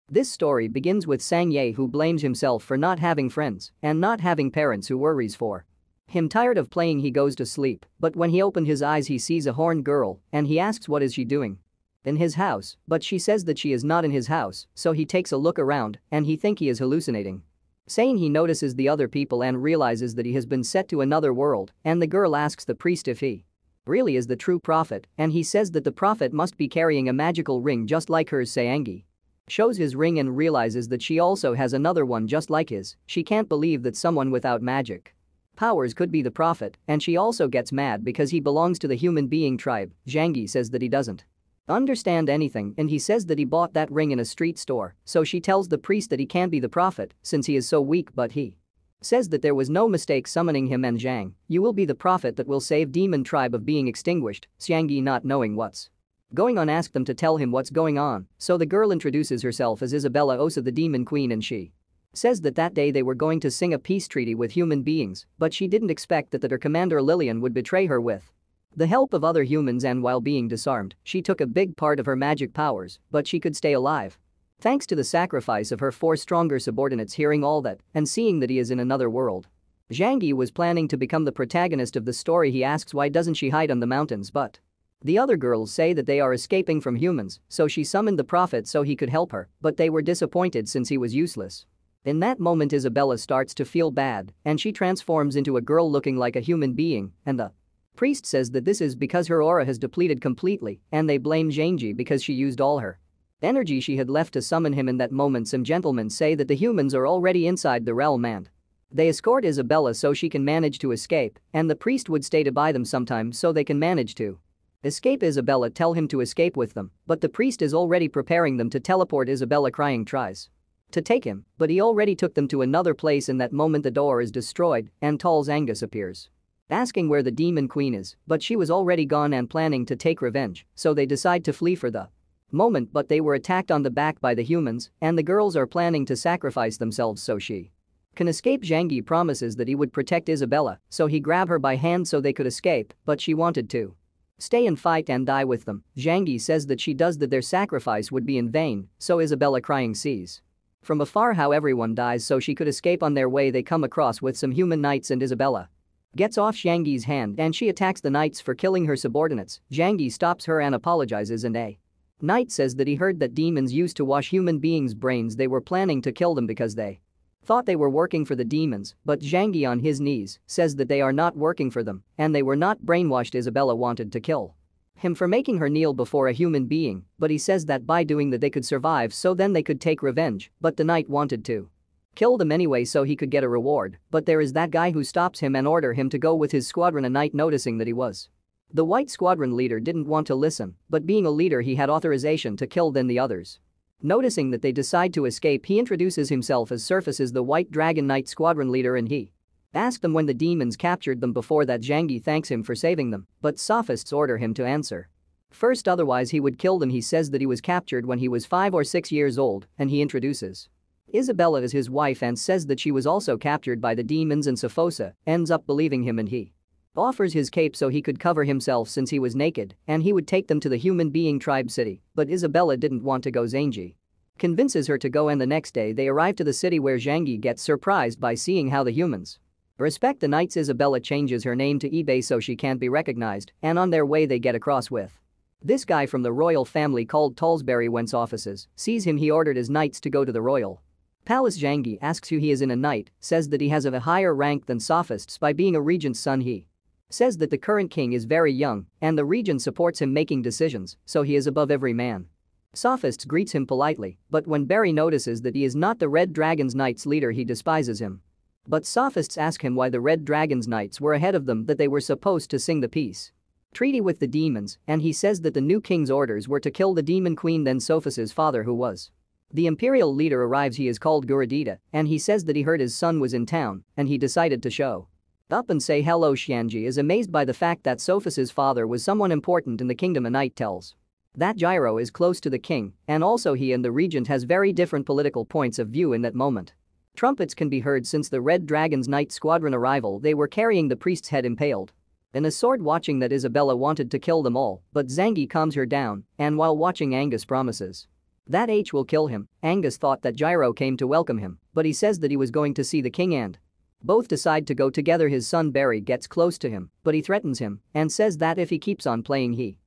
This story begins with Sang Ye, who blames himself for not having friends and not having parents who worries for him. Tired of playing, he goes to sleep, but when he opened his eyes he sees a horned girl and he asks what is she doing in his house, but she says that she is not in his house, so he takes a look around and he think he is hallucinating. Saying he notices the other people and realizes that he has been set to another world, and the girl asks the priest if he really is the true prophet, and he says that the prophet must be carrying a magical ring just like hers. Sayangi shows his ring and realizes that she also has another one just like his. She can't believe that someone without magic powers could be the prophet, and she also gets mad because he belongs to the human being tribe. Zhangyi says that he doesn't understand anything and he says that he bought that ring in a street store, so she tells the priest that he can't be the prophet since he is so weak, but he says that there was no mistake summoning him, and Zhang, you will be the prophet that will save demon tribe of being extinguished. Xiangyi, not knowing what's going on, asked them to tell him what's going on, so the girl introduces herself as Isabella Osa, the demon queen, and she says that day they were going to sing a peace treaty with human beings, but she didn't expect that her commander Lillian would betray her with the help of other humans, and while being disarmed, she took a big part of her magic powers, but she could stay alive thanks to the sacrifice of her 4 stronger subordinates. Hearing all that and seeing that he is in another world, Zhangyi was planning to become the protagonist of the story. He asks why doesn't she hide on the mountains, but the other girls say that they are escaping from humans, so she summoned the prophet so he could help her, but they were disappointed since he was useless. In that moment Isabella starts to feel bad and she transforms into a girl looking like a human being, and the priest says that this is because her aura has depleted completely, and they blame Zhangyi because she used all her energy she had left to summon him. In that moment some gentlemen say that the humans are already inside the realm and they escort Isabella so she can manage to escape, and the priest would stay to buy them sometime so they can manage to escape. Isabella tell him to escape with them, but the priest is already preparing them to teleport. Isabella crying tries to take him, but he already took them to another place. In that moment the door is destroyed and tall Zangus appears, asking where the demon queen is, but she was already gone and planning to take revenge, so they decide to flee for the moment, but they were attacked on the back by the humans and the girls are planning to sacrifice themselves so she can escape. Zhangyi promises that he would protect Isabella, so he grab her by hand so they could escape, but she wanted to stay and fight and die with them. Zhangyi says that she does that their sacrifice would be in vain, so Isabella crying sees from afar how everyone dies so she could escape. On their way they come across with some human knights and Isabella gets off Zhangyi's hand and she attacks the knights for killing her subordinates. Zhangyi stops her and apologizes, and a knight says that he heard that demons used to wash human beings' brains. They were planning to kill them because they thought they were working for the demons, but Zhangyi on his knees says that they are not working for them and they were not brainwashed. Isabella wanted to kill him for making her kneel before a human being, but he says that by doing that they could survive so then they could take revenge, but the knight wanted to kill them anyway so he could get a reward, but there is that guy who stops him and order him to go with his squadron. A knight noticing that he was the white squadron leader didn't want to listen, but being a leader he had authorization to kill then the others. Noticing that they decide to escape, he introduces himself as Surfaces, the White Dragon Knight squadron leader, and he asked them when the demons captured them. Before that Zhangyi thanks him for saving them, but sophists order him to answer first, otherwise he would kill them. He says that he was captured when he was 5 or 6 years old, and he introduces Isabella as his wife and says that she was also captured by the demons, and Sophosa ends up believing him and he offers his cape so he could cover himself since he was naked and he would take them to the human being tribe city, but Isabella didn't want to go. Zhangyi convinces her to go, and the next day they arrive to the city where Zhangyi gets surprised by seeing how the humans respect the knights. Isabella changes her name to Yi Bei so she can't be recognized, and on their way they get across with this guy from the royal family called Tallsbury. Whence offices sees him, he ordered his knights to go to the royal palace. Zhangyi asks who he is, in a knight says that he has of a higher rank than sophists by being a regent's son. He says that the current king is very young and the regent supports him making decisions, so he is above every man. Sophists greets him politely, but when Barry notices that he is not the Red Dragon's Knights leader he despises him. But Sophists ask him why the Red Dragon's Knights were ahead of them, that they were supposed to sing the peace treaty with the demons, and he says that the new king's orders were to kill the demon queen. Then Sophus's father, who was the imperial leader, arrives. He is called Gurudita and he says that he heard his son was in town and he decided to show up and say hello. Xianji is amazed by the fact that Sophus's father was someone important in the kingdom. A knight tells that Gyro is close to the king and also he and the regent has very different political points of view. In that moment trumpets can be heard since the Red Dragon's Knight squadron arrival. They were carrying the priest's head impaled in a sword. Watching that, Isabella wanted to kill them all, but Zhangyi calms her down and while watching Angus promises That H will kill him. Angus thought that Gyro came to welcome him, but he says that he was going to see the king and both decide to go together. His son Barry gets close to him, but he threatens him and says that if he keeps on playing he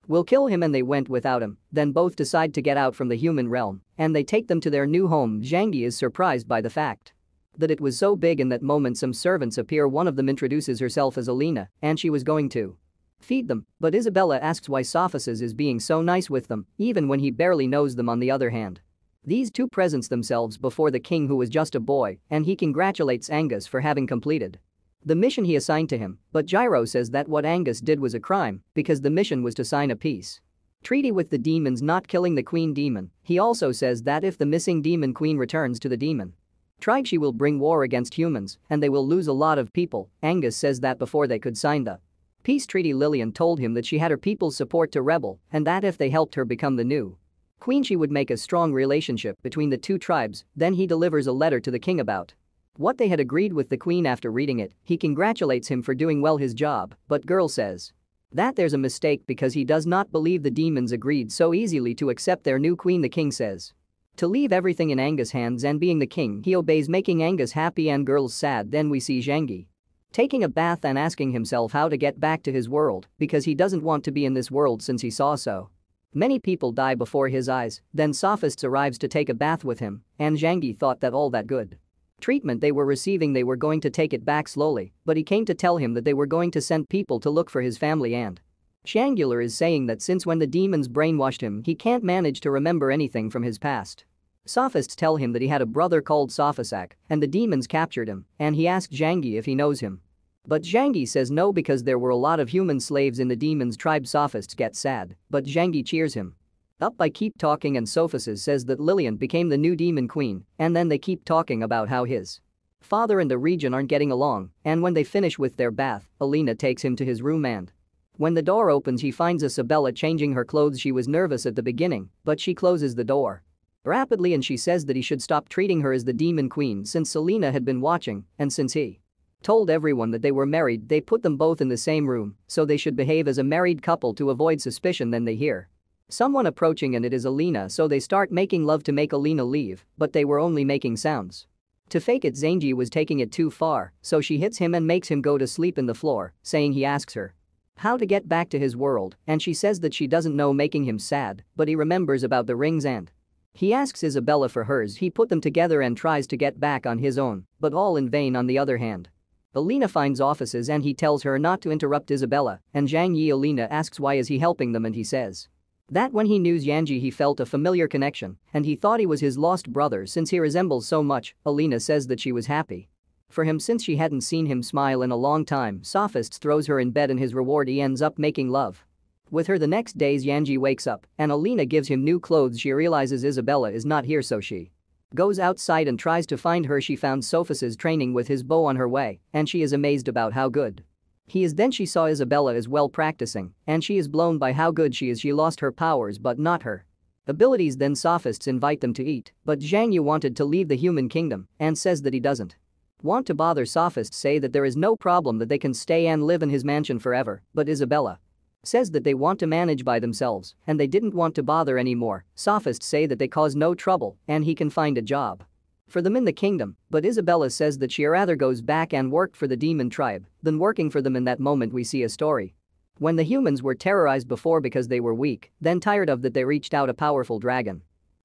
will kill him, and they went without him. Then both decide to get out from the human realm and they take them to their new home. Zhangyi is surprised by the fact that it was so big. In that moment some servants appear. One of them introduces herself as Alina and she was going to feed them, but Isabella asks why Sophices is being so nice with them, even when he barely knows them. On the other hand, these two presents themselves before the king, who was just a boy, and he congratulates Angus for having completed the mission he assigned to him, but Gyro says that what Angus did was a crime because the mission was to sign a peace treaty with the demons, not killing the queen demon. He also says that if the missing demon queen returns to the demon tribe, she will bring war against humans and they will lose a lot of people. Angus says that before they could sign the peace treaty, Lillian told him that she had her people's support to rebel and that if they helped her become the new queen she would make a strong relationship between the two tribes. Then he delivers a letter to the king about what they had agreed with the queen. After reading it, he congratulates him for doing well his job, but Girl says that there's a mistake because he does not believe the demons agreed so easily to accept their new queen. The king says to leave everything in Angus' hands, and being the king he obeys, making Angus happy and Girl's sad. Then we see Zhangyi taking a bath and asking himself how to get back to his world because he doesn't want to be in this world since he saw so many people die before his eyes. Then Sophists arrives to take a bath with him and Zhangyi thought that all that good treatment they were receiving they were going to take it back slowly, but he came to tell him that they were going to send people to look for his family. And Shangular is saying that since when the demons brainwashed him he can't manage to remember anything from his past. Sophists tell him that he had a brother called Sophisak and the demons captured him, and he asked Zhangyi if he knows him. But Zhangyi says no because there were a lot of human slaves in the demons tribe. Sophists get sad, but Zhangyi cheers him up by keep talking, and Sophices says that Lillian became the new demon queen, and then they keep talking about how his father and the region aren't getting along, and when they finish with their bath, Alina takes him to his room and when the door opens he finds Isabella changing her clothes. She was nervous at the beginning, but she closes the door rapidly and she says that he should stop treating her as the demon queen since Selena had been watching, and since he told everyone that they were married they put them both in the same room, so they should behave as a married couple to avoid suspicion. Then they hear someone approaching and it is Alina, so they start making love to make Alina leave, but they were only making sounds to fake it. Zhangyi was taking it too far, so she hits him and makes him go to sleep in the floor, saying he asks her how to get back to his world and she says that she doesn't know, making him sad, but he remembers about the rings and he asks Isabella for hers. He put them together and tries to get back on his own, but all in vain. On the other hand, Alina finds offices and he tells her not to interrupt Isabella, and Zhangyi Alina asks why is he helping them and he says that when he knew Zhangyi he felt a familiar connection and he thought he was his lost brother since he resembles so much. Alina says that she was happy for him since she hadn't seen him smile in a long time. Sophists throws her in bed and his reward he ends up making love with her. The next day Zhangyi wakes up and Alina gives him new clothes. She realizes Isabella is not here, so she goes outside and tries to find her. She found Sophices training with his bow on her way and she is amazed about how good he is. Then she saw Isabella as well practicing and she is blown by how good she is. She lost her powers but not her abilities. Then Sophists invite them to eat, but Zhangyi wanted to leave the human kingdom and says that he doesn't want to bother. Sophists say that there is no problem, that they can stay and live in his mansion forever, but Isabella says that they want to manage by themselves and they didn't want to bother anymore. Sophists say that they cause no trouble and he can find a job for them in the kingdom, but Isabella says that she rather goes back and worked for the demon tribe than working for them. In that moment we see a story when the humans were terrorized before because they were weak, then tired of that they reached out a powerful dragon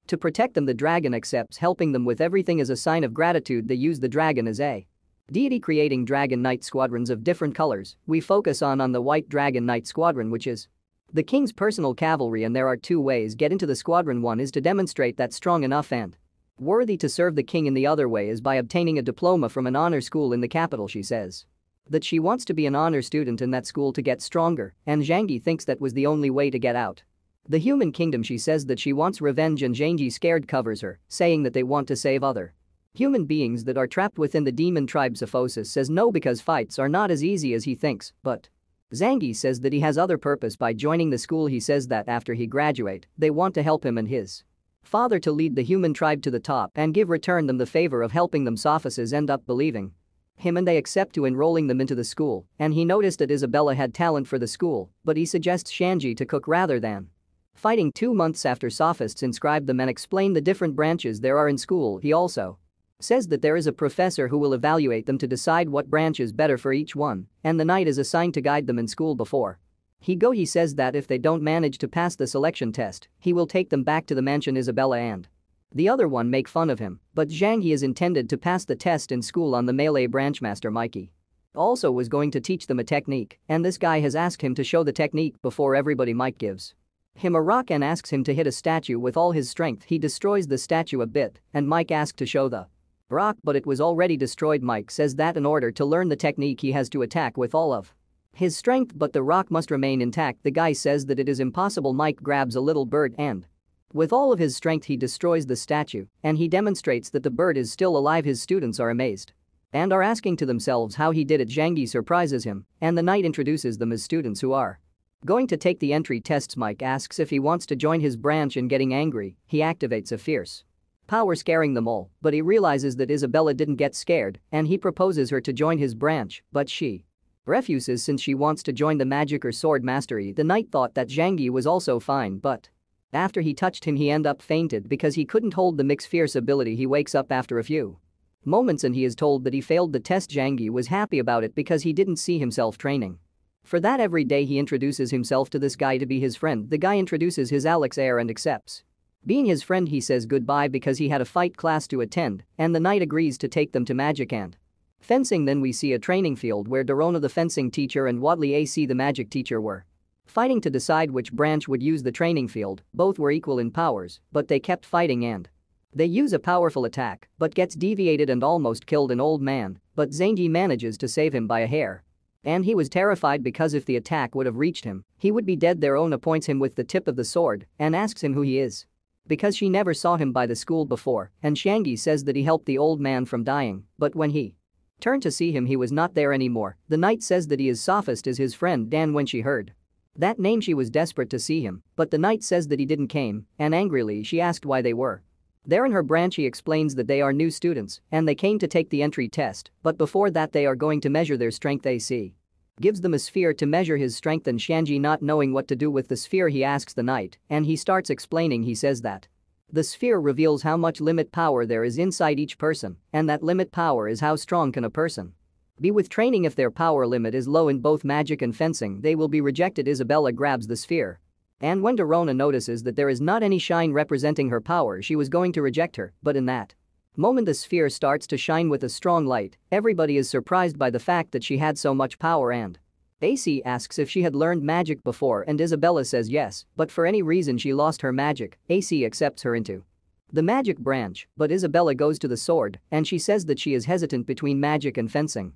to protect them. The dragon accepts helping them with everything as a sign of gratitude. They use the dragon as a deity, creating dragon knight squadrons of different colors. We focus on the white dragon knight squadron, which is the king's personal cavalry, and there are two ways get into the squadron. One is to demonstrate that strong enough and worthy to serve the king, and the other way is by obtaining a diploma from an honor school in the capital. She says that she wants to be an honor student in that school to get stronger, and Zhangyi thinks that was the only way to get out the human kingdom. She says that she wants revenge and Zhangyi scared covers her, saying that they want to save other human beings that are trapped within the demon tribe. Sophosis says no because fights are not as easy as he thinks, but Zhangyi says that he has other purpose by joining the school. He says that after he graduate, they want to help him and his father to lead the human tribe to the top and return them the favor of helping them. Sophices end up believing him and they accept to enrolling them into the school, and he noticed that Isabella had talent for the school, but he suggests Shanji to cook rather than Fighting 2 months after sophists inscribe them and explain the different branches there are in school, he also says that there is a professor who will evaluate them to decide what branch is better for each one, and the knight is assigned to guide them in school before he says that if they don't manage to pass the selection test, he will take them back to the mansion. Isabella and the other one make fun of him, but Zhang Yi is intended to pass the test in school on the melee branchmaster Mikey also was going to teach them a technique, and this guy has asked him to show the technique before everybody. Mike gives him a rock and asks him to hit a statue with all his strength. He destroys the statue a bit, and Mike asks to show the rock, but it was already destroyed. Mike says that in order to learn the technique he has to attack with all of his strength, but the rock must remain intact. The guy says that it is impossible. Mike grabs a little bird and with all of his strength he destroys the statue, and he demonstrates that the bird is still alive. His students are amazed and are asking to themselves how he did it. Zhang Yi surprises him, and the knight introduces them as students who are going to take the entry tests. Mike asks if he wants to join his branch, and getting angry, he activates a fierce power scaring them all, but he realizes that Isabella didn't get scared and he proposes her to join his branch, but she refuses since she wants to join the magic or sword mastery. The knight thought that Zhang Yi was also fine, but after he touched him he ended up fainted because he couldn't hold the mix fierce ability. He wakes up after a few moments and he is told that he failed the test. Zhang Yi was happy about it because he didn't see himself training for that. Every day he introduces himself to this guy to be his friend. The guy introduces his Alex heir and accepts being his friend. He says goodbye because he had a fight class to attend, and the knight agrees to take them to magic and fencing. Then we see a training field where Dorona the fencing teacher and Wadley AC the magic teacher were fighting to decide which branch would use the training field. Both were equal in powers, but they kept fighting and they use a powerful attack but gets deviated and almost killed an old man, but Zhang Yi manages to save him by a hair. And he was terrified because if the attack would have reached him, he would be dead. Dorona points him with the tip of the sword and asks him who he is because she never saw him by the school before, and Zhang Yi says that he helped the old man from dying, but when he turned to see him he was not there anymore. The knight says that he is sophist is his friend Dan. When she heard that name she was desperate to see him, but the knight says that he didn't came, and angrily she asked why they were there in her branch. He explains that they are new students and they came to take the entry test, but before that they are going to measure their strength. AC gives them a sphere to measure his strength, and Shanji, not knowing what to do with the sphere, he asks the knight and he starts explaining. He says that the sphere reveals how much limit power there is inside each person, and that limit power is how strong can a person be with training. If their power limit is low in both magic and fencing, they will be rejected. Isabella grabs the sphere, and when Dorona notices that there is not any shine representing her power, she was going to reject her, but in that moment the sphere starts to shine with a strong light. Everybody is surprised by the fact that she had so much power, and AC asks if she had learned magic before, and Isabella says yes, but for any reason she lost her magic. AC accepts her into the magic branch, but Isabella goes to the sword and she says that she is hesitant between magic and fencing.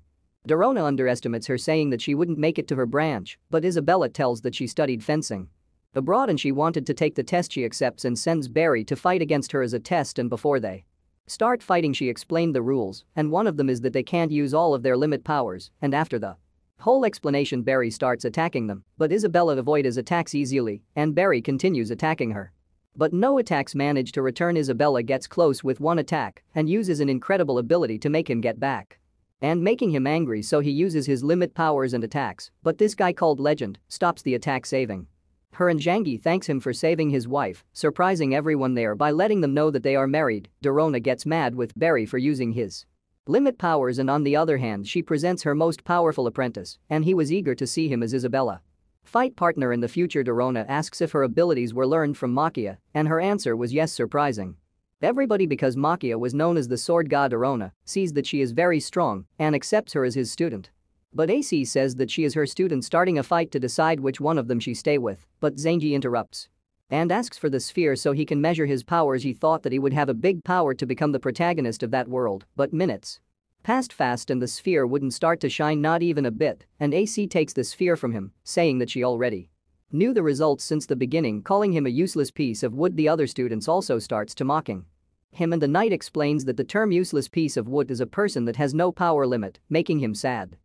Dorona underestimates her, saying that she wouldn't make it to her branch, but Isabella tells that she studied fencing abroad and she wanted to take the test. She accepts and sends Barry to fight against her as a test, and before they start fighting she explained the rules, and one of them is that they can't use all of their limit powers, and after the whole explanation Barry starts attacking them, but Isabella avoids his attacks easily and Barry continues attacking her. But no attacks manage to return. Isabella gets close with one attack and uses an incredible ability to make him get back and making him angry, so he uses his limit powers and attacks, but this guy called Legend stops the attack, saving her, and Zhang Yi thanks him for saving his wife, surprising everyone there by letting them know that they are married. Dorona gets mad with Barry for using his limit powers, and on the other hand she presents her most powerful apprentice, and he was eager to see him as Isabella fight partner in the future. Dorona asks if her abilities were learned from Makia, and her answer was yes, surprising everybody because Makia was known as the sword god. Dorona sees that she is very strong and accepts her as his student. But AC says that she is her student, starting a fight to decide which one of them she stay with, but Zhang Yi interrupts and asks for the sphere so he can measure his powers. He thought that he would have a big power to become the protagonist of that world, but minutes passed fast and the sphere wouldn't start to shine, not even a bit, and AC takes the sphere from him, saying that she already knew the results since the beginning, calling him a useless piece of wood. The other students also starts to mocking him, and the knight explains that the term useless piece of wood is a person that has no power limit, making him sad.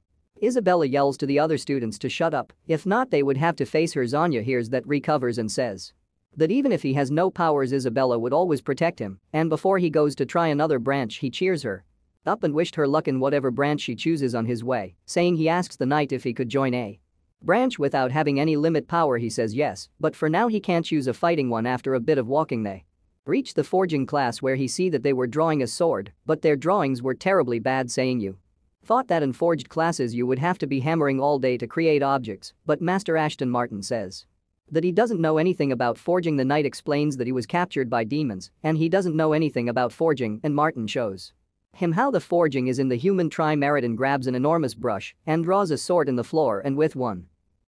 Isabella yells to the other students to shut up, if not they would have to face her. Zanya hears that, recovers and says that even if he has no powers Isabella would always protect him, and before he goes to try another branch he cheers her up and wished her luck in whatever branch she chooses on his way, saying he asks the knight if he could join a branch without having any limit power. He says yes, but for now he can't use a fighting one. After a bit of walking they reach the forging class where he see that they were drawing a sword, but their drawings were terribly bad, saying you thought that in forged classes you would have to be hammering all day to create objects, but Master Ascian Martin says that he doesn't know anything about forging. The knight explains that he was captured by demons and he doesn't know anything about forging, and Martin shows him how the forging is in the human trimeridin, grabs an enormous brush and draws a sword in the floor, and with one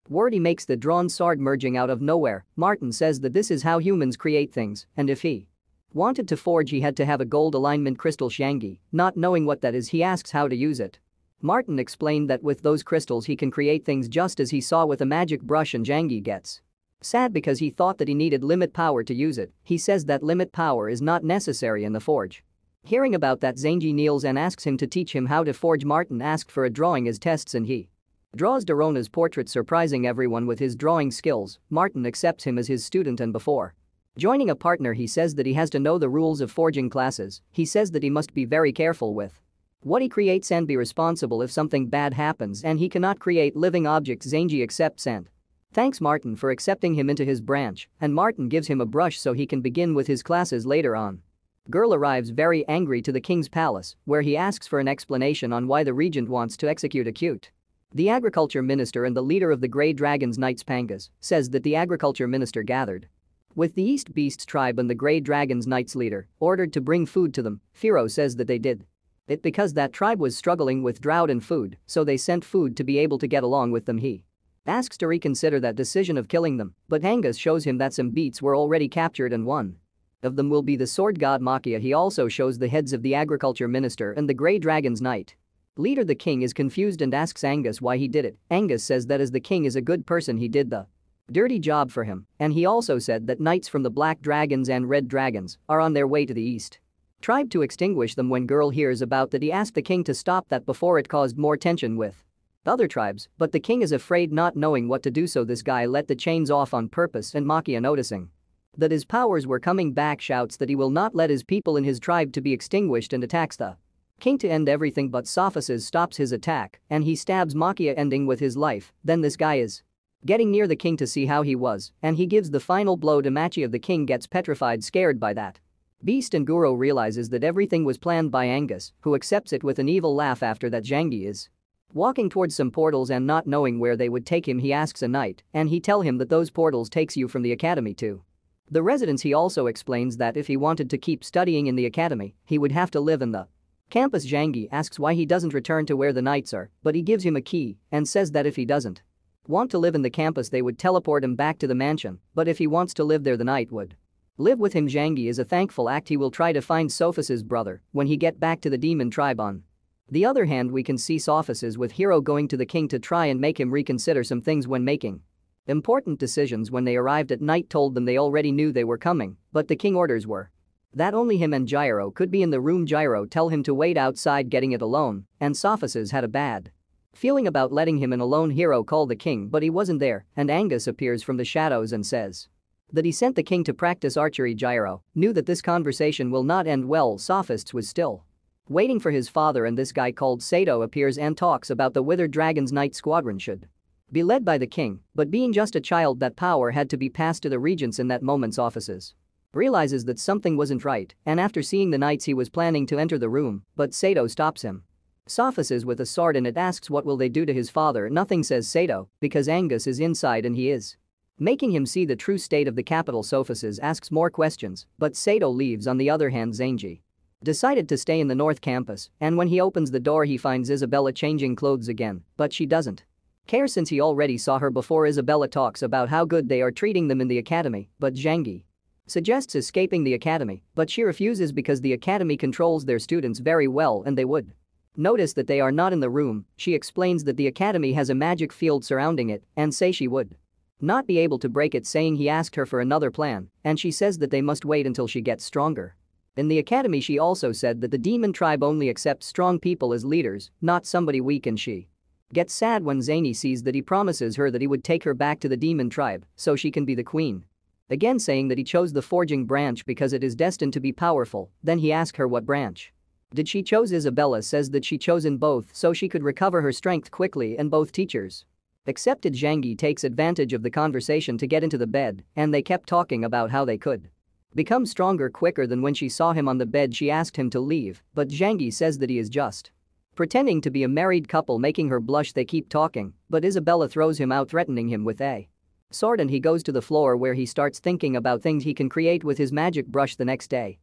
word he makes the drawn sword merging out of nowhere. Martin says that this is how humans create things, and if he wanted to forge he had to have a gold alignment crystal. Zhangyi, not knowing what that is, he asks how to use it. Martin explained that with those crystals he can create things just as he saw with a magic brush, and Zhangyi gets sad because he thought that he needed limit power to use it. He says that limit power is not necessary in the forge. Hearing about that, Zhangyi kneels and asks him to teach him how to forge. Martin asked for a drawing as tests and he draws Darona's portrait, surprising everyone with his drawing skills. Martin accepts him as his student, and before joining a partner he says that he has to know the rules of forging classes. He says that he must be very careful with what he creates and be responsible if something bad happens, and he cannot create living objects. Zhangyi accepts and thanks Martin for accepting him into his branch, and Martin gives him a brush so he can begin with his classes later on. Girl arrives very angry to the king's palace, where he asks for an explanation on why the regent wants to execute a cute. The agriculture minister and the leader of the Grey Dragons Knights, Pangas, says that the agriculture minister gathered with the East Beasts tribe and the Grey Dragons Knights leader ordered to bring food to them. Firo says that they did it because that tribe was struggling with drought and food, so they sent food to be able to get along with them. He asks to reconsider that decision of killing them, but Angus shows him that some beasts were already captured and one of them will be the sword god Makia. He also shows the heads of the agriculture minister and the Grey Dragons Knight leader. The king is confused and asks Angus why he did it. Angus says that as the king is a good person he did the dirty job for him, and he also said that knights from the Black Dragons and Red Dragons are on their way to the east tribe to extinguish them. When girl hears about that he asked the king to stop that before it caused more tension with other tribes, but the king is afraid, not knowing what to do, so this guy let the chains off on purpose, and Makia, noticing that his powers were coming back, shouts that he will not let his people in his tribe to be extinguished and attacks the king to end everything, but Sophices stops his attack and he stabs Makia, ending with his life. Then this guy is getting near the king to see how he was, and he gives the final blow to Machia. The king gets petrified, scared by that beast, and Guro realizes that everything was planned by Angus, who accepts it with an evil laugh. After that, Zhangyi is walking towards some portals and not knowing where they would take him he asks a knight, and he tell him that those portals takes you from the academy to the residence. He also explains that if he wanted to keep studying in the academy, he would have to live in the campus. Zhangyi asks why he doesn't return to where the knights are, but he gives him a key and says that if he doesn't want to live in the campus they would teleport him back to the mansion, but if he wants to live there the knight would live with him. Zhangyi is a thankful act. He will try to find Sophis's brother when he get back to the demon tribe. On the other hand, we can see Sophises with Hero going to the king to try and make him reconsider some things when making important decisions. When they arrived at night, told them they already knew they were coming, but the king orders were that only him and Gyro could be in the room. Gyro tell him to wait outside getting it alone, and Sophises had a bad feeling about letting him in alone. Hero called the king but he wasn't there, and Angus appears from the shadows and says that he sent the king to practice archery. Gyro knew that this conversation will not end well. Sophists was still waiting for his father, and this guy called Sato appears and talks about the Withered Dragons Knight squadron should be led by the king, but being just a child that power had to be passed to the regents. In that moment Sophises realizes that something wasn't right, and after seeing the knights he was planning to enter the room, but Sato stops him. Sophises with a sword in it asks what will they do to his father. Nothing, says Sato, because Angus is inside and he is making him see the true state of the capital. Sophises asks more questions, but Sato leaves. On the other hand, Zhangyi decided to stay in the North Campus, and when he opens the door he finds Isabella changing clothes again, but she doesn't care since he already saw her before. Isabella talks about how good they are treating them in the academy, but Zhangyi suggests escaping the academy, but she refuses because the academy controls their students very well and they would notice that they are not in the room. She explains that the academy has a magic field surrounding it and say she would not be able to break it, saying he asked her for another plan, and she says that they must wait until she gets stronger. In the academy she also said that the demon tribe only accepts strong people as leaders, not somebody weak, and she gets sad when Zany sees that he promises her that he would take her back to the demon tribe so she can be the queen. Again saying that he chose the forging branch because it is destined to be powerful. Then he asks her what branch did she chose. Isabella says that she chosen both so she could recover her strength quickly, and both teachers Accepted. Zhang Yi takes advantage of the conversation to get into the bed, and they kept talking about how they could become stronger quicker than when she saw him on the bed. She asked him to leave, but Zhang Yi says that he is just pretending to be a married couple, making her blush. They keep talking, but Isabella throws him out, threatening him with a sword, and he goes to the floor where he starts thinking about things he can create with his magic brush. The next day,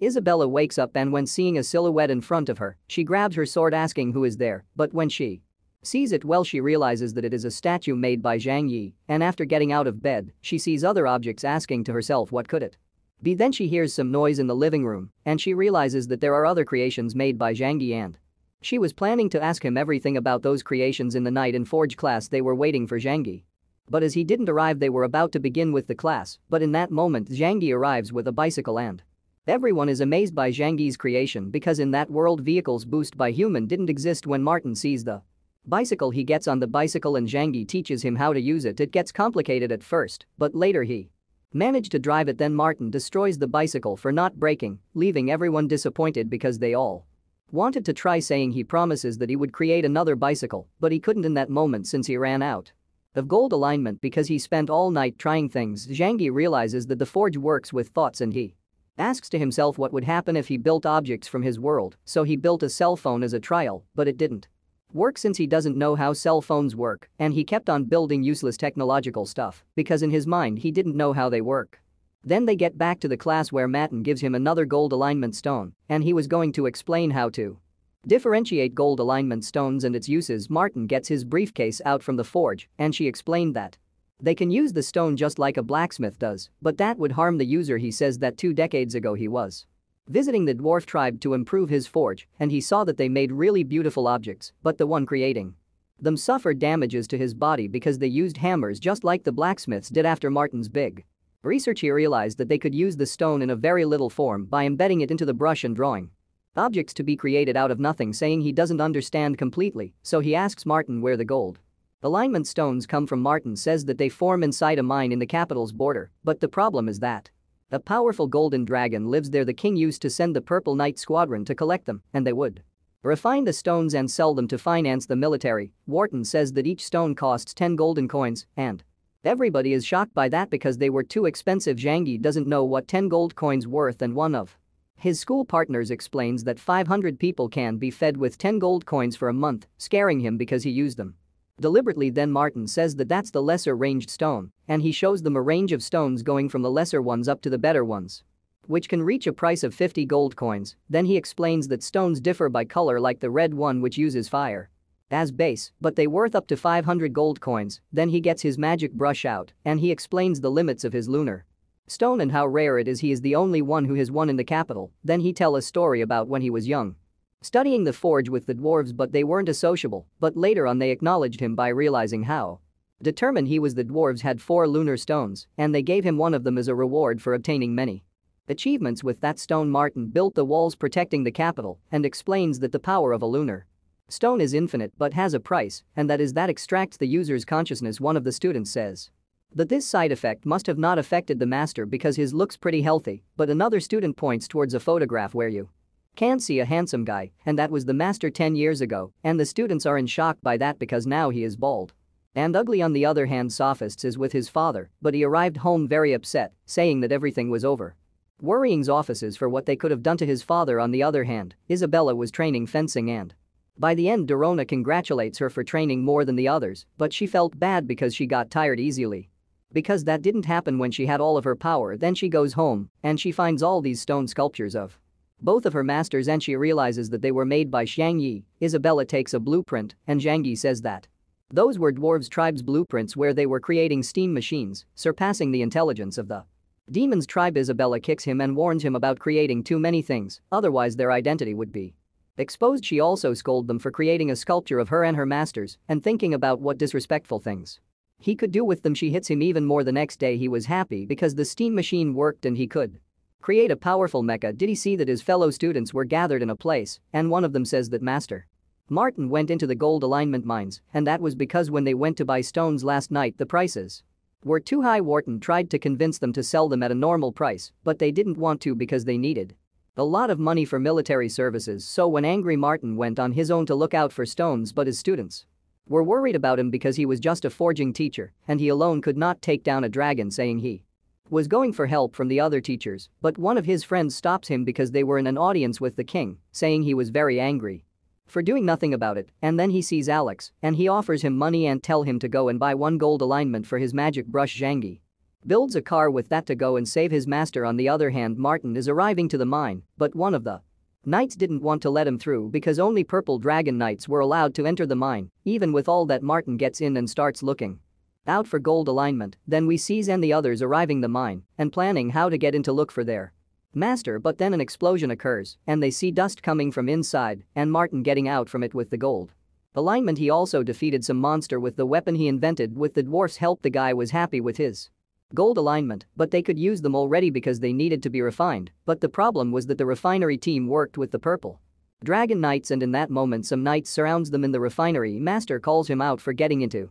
Isabella wakes up, and when seeing a silhouette in front of her, she grabs her sword asking who is there, but when she sees it, well, she realizes that it is a statue made by Zhang Yi, and after getting out of bed, she sees other objects, asking to herself what could it be. Then she hears some noise in the living room, and she realizes that there are other creations made by Zhang Yi, and she was planning to ask him everything about those creations in the night in forge class. They were waiting for Zhang Yi, but as he didn't arrive, they were about to begin with the class, but in that moment Zhang Yi arrives with a bicycle, and everyone is amazed by Zhang Yi's creation because in that world vehicles boosted by human didn't exist. When Martin sees the bicycle, he gets on the bicycle and Zhang Yi teaches him how to use it. It gets complicated at first, but later he managed to drive it. Then Martin destroys the bicycle for not breaking, leaving everyone disappointed because they all wanted to try, saying he promises that he would create another bicycle, but he couldn't in that moment since he ran out of gold alignment because he spent all night trying things. Zhang Yi realizes that the forge works with thoughts, and he asks to himself what would happen if he built objects from his world, so he built a cell phone as a trial, but it didn't work since he doesn't know how cell phones work, and he kept on building useless technological stuff because in his mind he didn't know how they work. Then they get back to the class where Martin gives him another gold alignment stone, and he was going to explain how to differentiate gold alignment stones and its uses. Martin gets his briefcase out from the forge, and she explained that they can use the stone just like a blacksmith does, but that would harm the user. He says that 2 decades ago he was visiting the dwarf tribe to improve his forge, and he saw that they made really beautiful objects, but the one creating them suffered damages to his body because they used hammers just like the blacksmiths did. After Martin's big research, he realized that they could use the stone in a very little form by embedding it into the brush and drawing objects to be created out of nothing, saying he doesn't understand completely, so he asks Martin where the gold alignment stones come from. Martin says that they form inside a mine in the capital's border, but the problem is that a powerful golden dragon lives there. The king used to send the Purple Knight Squadron to collect them, and they would refine the stones and sell them to finance the military. Wharton says that each stone costs 10 golden coins, and everybody is shocked by that because they were too expensive. Zhang Yi doesn't know what 10 gold coins worth, and one of his school partners explains that 500 people can be fed with 10 gold coins for a month, scaring him because he used them deliberately. Then Martin says that that's the lesser ranged stone, and he shows them a range of stones going from the lesser ones up to the better ones, which can reach a price of 50 gold coins. Then he explains that stones differ by color, like the red one which uses fire as base, but they worth up to 500 gold coins. Then he gets his magic brush out, and he explains the limits of his lunar stone and how rare it is. He is the only one who has one in the capital. Then he tell a story about when he was young, studying the forge with the dwarves, but they weren't as sociable, but later on they acknowledged him by realizing how determined he was. The dwarves had 4 lunar stones, and they gave him one of them as a reward for obtaining many achievements with that stone. Martin built the walls protecting the capital and explains that the power of a lunar stone is infinite but has a price, and that is that extracts the user's consciousness. One of the students says that this side effect must have not affected the master because his looks pretty healthy, but another student points towards a photograph where you can see a handsome guy, and that was the master 10 years ago, and the students are in shock by that because now he is bald and ugly. On the other hand, Sophists is with his father, but he arrived home very upset, saying that everything was over, worrying offices for what they could have done to his father. On the other hand, Isabella was training fencing, and by the end Dorona congratulates her for training more than the others, but she felt bad because she got tired easily. Because that didn't happen when she had all of her power. Then she goes home, and she finds all these stone sculptures of both of her masters, and she realizes that they were made by Zhang Yi. Isabella takes a blueprint, and Zhang Yi says that those were dwarves' tribes' blueprints where they were creating steam machines, surpassing the intelligence of the demons' tribe. Isabella kicks him and warns him about creating too many things, otherwise their identity would be exposed. She also scolds them for creating a sculpture of her and her masters and thinking about what disrespectful things he could do with them. She hits him even more. The next day he was happy because the steam machine worked and he could create a powerful mecha. Did he see that his fellow students were gathered in a place, and one of them says that Master Martin went into the gold alignment mines, and that was because when they went to buy stones last night the prices were too high. Wharton tried to convince them to sell them at a normal price, but they didn't want to because they needed a lot of money for military services. So when angry Martin went on his own to look out for stones, but his students were worried about him because he was just a forging teacher and he alone could not take down a dragon, saying he was going for help from the other teachers, but one of his friends stops him because they were in an audience with the king, saying he was very angry for doing nothing about it, and then he sees Alex and he offers him money and tell him to go and buy 1 gold alignment for his magic brush. Zhangyi builds a car with that to go and save his master. On the other hand, Martin is arriving to the mine, but one of the knights didn't want to let him through because only purple dragon knights were allowed to enter the mine. Even with all that, Martin gets in and starts looking out for gold alignment. Then we see Zen the others arriving the mine and planning how to get in to look for their master, but then an explosion occurs and they see dust coming from inside and Martin getting out from it with the gold alignment. He also defeated some monster with the weapon he invented with the dwarf's help. The guy was happy with his gold alignment, but they could use them already because they needed to be refined, but the problem was that the refinery team worked with the purple dragon knights and in that moment some knights surrounds them in the refinery. Master calls him out for getting into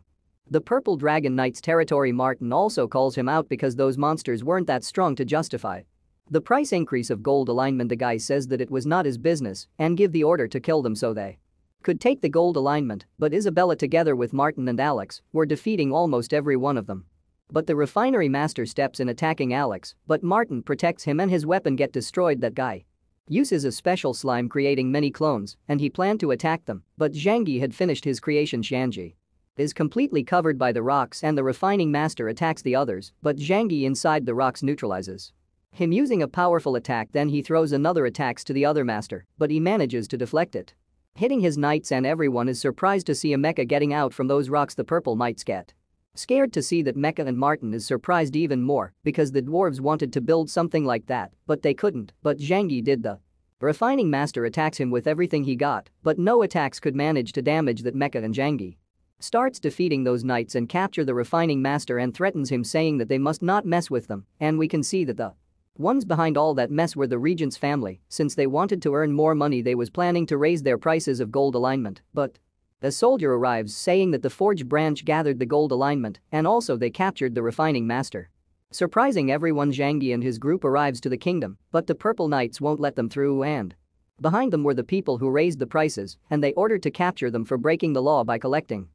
the purple dragon knight's territory. Martin also calls him out because those monsters weren't that strong to justify the price increase of gold alignment. The guy says that it was not his business and give the order to kill them so they could take the gold alignment, but Isabella together with Martin and Alex were defeating almost every one of them. But the refinery master steps in attacking Alex, but Martin protects him and his weapon get destroyed. That guy uses a special slime creating many clones and he planned to attack them, but Zhangyi had finished his creation. Zhangyi is completely covered by the rocks and the refining master attacks the others, but Zhangyi inside the rocks neutralizes him using a powerful attack. Then he throws another attacks to the other master, but he manages to deflect it, hitting his knights, and everyone is surprised to see a mecha getting out from those rocks. The purple knights get scared to see that Mecha, and Martin is surprised even more because the dwarves wanted to build something like that, but they couldn't, but Zhangyi did. The refining master attacks him with everything he got, but no attacks could manage to damage that Mecha, and Zhangyi starts defeating those knights and capture the refining master and threatens him, saying that they must not mess with them, and we can see that the ones behind all that mess were the regent's family. Since they wanted to earn more money, they was planning to raise their prices of gold alignment, but a soldier arrives saying that the forge branch gathered the gold alignment and also they captured the refining master. Surprising everyone, Zhangyi and his group arrives to the kingdom, but the purple knights won't let them through and behind them were the people who raised the prices and they ordered to capture them for breaking the law by collecting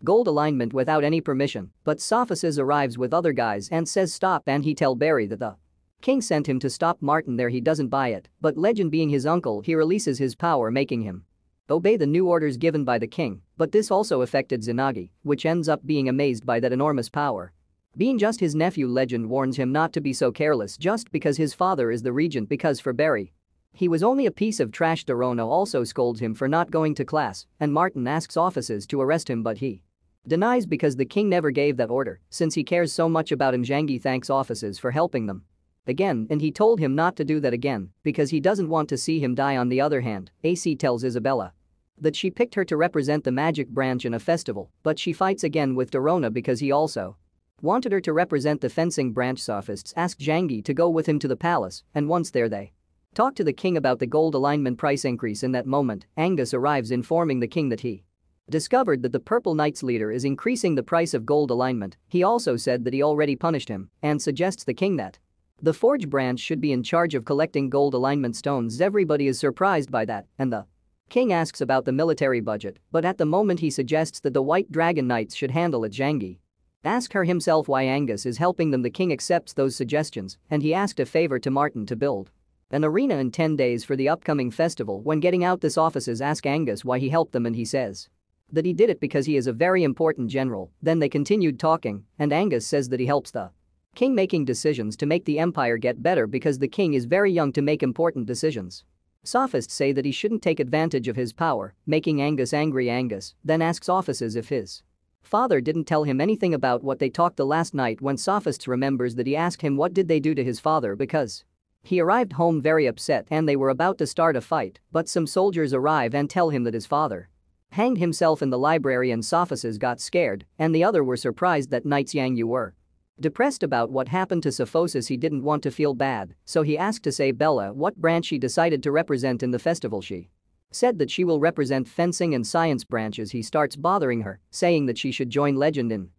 gold alignment without any permission. But Sophices arrives with other guys and says stop, and he tell Barry that the king sent him to stop Martin there. He doesn't buy it, but Legend being his uncle, he releases his power making him obey the new orders given by the king, but this also affected Zenagi, which ends up being amazed by that enormous power. Being just his nephew, Legend warns him not to be so careless just because his father is the regent, because for Barry he was only a piece of trash. Dorona also scolds him for not going to class and Martin asks offices to arrest him, but he denies because the king never gave that order since he cares so much about him. Zhangyi thanks offices for helping them again and he told him not to do that again because he doesn't want to see him die. On the other hand, AC tells Isabella that she picked her to represent the magic branch in a festival, but she fights again with Dorona because he also wanted her to represent the fencing branch. Sophists ask Zhangyi to go with him to the palace, and once there they talk to the king about the gold alignment price increase. In that moment, Angus arrives informing the king that he discovered that the Purple Knights leader is increasing the price of gold alignment. He also said that he already punished him and suggests the king that the forge branch should be in charge of collecting gold alignment stones. Everybody is surprised by that and the king asks about the military budget, but at the moment he suggests that the White Dragon Knights should handle it. Zhangyi asks her himself why Angus is helping them. The king accepts those suggestions and he asked a favor to Martin to build an arena in 10 days for the upcoming festival. When getting out, this officers ask Angus why he helped them and he says that he did it because he is a very important general. Then they continued talking and Angus says that he helps the king making decisions to make the empire get better because the king is very young to make important decisions. Sophists say that he shouldn't take advantage of his power, making Angus angry. Angus then asks offices if his father didn't tell him anything about what they talked the last night. When Sophists remembers that, he asked him what did they do to his father because he arrived home very upset and they were about to start a fight, but some soldiers arrive and tell him that his father hanged himself in the library and Sophists got scared and the other were surprised that Knights Yang Yu were depressed about what happened to Sophosis. He didn't want to feel bad, so he asked Isabella what branch she decided to represent in the festival. She said that she will represent fencing and science branches. He starts bothering her, saying that she should join Legend in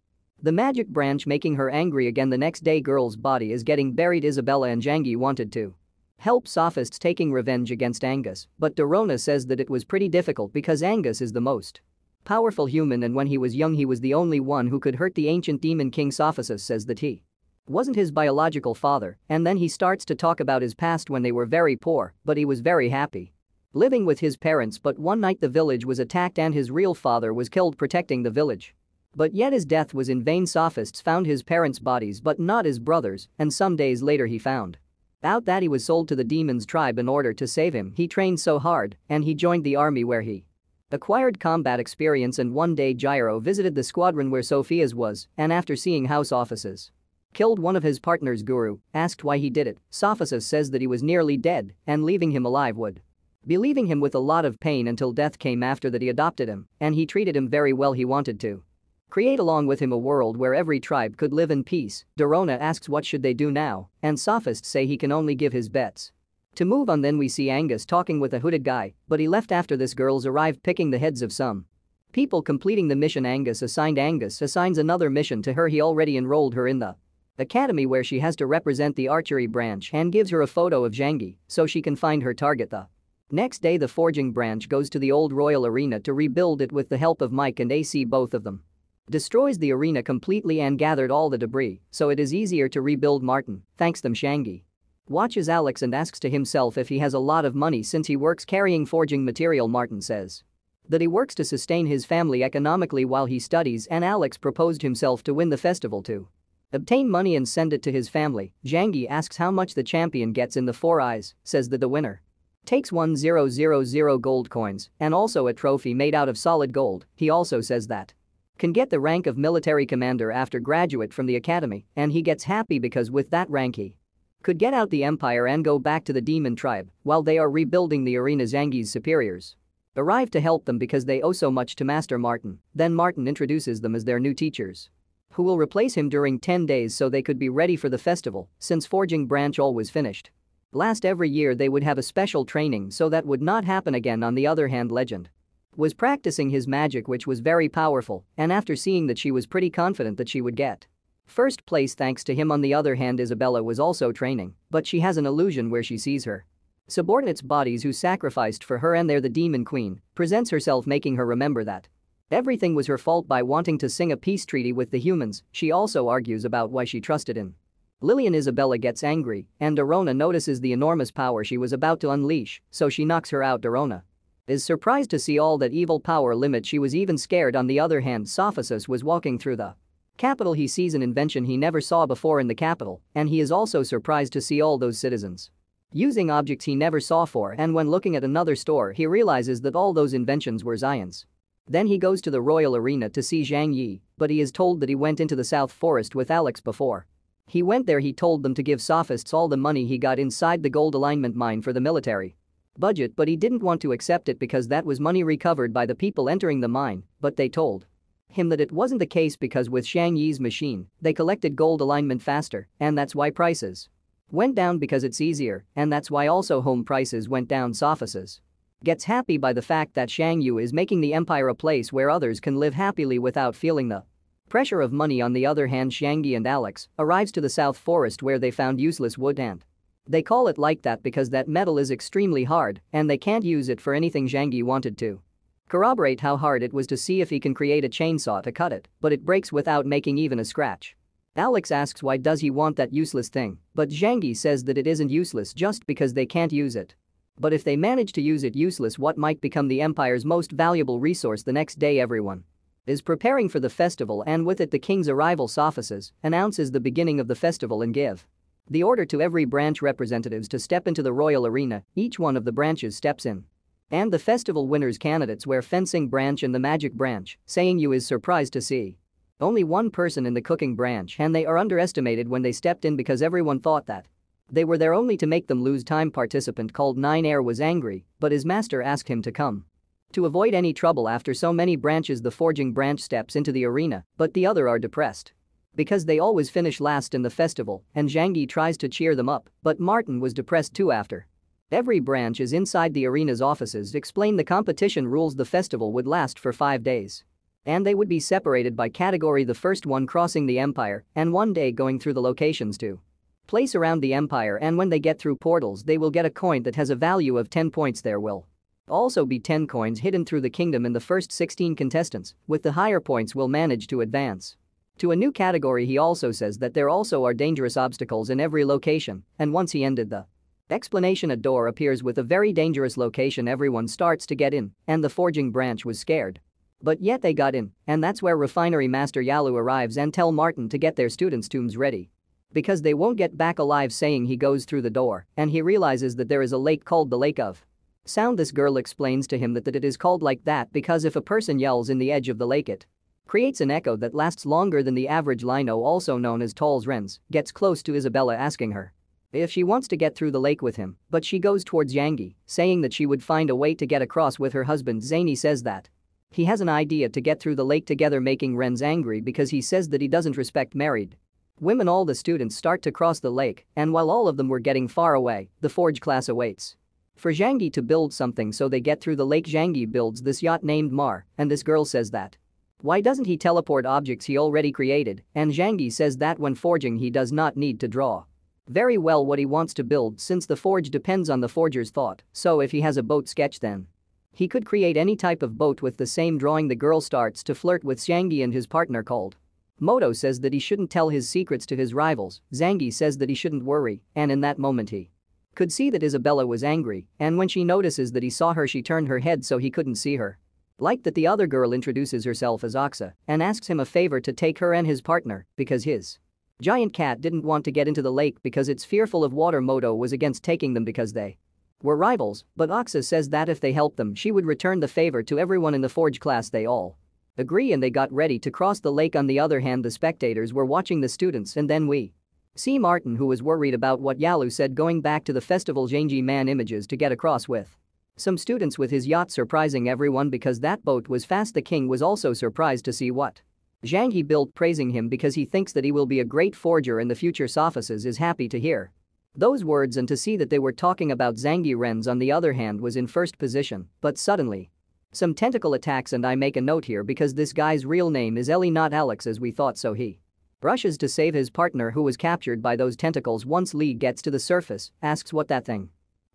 the magic branch, making her angry again. The next day, girl's body is getting buried. Isabella and Zhangyi wanted to help Sophists taking revenge against Angus, but Dorona says that it was pretty difficult because Angus is the most Powerful human, and when he was young he was the only one who could hurt the ancient demon king. Sophisis says that he wasn't his biological father, and then he starts to talk about his past when they were very poor, but he was very happy living with his parents. But one night the village was attacked and his real father was killed protecting the village. But yet his death was in vain. Sophists found his parents' bodies but not his brothers, and some days later he found out that he was sold to the demon's tribe in order to save him. He trained so hard, and he joined the army where he acquired combat experience. And one day Gyro visited the squadron where Sophia's was, and after seeing how Sophisis killed one of his partner's guru, asked why he did it. Sophisis says that he was nearly dead and leaving him alive would be leaving him with a lot of pain until death came. After that he adopted him, and he treated him very well. He wanted to create along with him a world where every tribe could live in peace. Dorona asks what should they do now, and Sophists say he can only give his bets to move on. Then we see Angus talking with a hooded guy, but he left after this girls arrived picking the heads of some people completing the mission Angus assigns another mission to her. He already enrolled her in the academy where she has to represent the archery branch and gives her a photo of Zhangyi so she can find her target. The next day the forging branch goes to the old royal arena to rebuild it with the help of Mike and AC. Both of them destroys the arena completely and gathered all the debris, so it is easier to rebuild. Martin thanks them. Zhangyi watches Alex and asks to himself if he has a lot of money since he works carrying forging material. Martin says that he works to sustain his family economically while he studies, and Alex proposed himself to win the festival to obtain money and send it to his family. Zhangyi asks how much the champion gets in the Four Eyes, says that the winner takes 1000 gold coins and also a trophy made out of solid gold. He also says that can get the rank of military commander after graduate from the academy, and he gets happy because with that rank he could get out the empire and go back to the demon tribe. While they are rebuilding the arena, Zhangyi's superiors arrive to help them because they owe so much to Master Martin. Then Martin introduces them as their new teachers who will replace him during 10 days so they could be ready for the festival, since forging branch always finished last every year. They would have a special training so that would not happen again. On the other hand, Legend was practicing his magic, which was very powerful, and after seeing that she was pretty confident that she would get first place thanks to him. On the other hand, Isabella was also training, but she has an illusion where she sees her subordinates' bodies who sacrificed for her, and they're the demon queen, presents herself making her remember that everything was her fault by wanting to sing a peace treaty with the humans. She also argues about why she trusted in Lillian. Isabella gets angry, and Dorona notices the enormous power she was about to unleash, so she knocks her out. Dorona is surprised to see all that evil power limit. She was even scared. On the other hand, Sophisis was walking through the capital. He sees an invention he never saw before in the capital, and he is also surprised to see all those citizens using objects he never saw for, and when looking at another store he realizes that all those inventions were Zion's. Then he goes to the royal arena to see Zhangyi, but he is told that he went into the South Forest with Alex before he went there. He told them to give Sophists all the money he got inside the gold alignment mine for the military budget, but he didn't want to accept it because that was money recovered by the people entering the mine. But they told him that it wasn't the case because with Zhangyi's machine, they collected gold alignment faster, and that's why prices went down because it's easier, and that's why also home prices went down. Sophisis gets happy by the fact that Zhangyi is making the empire a place where others can live happily without feeling the pressure of money. On the other hand, Zhangyi and Alex arrives to the South Forest where they found useless wood, and they call it like that because that metal is extremely hard and they can't use it for anything. Zhangyi wanted to corroborate how hard it was to see if he can create a chainsaw to cut it, but it breaks without making even a scratch. Alex asks why does he want that useless thing, but Zhangyi says that it isn't useless just because they can't use it. But if they manage to use it useless, what might become the empire's most valuable resource. The next day everyone is preparing for the festival, and with it the king's arrival. Sophisis announces the beginning of the festival and give the order to every branch representatives to step into the royal arena. Each one of the branches steps in, and the festival winners candidates were fencing branch and the magic branch. Saying you is surprised to see only one person in the cooking branch, and they are underestimated when they stepped in because everyone thought that they were there only to make them lose time. Participant called Nine Air was angry, but his master asked him to come to avoid any trouble. After so many branches, the forging branch steps into the arena, but the other are depressed because they always finish last in the festival, and Zhangyi tries to cheer them up, but Martin was depressed too. After every branch is inside the arena's offices explain the competition rules. The festival would last for 5 days, and they would be separated by category, the first one crossing the empire and one day going through the locations to place around the empire, and when they get through portals they will get a coin that has a value of 10 points. There will also be 10 coins hidden through the kingdom in the first 16 contestants, with the higher points will manage to advance to a new category. He also says that there also are dangerous obstacles in every location, and once he ended the explanation, a door appears with a very dangerous location. Everyone starts to get in, and the forging branch was scared. But yet they got in, and that's where Refinery Master Yalu arrives and tell Martin to get their students' tombs ready, because they won't get back alive, saying he goes through the door, and he realizes that there is a lake called the Lake of Sound. This girl explains to him that it is called like that because if a person yells in the edge of the lake, it creates an echo that lasts longer than the average lino, also known as Tall's Renz, gets close to Isabella, asking her if she wants to get through the lake with him, but she goes towards Yangi, saying that she would find a way to get across with her husband. Zany says that he has an idea to get through the lake together, making Renz angry because he says that he doesn't respect married women. All the students start to cross the lake, and while all of them were getting far away, the Forge class awaits for Zhangyi to build something, so they get through the lake. Zhangyi builds this yacht named Mar, and this girl says that why doesn't he teleport objects he already created, and Zhangyi says that when forging he does not need to draw very well what he wants to build, since the forge depends on the forger's thought, so if he has a boat sketch then he could create any type of boat with the same drawing. The girl starts to flirt with Zhangyi, and his partner called Moto says that he shouldn't tell his secrets to his rivals. Zhangyi says that he shouldn't worry, and in that moment he could see that Isabella was angry, and when she notices that he saw her she turned her head so he couldn't see her. Like that, the other girl introduces herself as Oxa and asks him a favor to take her and his partner because his giant cat didn't want to get into the lake because it's fearful of water. Moto was against taking them because they were rivals, but Oxa says that if they help them she would return the favor to everyone in the Forge class. They all agree and they got ready to cross the lake. On the other hand, the spectators were watching the students, and then we see Martin, who was worried about what Yalu said, going back to the festival Zhangji Man images to get across with some students with his yacht, surprising everyone because that boat was fast. The king was also surprised to see what Zhangyi built, praising him because he thinks that he will be a great forger in the future. Sophices is happy to hear those words and to see that they were talking about Zhangyi. Renz, on the other hand, was in first position, but suddenly some tentacle attacks, and I make a note here because this guy's real name is Ellie, not Alex as we thought, so he rushes to save his partner who was captured by those tentacles. Once Lee gets to the surface, asks what that thing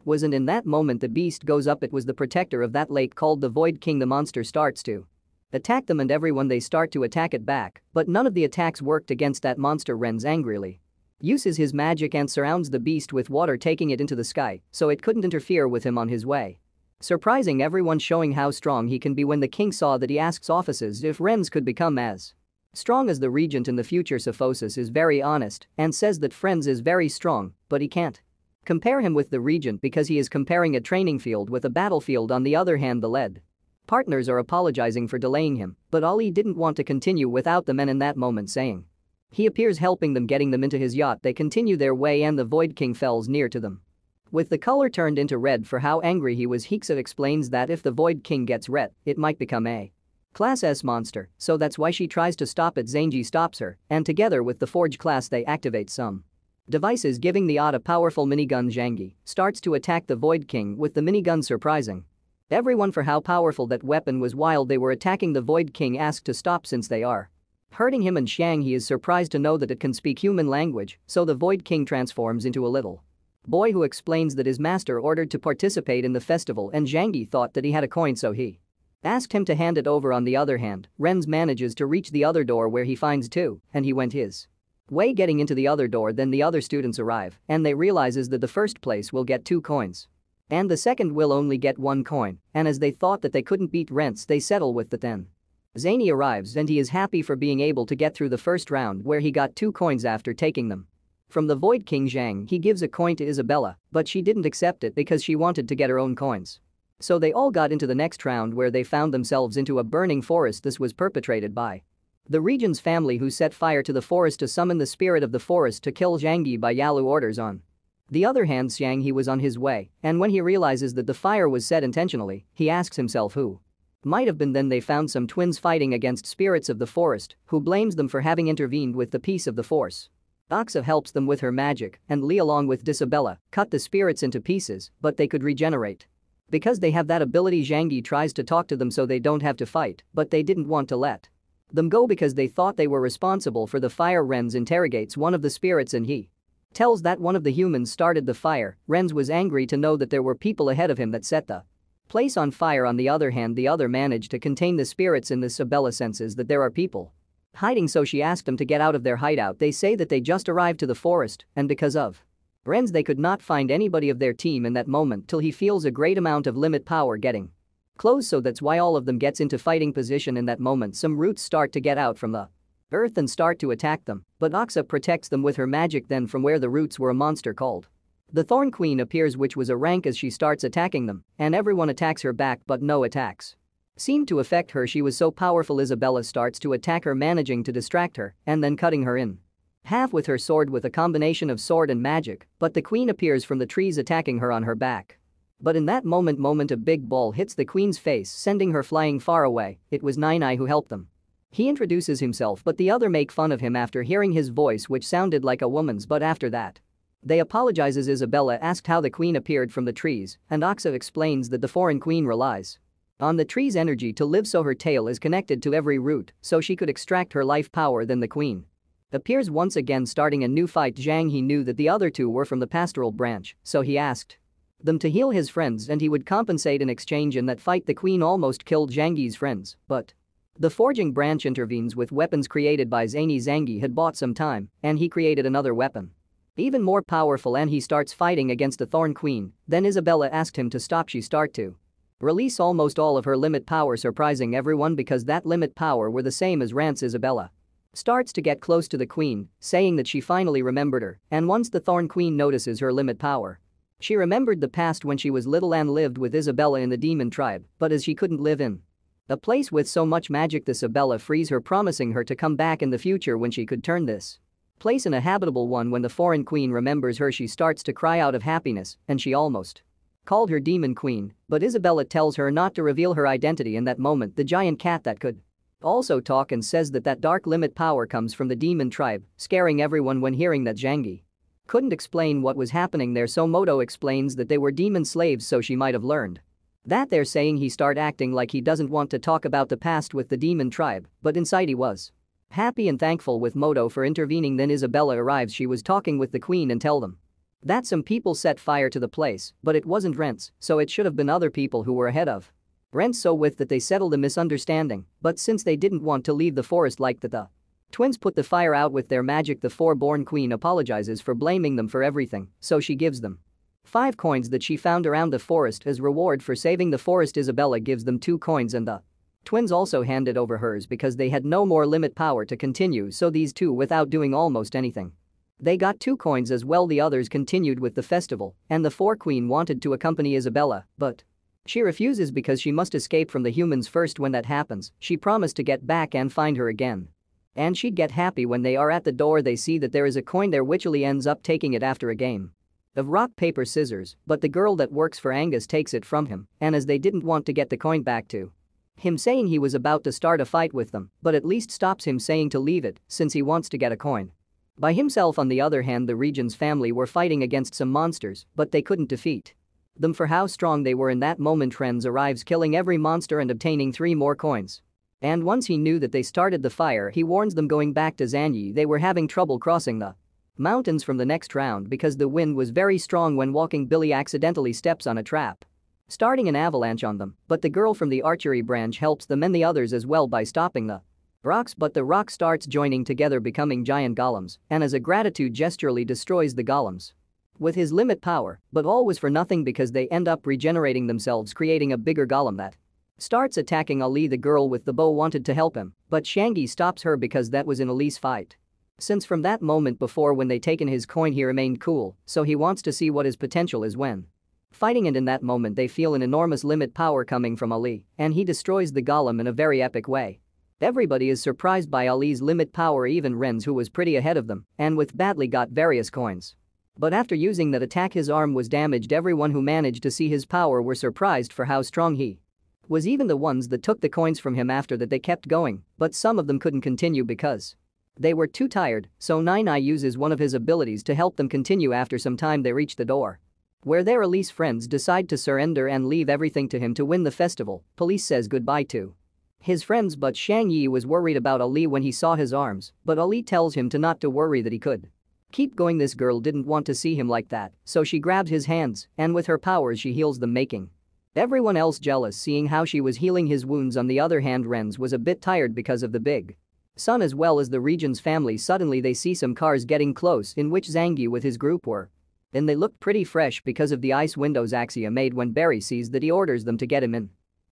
was, and in that moment the beast goes up. It was the protector of that lake called the Void King. The monster starts to attack them and everyone they start to attack it back, but none of the attacks worked against that monster. Renz angrily uses his magic and surrounds the beast with water, taking it into the sky so it couldn't interfere with him on his way, surprising everyone, showing how strong he can be. When the king saw that, he asks offices if Renz could become as strong as the regent in the future. Sophosis is very honest and says that Renz is very strong, but he can't compare him with the regent because he is comparing a training field with a battlefield. On the other hand, the lead partners are apologizing for delaying him, but Ali didn't want to continue without them, and in that moment saying he appears, helping them, getting them into his yacht. They continue their way and the Void King fells near to them with the color turned into red for how angry he was. Hixa explains that if the Void King gets red, it might become a Class S monster, so that's why she tries to stop it. Zhangji stops her, and together with the Forge class they activate some devices, giving the yacht a powerful minigun. Zhangji starts to attack the Void King with the minigun, surprising everyone for how powerful that weapon was. While they were attacking, the Void King asked to stop since they are hurting him, and Xiang, he is surprised to know that it can speak human language, so the Void King transforms into a little boy who explains that his master ordered to participate in the festival, and Zhangji thought that he had a coin so he asked him to hand it over. On the other hand, Renz manages to reach the other door where he finds two, and he went his way getting into the other door. Then the other students arrive and they realizes that the first place will get 2 coins and the second will only get 1 coin, and as they thought that they couldn't beat Renz, they settle with the 10. Zany arrives and he is happy for being able to get through the first round where he got 2 coins after taking them from the Void King. Zhang, he gives a coin to Isabella, but she didn't accept it because she wanted to get her own coins. So they all got into the next round where they found themselves into a burning forest. This was perpetrated by the Regent's family, who set fire to the forest to summon the spirit of the forest to kill Zhang Yi by Yalu orders. On the other hand, Xiang, he was on his way, and when he realizes that the fire was set intentionally, he asks himself who might have been. Then they found some twins fighting against spirits of the forest, who blames them for having intervened with the peace of the force. Oxa helps them with her magic, and Lee along with Isabella cut the spirits into pieces, but they could regenerate. Because they have that ability, Zhang Yi tries to talk to them so they don't have to fight, but they didn't want to let them go because they thought they were responsible for the fire. Renz interrogates one of the spirits and he tells that one of the humans started the fire. Renz was angry to know that there were people ahead of him that set the Place on fire on the other hand, the other managed to contain the spirits in this. Isabella senses that there are people hiding, so she asked them to get out of their hideout. They say that they just arrived to the forest and because of Ren's they could not find anybody of their team in that moment till he feels a great amount of limit power getting close, so that's why all of them gets into fighting position. In that moment some roots start to get out from the earth and start to attack them, but Oxa protects them with her magic. Then from where the roots were a monster called the Thorn Queen appears, which was a rank, as she starts attacking them and everyone attacks her back, but no attacks seemed to affect her. She was so powerful. Isabella starts to attack her, managing to distract her and then cutting her in half with her sword with a combination of sword and magic, but the queen appears from the trees attacking her on her back. But in that moment a big ball hits the queen's face, sending her flying far away. It was Nine who helped them. He introduces himself, but the other make fun of him after hearing his voice, which sounded like a woman's, but after that they apologizes. Isabella asked how the queen appeared from the trees, and Oxa explains that the foreign queen relies on the tree's energy to live, so her tail is connected to every root so she could extract her life power. Then the queen appears once again, starting a new fight. Zhang He knew that the other two were from the pastoral branch, so he asked them to heal his friends and he would compensate in exchange. In that fight the queen almost killed Zhang Yi's friends, but the forging branch intervenes with weapons created by Zhang. Zhang Yi had bought some time and he created another weapon even more powerful, and he starts fighting against the Thorn Queen. Then Isabella asked him to stop. She start to release almost all of her limit power, surprising everyone because that limit power were the same as Rance. Isabella starts to get close to the queen, saying that she finally remembered her, and once the Thorn Queen notices her limit power, she remembered the past when she was little and lived with Isabella in the demon tribe, but as she couldn't live in a place with so much magic, this Isabella frees her, promising her to come back in the future when she could turn this place in a habitable one. When the foreign queen remembers her, she starts to cry out of happiness and she almost called her demon queen, but Isabella tells her not to reveal her identity. In that moment the giant cat that could also talk and says that that dark limit power comes from the demon tribe, scaring everyone when hearing that Zhang Yi couldn't explain what was happening there, so Moto explains that they were demon slaves, so she might have learned that. They're saying he start acting like he doesn't want to talk about the past with the demon tribe, but inside he was happy and thankful with Moto for intervening. Then Isabella arrives. She was talking with the queen and tell them that some people set fire to the place, but it wasn't Rents, so it should have been other people who were ahead of Rents, so with that they settled the misunderstanding, but since they didn't want to leave the forest like that, the twins put the fire out with their magic. The four-born queen apologizes for blaming them for everything, so she gives them 5 coins that she found around the forest as reward for saving the forest. Isabella gives them 2 coins and the twins also handed over hers because they had no more limit power to continue, so these two, without doing almost anything, they got 2 coins as well. The others continued with the festival and the 4 queen wanted to accompany Isabella, but she refuses because she must escape from the humans first. When that happens, she promised to get back and find her again, and she'd get happy. When they are at the door they see that there is a coin there, which Ali ends up taking it after a game of rock paper scissors, but the girl that works for Angus takes it from him, and as they didn't want to get the coin back to him, saying he was about to start a fight with them, but at least stops him, saying to leave it since he wants to get a coin by himself. On the other hand, the Regent's family were fighting against some monsters, but they couldn't defeat them for how strong they were. In that moment Renz arrives, killing every monster and obtaining 3 more coins. And once he knew that they started the fire, he warns them going back to Zanyi. They were having trouble crossing the mountains from the next round because the wind was very strong. When walking, Billy accidentally steps on a trap, starting an avalanche on them, but the girl from the archery branch helps them and the others as well by stopping the rocks, but the rock starts joining together, becoming giant golems, and as a gratitude gesture Lee destroys the golems with his limit power, but all was for nothing because they end up regenerating themselves, creating a bigger golem that starts attacking Ali. The girl with the bow wanted to help him, but Shangi stops her because that was in Ali's fight. Since from that moment before when they taken his coin he remained cool, so he wants to see what his potential is when fighting, and in that moment they feel an enormous limit power coming from Ali, and he destroys the golem in a very epic way. Everybody is surprised by Ali's limit power, even Renz, who was pretty ahead of them and with badly got various coins. But after using that attack his arm was damaged. Everyone who managed to see his power were surprised for how strong he was, even the ones that took the coins from him. After that they kept going, but some of them couldn't continue because they were too tired, so Nine uses one of his abilities to help them continue. After some time they reach the door, where their Ali's friends decide to surrender and leave everything to him to win the festival. Police says goodbye to his friends, but Shang Yi was worried about Ali when he saw his arms, but Ali tells him to not to worry, that he could keep going. This girl didn't want to see him like that, so she grabs his hands and with her powers she heals them, making Everyone else jealous seeing how she was healing his wounds. On the other hand, Renz was a bit tired because of the big sun as well as the region's family. Suddenly they see some cars getting close in which Zhang Yi with his group were. And they looked pretty fresh because of the ice windows Ascian made. When Barry sees that, he orders them to get him in.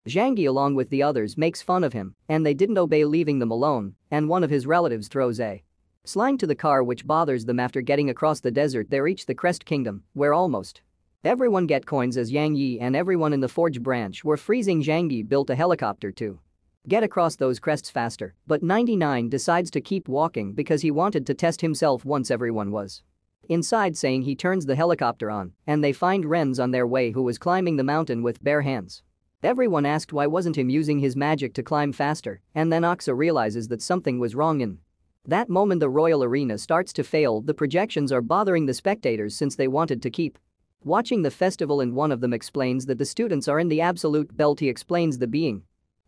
Zhang Yi along with the others makes fun of him and they didn't obey, leaving them alone, and one of his relatives throws a sling to the car which bothers them. After getting across the desert they reach the Crest Kingdom, where almost everyone get coins as Yang Yi and everyone in the Forge branch were freezing. Zhang Yi built a helicopter to get across those crests faster, but 99 decides to keep walking because he wanted to test himself once everyone was inside, saying he turns the helicopter on and they find Renz on their way, who was climbing the mountain with bare hands. Everyone asked why wasn't him using his magic to climb faster, and then Oxa realizes that something was wrong. In that moment the royal arena starts to fail. The projections are bothering the spectators since they wanted to keep watching the festival, and one of them explains that the students are in the absolute belt. He explains the being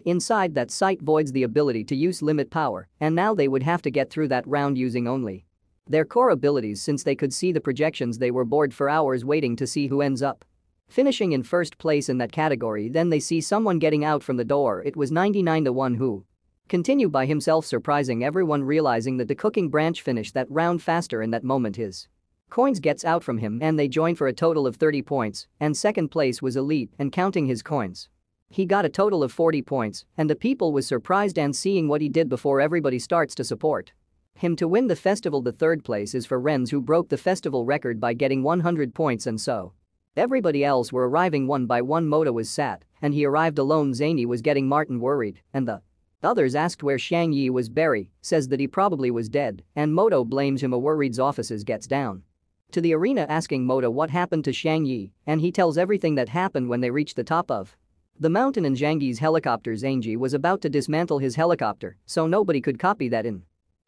inside that site voids the ability to use limit power, and now they would have to get through that round using only their core abilities. Since they could see the projections they were bored for hours waiting to see who ends up finishing in first place in that category. Then they see someone getting out from the door. It was 99, the one who continued by himself, surprising everyone, realizing that the cooking branch finished that round faster. In that moment his coins gets out from him and they join for a total of 30 points, and second place was Elite, and counting his coins he got a total of 40 points, and the people was surprised and seeing what he did before everybody starts to support him to win the festival. The third place is for Renz, who broke the festival record by getting 100 points, and so everybody else were arriving one by one. Moto was sad and he arrived alone. Zany was getting Martin worried and the others asked where Shang Yi was. Barry says that he probably was dead and Moto blames him. A worried officers gets down to the arena asking Moto what happened to Shang Yi, and he tells everything that happened when they reached the top of the mountain in Zhang Yi's helicopter. Zhang Yi was about to dismantle his helicopter so nobody could copy that in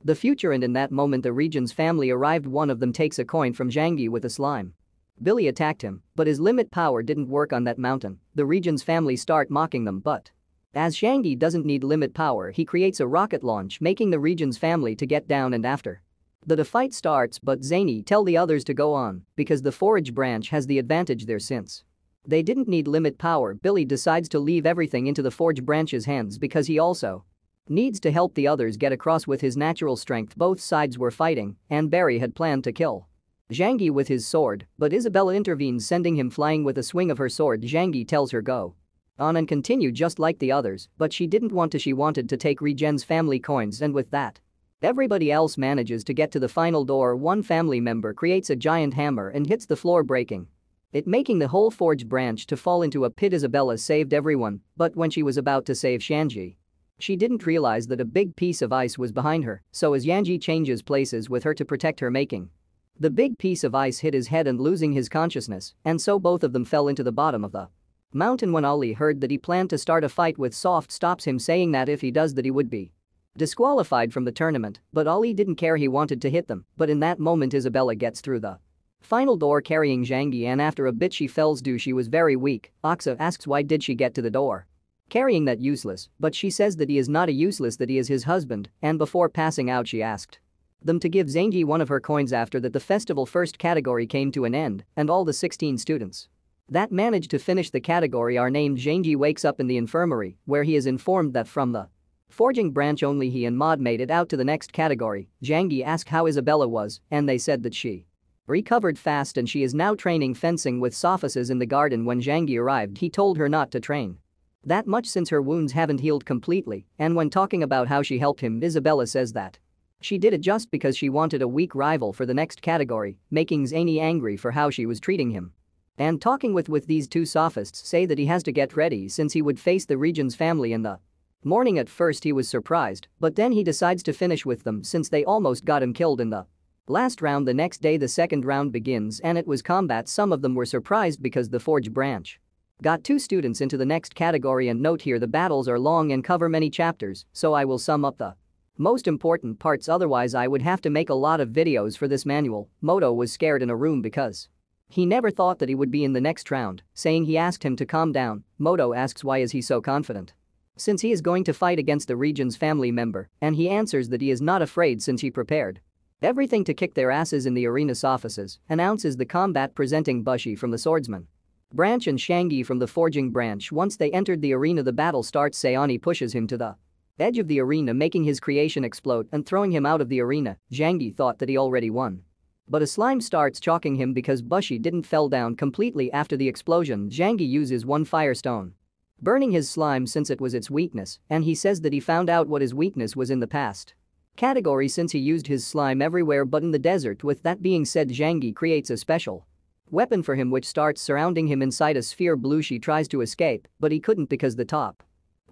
the future, and in that moment the region's family arrived. One of them takes a coin from Zhang Yi with a slime. Billy attacked him, but his limit power didn't work on that mountain. The region's family start mocking them, but as Zhang Yi doesn't need limit power, he creates a rocket launch, making the region's family to get down, and after the fight starts, but Zany tell the others to go on because the Forage branch has the advantage there since they didn't need limit power. Billy decides to leave everything into the Forge branch's hands because he also needs to help the others get across with his natural strength. Both sides were fighting and Barry had planned to kill Zhang Yi with his sword, but Isabella intervenes, sending him flying with a swing of her sword. Zhang Yi tells her go on and continue just like the others, but she didn't want to. She wanted to take Regen's family coins, and with that everybody else manages to get to the final door. One family member creates a giant hammer and hits the floor, breaking it, making the whole Forge branch to fall into a pit. Isabella saved everyone, but when she was about to save Shanji, she didn't realize that a big piece of ice was behind her, so as Yanji changes places with her to protect her, making the big piece of ice hit his head and losing his consciousness, and so both of them fell into the bottom of the mountain. When Ali heard that he planned to start a fight with Soft, stops him, saying that if he does that he would be disqualified from the tournament, but Ali didn't care. He wanted to hit them, but in that moment Isabella gets through the final door carrying Zhang Yi, and after a bit she fells due. She was very weak. Oxa asks why did she get to the door carrying that useless, but she says that he is not a useless, that he is his husband, and before passing out she asked them to give Zhang Yi one of her coins. After that the festival first category came to an end and all the 16 students that managed to finish the category are named. Zhang Yi wakes up in the infirmary where he is informed that from the forging branch only he and Maud made it out to the next category. Zhang Yi asked how Isabella was and they said that she recovered fast and she is now training fencing with sophists in the garden. When Zhang Yi arrived he told her not to train that much since her wounds haven't healed completely, and when talking about how she helped him, Isabella says that she did it just because she wanted a weak rival for the next category, making Zany angry for how she was treating him. And talking with these two sophists say that he has to get ready since he would face the region's family in the morning. At first he was surprised, but then he decides to finish with them since they almost got him killed in the last round. The next day the second round begins and it was combat. Some of them were surprised because the Forge branch got 2 students into the next category, and note here the battles are long and cover many chapters, so I will sum up the most important parts, otherwise I would have to make a lot of videos for this manual. Moto was scared in a room because he never thought that he would be in the next round, saying he asked him to calm down. Moto asks why is he so confident since he is going to fight against the region's family member, and he answers that he is not afraid since he prepared everything to kick their asses in the arena. Sophists announces the combat presenting Bushi from the swordsman. branch and Shangyi from the forging branch. Once they entered the arena, the battle starts. Sayani pushes him to the edge of the arena, making his creation explode and throwing him out of the arena. Shangyi thought that he already won. But a slime starts choking him because Bushi didn't fell down completely after the explosion. Shangyi uses one firestone, burning his slime since it was its weakness, and he says that he found out what his weakness was in the past category since he used his slime everywhere but in the desert. With that being said, Shangyi creates a special weapon for him which starts surrounding him inside a sphere. Blushi tries to escape, but he couldn't because the top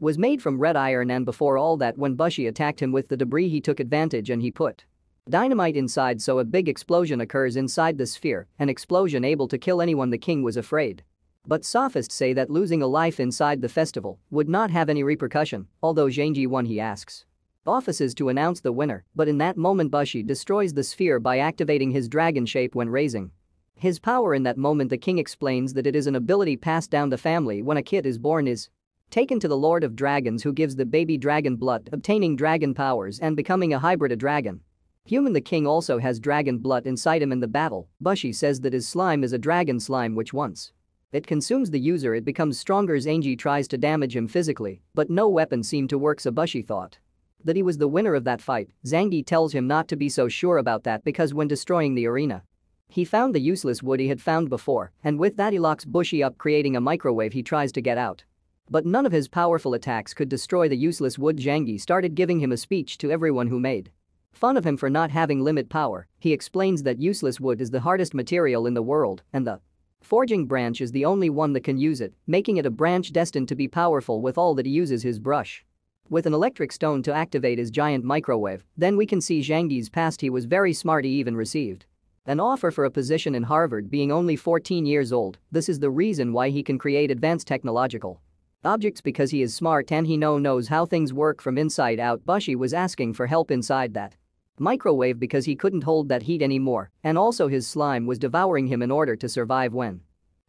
was made from red iron, and before all that, when Bushi attacked him with the debris, he took advantage and he put dynamite inside, so a big explosion occurs inside the sphere, an explosion able to kill anyone. The king was afraid. But sophists say that losing a life inside the festival would not have any repercussion. Although Shangyi won, he asks offices to announce the winner, but in that moment Bushi destroys the sphere by activating his dragon shape when raising his power. In that moment, the king explains that it is an ability passed down the family. When a kid is born, is taken to the Lord of Dragons, who gives the baby dragon blood, obtaining dragon powers and becoming a hybrid dragon human. The king also has dragon blood inside him. In the battle, Bushi says that his slime is a dragon slime which once it consumes the user, it becomes stronger. Shangyi tries to damage him physically, but no weapon seemed to work, so Bushi thought that he was the winner of that fight. Shangyi tells him not to be so sure about that because when destroying the arena, he found the useless wood he had found before, and with that he locks Bushi up, creating a microwave. He tries to get out, but none of his powerful attacks could destroy the useless wood. Shangyi started giving him a speech to everyone who made fun of him for not having limit power. He explains that useless wood is the hardest material in the world and the forging branch is the only one that can use it, making it a branch destined to be powerful. With all that, he uses his brush with an electric stone to activate his giant microwave. Then we can see Shangyi's past. He was very smart. He even received an offer for a position in Harvard being only 14 years old. This is the reason why he can create advanced technological objects, because he is smart and he knows how things work from inside out. Bushi was asking for help inside that microwave because he couldn't hold that heat anymore, and also his slime was devouring him in order to survive. When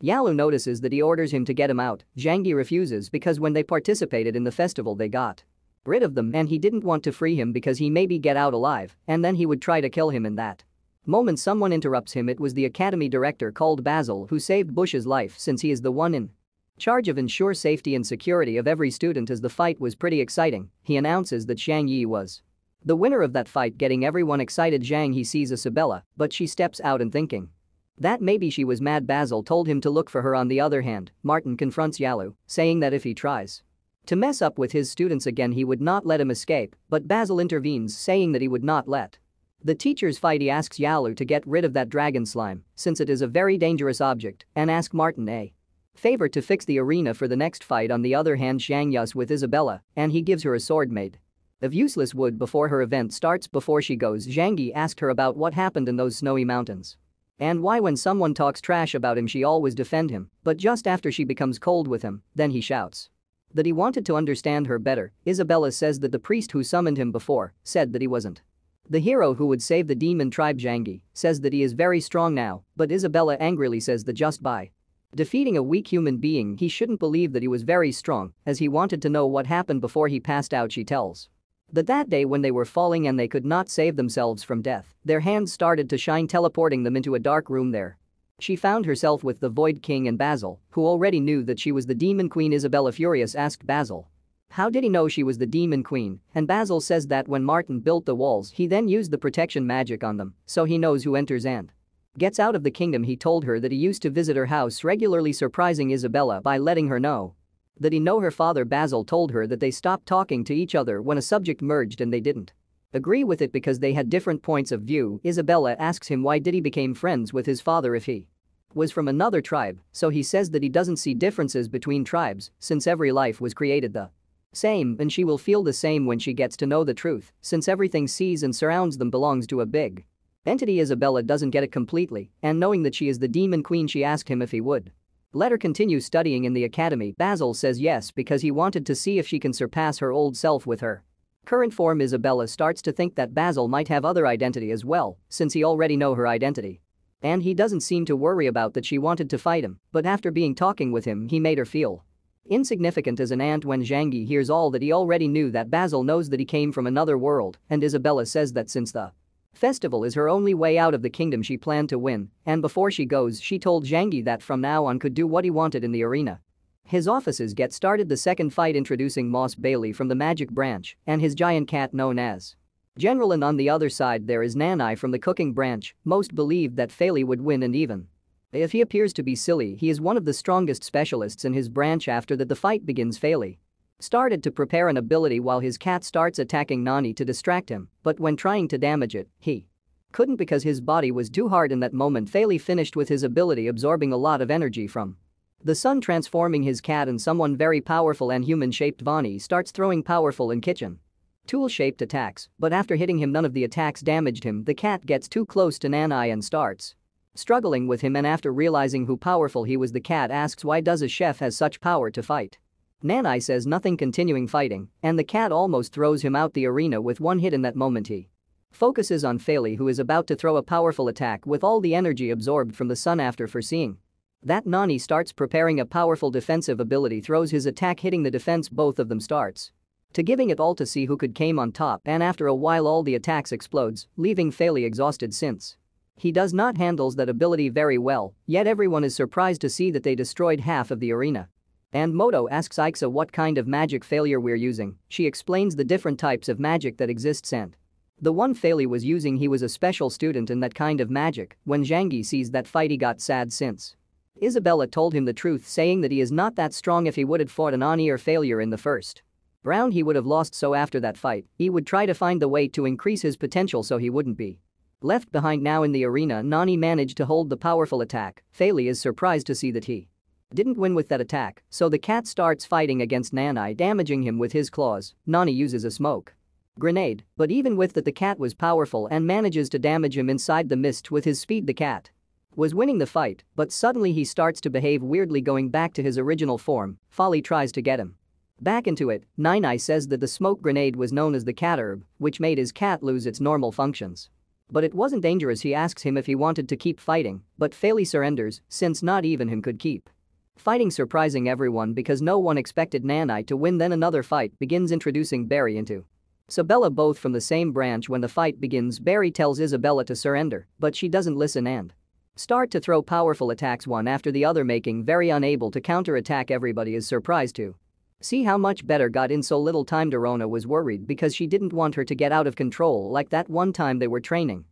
Yalu notices that, he orders him to get him out. Shangyi refuses because when they participated in the festival they got rid of them and he didn't want to free him because he maybe get out alive and then he would try to kill him. In that moment someone interrupts him. It was the academy director called Basil who saved Bush's life, since he is the one in charge of ensure safety and security of every student. As the fight was pretty exciting, he announces that Shangyi was the winner of that fight, getting everyone excited. He sees Isabella, but she steps out and thinking that maybe she was mad. Basil told him to look for her. On the other hand, Martin confronts Yalu, saying that if he tries to mess up with his students again he would not let him escape, but Basil intervenes, saying that he would not let the teachers fight. He asks Yalu to get rid of that dragon slime since it is a very dangerous object and ask Martin a favor to fix the arena for the next fight. On the other hand, Shangyas with Isabella and he gives her a sword made of useless wood before her event starts. Before she goes, Shangyi asked her about what happened in those snowy mountains and why when someone talks trash about him she always defend him, but just after she becomes cold with him, then he shouts that he wanted to understand her better. Isabella says that the priest who summoned him before said that he wasn't the hero who would save the demon tribe. Shangyi says that he is very strong now, but Isabella angrily says that just by defeating a weak human being he shouldn't believe that he was very strong, as he wanted to know what happened before he passed out. She tells that day when they were falling and they could not save themselves from death, their hands started to shine, teleporting them into a dark room. There she found herself with the Void King and Basil, who already knew that she was the Demon Queen. Isabella furious asked Basil how did he know she was the Demon Queen, and Basil says that when Martin built the walls he then used the protection magic on them, so he knows who enters and gets out of the kingdom. He told her that he used to visit her house regularly, surprising Isabella by letting her know that he know her father. Basil told her that they stopped talking to each other when a subject merged and they didn't agree with it because they had different points of view. Isabella asks him why did he became friends with his father if he was from another tribe, so he says that he doesn't see differences between tribes since every life was created the same, and she will feel the same when she gets to know the truth, since everything sees and surrounds them belongs to a big entity. Isabella doesn't get it completely, and knowing that she is the Demon Queen she asked him if he would let her continue studying in the academy. Basil says yes because he wanted to see if she can surpass her old self with her current form. Isabella starts to think that Basil might have other identity as well, since he already know her identity. And he doesn't seem to worry about that she wanted to fight him, but after being talking with him he made her feel insignificant as an ant. When Shangyi hears all that he already knew that Basil knows that he came from another world, and Isabella says that since the Festival is her only way out of the kingdom she planned to win, and before she goes she told Zhang Yi that from now on could do what he wanted in the arena. His offices get started the second fight introducing Moss Bailey from the magic branch and his giant cat known as General, and on the other side there is Nanai from the cooking branch. Most believed that Failey would win, and even if he appears to be silly, he is one of the strongest specialists in his branch. After that the fight begins. Failey started to prepare an ability while his cat starts attacking Nani to distract him, but when trying to damage it, he couldn't because his body was too hard. In that moment Failey finished with his ability, absorbing a lot of energy from the sun, transforming his cat in someone very powerful, and human-shaped Vani starts throwing powerful and kitchen tool-shaped attacks, but after hitting him none of the attacks damaged him. The cat gets too close to Nanai and starts struggling with him, and after realizing how powerful he was the cat asks why does a chef has such power to fight. Nanai says nothing, continuing fighting, and the cat almost throws him out the arena with one hit. In that moment he focuses on Failey, who is about to throw a powerful attack with all the energy absorbed from the sun. After foreseeing that, Nani starts preparing a powerful defensive ability, throws his attack hitting the defense. Both of them starts to giving it all to see who could came on top, and after a while all the attacks explodes, leaving Failey exhausted since he does not handles that ability very well, yet everyone is surprised to see that they destroyed half of the arena. And Moto asks Ixa what kind of magic failure we're using. She explains the different types of magic that exists, and the one Failey was using, he was a special student in that kind of magic. When Zhang Yi sees that fight he got sad since Isabella told him the truth, saying that he is not that strong. If he would have fought an on-ear failure in the first round he would have lost, so after that fight he would try to find the way to increase his potential so he wouldn't be left behind. Now in the arena Nani managed to hold the powerful attack. Failey is surprised to see that he didn't win with that attack, so the cat starts fighting against Nanai, damaging him with his claws. Nani uses a smoke grenade, but even with that the cat was powerful and manages to damage him inside the mist with his speed. The cat was winning the fight, but suddenly he starts to behave weirdly, going back to his original form. Folly tries to get him back into it. Nai says that the smoke grenade was known as the cat herb, which made his cat lose its normal functions. But it wasn't dangerous. He asks him if he wanted to keep fighting, but Failey surrenders since not even him could keep fighting, surprising everyone because no one expected Nanai to win. Then another fight begins introducing Barry into Isabella, both from the same branch. When the fight begins Barry tells Isabella to surrender, but she doesn't listen and start to throw powerful attacks one after the other, making very unable to counter-attack. Everybody is surprised to see how much better got in so little time. Dorona was worried because she didn't want her to get out of control like that one time they were training.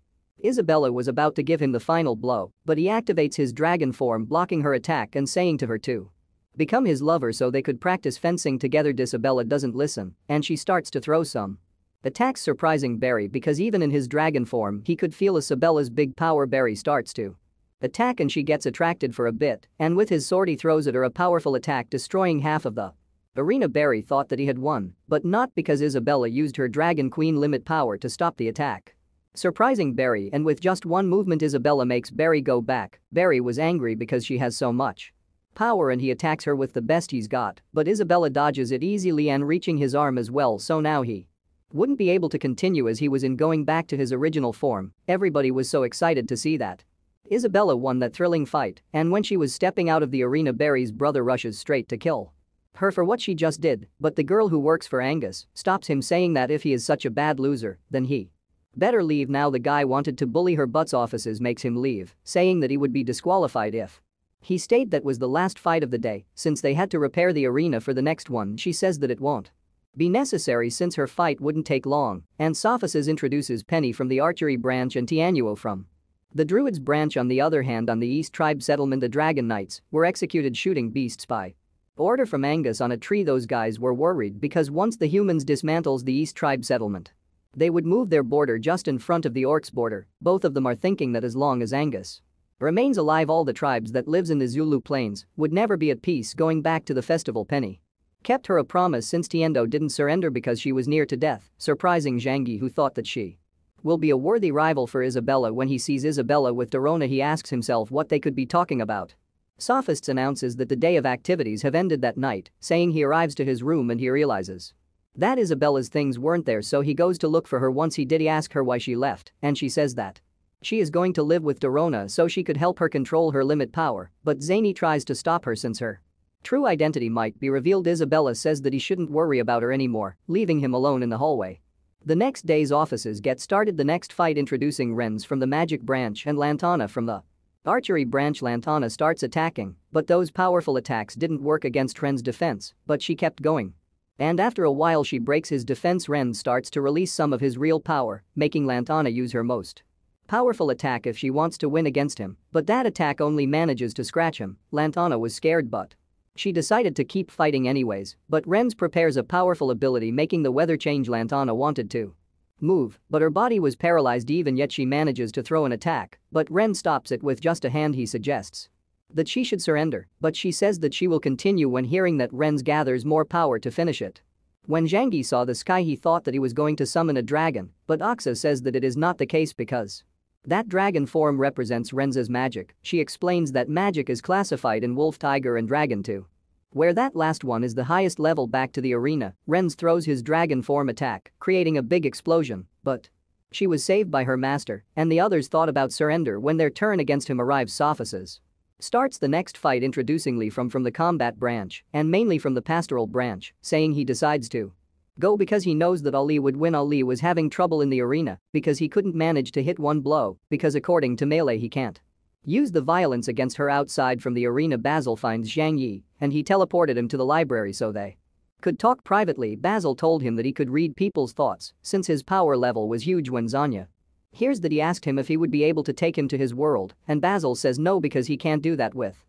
Isabella was about to give him the final blow, but he activates his dragon form, blocking her attack and saying to her to become his lover so they could practice fencing together. Isabella doesn't listen and she starts to throw some attacks, surprising Barry because even in his dragon form he could feel Isabella's big power. Barry starts to attack and she gets attracted for a bit, and with his sword he throws at her a powerful attack, destroying half of the arena. Barry thought that he had won, but not, because Isabella used her Dragon Queen limit power to stop the attack, surprising Barry, and with just one movement Isabella makes Barry go back. Barry was angry because she has so much power and he attacks her with the best he's got, but Isabella dodges it easily and reaching his arm as well, so now he wouldn't be able to continue as he was in going back to his original form. Everybody was so excited to see that Isabella won that thrilling fight, and when she was stepping out of the arena Barry's brother rushes straight to kill her for what she just did, but the girl who works for Angus stops him, saying that if he is such a bad loser, then he better leave now. The guy wanted to bully her but's offices makes him leave, saying that he would be disqualified if he stayed. That was the last fight of the day, since they had to repair the arena for the next one. She says that it won't be necessary since her fight wouldn't take long, and Sophices introduces Penny from the archery branch and Tianuo from the Druids branch. On the other hand, on the East Tribe settlement the Dragon Knights were executed shooting beasts by order from Angus on a tree. Those guys were worried because once the humans dismantles the East Tribe settlement, they would move their border just in front of the Orcs' border. Both of them are thinking that as long as Angus remains alive all the tribes that lives in the Zulu plains would never be at peace. Going back to the festival, Penny kept her a promise since Tiendo didn't surrender because she was near to death, surprising Zhang Yi, who thought that she will be a worthy rival for Isabella. When he sees Isabella with Dorona he asks himself what they could be talking about. Sophists announces that the day of activities have ended that night, saying he arrives to his room and he realizes that Isabella's things weren't there, so he goes to look for her. Once he did, he asks her why she left, and she says that she is going to live with Dorona so she could help her control her limit power, but Zany tries to stop her since her true identity might be revealed. Isabella says that he shouldn't worry about her anymore, leaving him alone in the hallway. The next day's offices get started. The next fight introducing Renz from the magic branch and Lantana from the archery branch. Lantana starts attacking, but those powerful attacks didn't work against Ren's defense, but she kept going. And after a while she breaks his defense. Ren starts to release some of his real power, making Lantana use her most powerful attack if she wants to win against him, but that attack only manages to scratch him. Lantana was scared but she decided to keep fighting anyways, but Renz prepares a powerful ability making the weather change. Lantana wanted to move, but her body was paralyzed. Even yet she manages to throw an attack, but Ren stops it with just a hand. He suggests that she should surrender, but she says that she will continue. When hearing that, Renz gathers more power to finish it. When Zhang Yi saw the sky he thought that he was going to summon a dragon, but Oxa says that it is not the case because that dragon form represents Renz's magic. She explains that magic is classified in wolf, tiger and dragon too, where that last one is the highest level. Back to the arena, Renz throws his dragon form attack, creating a big explosion, but she was saved by her master, and the others thought about surrender when their turn against him arrives. Sophices starts the next fight introducing Li from the combat branch and mainly from the pastoral branch, saying he decides to go because he knows that Ali would win. Ali was having trouble in the arena because he couldn't manage to hit one blow because according to melee he can't use the violence against her. Outside from the arena, Basil finds Zhang Yi and he teleported him to the library so they could talk privately. Basil told him that he could read people's thoughts since his power level was huge. When Zanya hears that, he asked him if he would be able to take him to his world, and Basil says no because he can't do that with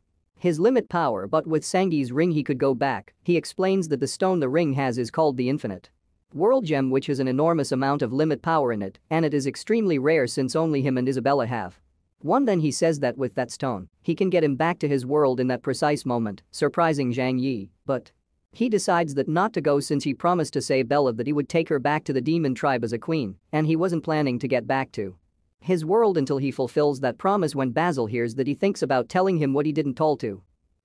his limit power, but with Sangi's ring he could go back. He explains that the stone the ring has is called the Infinite World Gem, which has an enormous amount of limit power in it, and it is extremely rare since only him and Isabella have one. Then he says that with that stone, he can get him back to his world in that precise moment, surprising Zhang Yi, but he decides that not to go since he promised to say Bella that he would take her back to the demon tribe as a queen, and he wasn't planning to get back to his world until he fulfills that promise. When Basil hears that, he thinks about telling him what he didn't tell to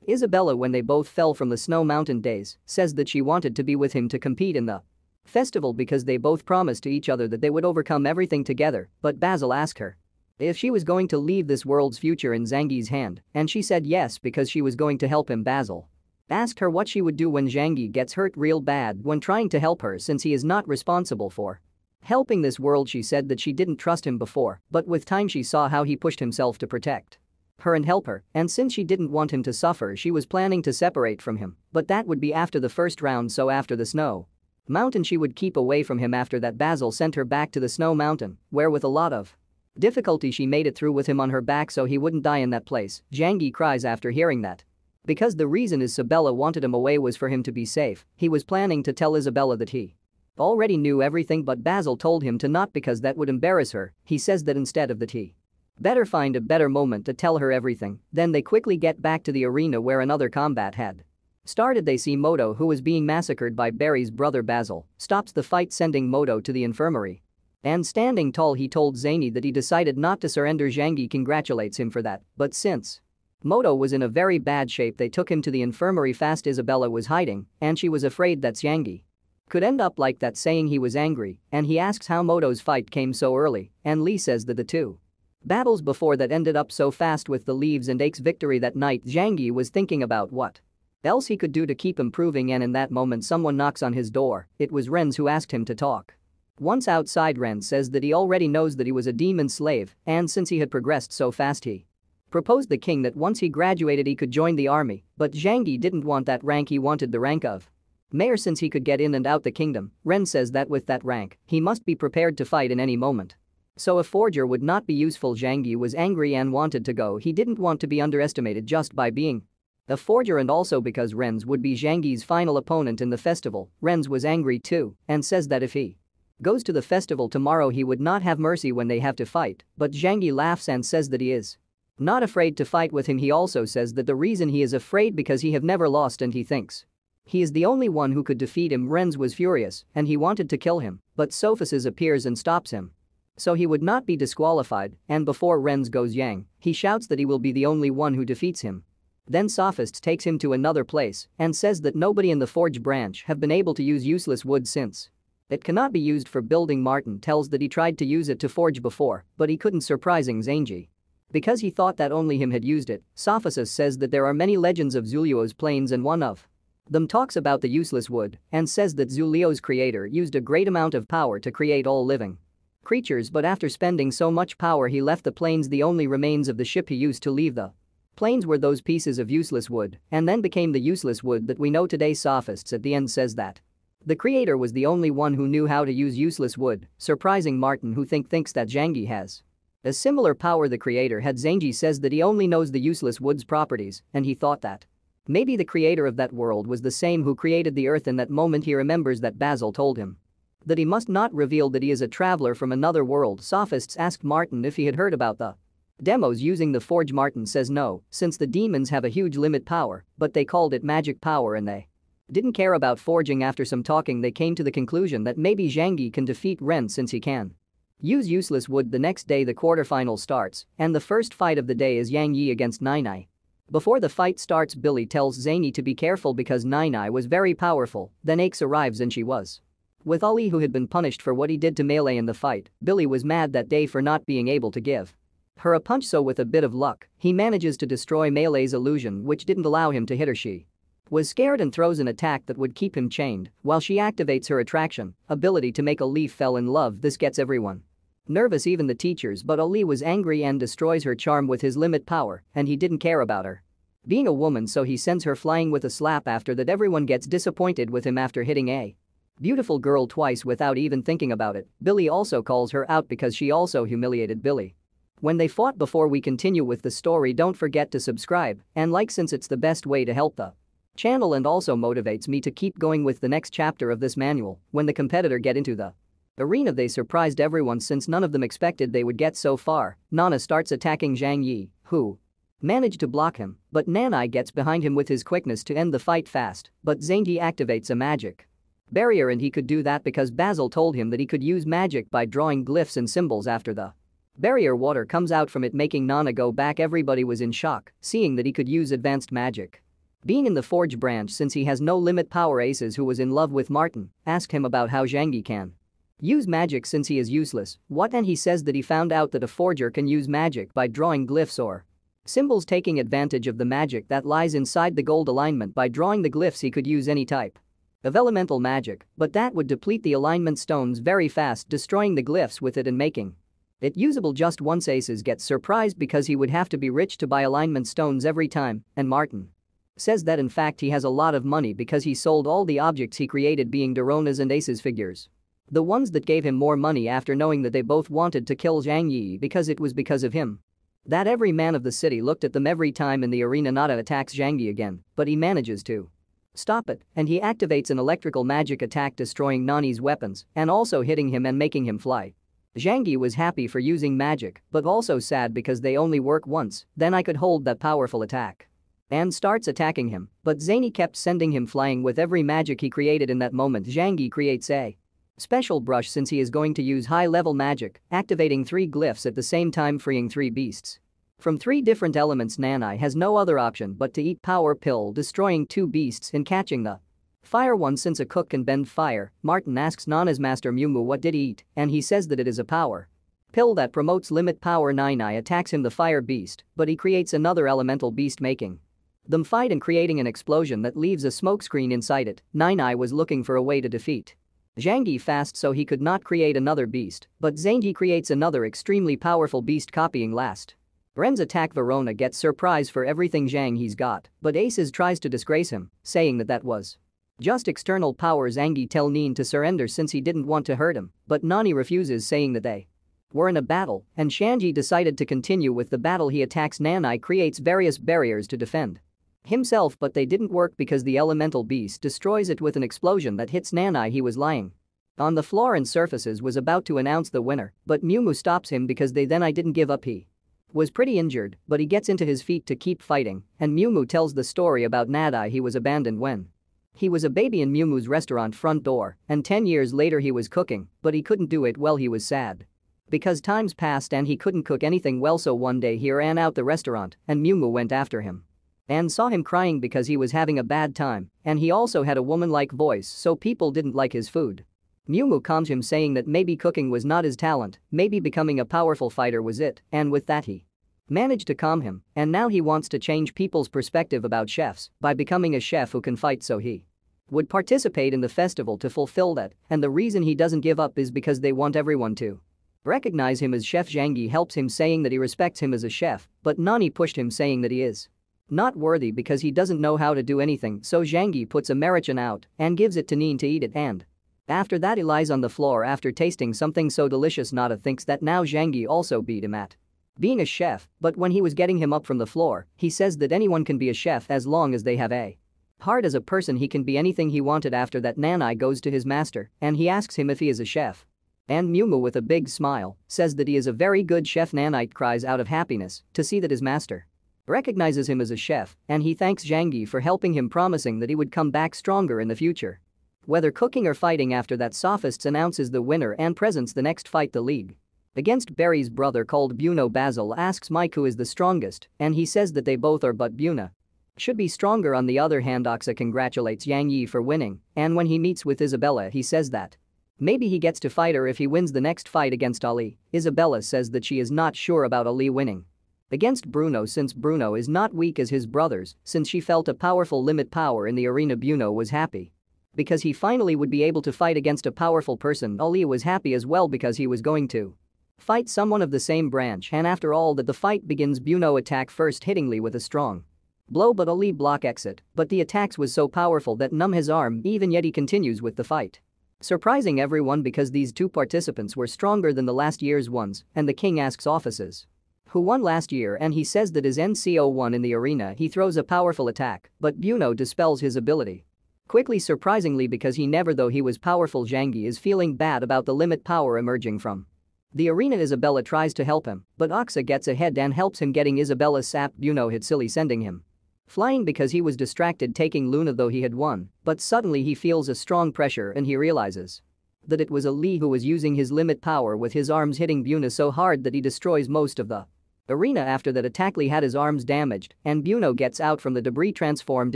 Isabella when they both fell from the snow mountain days, says that she wanted to be with him to compete in the festival because they both promised to each other that they would overcome everything together, but Basil asked her if she was going to leave this world's future in Zhangyi's hand, and she said yes because she was going to help him. Basil asked her what she would do when Zhang Yi gets hurt real bad when trying to help her since he is not responsible for helping this world. She said that she didn't trust him before, but with time she saw how he pushed himself to protect her and help her, and since she didn't want him to suffer she was planning to separate from him, but that would be after the first round, so after the snow mountain she would keep away from him. After that, Basil sent her back to the snow mountain, where with a lot of difficulty she made it through with him on her back so he wouldn't die in that place. Zhang Yi cries after hearing that. Because the reason Isabella wanted him away was for him to be safe. He was planning to tell Isabella that he already knew everything, but Basil told him to not because that would embarrass her. He says that instead of that he better find a better moment to tell her everything. Then they quickly get back to the arena where another combat had started. They see Moto, who was being massacred by Barry's brother. Basil stops the fight, sending Moto to the infirmary. And standing tall he told Zany that he decided not to surrender. Zhang Yi congratulates him for that, but since Moto was in a very bad shape they took him to the infirmary fast. Isabella was hiding and she was afraid that Zhang Yi could end up like that, saying he was angry, and he asks how Moto's fight came so early, and Lee says that the two battles before that ended up so fast with the Leaves and Ache's victory that night. Zhang Yi was thinking about what else he could do to keep improving, and in that moment someone knocks on his door. It was Renz, who asked him to talk. Once outside, Renz says that he already knows that he was a demon slave, and since he had progressed so fast he proposed the king that once he graduated he could join the army, but Zhang Yi didn't want that rank, he wanted the rank of mayor since he could get in and out the kingdom. Ren says that with that rank, he must be prepared to fight in any moment. So a forger would not be useful. Zhang Yi was angry and wanted to go. He didn't want to be underestimated just by being a forger, and also because Renz would be Zhang Yi's final opponent in the festival. Renz was angry too and says that if he goes to the festival tomorrow he would not have mercy when they have to fight, but Zhang Yi laughs and says that he is not afraid to fight with him. He also says that the reason he is afraid because he have never lost and he thinks he is the only one who could defeat him. Renz was furious and he wanted to kill him, but Sophisis appears and stops him, so he would not be disqualified, and before Renz goes Yang, he shouts that he will be the only one who defeats him. Then Sophist takes him to another place and says that nobody in the Forge branch have been able to use useless wood since it cannot be used for building. Martin tells that he tried to use it to forge before, but he couldn't, surprising Zangi because he thought that only him had used it. Sophisis says that there are many legends of Zulio's plains and one of Them talks about the useless wood and says that Zulio's creator used a great amount of power to create all living creatures, but after spending so much power he left the plains the only remains of the ship he used to leave the plains were those pieces of useless wood and then became the useless wood that we know today. Sophists at the end says that the creator was the only one who knew how to use useless wood, surprising Martin who thinks that Zhangyi has a similar power the creator had. Zhangyi says that he only knows the useless wood's properties and he thought that maybe the creator of that world was the same who created the earth. In that moment he remembers that Basil told him that he must not reveal that he is a traveler from another world. Sophists asked Martin if he had heard about the demos using the forge. Martin says no, since the demons have a huge limit power, but they called it magic power and they didn't care about forging. After some talking they came to the conclusion that maybe Zhangyi can defeat Ren since he can use useless wood. The next day the quarterfinal starts and the first fight of the day is Yang Yi against Nainai. Before the fight starts Billy tells Zany to be careful because Nainai was very powerful. Then Ace arrives and she was with Ali, who had been punished for what he did to Melee in the fight. Billy was mad that day for not being able to give her a punch, so with a bit of luck he manages to destroy Melee's illusion which didn't allow him to hit her. She was scared and throws an attack that would keep him chained while she activates her attraction ability to make Ali fell in love. This gets everyone nervous, even the teachers, but Ali was angry and destroys her charm with his limit power and he didn't care about her being a woman, so he sends her flying with a slap. After that everyone gets disappointed with him after hitting a beautiful girl twice without even thinking about it. Billy also calls her out because she also humiliated Billy when they fought. Before we continue with the story, don't forget to subscribe and like since it's the best way to help the channel and also motivates me to keep going with the next chapter of this manual. When the competitor get into the arena they surprised everyone since none of them expected they would get so far. Nana starts attacking Zhang Yi, who managed to block him, but Nanai gets behind him with his quickness to end the fight fast, but Zhangyi activates a magic barrier and he could do that because Basil told him that he could use magic by drawing glyphs and symbols. After the barrier water comes out from it making Nana go back. Everybody was in shock seeing that he could use advanced magic. Being in the forge branch since he has no limit power. Aces, who was in love with Martin, asked him about how Zhangyi can use magic since he is useless. What? And he says that he found out that a forger can use magic by drawing glyphs or symbols, taking advantage of the magic that lies inside the gold alignment. By drawing the glyphs he could use any type of elemental magic, but that would deplete the alignment stones very fast, destroying the glyphs with it and making it usable just once. Aces gets surprised because he would have to be rich to buy alignment stones every time, and Martin says that in fact he has a lot of money because he sold all the objects he created, being Darona's and Ace's figures, the ones that gave him more money. After knowing that they both wanted to kill Zhang Yi because it was because of him that every man of the city looked at them every time in the arena. Nada attacks Zhang Yi again, but he manages to stop it and he activates an electrical magic attack destroying Nani's weapons and also hitting him and making him fly. Zhang Yi was happy for using magic but also sad because they only work once, then I could hold that powerful attack, and starts attacking him, but Zany kept sending him flying with every magic he created. In that moment Zhang Yi creates a special brush since he is going to use high-level magic, activating 3 glyphs at the same time, freeing 3 beasts from 3 different elements. Nanai has no other option but to eat power pill, destroying 2 beasts and catching the fire one. Since a cook can bend fire, Martin asks Nana's master Mumu what did he eat, and he says that it is a power pill that promotes limit power. Nainai attacks him, the fire beast, but he creates another elemental beast, making them fight and creating an explosion that leaves a smokescreen inside it. Nainai was looking for a way to defeat Zhang Yi fast, so he could not create another beast, but Zhang creates another extremely powerful beast copying last Ren's attack. Verona gets surprise for everything Zhang Yi's got, but Aces tries to disgrace him, saying that was just external power. Zhang Yi tell Neen to surrender since he didn't want to hurt him, but Nani refuses, saying that they were in a battle and Shanji decided to continue with the battle. He attacks Nanai, creates various barriers to defend himself, but they didn't work because the elemental beast destroys it with an explosion that hits Nanai. He was lying on the floor and surfaces was about to announce the winner, but Mumu stops him because I didn't give up. He was pretty injured, but he gets into his feet to keep fighting, and Mumu tells the story about Nadai. He was abandoned when he was a baby in Mumu's restaurant front door, and 10 years later he was cooking, but he couldn't do it well. He was sad because times passed and he couldn't cook anything well, so one day he ran out the restaurant and Mumu went after him and saw him crying because he was having a bad time, and he also had a woman-like voice, so people didn't like his food. Mumu calms him, saying that maybe cooking was not his talent, maybe becoming a powerful fighter was it, and with that he managed to calm him, and now he wants to change people's perspective about chefs by becoming a chef who can fight, so he would participate in the festival to fulfill that, and the reason he doesn't give up is because they want everyone to recognize him as chef. Zhang Yi helps him, saying that he respects him as a chef, but Nani pushed him, saying that he is not worthy because he doesn't know how to do anything, so Zhang Yi puts a American out and gives it to Nin to eat it, and after that he lies on the floor after tasting something so delicious. Nada thinks that now Zhang Yi also beat him at being a chef, but when he was getting him up from the floor, he says that anyone can be a chef as long as they have a heart. As a person he can be anything he wanted. After that Nanai goes to his master and he asks him if he is a chef. And Mumu with a big smile says that he is a very good chef. Nanite cries out of happiness to see that his master recognizes him as a chef, and he thanks Zhang Yi for helping him, promising that he would come back stronger in the future. Whether cooking or fighting, after that Sophists announces the winner and presents the next fight, the league against Barry's brother called Buno. Basil asks Mike who is the strongest, and he says that they both are, but Buno should be stronger. On the other hand, Oxa congratulates Yang Yi for winning, and when he meets with Isabella he says that maybe he gets to fight her if he wins the next fight against Ali. Isabella says that she is not sure about Ali winning against Bruno, since Bruno is not weak as his brothers. Since she felt a powerful limit power in the arena, Bruno was happy because he finally would be able to fight against a powerful person. Ali was happy as well because he was going to fight someone of the same branch, and after all that the fight begins. Bruno attack first, hitting Lee with a strong blow, but Ali block exit, but the attacks was so powerful that numb his arm. Even yet he continues with the fight, surprising everyone because these two participants were stronger than the last year's ones, and the king asks offices who won last year, and he says that his NCO won. In the arena he throws a powerful attack, but Bruno dispels his ability quickly, surprisingly, because he never, though he was powerful. Zhang Yi is feeling bad about the limit power emerging from the arena. Isabella tries to help him, but Oxa gets ahead and helps him, getting Isabella sapped. Bruno hit silly, sending him flying because he was distracted taking Luna, though he had won, but suddenly he feels a strong pressure and he realizes that it was Ali who was using his limit power with his arms, hitting Bruno so hard that he destroys most of the arena. After that attack Lee had his arms damaged and Bruno gets out from the debris, transformed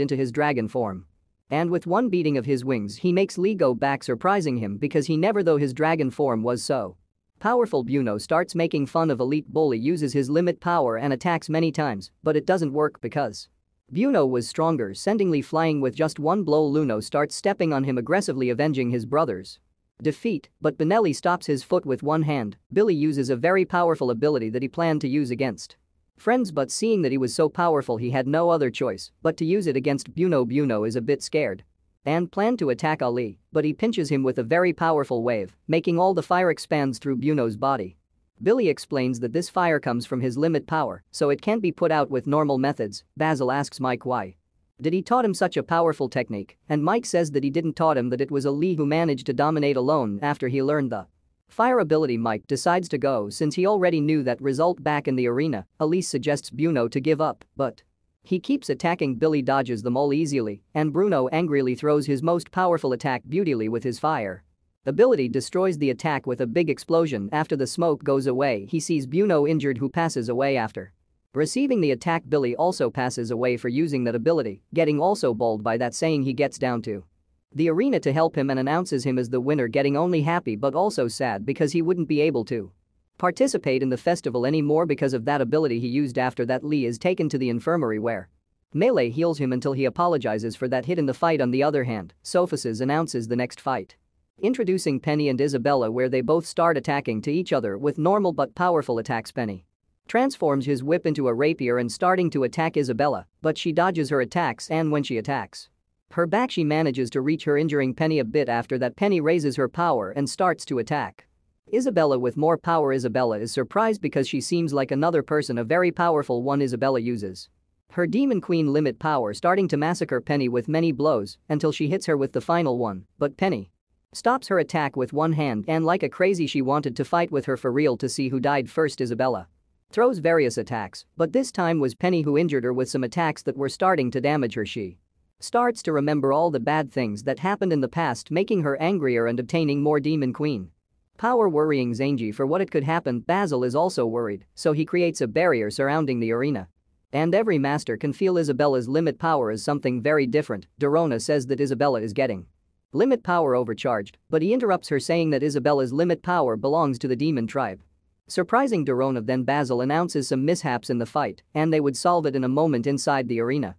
into his dragon form. And with one beating of his wings he makes Lee go back, surprising him because he never, though his dragon form was so powerful. Bruno starts making fun of elite bully, uses his limit power and attacks many times, but it doesn't work because Bruno was stronger, sending Lee flying with just one blow. Luno starts stepping on him aggressively, avenging his brother's defeat, but Benelli stops his foot with one hand. Billy uses a very powerful ability that he planned to use against friends, but seeing that he was so powerful he had no other choice but to use it against Bruno. Bruno is a bit scared and planned to attack Ali, but he pinches him with a very powerful wave, making all the fire expands through Bruno's body. Billy explains that this fire comes from his limit power, so it can't be put out with normal methods. Basil asks Mike why did he taught him such a powerful technique, and Mike says that he didn't taught him, that it was Ali who managed to dominate alone after he learned the fire ability. Mike decides to go since he already knew that result back in the arena. Ali suggests Bruno to give up, but he keeps attacking. Billy dodges them all easily, and Bruno angrily throws his most powerful attack beautifully with his fire ability, destroys the attack with a big explosion. After the smoke goes away he sees Bruno injured, who passes away after receiving the attack. Billy also passes away for using that ability, getting also bowled by that, saying he gets down to the arena to help him and announces him as the winner, getting only happy but also sad because he wouldn't be able to participate in the festival anymore because of that ability he used. After that Lee is taken to the infirmary where Melee heals him until he apologizes for that hit in the fight. On the other hand, Sophists announces the next fight, introducing Penny and Isabella, where they both start attacking to each other with normal but powerful attacks. Penny transforms his whip into a rapier and starting to attack Isabella, but she dodges her attacks, and when she attacks her back she manages to reach her, injuring Penny a bit. After that Penny raises her power and starts to attack Isabella with more power. Isabella is surprised because she seems like another person, a very powerful one. Isabella uses her Demon Queen limit power, starting to massacre Penny with many blows until she hits her with the final one, but Penny stops her attack with one hand, and like a crazy she wanted to fight with her for real to see who died first. Isabella throws various attacks, but this time was Penny who injured her with some attacks that were starting to damage her. She starts to remember all the bad things that happened in the past, making her angrier and obtaining more Demon Queen power, worrying Zanji for what it could happen. Basil is also worried, so he creates a barrier surrounding the arena. And every master can feel Isabella's limit power as something very different. Dorona says that Isabella is getting limit power overcharged, but he interrupts her, saying that Isabella's limit power belongs to the demon tribe. Surprising Doronov, then Basil announces some mishaps in the fight and they would solve it in a moment inside the arena.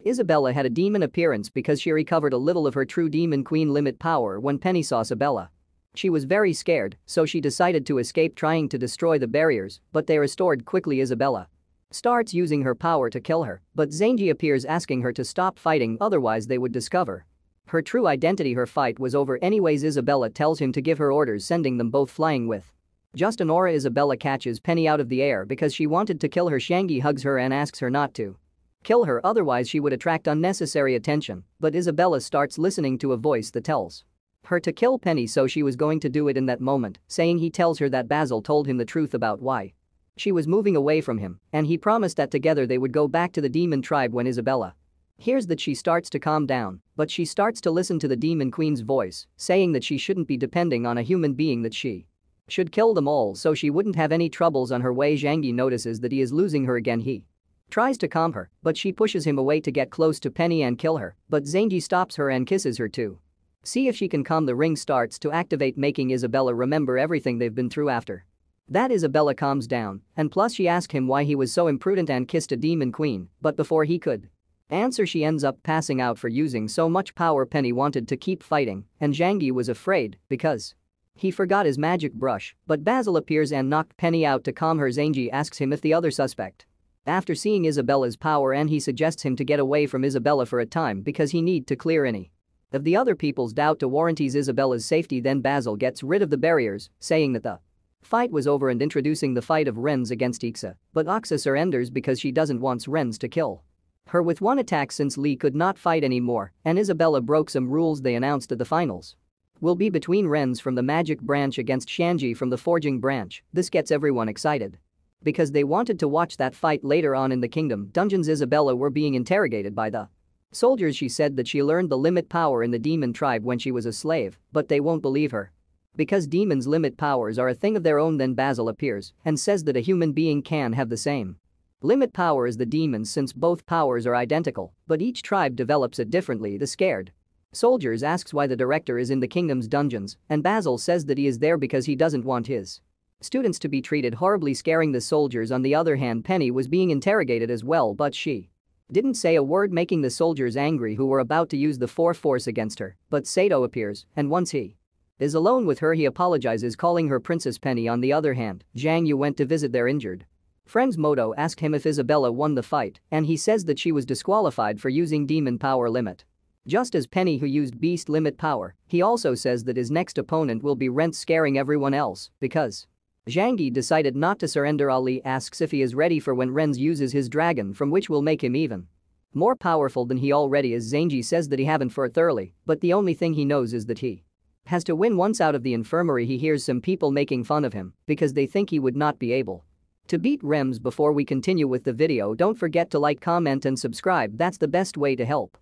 Isabella had a demon appearance because she recovered a little of her true demon queen limit power when Penny saw Isabella. She was very scared, so she decided to escape trying to destroy the barriers, but they restored quickly. Isabella starts using her power to kill her, but Zanji appears asking her to stop fighting, otherwise they would discover her true identity. Her fight was over anyways. Isabella tells him to give her orders, sending them both flying with just an aura. Isabella catches Penny out of the air because she wanted to kill her. Shangi hugs her and asks her not to kill her, otherwise she would attract unnecessary attention, but Isabella starts listening to a voice that tells her to kill Penny, so she was going to do it in that moment, saying he tells her that Basil told him the truth about why she was moving away from him, and he promised that together they would go back to the demon tribe. When Isabella hears that, she starts to calm down, but she starts to listen to the demon queen's voice, saying that she shouldn't be depending on a human being, that she should kill them all so she wouldn't have any troubles on her way. Zhangi notices that he is losing her again. He tries to calm her, but she pushes him away to get close to Penny and kill her, but Zanji stops her and kisses her too. See if she can calm. The ring starts to activate, making Isabella remember everything they've been through. After that, Isabella calms down, and plus she asks him why he was so imprudent and kissed a demon queen, but before he could answer, she ends up passing out for using so much power. Penny wanted to keep fighting, and Zhangi was afraid because he forgot his magic brush, but Basil appears and knocked Penny out to calm her. Zanji asks him if the other suspect after seeing Isabella's power, and he suggests him to get away from Isabella for a time because he need to clear any of the other people's doubt to warranties Isabella's safety. Then Basil gets rid of the barriers, saying that the fight was over and introducing the fight of Renz against Ixa, but Ixa surrenders because she doesn't want Renz to kill her with one attack since Lee could not fight anymore and Isabella broke some rules. They announced that the finals will be between Renz from the magic branch against Shanji from the forging branch. This gets everyone excited because they wanted to watch that fight later on in the kingdom dungeons. Isabella were being interrogated by the soldiers. She said that she learned the limit power in the demon tribe when she was a slave, but they won't believe her because demons' limit powers are a thing of their own. Then Basil appears and says that a human being can have the same limit power as the demons since both powers are identical, but each tribe develops it differently. The scared soldiers asks why the director is in the kingdom's dungeons, and Basil says that he is there because he doesn't want his students to be treated horribly, scaring the soldiers. On the other hand, Penny was being interrogated as well, but she didn't say a word, making the soldiers angry who were about to use the force against her, but Sato appears, and once he is alone with her he apologizes, calling her Princess Penny. On the other hand, Zhang Yu went to visit their injured friends. Moto asked him if Isabella won the fight, and he says that she was disqualified for using demon power limit, just as Penny, who used beast limit power. He also says that his next opponent will be Renz, scaring everyone else because Zhangi decided not to surrender. Ali asks if he is ready for when Renz uses his dragon, from which will make him even more powerful than he already is. Zanji says that he haven't fought thoroughly, but the only thing he knows is that he has to win. Once out of the infirmary, he hears some people making fun of him because they think he would not be able to beat Rems. Before we continue with the video, don't forget to like, comment and subscribe. That's the best way to help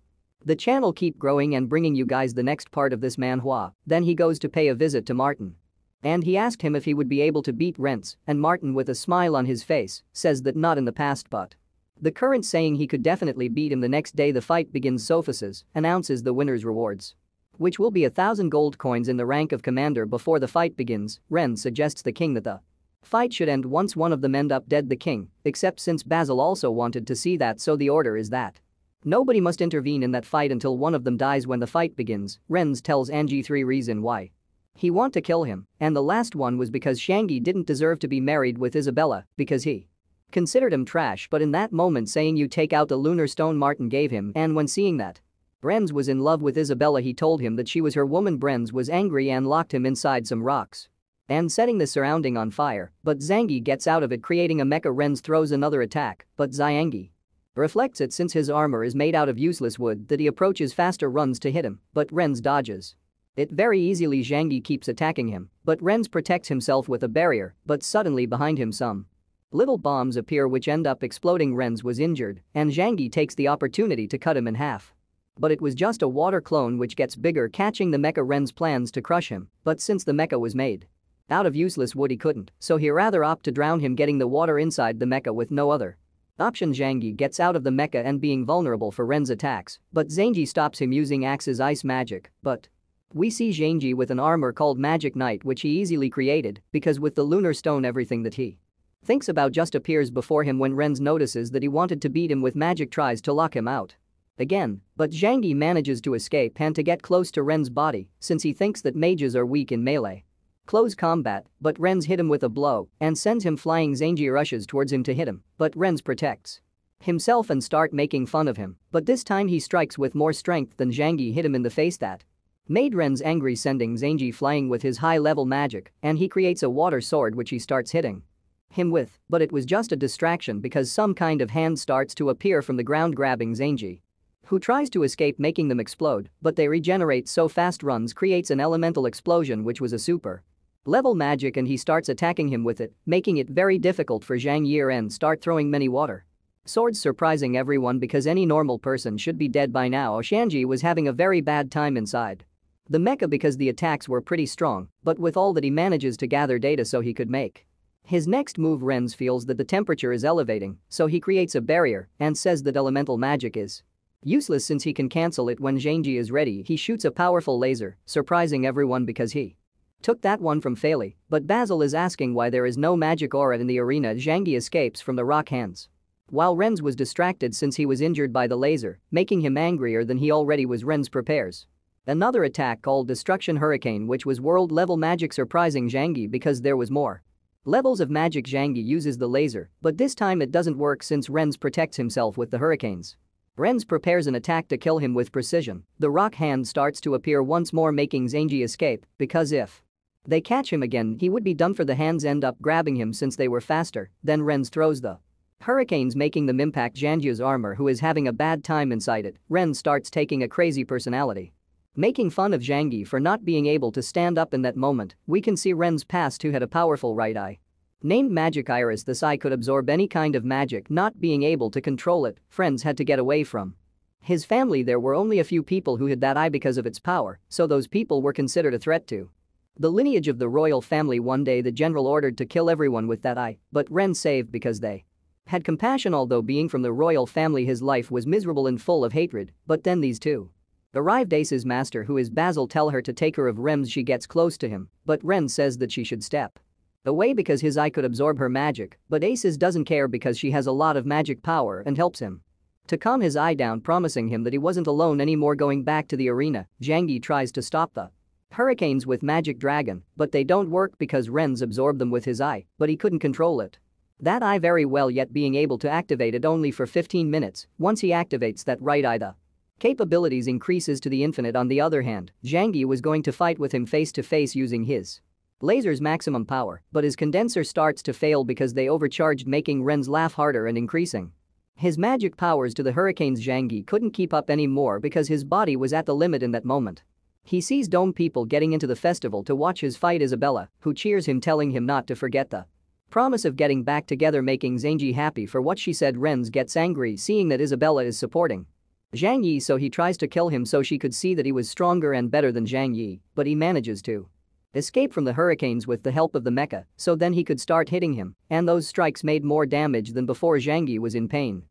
the channel keep growing and bringing you guys the next part of this manhwa. Then he goes to pay a visit to Martin, and he asked him if he would be able to beat Renz, and Martin, with a smile on his face, says that not in the past but the current, saying he could definitely beat him. The next day the fight begins. Sophasis announces the winner's rewards, which will be 1,000 gold coins in the rank of commander. Before the fight begins, Renz suggests the king that the fight should end once one of them end up dead, the king, except since Basil also wanted to see that, so the order is that nobody must intervene in that fight until one of them dies. When the fight begins, Renz tells Angie 3 reasons why he want to kill him, and the last one was because Shangi didn't deserve to be married with Isabella because he considered him trash. But in that moment, saying you take out the lunar stone Martin gave him, and when seeing that Renz was in love with Isabella, he told him that she was her woman. Renz was angry and locked him inside some rocks and setting the surrounding on fire, but Zangi gets out of it, creating a mecha. Renz throws another attack, but Zyangi reflects it since his armor is made out of useless wood. That he approaches faster, runs to hit him, but Renz dodges it very easily. Zhangi keeps attacking him, but Renz protects himself with a barrier, but suddenly behind him some little bombs appear which end up exploding. Renz was injured, and Zhangi takes the opportunity to cut him in half. But it was just a water clone which gets bigger, catching the mecha. Renz plans to crush him, but since the mecha was made out of useless wood he couldn't, so he rather opt to drown him, getting the water inside the mecha with no other option. Zhangi gets out of the mecha and being vulnerable for Ren's attacks, but Zanji stops him using Axe's ice magic, but We see Zhangji with an armor called Magic Knight which he easily created because with the lunar stone everything that he thinks about just appears before him when Renz notices that he wanted to beat him with magic tries to lock him out. Again, but Zhangji manages to escape and to get close to Ren's body since he thinks that mages are weak in melee close combat, but Renz hit him with a blow and sends him flying. Zhangji rushes towards him to hit him, but Renz protects himself and start making fun of him, but this time he strikes with more strength than Zhangji hit him in the face that made Renz angry, sending Zhangji flying with his high-level magic, and he creates a water sword which he starts hitting him with, but it was just a distraction because some kind of hand starts to appear from the ground grabbing Zhangji, who tries to escape making them explode, but they regenerate so fast. Runs creates an elemental explosion which was a super level magic and he starts attacking him with it, making it very difficult for Zhang Yi and start throwing many water swords, surprising everyone because any normal person should be dead by now. Shanji was having a very bad time inside the mecha because the attacks were pretty strong, but with all that he manages to gather data so he could make his next move. Renz feels that the temperature is elevating, so he creates a barrier and says that elemental magic is useless since he can cancel it. When Zhangji is ready, he shoots a powerful laser, surprising everyone because he took that one from Feli, but Basil is asking why there is no magic aura in the arena. Zhangji escapes from the rock hands while Renz was distracted since he was injured by the laser, making him angrier than he already was. Renz prepares another attack called Destruction Hurricane which was world level magic, surprising Zhangji because there was more levels of magic. Zhangji uses the laser, but this time it doesn't work since Renz protects himself with the hurricanes. Renz prepares an attack to kill him with precision. The rock hand starts to appear once more, making Zhangji escape because if they catch him again he would be done for. The hands end up grabbing him since they were faster, then Renz throws the hurricanes making them impact Zhangji's armor who is having a bad time inside it. Renz starts taking a crazy personality, making fun of Zhangji for not being able to stand up. In that moment, we can see Ren's past who had a powerful right eye named Magic Iris. This eye could absorb any kind of magic. Not being able to control it, friends had to get away from his family. There were only a few people who had that eye because of its power, so those people were considered a threat to the lineage of the royal family. One day the general ordered to kill everyone with that eye, but Ren saved because they had compassion. Although being from the royal family his life was miserable and full of hatred, but then these two arrived. Ace's master who is Basil tell her to take her of Rems. She gets close to him, but Ren says that she should step away because his eye could absorb her magic, but Aces doesn't care because she has a lot of magic power and helps him to calm his eye down, promising him that he wasn't alone anymore. Going back to the arena, Zhangji tries to stop the hurricanes with magic dragon, but they don't work because Ren's absorbed them with his eye, but he couldn't control it. That eye very well, yet being able to activate it only for 15 minutes. Once he activates that right eye, the capabilities increases to the infinite. On the other hand, Zhangji was going to fight with him face to face using his laser's maximum power, but his condenser starts to fail because they overcharged, making Ren's laugh harder and increasing his magic powers to the hurricanes. Zhangji couldn't keep up anymore because his body was at the limit in that moment. He sees Dome people getting into the festival to watch his fight Isabella, who cheers him, telling him not to forget the promise of getting back together, making Zhangji happy for what she said. Renz gets angry seeing that Isabella is supporting Zhang Yi, so he tries to kill him so she could see that he was stronger and better than Zhang Yi, but he manages to escape from the hurricanes with the help of the mecha, so then he could start hitting him, and those strikes made more damage than before. Zhang Yi was in pain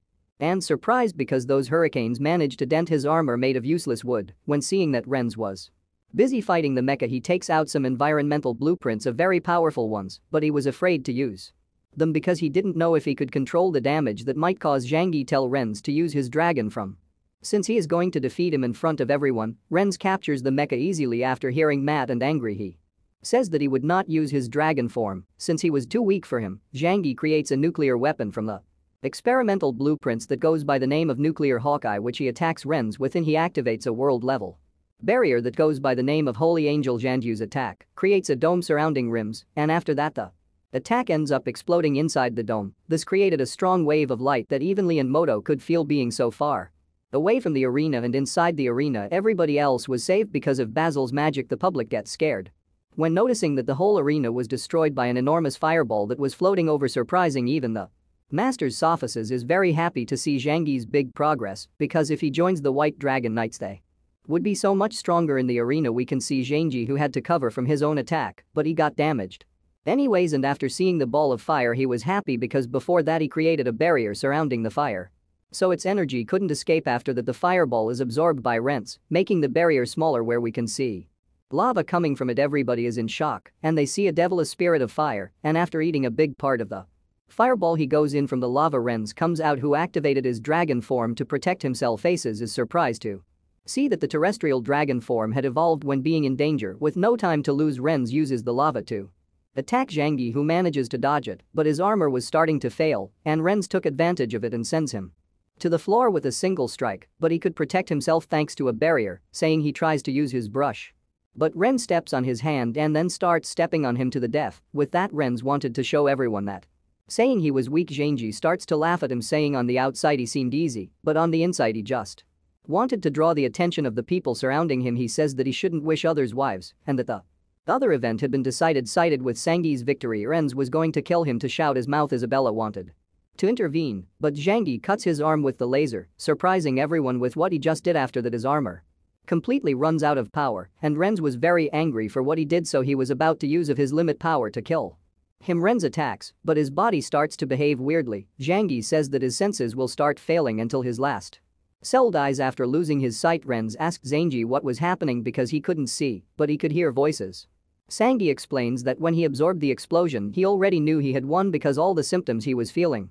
and surprised because those hurricanes managed to dent his armor made of useless wood. When seeing that Renz was busy fighting the mecha, he takes out some environmental blueprints of very powerful ones, but he was afraid to use them because he didn't know if he could control the damage that might cause. Zhang Yi tell Renz to use his dragon from since he is going to defeat him in front of everyone. Renz captures the mecha easily. After hearing mad and angry, he says that he would not use his dragon form since he was too weak for him. Zhang Yi creates a nuclear weapon from the experimental blueprints that goes by the name of Nuclear Hawkeye, which he attacks Renz within. He activates a world-level barrier that goes by the name of Holy Angel. Zhandyu's attack creates a dome surrounding Rims, and after that the attack ends up exploding inside the dome. This created a strong wave of light that even Lee and Moto could feel. Being so far away from the arena and inside the arena, everybody else was saved because of Basil's magic. The public gets scared when noticing that the whole arena was destroyed by an enormous fireball that was floating over, surprising even the Master's Sophices is very happy to see Zhang Yi's big progress because if he joins the White Dragon Knights they would be so much stronger in the arena. We can see Zhang Yi who had to cover from his own attack, but he got damaged anyways, and after seeing the ball of fire he was happy because before that he created a barrier surrounding the fire, so its energy couldn't escape. After that the fireball is absorbed by Renz, making the barrier smaller. Where we can see Lava coming from it, everybody is in shock, and they see a devilish spirit of fire, and after eating a big part of the fireball he goes in from the lava, Renz comes out, who activated his dragon form to protect himself. Faces is surprised to see that the terrestrial dragon form had evolved when being in danger. With no time to lose, Renz uses the lava to attack Zhang Yi, who manages to dodge it, but his armor was starting to fail, and Renz took advantage of it and sends him to the floor with a single strike, but he could protect himself thanks to a barrier, saying he tries to use his brush. But Ren steps on his hand and then starts stepping on him to the death. With that, Renz wanted to show everyone that saying he was weak. Zhang Yi starts to laugh at him, saying on the outside he seemed easy, but on the inside he just wanted to draw the attention of the people surrounding him. He says that he shouldn't wish others wives and that the other event had been decided. Sided with Zhang Yi's victory, Renz was going to kill him to shout his mouth. Isabella wanted to intervene, but Zhang Yi cuts his arm with the laser, surprising everyone with what he just did. After that, his armor completely runs out of power, and Renz was very angry for what he did, so he was about to use of his limit power to kill him. Renz attacks, but his body starts to behave weirdly. Zhang Yi says that his senses will start failing until his last cell dies. After losing his sight, Renz asked Zhang Yi what was happening because he couldn't see, but he could hear voices. Zhang Yi explains that when he absorbed the explosion he already knew he had won because all the symptoms he was feeling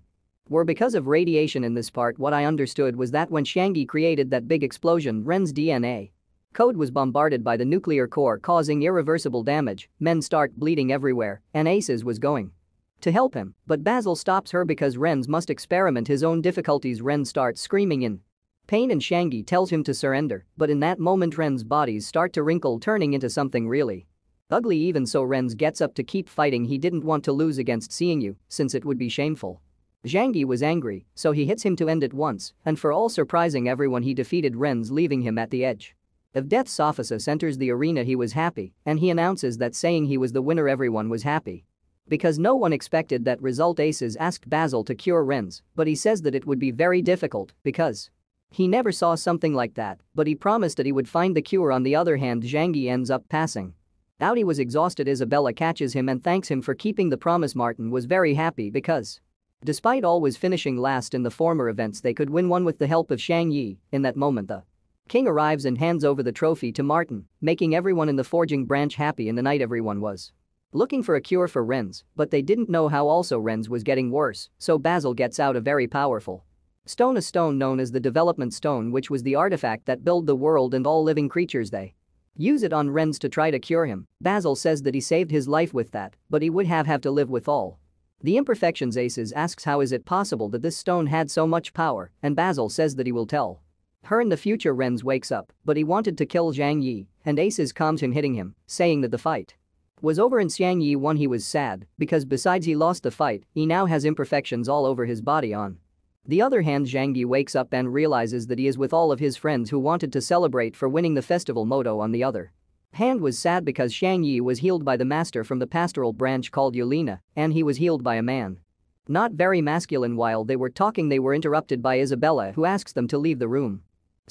were because of radiation. In this part, what I understood was that when Zhang Yi created that big explosion, Ren's DNA code was bombarded by the nuclear core, causing irreversible damage. Men start bleeding everywhere, and Aces was going to help him, but Basil stops her because Renz must experiment his own difficulties. Ren starts screaming in pain and Zhang Yi tells him to surrender, but in that moment Ren's bodies start to wrinkle, turning into something really ugly. Even so, Renz gets up to keep fighting. He didn't want to lose against Seeing You, since it would be shameful. Zhang Yi was angry, so he hits him to end it once, and for all surprising everyone he defeated Renz, leaving him at the edge of death. Sophisis enters the arena. He was happy, and he announces that saying he was the winner. Everyone was happy because no one expected that result. Aces asked Basil to cure Renz, but he says that it would be very difficult because he never saw something like that, but he promised that he would find the cure. On the other hand, Zhang Yi ends up passing out. He was exhausted. Isabella catches him and thanks him for keeping the promise. Martin was very happy because despite always finishing last in the former events, they could win one with the help of Zhang Yi. In that moment, the king arrives and hands over the trophy to Martin, making everyone in the forging branch happy. In the night, everyone was looking for a cure for Renz, but they didn't know how. Also, Renz was getting worse, so Basil gets out a very powerful stone, a stone known as the development stone, which was the artifact that built the world and all living creatures. They use it on Renz to try to cure him. Basil says that he saved his life with that, but he would have to live with all the imperfections. Aces asks how is it possible that this stone had so much power, and Basil says that he will tell her in the future. Renz wakes up, but he wanted to kill Zhang Yi, and Aces calms him, hitting him, saying that the fight was over and Zhang Yi won. He was sad because besides he lost the fight, he now has imperfections all over his body. On the other hand, Zhang Yi wakes up and realizes that he is with all of his friends who wanted to celebrate for winning the festival. Moto, on the other hand, was sad because Zhang Yi was healed by the master from the pastoral branch called Yelena, and he was healed by a man not very masculine. While they were talking, they were interrupted by Isabella, who asks them to leave the room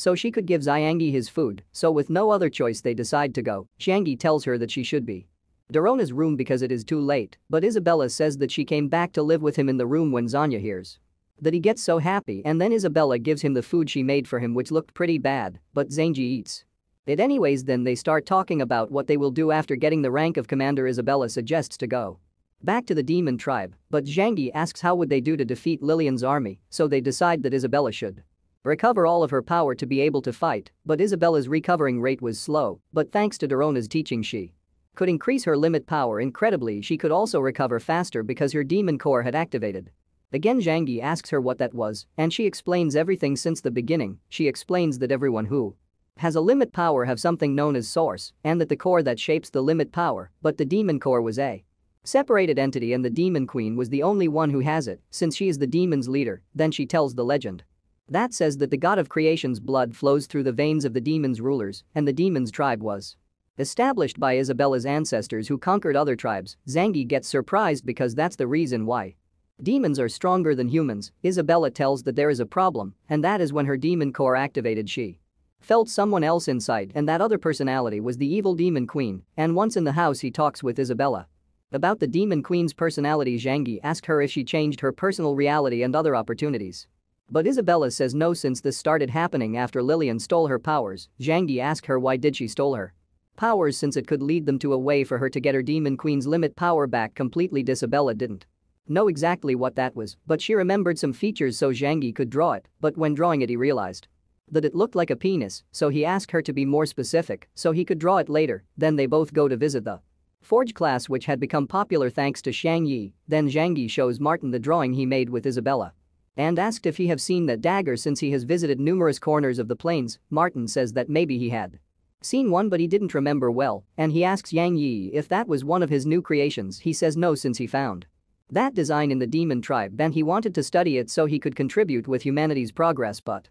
so she could give Zhang Yi his food, so with no other choice they decide to go. Zhang Yi tells her that she should be Darona's room because it is too late, but Isabella says that she came back to live with him in the room. When Zanya hears that, he gets so happy, and then Isabella gives him the food she made for him, which looked pretty bad, but Zhang Yi eats it anyways. Then they start talking about what they will do after getting the rank of commander. Isabella suggests to go back to the demon tribe, but Zhang Yi asks how would they do to defeat Lillian's army, so they decide that Isabella should recover all of her power to be able to fight, but Isabella's recovering rate was slow, but thanks to Darona's teaching she could increase her limit power incredibly. She could also recover faster because her demon core had activated. Again, Zhang Yi asks her what that was, and she explains everything since the beginning. She explains that everyone who has a limit power have something known as source, and that the core that shapes the limit power, but the demon core was a separated entity and the demon queen was the only one who has it, since she is the demon's leader. Then she tells the legend that says that the god of creation's blood flows through the veins of the demon's rulers, and the demon's tribe was established by Isabella's ancestors who conquered other tribes. Zhang Yi gets surprised because that's the reason why demons are stronger than humans. Isabella tells that there is a problem, and that is when her demon core activated, she felt someone else inside, and that other personality was the evil demon queen. And once in the house, he talks with Isabella about the demon queen's personality. Zhang Yi asks her if she changed her personal reality and other opportunities, but Isabella says no, since this started happening after Lillian stole her powers. Zhang Yi asks her why did she stole her powers since it could lead them to a way for her to get her Demon Queen's limit power back completely. Isabella didn't know exactly what that was, but she remembered some features so Zhang Yi could draw it, but when drawing it he realized that it looked like a penis, so he asked her to be more specific so he could draw it later. Then they both go to visit the Forge class, which had become popular thanks to Zhang Yi. Then Zhang Yi shows Martin the drawing he made with Isabella and asked if he have seen that dagger since he has visited numerous corners of the plains. Martin says that maybe he had seen one but he didn't remember well, and he asks Zhang Yi if that was one of his new creations. He says no, since he found that design in the demon tribe and he wanted to study it so he could contribute with humanity's progress. But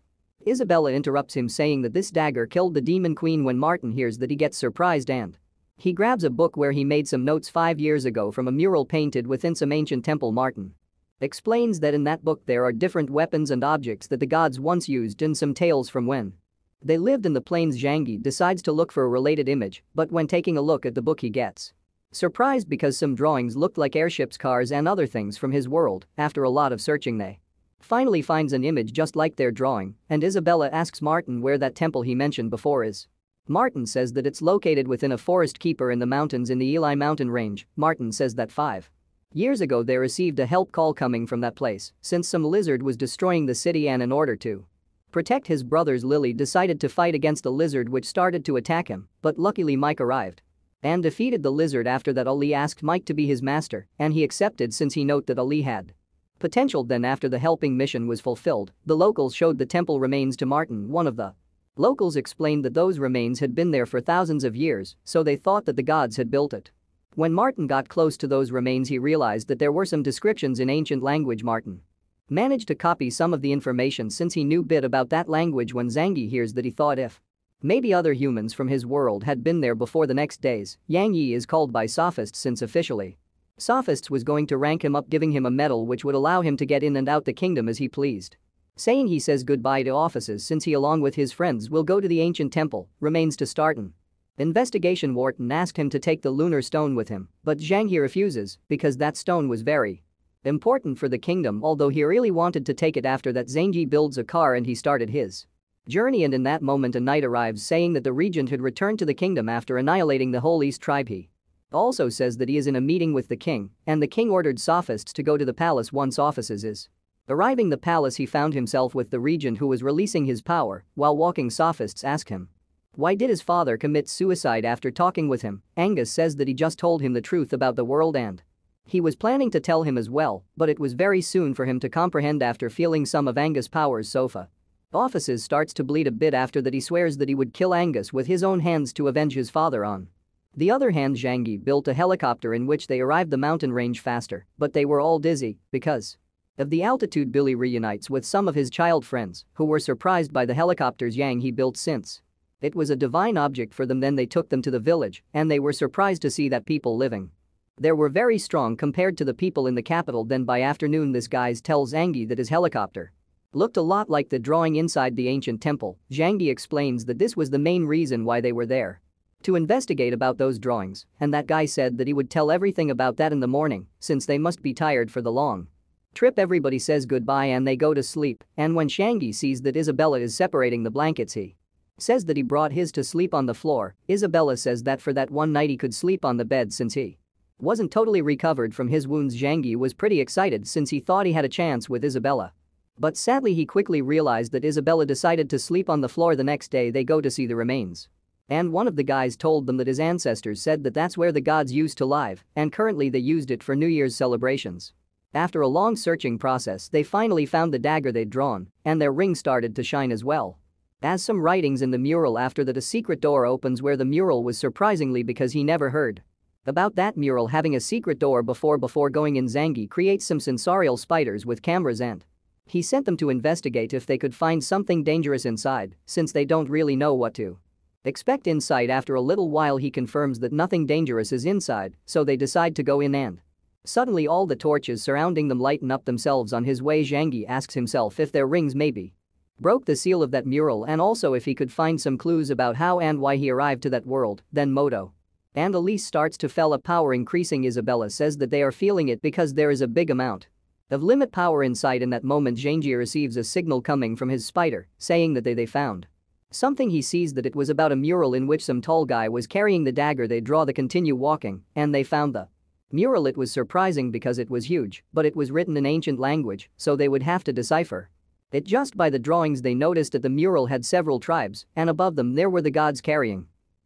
Isabella interrupts him saying that this dagger killed the Demon Queen. When Martin hears that he gets surprised and he grabs a book where he made some notes 5 years ago from a mural painted within some ancient temple. Martin explains that in that book there are different weapons and objects that the gods once used in some tales from when they lived in the plains. Zhang Yi decides to look for a related image, but when taking a look at the book he gets surprised because some drawings looked like airships, cars and other things from his world. After a lot of searching they finally finds an image just like their drawing, and Isabella asks Martin where that temple he mentioned before is. Martin says that it's located within a forest keeper in the mountains in the Eli mountain range. Martin says that 5 years ago they received a help call coming from that place since some lizard was destroying the city, and in order to protect his brothers Lily decided to fight against the lizard which started to attack him, but luckily Mike arrived and defeated the lizard. After that Ali asked Mike to be his master and he accepted since he noted that Ali had potential. Then after the helping mission was fulfilled, the locals showed the temple remains to Martin. One of the locals explained that those remains had been there for thousands of years, so they thought that the gods had built it. When Martin got close to those remains he realized that there were some descriptions in ancient language. Martin managed to copy some of the information since he knew bit about that language. When Zhang Yi hears that he thought if maybe other humans from his world had been there before. The next days, Yang Yi is called by sophists since officially Sophists was going to rank him up, giving him a medal which would allow him to get in and out the kingdom as he pleased. Saying he says goodbye to offices since he along with his friends will go to the ancient temple. Remains to start an investigation. Wharton asked him to take the lunar stone with him, but Zhang He refuses because that stone was very important for the kingdom, although he really wanted to take it. After that Zhang Yi builds a car and he started his journey, and in that moment a knight arrives saying that the regent had returned to the kingdom after annihilating the whole East tribe. He also says that he is in a meeting with the king and the king ordered sophists to go to the palace. Once offices is arriving the palace he found himself with the regent who was releasing his power. While walking sophists ask him why did his father commit suicide. After talking with him, Angus says that he just told him the truth about the world and he was planning to tell him as well, but it was very soon for him to comprehend. After feeling some of Angus' powers, Sofa offices starts to bleed a bit. After that he swears that he would kill Angus with his own hands to avenge his father. On the other hand, Zhang Yi built a helicopter in which they arrived the mountain range faster, but they were all dizzy because of the altitude. Billy reunites with some of his child friends who were surprised by the helicopters Yang He built since it was a divine object for them. Then they took them to the village and they were surprised to see that people living there were very strong compared to the people in the capital. Then by afternoon this guy tells Zhang Yi that his helicopter looked a lot like the drawing inside the ancient temple. Zhang Yi explains that this was the main reason why they were there to investigate about those drawings, and that guy said that he would tell everything about that in the morning since they must be tired for the long trip. Everybody says goodbye and they go to sleep, and when Zhang Yi sees that Isabella is separating the blankets he says that he brought his to sleep on the floor. Isabella says that for that one night he could sleep on the bed since he wasn't totally recovered from his wounds. Zhang Yi was pretty excited since he thought he had a chance with Isabella. But sadly he quickly realized that Isabella decided to sleep on the floor. The next day they go to see the remains. And one of the guys told them that his ancestors said that that's where the gods used to live and currently they used it for New Year's celebrations. After a long searching process they finally found the dagger they'd drawn and their ring started to shine as well as some writings in the mural. After that a secret door opens where the mural was surprisingly because he never heard about that mural having a secret door before going in. Zhang Yi creates some sensorial spiders with cameras and he sent them to investigate if they could find something dangerous inside since they don't really know what to expect inside. After a little while he confirms that nothing dangerous is inside, so they decide to go in and suddenly all the torches surrounding them lighten up themselves. On his way Zhang Yi asks himself if their rings maybe broke the seal of that mural and also if he could find some clues about how and why he arrived to that world. Then Moto and Elise starts to feel a power increasing. Isabella says that they are feeling it because there is a big amount of limit power inside. In that moment Zhang Yi receives a signal coming from his spider saying that they found Something he sees that it was about a mural in which some tall guy was carrying the dagger they draw the continue walking, and they found the mural. It was surprising because it was huge, but it was written in ancient language, so they would have to decipher it. Just by the drawings they noticed that the mural had several tribes, and above them there were the gods carrying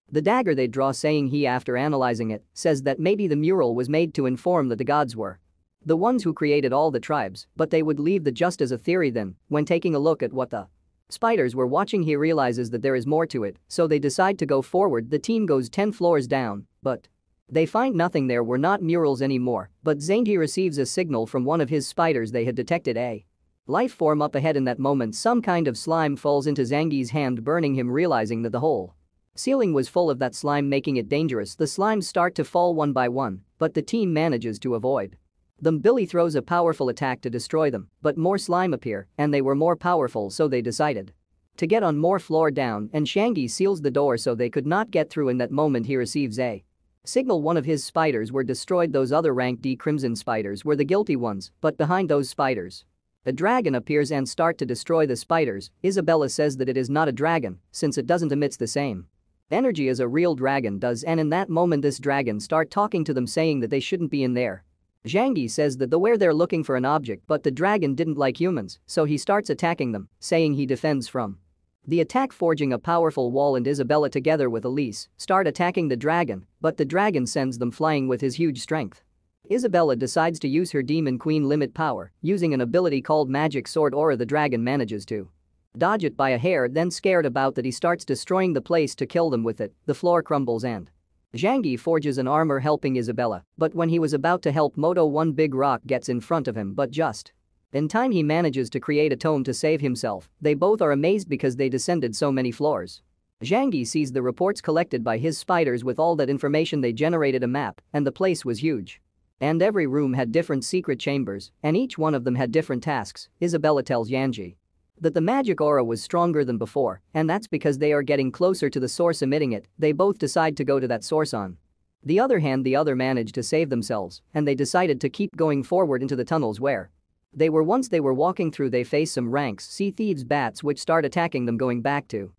the dagger they draw, saying he, after analyzing it, says that maybe the mural was made to inform that the gods were the ones who created all the tribes, but they would leave that just as a theory. Then, when taking a look at what the spiders were watching, he realizes that there is more to it, so they decide to go forward. The team goes 10 floors down, but they find nothing. There were not murals anymore, but Zangi receives a signal from one of his spiders. They had detected a life form up ahead. In that moment, some kind of slime falls into Zangi's hand, burning him. Realizing that the whole ceiling was full of that slime, making it dangerous, the slimes start to fall one by one, but the team manages to avoid them. Billy throws a powerful attack to destroy them, but more slime appear, and they were more powerful, so they decided to get on more floor down, and Shangi seals the door so they could not get through. In that moment he receives a signal. One of his spiders were destroyed. Those other rank D crimson spiders were the guilty ones, but behind those spiders a dragon appears and start to destroy the spiders. Isabella says that it is not a dragon since it doesn't emit the same energy as a real dragon does, and in that moment this dragon start talking to them, saying that they shouldn't be in there. Zhangyi says that they're looking for an object, but the dragon didn't like humans, so he starts attacking them, saying he defends from the attack, forging a powerful wall, and Isabella together with Elise start attacking the dragon, but the dragon sends them flying with his huge strength. Isabella decides to use her Demon Queen limit power, using an ability called Magic Sword Aura. The dragon manages to dodge it by a hair, then scared about that he starts destroying the place to kill them with it. The floor crumbles and Zhangyi forges an armor helping Isabella, but when he was about to help Moto, one big rock gets in front of him, but just in time he manages to create a tome to save himself. They both are amazed because they descended so many floors. Zhangyi sees the reports collected by his spiders. With all that information they generated a map, and the place was huge. And every room had different secret chambers, and each one of them had different tasks. Isabella tells Yanji that the magic aura was stronger than before, and that's because they are getting closer to the source emitting it. They both decide to go to that source. On the other hand, the other managed to save themselves, and they decided to keep going forward into the tunnels where they were once. They were walking through, they face some ranks sea thieves bats which start attacking them. Going back to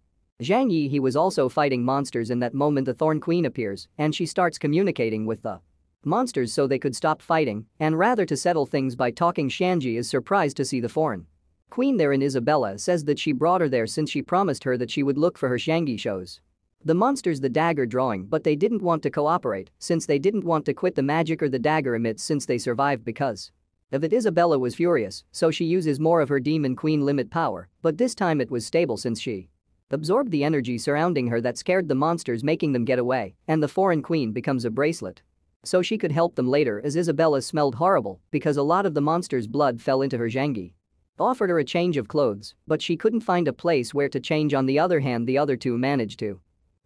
Zhang Yi, he was also fighting monsters. In that moment the Thorn Queen appears, and she starts communicating with the monsters so they could stop fighting, and rather to settle things by talking. Shanji is surprised to see the Thorn Queen there, and Isabella says that she brought her there since she promised her that she would look for her. Shangi shows the monsters the dagger drawing, but they didn't want to cooperate since they didn't want to quit the magic or the dagger emits since they survived because of it. Isabella was furious, so she uses more of her Demon Queen limit power, but this time it was stable since she absorbed the energy surrounding her that scared the monsters, making them get away, and the Foreign Queen becomes a bracelet so she could help them later, as Isabella smelled horrible because a lot of the monsters' blood fell into her. Zhangyi offered her a change of clothes, but she couldn't find a place where to change. On the other hand, the other two managed to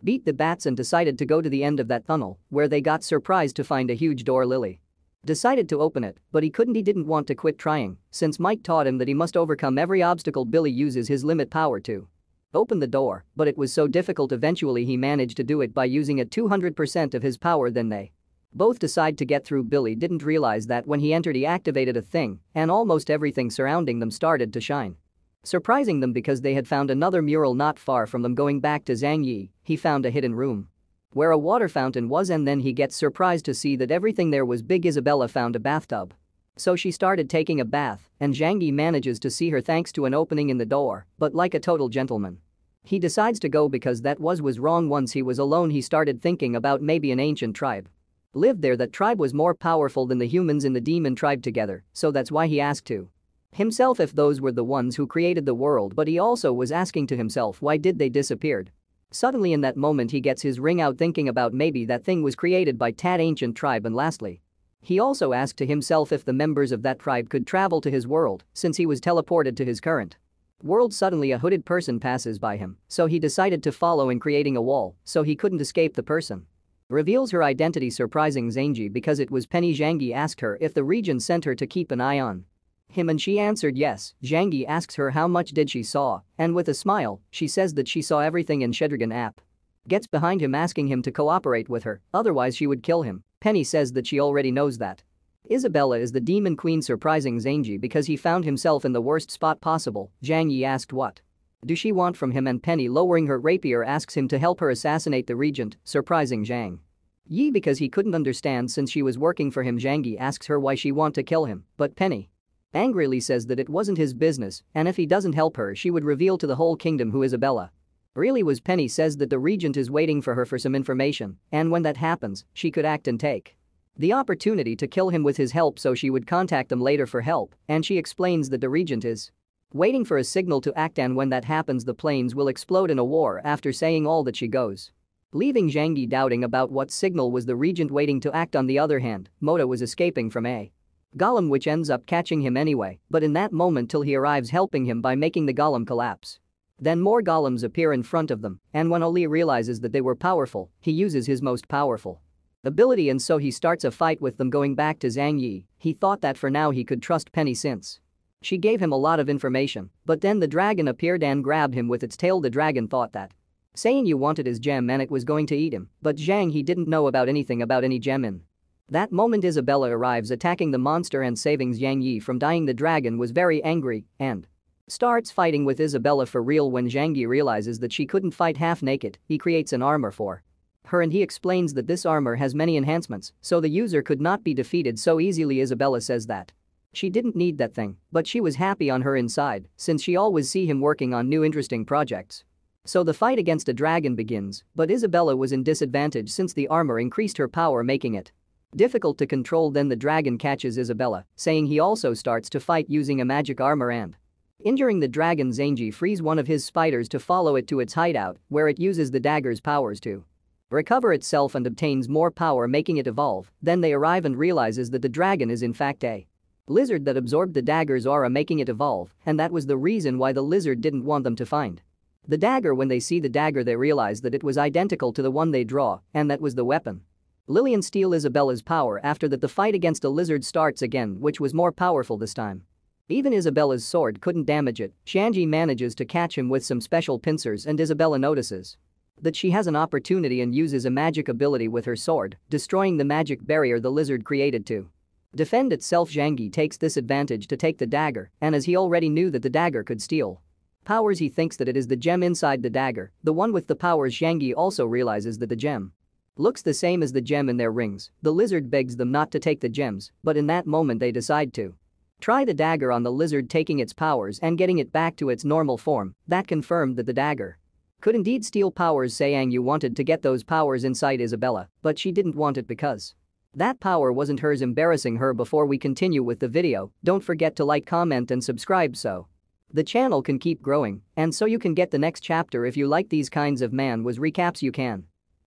beat the bats and decided to go to the end of that tunnel, where they got surprised to find a huge door. Lily decided to open it, but he couldn't. He didn't want to quit trying since Mike taught him that he must overcome every obstacle. Billy uses his limit power to open the door, but it was so difficult. Eventually he managed to do it by using a 200% of his power. Then they both decide to get through. Billy didn't realize that when he entered he activated a thing, and almost everything surrounding them started to shine, surprising them because they had found another mural not far from them. Going back to Zhang Yi, he found a hidden room where a water fountain was, and then he gets surprised to see that everything there was big. Isabella found a bathtub, so she started taking a bath, and Zhang Yi manages to see her thanks to an opening in the door, but like a total gentleman he decides to go because that was wrong. Once he was alone he started thinking about maybe an ancient tribe lived there. That tribe was more powerful than the humans in the demon tribe together, so that's why he asked to himself if those were the ones who created the world, but he also was asking to himself why did they disappeared. Suddenly in that moment he gets his ring out, thinking about maybe that thing was created by that ancient tribe. And lastly, he also asked to himself if the members of that tribe could travel to his world since he was teleported to his current world. Suddenly a hooded person passes by him, so he decided to follow in, creating a wall so he couldn't escape. The person reveals her identity, surprising Zhangyi because it was Penny. Zhangyi asked her if the region sent her to keep an eye on him, and she answered yes. Zhangyi asks her how much did she saw, and with a smile, she says that she saw everything. And Shedragon app gets behind him asking him to cooperate with her, otherwise she would kill him. Penny says that she already knows that Isabella is the Demon Queen, surprising Zhangyi because he found himself in the worst spot possible. Zhang Yi asked what does she want from him, and Penny, lowering her rapier, asks him to help her assassinate the regent, surprising Zhang Yi because he couldn't understand since she was working for him. Zhang Yi asks her why she want to kill him, but Penny angrily says that it wasn't his business, and if he doesn't help her she would reveal to the whole kingdom who Isabella really was. Penny says that the regent is waiting for her for some information, and when that happens, she could act and take the opportunity to kill him with his help, so she would contact them later for help, and she explains that the regent is waiting for a signal to act, and when that happens the planes will explode in a war. After saying all that, she goes, leaving Zhang Yi doubting about what signal was the regent waiting to act. On the other hand, Moda was escaping from a golem which ends up catching him anyway, but in that moment till he arrives helping him by making the golem collapse. Then more golems appear in front of them, and when Ali realizes that they were powerful, he uses his most powerful ability, and so he starts a fight with them. Going back to Zhang Yi, he thought that for now he could trust Penny since she gave him a lot of information, but then the dragon appeared and grabbed him with its tail. The dragon thought that saying you wanted his gem and it was going to eat him, but Zhang He didn't know about anything about any gem. In that moment Isabella arrives attacking the monster and saving Zhang Yi from dying. The dragon was very angry and starts fighting with Isabella for real. When Zhang Yi realizes that she couldn't fight half naked, he creates an armor for her and he explains that this armor has many enhancements, so the user could not be defeated so easily. Isabella says that she didn't need that thing, but she was happy on her inside since she always see him working on new interesting projects. So the fight against a dragon begins, but Isabella was in disadvantage since the armor increased her power, making it difficult to control. Then the dragon catches Isabella, saying he also starts to fight using a magic armor and injuring the dragon. Zhang Yi frees one of his spiders to follow it to its hideout, where it uses the dagger's powers to recover itself and obtains more power, making it evolve. Then they arrive and realizes that the dragon is in fact a lizard that absorbed the dagger's aura, making it evolve, and that was the reason why the lizard didn't want them to find the dagger. When they see the dagger they realize that it was identical to the one they draw, and that was the weapon. Lillian steals Isabella's power. After that the fight against a lizard starts again, which was more powerful this time. Even Isabella's sword couldn't damage it. Shanji manages to catch him with some special pincers, and Isabella notices that she has an opportunity and uses a magic ability with her sword, destroying the magic barrier the lizard created to defend itself. Zhang Yi takes this advantage to take the dagger, and as he already knew that the dagger could steal powers, he thinks that it is the gem inside the dagger, the one with the powers. Zhang Yi also realizes that the gem looks the same as the gem in their rings. The lizard begs them not to take the gems, but in that moment they decide to try the dagger on the lizard, taking its powers and getting it back to its normal form. That confirmed that the dagger could indeed steal powers. Sayang Yu wanted to get those powers inside Isabella, but she didn't want it because that power wasn't hers, embarrassing her. Before we continue with the video, don't forget to like, comment and subscribe so the channel can keep growing and so you can get the next chapter. If you like these kinds of man was recaps, you can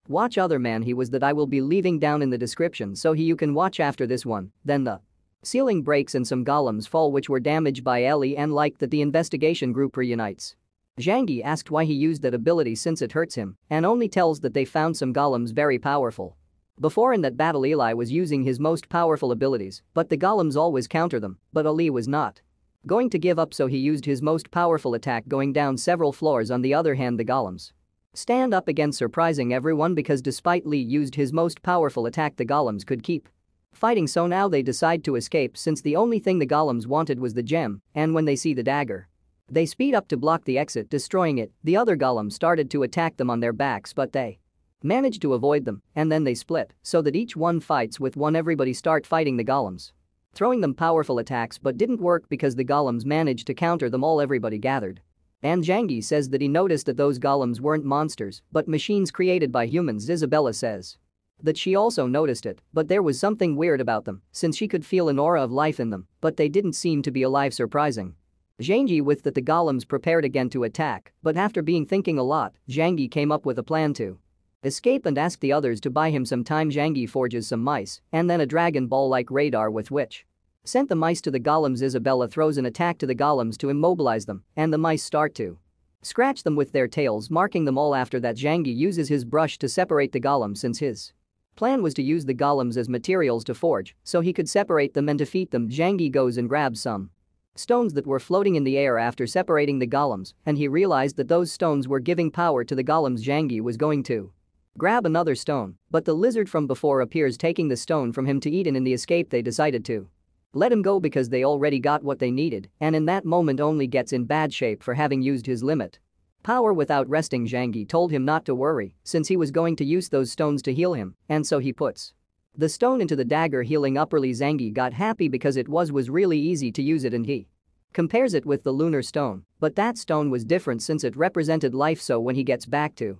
watch other man he was that I will be leaving down in the description, so you can watch after this one. Then the ceiling breaks and some golems fall which were damaged by Ellie, and like that the investigation group reunites. Zhang Yi asked why he used that ability since it hurts him, and only tells that they found some golems very powerful. Before in that battle Eli was using his most powerful abilities, but the golems always counter them, but Ali was not going to give up, so he used his most powerful attack going down several floors. On the other hand the golems stand up again, surprising everyone because despite Lee used his most powerful attack the golems could keep fighting, so now they decide to escape since the only thing the golems wanted was the gem, and when they see the dagger they speed up to block the exit, destroying it. The other golems started to attack them on their backs, but they managed to avoid them, and then they split so that each one fights with one. Everybody start fighting the golems, throwing them powerful attacks, but didn't work because the golems managed to counter them all. Everybody gathered, and Zhang Yi says that he noticed that those golems weren't monsters but machines created by humans. Isabella says that she also noticed it, but there was something weird about them since she could feel an aura of life in them, but they didn't seem to be alive. Surprising Zhang Yi with that the golems prepared again to attack, but after being thinking a lot, Zhang Yi came up with a plan to escape and asked the others to buy him some time. Zhang Yi forges some mice and then a dragon ball like radar with which sent the mice to the golems. Isabella throws an attack to the golems to immobilize them, and the mice start to scratch them with their tails, marking them all. After that Zhang Yi uses his brush to separate the golems since his plan was to use the golems as materials to forge so he could separate them and defeat them. Zhang Yi goes and grabs some stones that were floating in the air after separating the golems, and he realized that those stones were giving power to the golems. Zhang Yi was going to grab another stone, but the lizard from before appears taking the stone from him to eat, and in the escape they decided to Let him go because they already got what they needed, and in that moment only gets in bad shape for having used his limit. Power without resting. Zhang Yi told him not to worry since he was going to use those stones to heal him, and so he puts the stone into the dagger, healing upperly. Zhang Yi got happy because it was really easy to use it, and he compares it with the lunar stone, but that stone was different since it represented life. So when he gets back to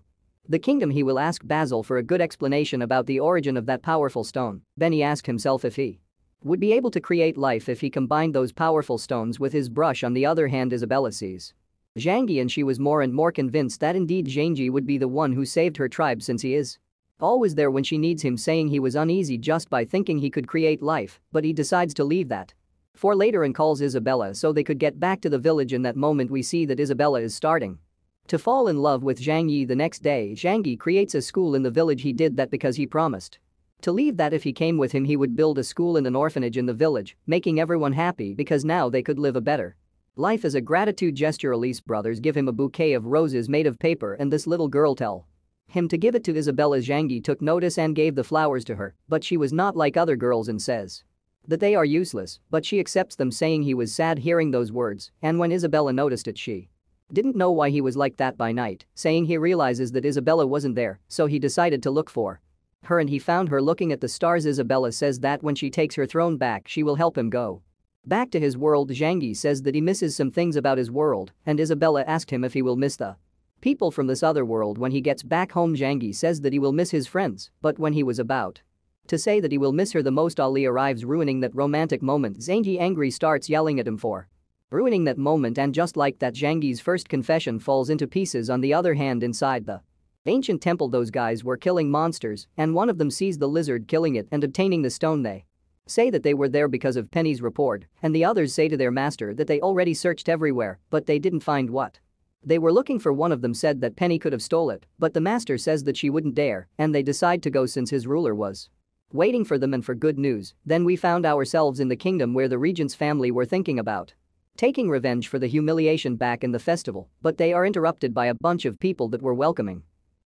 the kingdom he will ask Basil for a good explanation about the origin of that powerful stone. Then he asked himself if he would be able to create life if he combined those powerful stones with his brush. On the other hand, Isabella sees Zhang Yi and she was more and more convinced that indeed Zhang Yi would be the one who saved her tribe since he is always there when she needs him, saying he was uneasy just by thinking he could create life, but he decides to leave that for later and calls Isabella so they could get back to the village. In that moment we see that Isabella is starting to fall in love with Zhang Yi. The next day Zhang Yi creates a school in the village. He did that because he promised to leave that if he came with him he would build a school and an orphanage in the village, making everyone happy because now they could live a better life. As a gratitude gesture Elise brothers give him a bouquet of roses made of paper and this little girl tell him to give it to Isabella. Zhang Yi took notice and gave the flowers to her, but she was not like other girls and says that they are useless, but she accepts them, saying he was sad hearing those words, and when Isabella noticed it she didn't know why he was like that. By night, saying he realizes that Isabella wasn't there, so he decided to look for her and he found her looking at the stars. Isabella says that when she takes her throne back she will help him go back to his world. Zhang Yi says that he misses some things about his world, and Isabella asked him if he will miss the people from this other world when he gets back home. Zhang Yi says that he will miss his friends, but when he was about to say that he will miss her the most, Ali arrives, ruining that romantic moment. Zhang Yi angry starts yelling at him for ruining that moment, and just like that Zhang Yi's first confession falls into pieces. On the other hand, inside the ancient temple those guys were killing monsters, and one of them sees the lizard killing it and obtaining the stone. They say that they were there because of Penny's report, and the others say to their master that they already searched everywhere but they didn't find what they were looking for. One of them said that Penny could have stole it, but the master says that she wouldn't dare, and they decide to go since his ruler was waiting for them and for good news. Then we found ourselves in the kingdom where the regent's family were thinking about taking revenge for the humiliation back in the festival, but they are interrupted by a bunch of people that were welcoming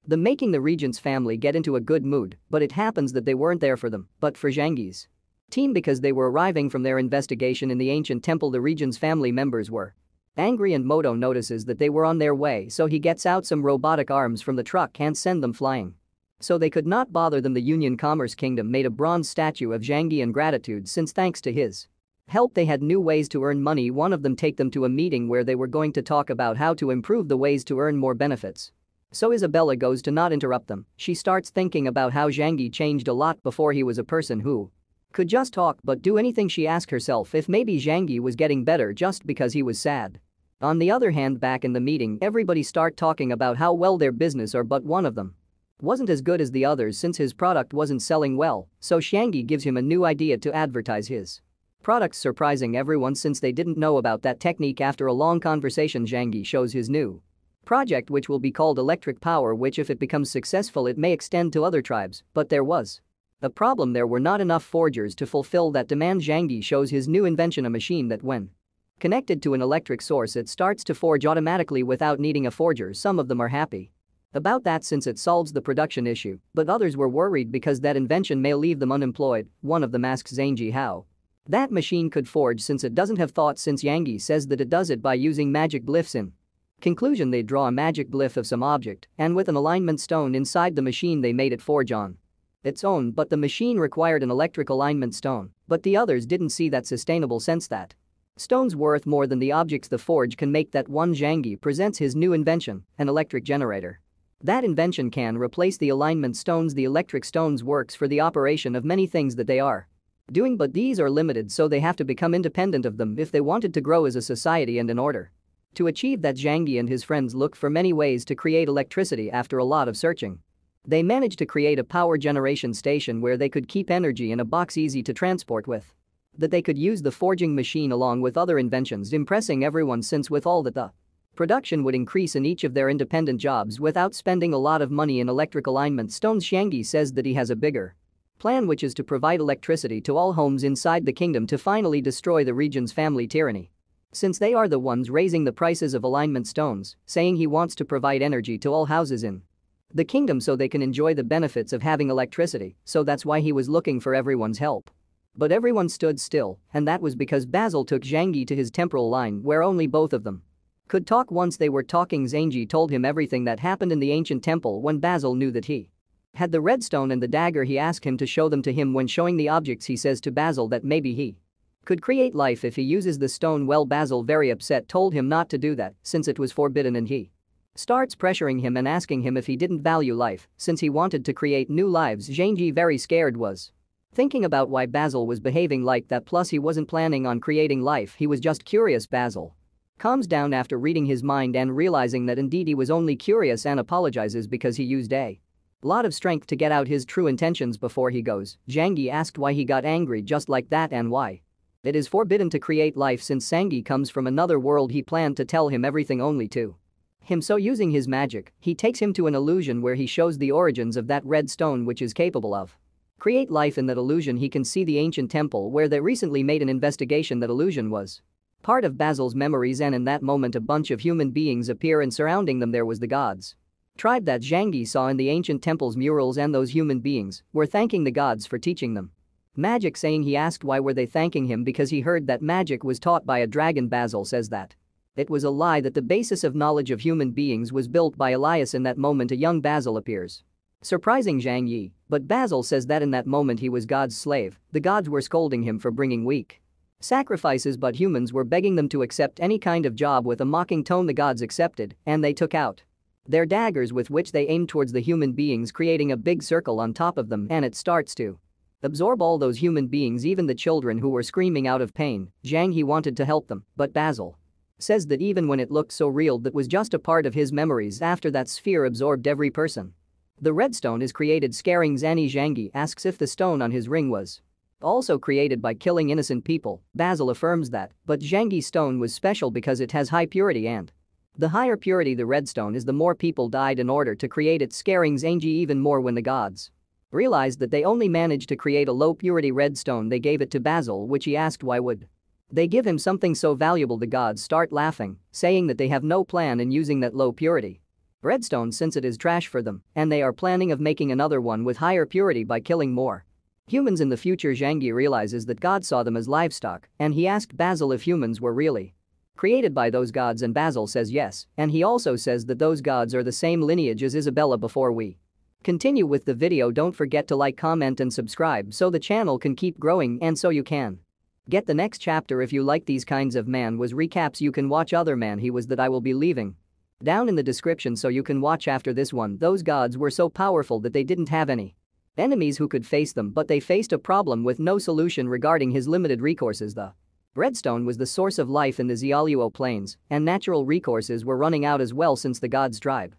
them, making the regent's family get into a good mood. But it happens that they weren't there for them but for Zhang Yi's team because they were arriving from their investigation in the ancient temple. The regent's family members were angry and Moto notices that they were on their way, so he gets out some robotic arms from the truck and send them flying so they could not bother them. The Union Commerce Kingdom made a bronze statue of Zhang Yi in gratitude since thanks to his help they had new ways to earn money. One of them take them to a meeting where they were going to talk about how to improve the ways to earn more benefits. So Isabella goes to not interrupt them. She starts thinking about how Zhang Yi changed a lot. Before he was a person who could just talk but do anything. She asked herself if maybe Zhang Yi was getting better just because he was sad. On the other hand, back in the meeting everybody start talking about how well their business are, but one of them wasn't as good as the others since his product wasn't selling well, so Zhang Yi gives him a new idea to advertise his products, surprising everyone since they didn't know about that technique. After a long conversation Zhang Yi shows his new project which will be called electric power, which if it becomes successful it may extend to other tribes, but there was a problem. There were not enough forgers to fulfill that demand. Zhang Yi shows his new invention, a machine that when connected to an electric source it starts to forge automatically without needing a forger. Some of them are happy about that since it solves the production issue, but others were worried because that invention may leave them unemployed. One of them asks Zhang Yi how that machine could forge since it doesn't have thoughts, since Zhang Yi says that it does it by using magic glyphs. In conclusion, they draw a magic glyph of some object, and with an alignment stone inside the machine they made it forge on its own, but the machine required an electric alignment stone, but the others didn't see that sustainable since that stone's worth more than the objects the forge can make. That one Zhang Yi presents his new invention, an electric generator. That invention can replace the alignment stones. The electric stones works for the operation of many things that they are doing, but these are limited, so they have to become independent of them if they wanted to grow as a society. And in order to achieve that, Zhang Yi and his friends look for many ways to create electricity. After a lot of searching, they managed to create a power generation station where they could keep energy in a box easy to transport with that they could use the forging machine along with other inventions, impressing everyone since with all that the production would increase in each of their independent jobs without spending a lot of money in electric alignment stones. Zhang Yi says that he has a bigger plan, which is to provide electricity to all homes inside the kingdom to finally destroy the region's family tyranny, since they are the ones raising the prices of alignment stones, saying he wants to provide energy to all houses in the kingdom so they can enjoy the benefits of having electricity, so that's why he was looking for everyone's help. But everyone stood still, and that was because Basil took Zhang Yi to his temporal line where only both of them could talk. Once they were talking, Zhang Yi told him everything that happened in the ancient temple. When Basil knew that he had the redstone and the dagger, he asked him to show them to him. When showing the objects, he says to Basil that maybe he could create life if he uses the stone. Well, Basil, very upset, told him not to do that since it was forbidden, and he starts pressuring him and asking him if he didn't value life since he wanted to create new lives. Zhang Yi, very scared, was thinking about why Basil was behaving like that, plus he wasn't planning on creating life, he was just curious. Basil calms down after reading his mind and realizing that indeed he was only curious, and apologizes because he used a lot of strength to get out his true intentions before he goes. Zhang Yi asked why he got angry just like that and why it is forbidden to create life since Zhang Yi comes from another world. He planned to tell him everything only to him, so using his magic, he takes him to an illusion where he shows the origins of that red stone which is capable of create life. In that illusion he can see the ancient temple where they recently made an investigation. That illusion was part of Basil's memories, and in that moment a bunch of human beings appear, and surrounding them there was the gods tribe that Zhang Yi saw in the ancient temple's murals, and those human beings were thanking the gods for teaching them magic. Saying he asked why were they thanking him because he heard that magic was taught by a dragon. Basil says that it was a lie, that the basis of knowledge of human beings was built by Elias. In that moment a young Basil appears, surprising Zhang Yi, but Basil says that in that moment he was God's slave. The gods were scolding him for bringing weak sacrifices, but humans were begging them to accept any kind of job. With a mocking tone the gods accepted, and they took out their daggers with which they aimed towards the human beings, creating a big circle on top of them, and it starts to absorb all those human beings, even the children who were screaming out of pain. Zhang Yi wanted to help them, but Basil says that even when it looked so real, that was just a part of his memories after that sphere absorbed every person. The redstone is created, scaring Zhang. Zhang Yi asks if the stone on his ring was also created by killing innocent people. Basil affirms that, but Zhang Yi's stone was special because it has high purity, and the higher purity the redstone is, the more people died in order to create it, scaring Zhang Yi even more. When the gods realized that they only managed to create a low purity redstone, they gave it to Basil, which he asked why would they give him something so valuable. The gods start laughing, saying that they have no plan in using that low purity redstone since it is trash for them, and they are planning of making another one with higher purity by killing more humans in the future. Zhang Yi realizes that God saw them as livestock, and he asked Basil if humans were really created by those gods, and Basil says yes, and he also says that those gods are the same lineage as Isabella. Before we continue with the video, don't forget to like, comment and subscribe so the channel can keep growing and so you can get the next chapter. If you like these kinds of man was recaps, you can watch other man he was that I will be leaving down in the description so you can watch after this one. Those gods were so powerful that they didn't have any enemies who could face them, but they faced a problem with no solution regarding his limited resources. The redstone was the source of life in the Xiaoluo plains, and natural resources were running out as well since the gods' tribe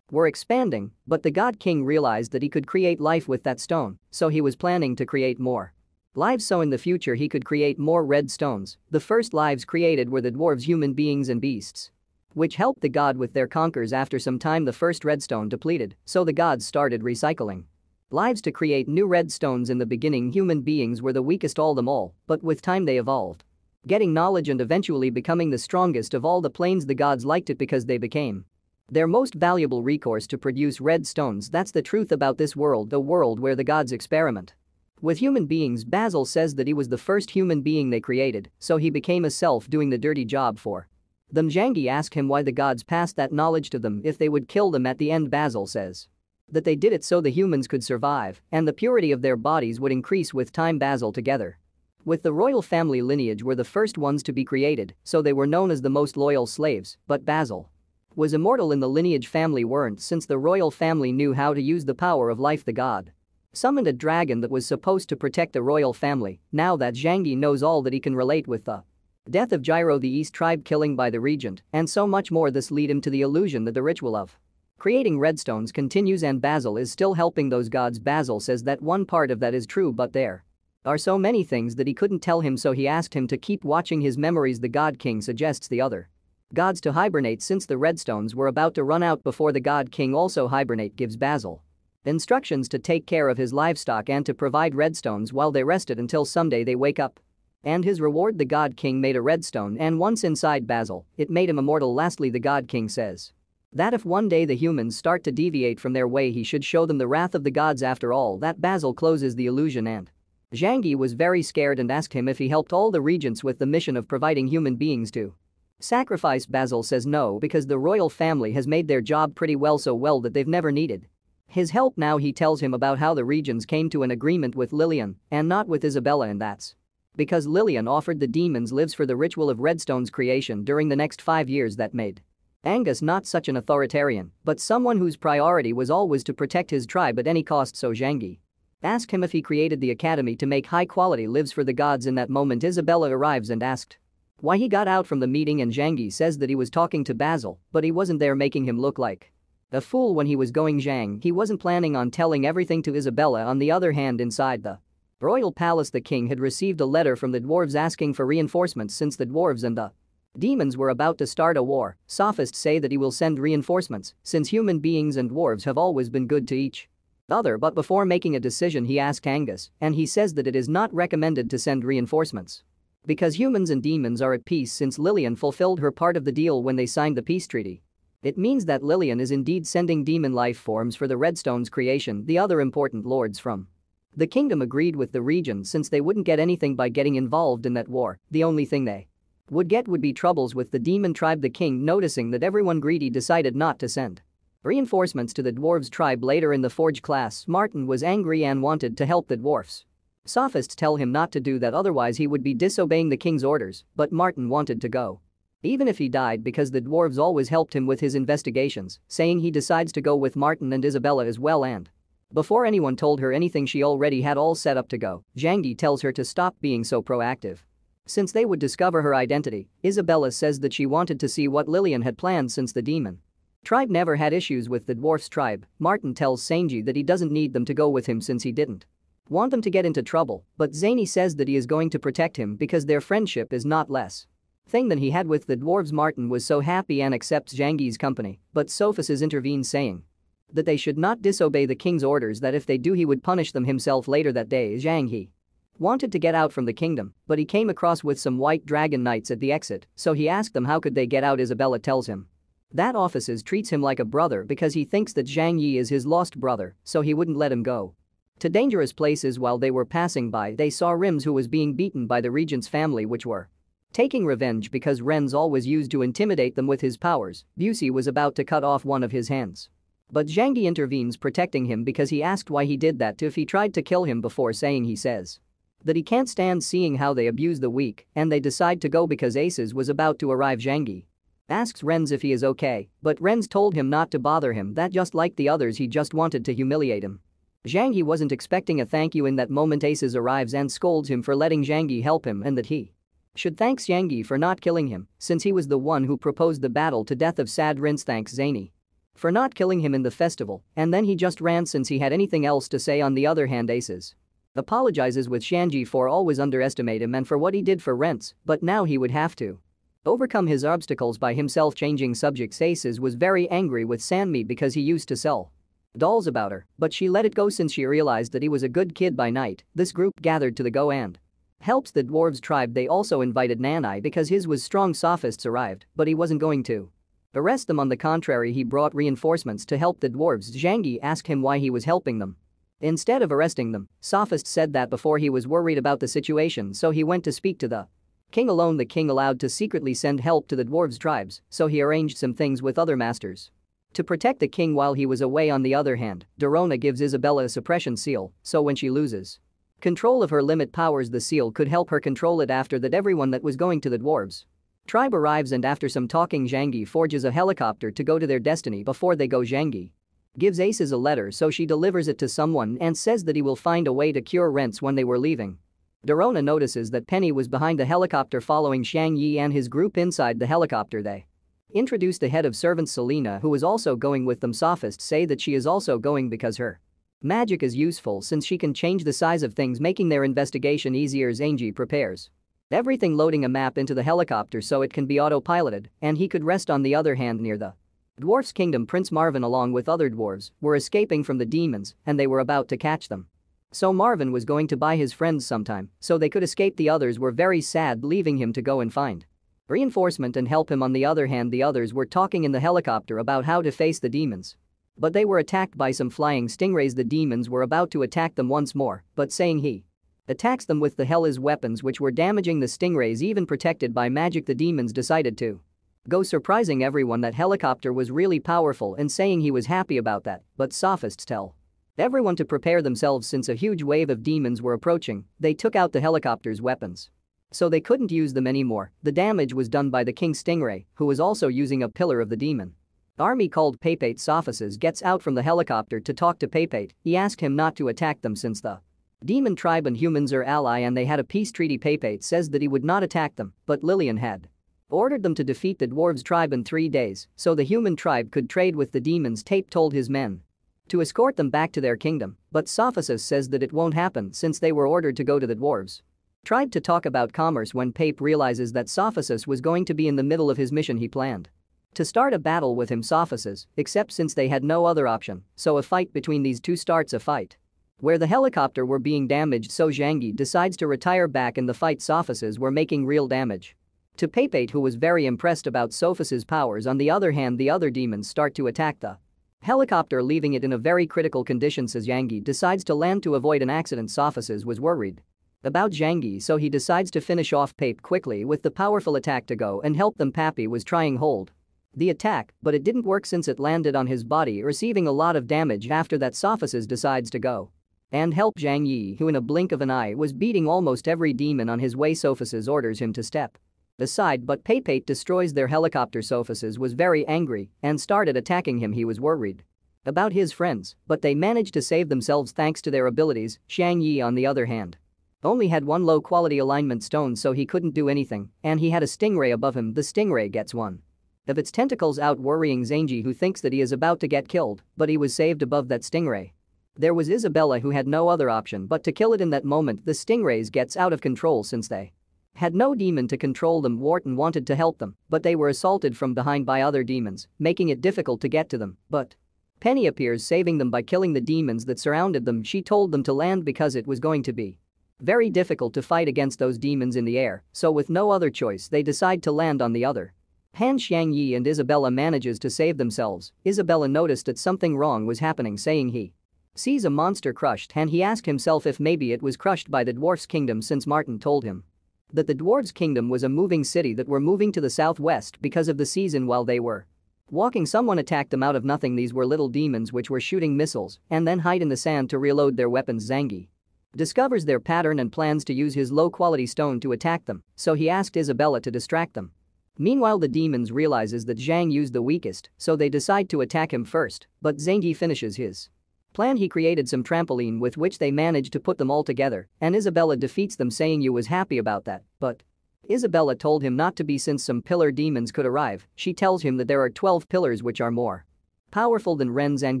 were expanding, but the god king realized that he could create life with that stone, so he was planning to create more lives so in the future he could create more red stones. The first lives created were the dwarves, human beings and beasts, which helped the god with their conquers. After some time the first redstone depleted, so the gods started recycling lives to create new redstones. In the beginning human beings were the weakest all them all, but with time they evolved, getting knowledge and eventually becoming the strongest of all the planes. The gods liked it because they became their most valuable resource to produce red stones. That's the truth about this world, the world where the gods experiment with human beings. Basil says that he was the first human being they created, so he became a self doing the dirty job for them. Zhang Yi asked him why the gods passed that knowledge to them if they would kill them at the end. Basil says that they did it so the humans could survive and the purity of their bodies would increase with time. Basil, together with the royal family lineage, were the first ones to be created, so they were known as the most loyal slaves, but Basil was immortal in the lineage family weren't, since the royal family knew how to use the power of life. The god summoned a dragon that was supposed to protect the royal family. Now that Zhang Yi knows all that he can relate with the death of Gyro, the East tribe killing by the regent, and so much more, this lead him to the illusion that the ritual of creating redstones continues and Basil is still helping those gods. Basil says that one part of that is true, but there are so many things that he couldn't tell him, so he asked him to keep watching his memories. The god king suggests the other gods to hibernate since the redstones were about to run out before the god king also hibernate. Gives Basil instructions to take care of his livestock and to provide redstones while they rested until someday they wake up. And his reward, the god king made a redstone, and once inside Basil, it made him immortal. Lastly, the god king says that if one day the humans start to deviate from their way, he should show them the wrath of the gods. After all that, Basil closes the illusion and Zhang Yi was very scared and asked him if he helped all the regents with the mission of providing human beings to sacrifice. Basil says no because the royal family has made their job pretty well, so well that they've never needed his help. Now he tells him about how the regents came to an agreement with Lillian and not with Isabella, and that's because Lillian offered the demons lives for the ritual of Redstone's creation during the next 5 years. That made Angus not such an authoritarian, but someone whose priority was always to protect his tribe at any cost. So Zhang Yi asked him if he created the academy to make high-quality lives for the gods. In that moment Isabella arrives and asked why he got out from the meeting, and Zhang Yi says that he was talking to Basil, but he wasn't there, making him look like a fool when he was going. He wasn't planning on telling everything to Isabella. On the other hand, inside the royal palace the king had received a letter from the dwarves asking for reinforcements since the dwarves and the demons were about to start a war. Sophists say that he will send reinforcements since human beings and dwarves have always been good to each other, but before making a decision he asked Angus, and he says that it is not recommended to send reinforcements because humans and demons are at peace since Lillian fulfilled her part of the deal when they signed the peace treaty. It means that Lillian is indeed sending demon life forms for the Redstone's creation. The other important lords from the kingdom agreed with the region since they wouldn't get anything by getting involved in that war. The only thing they would get would be troubles with the demon tribe. The king, noticing that everyone greedy, decided not to send reinforcements to the dwarves' tribe. Later in the Forge class, Martin was angry and wanted to help the dwarfs. Sophists tell him not to do that, otherwise he would be disobeying the king's orders, but Martin wanted to go even if he died because the dwarves always helped him with his investigations, saying he decides to go with Martin and Isabella as well. And before anyone told her anything, she already had all set up to go. Zhang Yi tells her to stop being so proactive since they would discover her identity. Isabella says that she wanted to see what Lillian had planned since the demon tribe never had issues with the dwarf's tribe. Martin tells Sanji that he doesn't need them to go with him since he didn't want them to get into trouble, but Zany says that he is going to protect him because their friendship is not less thing than he had with the dwarves. Martin was so happy and accepts Zhang Yi's company, but Sophists intervene saying that they should not disobey the king's orders, that if they do he would punish them himself. Later that day Zhang Yi wanted to get out from the kingdom, but he came across with some white dragon knights at the exit, so he asked them how could they get out. Isabella tells him that offices treats him like a brother because he thinks that Zhang Yi is his lost brother, so he wouldn't let him go to dangerous places. While they were passing by they saw Rims, who was being beaten by the regent's family, which were taking revenge because Ren's always used to intimidate them with his powers. Busey was about to cut off one of his hands, but Zhang Yi intervenes, protecting him because he asked why he did that to if he tried to kill him before, saying he says that he can't stand seeing how they abuse the weak, and they decide to go because Aces was about to arrive. Zhang Yi asks Ren's if he is okay, but Ren's told him not to bother him, that just like the others he just wanted to humiliate him. Zhang Yi wasn't expecting a thank you. In that moment Aces arrives and scolds him for letting Zhang Yi help him, and that he should thank Zhang Yi for not killing him since he was the one who proposed the battle to death of Sad Rince. Thanks Zany for not killing him in the festival, and then he just ran since he had anything else to say. On the other hand, Aces apologizes with Shanji for always underestimate him and for what he did for Rents, but now he would have to overcome his obstacles by himself. Changing subjects, Aces was very angry with Sanmi because he used to sell dolls about her, but she let it go since she realized that he was a good kid by night. This group gathered to the go and helps the dwarves tribe. They also invited Nanai because his was strong. Sophists arrived, but he wasn't going to arrest them. On the contrary, he brought reinforcements to help the dwarves. Zhang Yi asked him why he was helping them instead of arresting them. Sophist said that before he was worried about the situation, so he went to speak to the king alone. The king allowed to secretly send help to the dwarves tribes, so he arranged some things with other masters to protect the king while he was away. On the other hand, Dorona gives Isabella a suppression seal, so when she loses control of her limit powers, the seal could help her control it. After that, everyone that was going to the dwarves tribe arrives, and after some talking Zhang Yi forges a helicopter to go to their destiny. Before they go, Zhang Yi gives Aces a letter, so she delivers it to someone and says that he will find a way to cure Rents. When they were leaving, Dorona notices that Penny was behind the helicopter following Zhang Yi and his group. Inside the helicopter they introduce the head of servants Selena, who is also going with them. Sophists say that she is also going because her magic is useful since she can change the size of things, making their investigation easier. Zanji prepares everything, loading a map into the helicopter so it can be autopiloted and he could rest. On the other hand, near the dwarf's kingdom, Prince Marvin along with other dwarves were escaping from the demons and they were about to catch them. So Marvin was going to buy his friends sometime so they could escape. The others were very sad, leaving him to go and find reinforcement and help him. On the other hand, the others were talking in the helicopter about how to face the demons, but they were attacked by some flying stingrays. The demons were about to attack them once more, but saying he attacks them with the Hela's weapons which were damaging the stingrays. Even protected by magic, the demons decided to go, surprising everyone that helicopter was really powerful and saying he was happy about that, but sophists tell everyone to prepare themselves since a huge wave of demons were approaching. They took out the helicopter's weapons, so they couldn't use them anymore. The damage was done by the king stingray, who was also using a pillar of the demon army called Papate. Sophists gets out from the helicopter to talk to Papate. He asked him not to attack them since the demon tribe and humans are ally and they had a peace treaty. Papate says that he would not attack them, but Lillian had ordered them to defeat the dwarves tribe in 3 days so the human tribe could trade with the demons. Tape told his men to escort them back to their kingdom, but Sophists says that it won't happen since they were ordered to go to the dwarves tribe to talk about commerce. When Pape realizes that Sophists was going to be in the middle of his mission, he planned to start a battle with him. Sophists, except since they had no other option, so a fight between these two starts. A fight where the helicopter were being damaged, so Zhang Yi decides to retire back in the fight. Sophists were making real damage to Papate, who was very impressed about Sophists' powers. On the other hand, the other demons start to attack the helicopter, leaving it in a very critical condition. As Zhang Yi decides to land to avoid an accident, Sophists was worried about Zhang Yi, so he decides to finish off Pape quickly with the powerful attack to go and help them. Pappy was trying hold the attack, but it didn't work since it landed on his body, receiving a lot of damage. After that, Sophists decides to go and help Zhang Yi, who in a blink of an eye was beating almost every demon on his way. Sophists orders him to step aside, but Papate destroys their helicopter. Sophists was very angry and started attacking him. He was worried about his friends, but they managed to save themselves thanks to their abilities. Zhang Yi, on the other hand, only had one low-quality alignment stone, so he couldn't do anything, and he had a stingray above him. The stingray gets one of its tentacles out, worrying Zhang, who thinks that he is about to get killed, but he was saved above that stingray. There was Isabella, who had no other option but to kill it. In that moment, the stingrays gets out of control since they had no demon to control them. Wharton wanted to help them, but they were assaulted from behind by other demons, making it difficult to get to them, but Penny appears, saving them by killing the demons that surrounded them. She told them to land because it was going to be very difficult to fight against those demons in the air, so with no other choice they decide to land. On the other hand, Zhang Yi and Isabella manages to save themselves. Isabella noticed that something wrong was happening, saying he sees a monster crushed, and he asked himself if maybe it was crushed by the dwarf's kingdom, since Martin told him that the dwarves' kingdom was a moving city that were moving to the southwest because of the season. While they were walking, someone attacked them out of nothing. These were little demons which were shooting missiles and then hide in the sand to reload their weapons. Zhang Yi discovers their pattern and plans to use his low-quality stone to attack them, so he asked Isabella to distract them. Meanwhile, the demons realizes that Zhang used the weakest, so they decide to attack him first, but Zhang Yi finishes his plan. He created some trampoline with which they managed to put them all together, and Isabella defeats them, saying you was happy about that, but Isabella told him not to be since some pillar demons could arrive. She tells him that there are 12 pillars which are more powerful than Ren's, and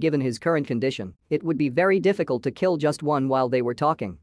given his current condition, it would be very difficult to kill just one. While they were talking,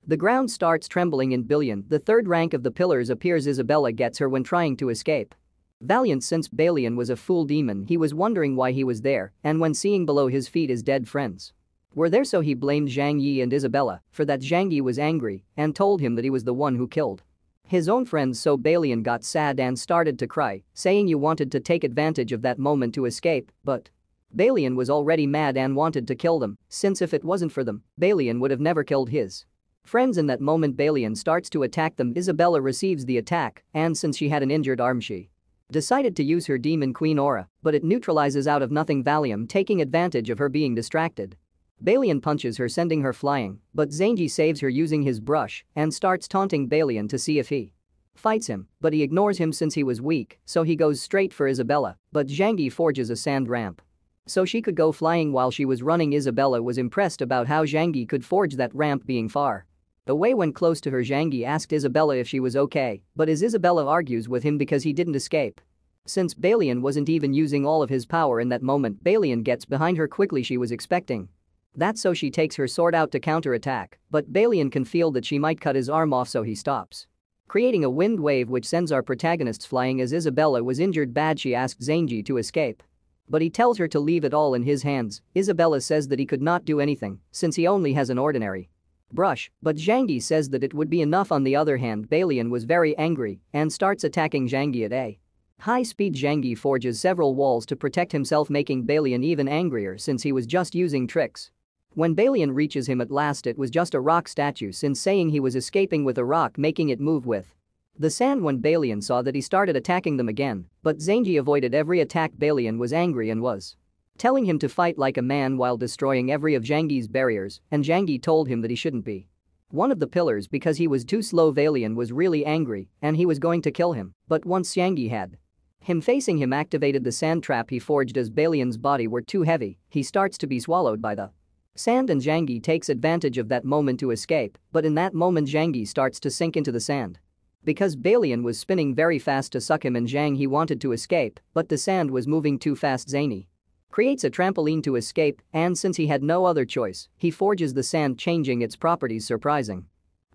the ground starts trembling in Billion. The third rank of the pillars appears. Isabella gets her when trying to escape. Valiant, since Balian was a fool demon, he was wondering why he was there, and when seeing below his feet his dead friends were there, so he blamed Zhang Yi and Isabella. For that, Zhang Yi was angry and told him that he was the one who killed his own friends, so Balian got sad and started to cry, saying you wanted to take advantage of that moment to escape, but Balian was already mad and wanted to kill them, since if it wasn't for them, Balian would have never killed his friends. In that moment, Balian starts to attack them. Isabella receives the attack, and since she had an injured arm, she decided to use her Demon Queen aura, but it neutralizes out of nothing Valium, taking advantage of her being distracted. Balian punches her, sending her flying, but Zhang saves her using his brush and starts taunting Balian to see if he fights him, but he ignores him since he was weak, so he goes straight for Isabella, but Zhang forges a sand ramp so she could go flying while she was running. Isabella was impressed about how Zhang could forge that ramp being far away. When close to her, Zhang asked Isabella if she was okay, but as Isabella argues with him because he didn't escape since Balian wasn't even using all of his power. In that moment, Balian gets behind her quickly. She was expecting that, so she takes her sword out to counterattack, but Balian can feel that she might cut his arm off, so he stops, creating a wind wave which sends our protagonists flying. As Isabella was injured bad, she asked Zhang to escape, but he tells her to leave it all in his hands. Isabella says that he could not do anything since he only has an ordinary brush, but Zhang says that it would be enough. On the other hand, Balian was very angry and starts attacking Zhang at a high speed. Zhang forges several walls to protect himself, making Balian even angrier since he was just using tricks When Balian reaches him at last, it was just a rock statue, since saying he was escaping with a rock, making it move with the sand. When Balian saw that, he started attacking them again, but Zanji avoided every attack. Balian was angry and was telling him to fight like a man while destroying every of Zhangji's barriers, and Zhangji told him that he shouldn't be one of the pillars because he was too slow. Balian was really angry and he was going to kill him, but once Zhangji had him facing him, activated the sand trap he forged. As Balian's body were too heavy, he starts to be swallowed by the sand, and Zhangji takes advantage of that moment to escape, but in that moment Zhangji starts to sink into the sand. Because Balian was spinning very fast to suck him in, he wanted to escape, but the sand was moving too fast. Zany creates a trampoline to escape, and since he had no other choice, he forges the sand, changing its properties, surprising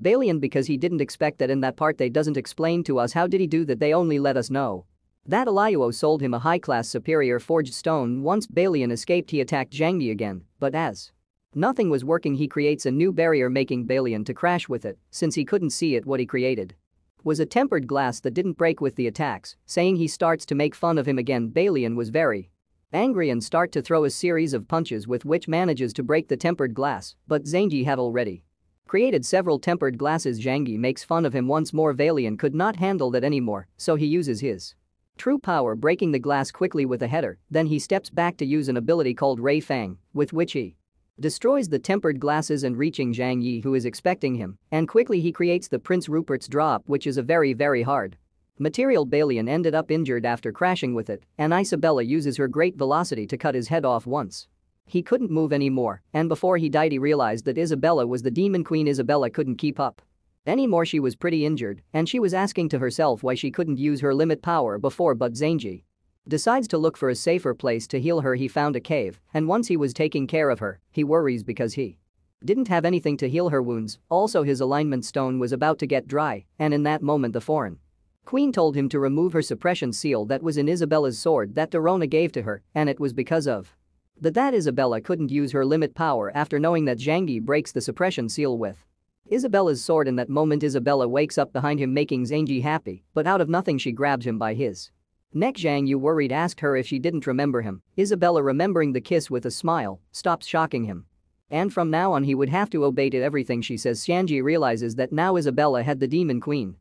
Balian because he didn't expect that. In that part they doesn't explain to us how did he do that, they only let us know that Eliuo sold him a high-class superior forged stone. Once Balian escaped, he attacked Zhangji again, but as nothing was working, he creates a new barrier, making Balian to crash with it since he couldn't see it. What he created was a tempered glass that didn't break with the attacks, saying he starts to make fun of him again. Balian was very angry and start to throw a series of punches with which manages to break the tempered glass, but Zhangji had already created several tempered glasses. Zhangji makes fun of him once more. Balian could not handle that anymore, so he uses his true power, breaking the glass quickly with a header. Then he steps back to use an ability called Ray Fang, with which he destroys the tempered glasses and reaching Zhang Yi, who is expecting him, and quickly he creates the Prince Rupert's drop, which is a very hard material. Balian ended up injured after crashing with it, and Isabella uses her great velocity to cut his head off once he couldn't move anymore, and before he died he realized that Isabella was the demon queen. Isabella couldn't keep up anymore, she was pretty injured, and she was asking to herself why she couldn't use her limit power before, but Zhangji decides to look for a safer place to heal her. He found a cave, and once he was taking care of her, he worries because he didn't have anything to heal her wounds. Also, his alignment stone was about to get dry, and in that moment the foreign queen told him to remove her suppression seal that was in Isabella's sword that Dorona gave to her, and it was because of that Isabella couldn't use her limit power after knowing that Zhangji breaks the suppression seal with Isabella's sword. In that moment Isabella wakes up behind him, making Zhangji happy, but out of nothing she grabs him by his neck. Zhang Yu, worried, asked her if she didn't remember him. Isabella, remembering the kiss with a smile, stops shocking him. And from now on he would have to obey to everything she says. Zhangji realizes that now Isabella had the demon queen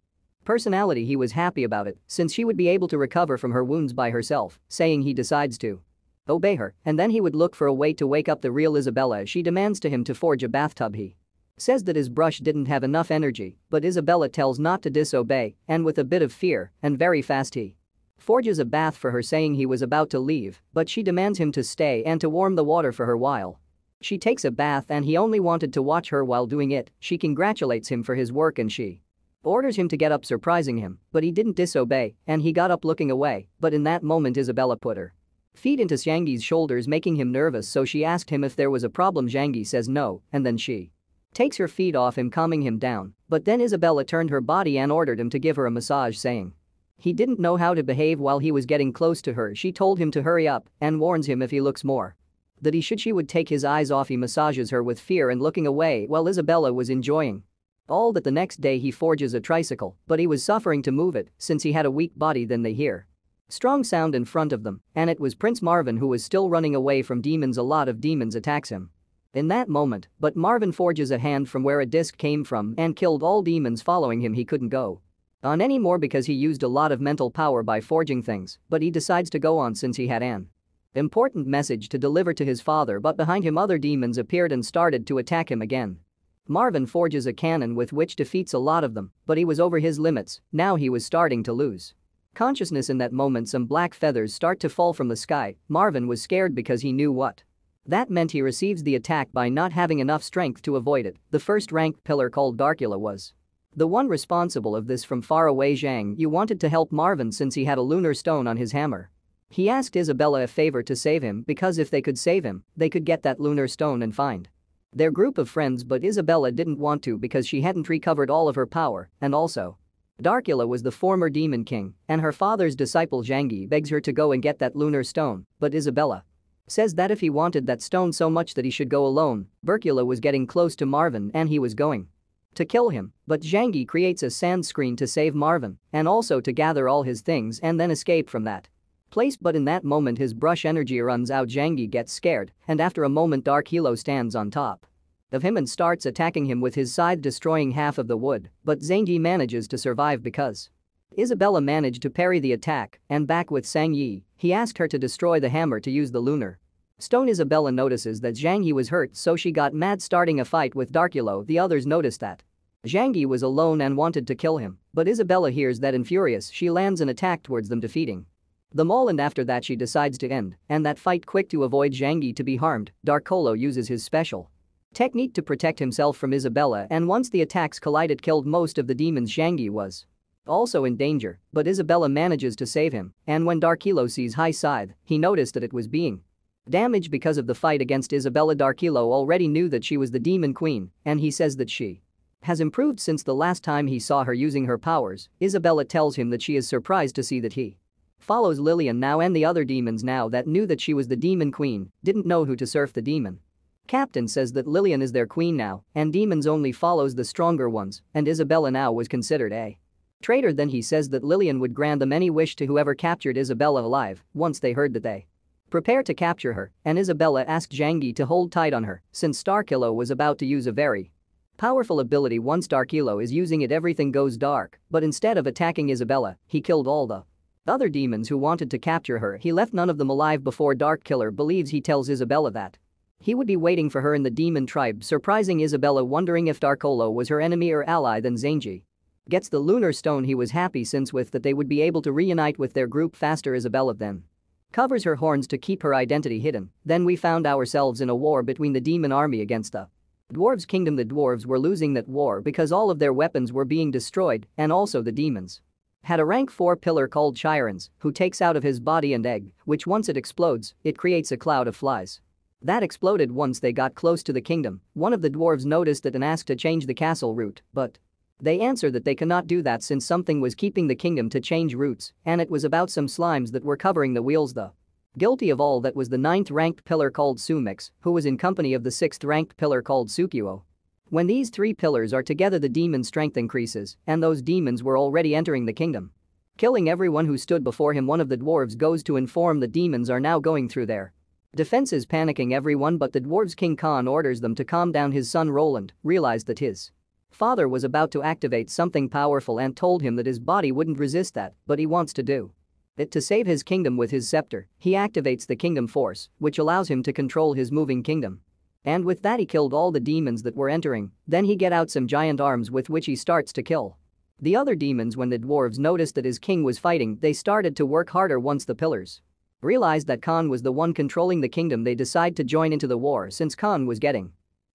personality. He was happy about it since she would be able to recover from her wounds by herself, saying he decides to obey her, and then he would look for a way to wake up the real Isabella as she demands to him to forge a bathtub. He says that his brush didn't have enough energy, but Isabella tells not to disobey, and with a bit of fear and very fast he forges a bath for her, saying he was about to leave, but she demands him to stay and to warm the water for her while she takes a bath, and he only wanted to watch her while doing it. She congratulates him for his work and she orders him to get up, surprising him, but he didn't disobey and he got up looking away, but in that moment Isabella put her feet into Zhangji's shoulders, making him nervous, so she asked him if there was a problem. Zhangji says no, and then she takes her feet off him, calming him down, but then Isabella turned her body and ordered him to give her a massage, saying he didn't know how to behave while he was getting close to her. She told him to hurry up and warns him if he looks more that she would take his eyes off. He massages her with fear and looking away while Isabella was enjoying all that. The next day he forges a tricycle, but he was suffering to move it since he had a weak body. Then they hear strong sound in front of them, and it was Prince Marvin, who was still running away from demons. A lot of demons attacks him in that moment, but Marvin forges a hand from where a disc came from and killed all demons following him. He couldn't go on anymore because he used a lot of mental power by forging things, but he decides to go on since he had an important message to deliver to his father. But behind him other demons appeared and started to attack him again. Marvin forges a cannon with which defeats a lot of them, but he was over his limits. Now he was starting to lose consciousness. In that moment some black feathers start to fall from the sky. Marvin was scared because he knew what that meant. He receives the attack by not having enough strength to avoid it. The first ranked pillar called Darkula was the one responsible of this. From far away Zhang Yu wanted to help Marvin since he had a lunar stone on his hammer. He asked Isabella a favor to save him because if they could save him, they could get that lunar stone and find their group of friends, but Isabella didn't want to because she hadn't recovered all of her power, and also Darkula was the former demon king, and her father's disciple Zhang Yi begs her to go and get that lunar stone, but Isabella says that if he wanted that stone so much that he should go alone. Darkula was getting close to Marvin and he was going to kill him, but Zhang Yi creates a sand screen to save Marvin and also to gather all his things and then escape from that place, but in that moment his brush energy runs out. Zhangyi gets scared, and after a moment Dark Hilo stands on top of him and starts attacking him with his scythe, destroying half of the wood, but Zhangyi manages to survive because Isabella managed to parry the attack, and back with Sang Yi, he asked her to destroy the hammer to use the lunar stone. Isabella notices that Zhang Yi was hurt, so she got mad, starting a fight with Dark Hilo. The others noticed that Zhang Yi was alone and wanted to kill him, but Isabella hears that and furious she lands an attack towards them, defeating them all, and after that she decides to end and that fight quick to avoid Zhang Yi to be harmed. Dark Holo uses his special technique to protect himself from Isabella, and once the attacks collided killed most of the demons. Zhang Yi was also in danger, but Isabella manages to save him, and when Dark Hilo sees High Scythe, he noticed that it was being damaged because of the fight against Isabella. Dark Hilo already knew that she was the demon queen, and he says that she has improved since the last time he saw her using her powers. Isabella tells him that she is surprised to see that he follows Lillian now, and the other demons now that knew that she was the demon queen didn't know who to serve. The demon captain says that Lillian is their queen now, and demons only follows the stronger ones, and Isabella now was considered a traitor. Then he says that Lillian would grant them any wish to whoever captured Isabella alive. Once they heard that they prepare to capture her, and Isabella asked Zhang Yi to hold tight on her since Dark Hilo was about to use a very powerful ability. Once Dark Hilo is using it, everything goes dark, but instead of attacking Isabella, he killed all the other demons who wanted to capture her. He left none of them alive before Dark Killer believes. He tells Isabella that he would be waiting for her in the demon tribe, surprising Isabella, wondering if Dark Holo was her enemy or ally. Then Zhangyi gets the lunar stone. He was happy since with that they would be able to reunite with their group faster. Isabella then covers her horns to keep her identity hidden. Then we found ourselves in a war between the demon army against the dwarves' kingdom. The dwarves were losing that war because all of their weapons were being destroyed, and also the demons had a rank 4 pillar called Chirons who takes out of his body an egg, which once it explodes, it creates a cloud of flies that exploded once they got close to the kingdom. One of the dwarves noticed it and asked to change the castle route, but they answer that they cannot do that since something was keeping the kingdom to change routes, and it was about some slimes that were covering the wheels. The guilty of all that was the 9th ranked pillar called Sumix, who was in company of the 6th ranked pillar called Sukyuo. When these 3 pillars are together, the demon strength increases, and those demons were already entering the kingdom, killing everyone who stood before him. One of the dwarves goes to inform the demons are now going through their defenses, panicking everyone, but the dwarves' king Khan orders them to calm down. His son Roland realized that his father was about to activate something powerful and told him that his body wouldn't resist that, but he wants to do it to save his kingdom with his scepter. He activates the kingdom force, which allows him to control his moving kingdom. And with that he killed all the demons that were entering. Then he get out some giant arms with which he starts to kill the other demons. When the dwarves noticed that his king was fighting, they started to work harder. Once the pillars realized that Khan was the one controlling the kingdom, they decide to join into the war. Since Khan was getting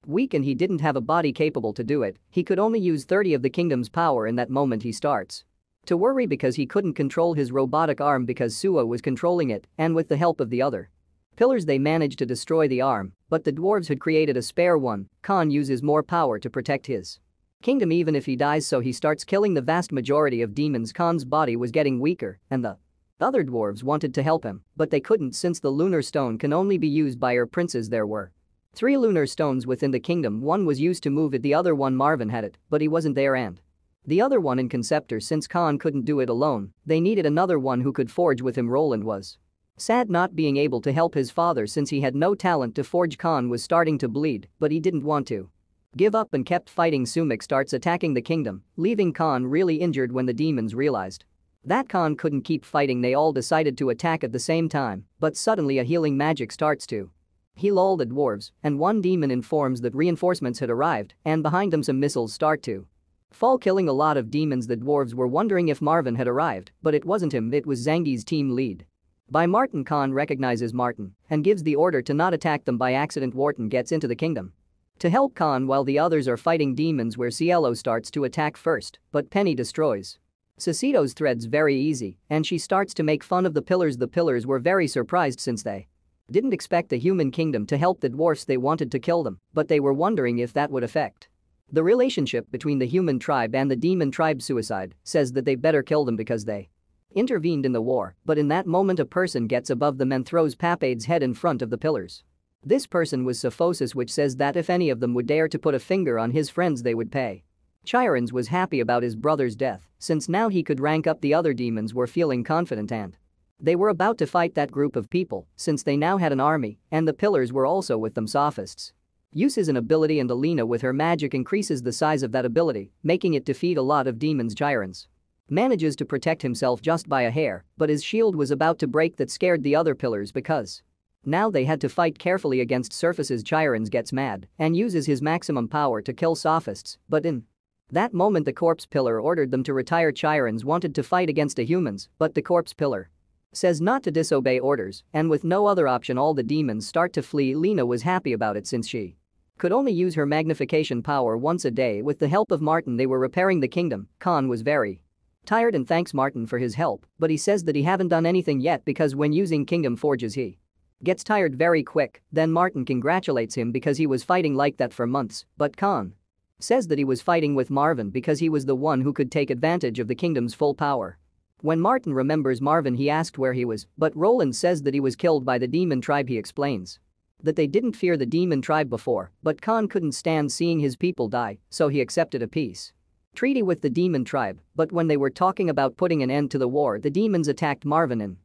weak and he didn't have a body capable to do it, he could only use 30 of the kingdom's power. In that moment he starts to worry because he couldn't control his robotic arm because Suo was controlling it, and with the help of the other pillars they managed to destroy the arm, but the dwarves had created a spare one. Khan uses more power to protect his kingdom even if he dies, so he starts killing the vast majority of demons. Khan's body was getting weaker, and the other dwarves wanted to help him, but they couldn't since the lunar stone can only be used by her princes. There were 3 lunar stones within the kingdom. One was used to move it, the other one Marvin had it, but he wasn't there, and the other one in Conceptor. Since Khan couldn't do it alone, they needed another one who could forge with him. Roland was sad not being able to help his father since he had no talent to forge. Khan was starting to bleed, but he didn't want to give up and kept fighting. Sumik starts attacking the kingdom, leaving Khan really injured. When the demons realized that Khan couldn't keep fighting, they all decided to attack at the same time, but suddenly a healing magic starts to heal all the dwarves, and one demon informs that reinforcements had arrived, and behind them some missiles start to fall, killing a lot of demons. The dwarves were wondering if Marvin had arrived, but it wasn't him, it was Zangi's team lead by Martin. Khan recognizes Martin and gives the order to not attack them by accident. Wharton gets into the kingdom to help Khan while the others are fighting demons, where Cielo starts to attack first, but Penny destroys Cecito's threads very easy, and she starts to make fun of the pillars. The pillars were very surprised since they didn't expect the human kingdom to help the dwarfs. They wanted to kill them, but they were wondering if that would affect the relationship between the human tribe and the demon tribe. Suicide says that they better kill them because they intervened in the war, but in that moment a person gets above them and throws Papade's head in front of the pillars. This person was Sophosis, which says that if any of them would dare to put a finger on his friends they would pay. Chirons was happy about his brother's death, since now he could rank up. The other demons were feeling confident and They were about to fight that group of people since they now had an army and the pillars were also with them sophists. Uses an ability and Alina with her magic increases the size of that ability, making it defeat a lot of demons gyrants. Manages to protect himself just by a hair, but his shield was about to break that scared the other pillars because now they had to fight carefully against surfaces. Gyrans gets mad and uses his maximum power to kill sophists, but in that moment the corpse pillar ordered them to retire. Gyrans wanted to fight against the humans, but the corpse pillar says not to disobey orders, and with no other option all the demons start to flee. Lena was happy about it since she could only use her magnification power once a day. With the help of Martin they were repairing the kingdom. Khan was very tired and thanks Martin for his help, but he says that he haven't done anything yet because when using kingdom forges he gets tired very quick. Then Martin congratulates him because he was fighting like that for months, but Khan says that he was fighting with Marvin because he was the one who could take advantage of the kingdom's full power. When Martin remembers Marvin he asked where he was, but Roland says that he was killed by the demon tribe. He explains that they didn't fear the demon tribe before, but Khan couldn't stand seeing his people die, so he accepted a peace treaty with the demon tribe. But when they were talking about putting an end to the war the demons attacked Marvin in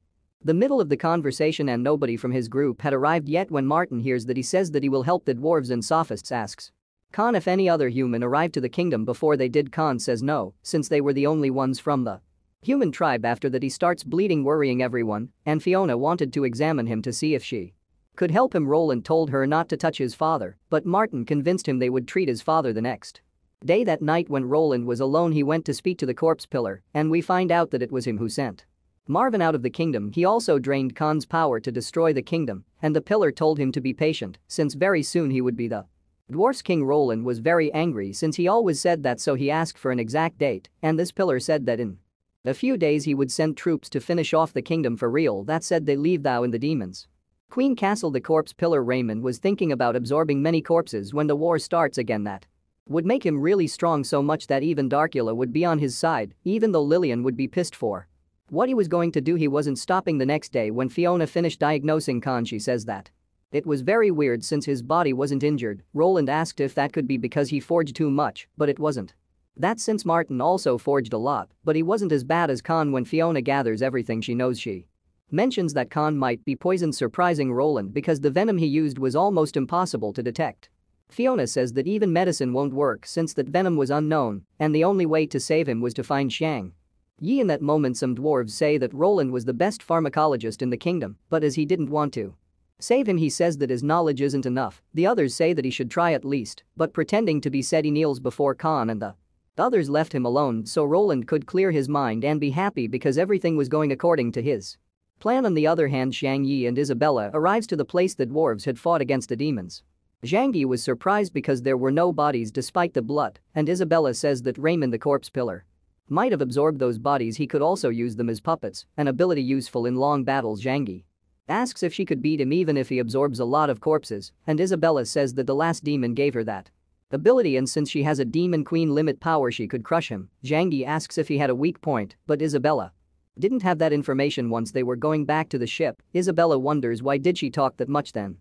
the middle of the conversation and nobody from his group had arrived yet. When Martin hears that he says that he will help the dwarves and sophists asks Khan if any other human arrived to the kingdom before they did. Khan says no, since they were the only ones from the human tribe. After that he starts bleeding worrying everyone and Fiona wanted to examine him to see if she could help him. Roland told her not to touch his father, but Martin convinced him they would treat his father the next day. That night when Roland was alone he went to speak to the corpse pillar and we find out that it was him who sent Marvin out of the kingdom. He also drained Khan's power to destroy the kingdom and the pillar told him to be patient since very soon he would be the dwarf's king. Roland was very angry since he always said that, so he asked for an exact date and this pillar said that in a few days he would send troops to finish off the kingdom for real. That said they leave thou in the demons Queen Castle. The corpse pillar Raymond was thinking about absorbing many corpses when the war starts again. That would make him really strong, so much that even Darkula would be on his side, even though Lillian would be pissed for what he was going to do. He wasn't stopping. The next day when Fiona finished diagnosing Khan she says that it was very weird since his body wasn't injured. Roland asked if that could be because he forged too much, but it wasn't. That since Martin also forged a lot, but he wasn't as bad as Khan. When Fiona gathers everything she knows she mentions that Khan might be poisoned, surprising Roland because the venom he used was almost impossible to detect. Fiona says that even medicine won't work since that venom was unknown and the only way to save him was to find Shang Yi. In that moment some dwarves say that Roland was the best pharmacologist in the kingdom, but as he didn't want to save him he says that his knowledge isn't enough. The others say that he should try at least, but pretending to be said he kneels before Khan and the others left him alone so Roland could clear his mind and be happy because everything was going according to his plan. On the other hand Shang Yi and Isabella arrives to the place the dwarves had fought against the demons. Zhang Yi was surprised because there were no bodies despite the blood, and Isabella says that Raymond the corpse pillar might have absorbed those bodies. He could also use them as puppets, an ability useful in long battles. Zhang Yi asks if she could beat him even if he absorbs a lot of corpses, and Isabella says that the last demon gave her that ability and since she has a demon queen limit power she could crush him. Zhang Yi asks if he had a weak point, but Isabella didn't have that information. Once they were going back to the ship, Isabella wonders why did she talk that much then.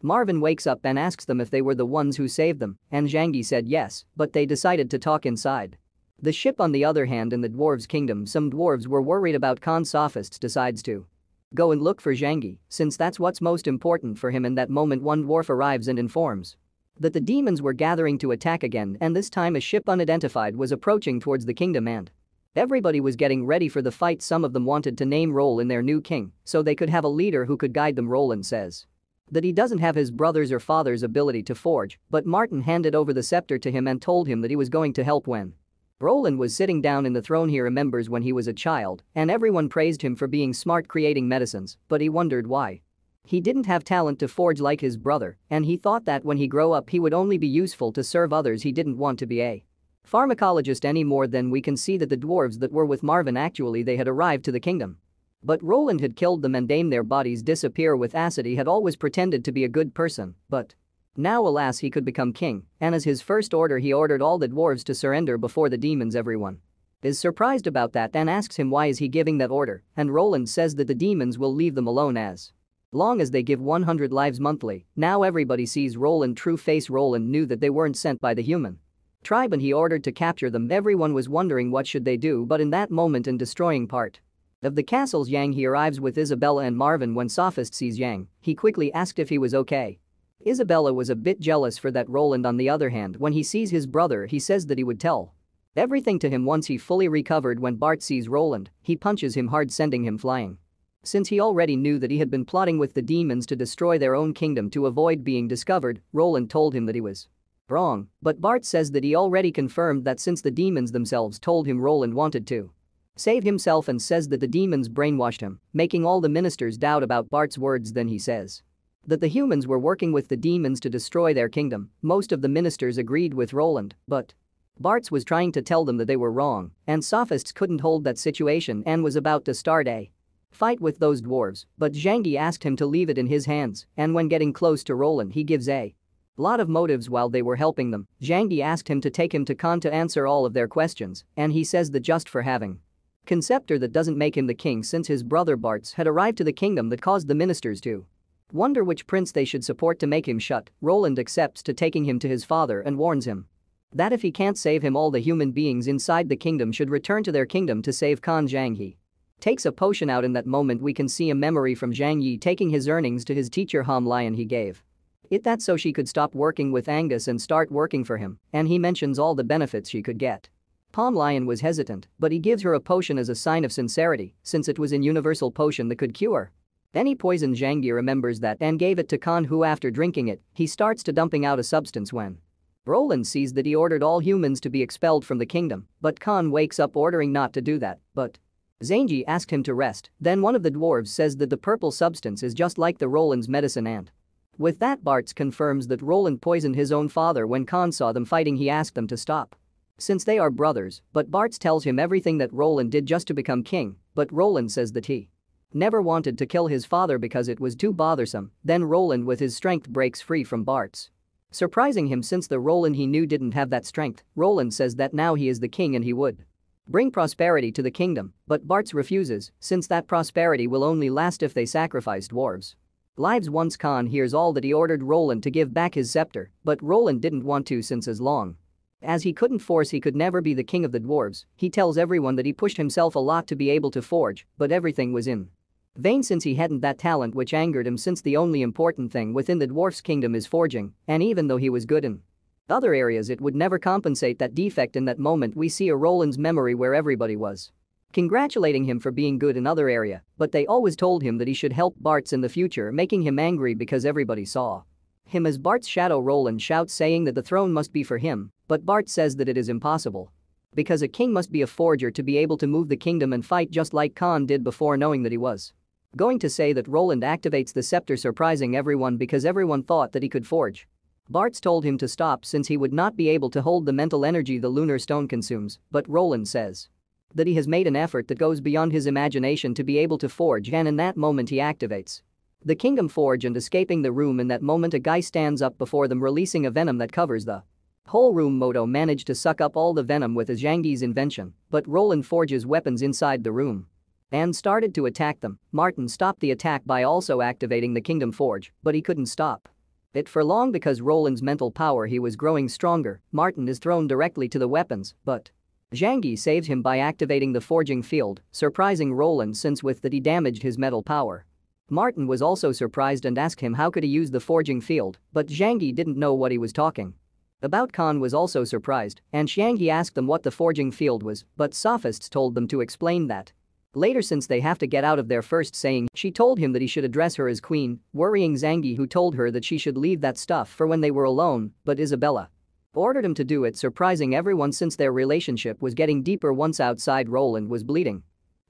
Marvin wakes up and asks them if they were the ones who saved them, and Zhang Yi said yes, but they decided to talk inside the ship. On the other hand in the dwarves' kingdom some dwarves were worried about Khan. Sophists decides to go and look for Zhang Yi since that's what's most important for him. In that moment one dwarf arrives and informs that the demons were gathering to attack again, and this time a ship unidentified was approaching towards the kingdom and everybody was getting ready for the fight. Some of them wanted to name Roland their new king so they could have a leader who could guide them. Roland says that he doesn't have his brother's or father's ability to forge, but Martin handed over the scepter to him and told him that he was going to help. When Roland was sitting down in the throne he remembers when he was a child and everyone praised him for being smart creating medicines, but he wondered why he didn't have talent to forge like his brother, and he thought that when he grow up he would only be useful to serve others. He didn't want to be a pharmacologist anymore. Then we can see that the dwarves that were with Marvin actually they had arrived to the kingdom, but Roland had killed them and made their bodies disappear with acid. He had always pretended to be a good person, but now alas he could become king, and as his first order he ordered all the dwarves to surrender before the demons. Everyone is surprised about that and asks him why is he giving that order, and Roland says that the demons will leave them alone as long as they give 100 lives monthly. Now everybody sees Roland true face. Roland knew that they weren't sent by the human tribe and he ordered to capture them. Everyone was wondering what should they do, but in that moment in destroying part Of the castles, Yang He arrives with Isabella and Marvin. When Sophist sees Yang, he quickly asked if he was okay. Isabella was a bit jealous for that. Roland, on the other hand, when he sees his brother, he says that he would tell everything to him once he fully recovered. When Bart sees Roland, he punches him hard, sending him flying. Since he already knew that he had been plotting with the demons to destroy their own kingdom to avoid being discovered, Roland told him that he was wrong, but Bart says that he already confirmed that since the demons themselves told him Roland wanted to save himself, and says that the demons brainwashed him, making all the ministers doubt about Bart's words. Then he says that the humans were working with the demons to destroy their kingdom. Most of the ministers agreed with Roland, but Bart was trying to tell them that they were wrong, and Sophists couldn't hold that situation and was about to start a fight with those dwarves, but Zhang Yi asked him to leave it in his hands, and when getting close to Roland he gives a lot of motives while they were helping them. Zhang Yi asked him to take him to Khan to answer all of their questions, and he says that just for having conceptor that doesn't make him the king, since his brother Bart's had arrived to the kingdom that caused the ministers to wonder which prince they should support to make him shut. Roland accepts to taking him to his father and warns him that if he can't save him, all the human beings inside the kingdom should return to their kingdom to save Khan. Zhang Yi takes a potion out. In that moment we can see a memory from Zhang Yi taking his earnings to his teacher Ham Lion. He gave it that so she could stop working with Angus and start working for him, and he mentions all the benefits she could get. Palm Lion was hesitant, but he gives her a potion as a sign of sincerity, since it was a universal potion that could cure any poison. Zhang Yi remembers that and gave it to Khan, who after drinking it, he starts to dumping out a substance. When Roland sees that, he ordered all humans to be expelled from the kingdom, but Khan wakes up ordering not to do that, but Zhang Yi asked him to rest. Then one of the dwarves says that the purple substance is just like the Roland's medicine, and with that Bart confirms that Roland poisoned his own father. When Khan saw them fighting, he asked them to stop since they are brothers, but Bart tells him everything that Roland did just to become king, but Roland says that he never wanted to kill his father because it was too bothersome. Then Roland with his strength breaks free from Bart's, surprising him since the Roland he knew didn't have that strength. Roland says that now he is the king and he would bring prosperity to the kingdom, but Bart refuses since that prosperity will only last if they sacrifice dwarves lives. Once Khan hears all that, he ordered Roland to give back his scepter, but Roland didn't want to since as long as he couldn't force, he could never be the king of the dwarves. He tells everyone that he pushed himself a lot to be able to forge, but everything was in vain since he hadn't that talent, which angered him since the only important thing within the dwarf's kingdom is forging, and even though he was good in other areas it would never compensate that defect. In that moment we see a Roland's memory where everybody was congratulating him for being good in other area, but they always told him that he should help Bart's in the future, making him angry because everybody saw him as Bart's shadow. Roland shouts saying that the throne must be for him, but Bart says that it is impossible because a king must be a forger to be able to move the kingdom and fight just like Khan did before, knowing that he was going to say that Roland activates the scepter, surprising everyone because everyone thought that he could forge. Bart's told him to stop since he would not be able to hold the mental energy the lunar stone consumes, but Roland says that he has made an effort that goes beyond his imagination to be able to forge, and in that moment he activates the kingdom forge and escaping the room. In that moment a guy stands up before them releasing a venom that covers the whole room. Moto managed to suck up all the venom with his Zhang Yi's invention, but Roland forges weapons inside the room and started to attack them. Martin stopped the attack by also activating the kingdom forge, but he couldn't stop it for long because Roland's mental power, he was growing stronger. Martin is thrown directly to the weapons, but Zhang Yi saves him by activating the forging field, surprising Roland since with that he damaged his metal power. Martin was also surprised and asked him how could he use the forging field, but Zhang Yi didn't know what he was talking about. Khan was also surprised, and Zhang Yi asked them what the forging field was, but Sophists told them to explain that later since they have to get out of there first, saying she told him that he should address her as queen, worrying Zhang Yi, who told her that she should leave that stuff for when they were alone, but Isabella ordered him to do it, surprising everyone since their relationship was getting deeper. Once outside, Roland was bleeding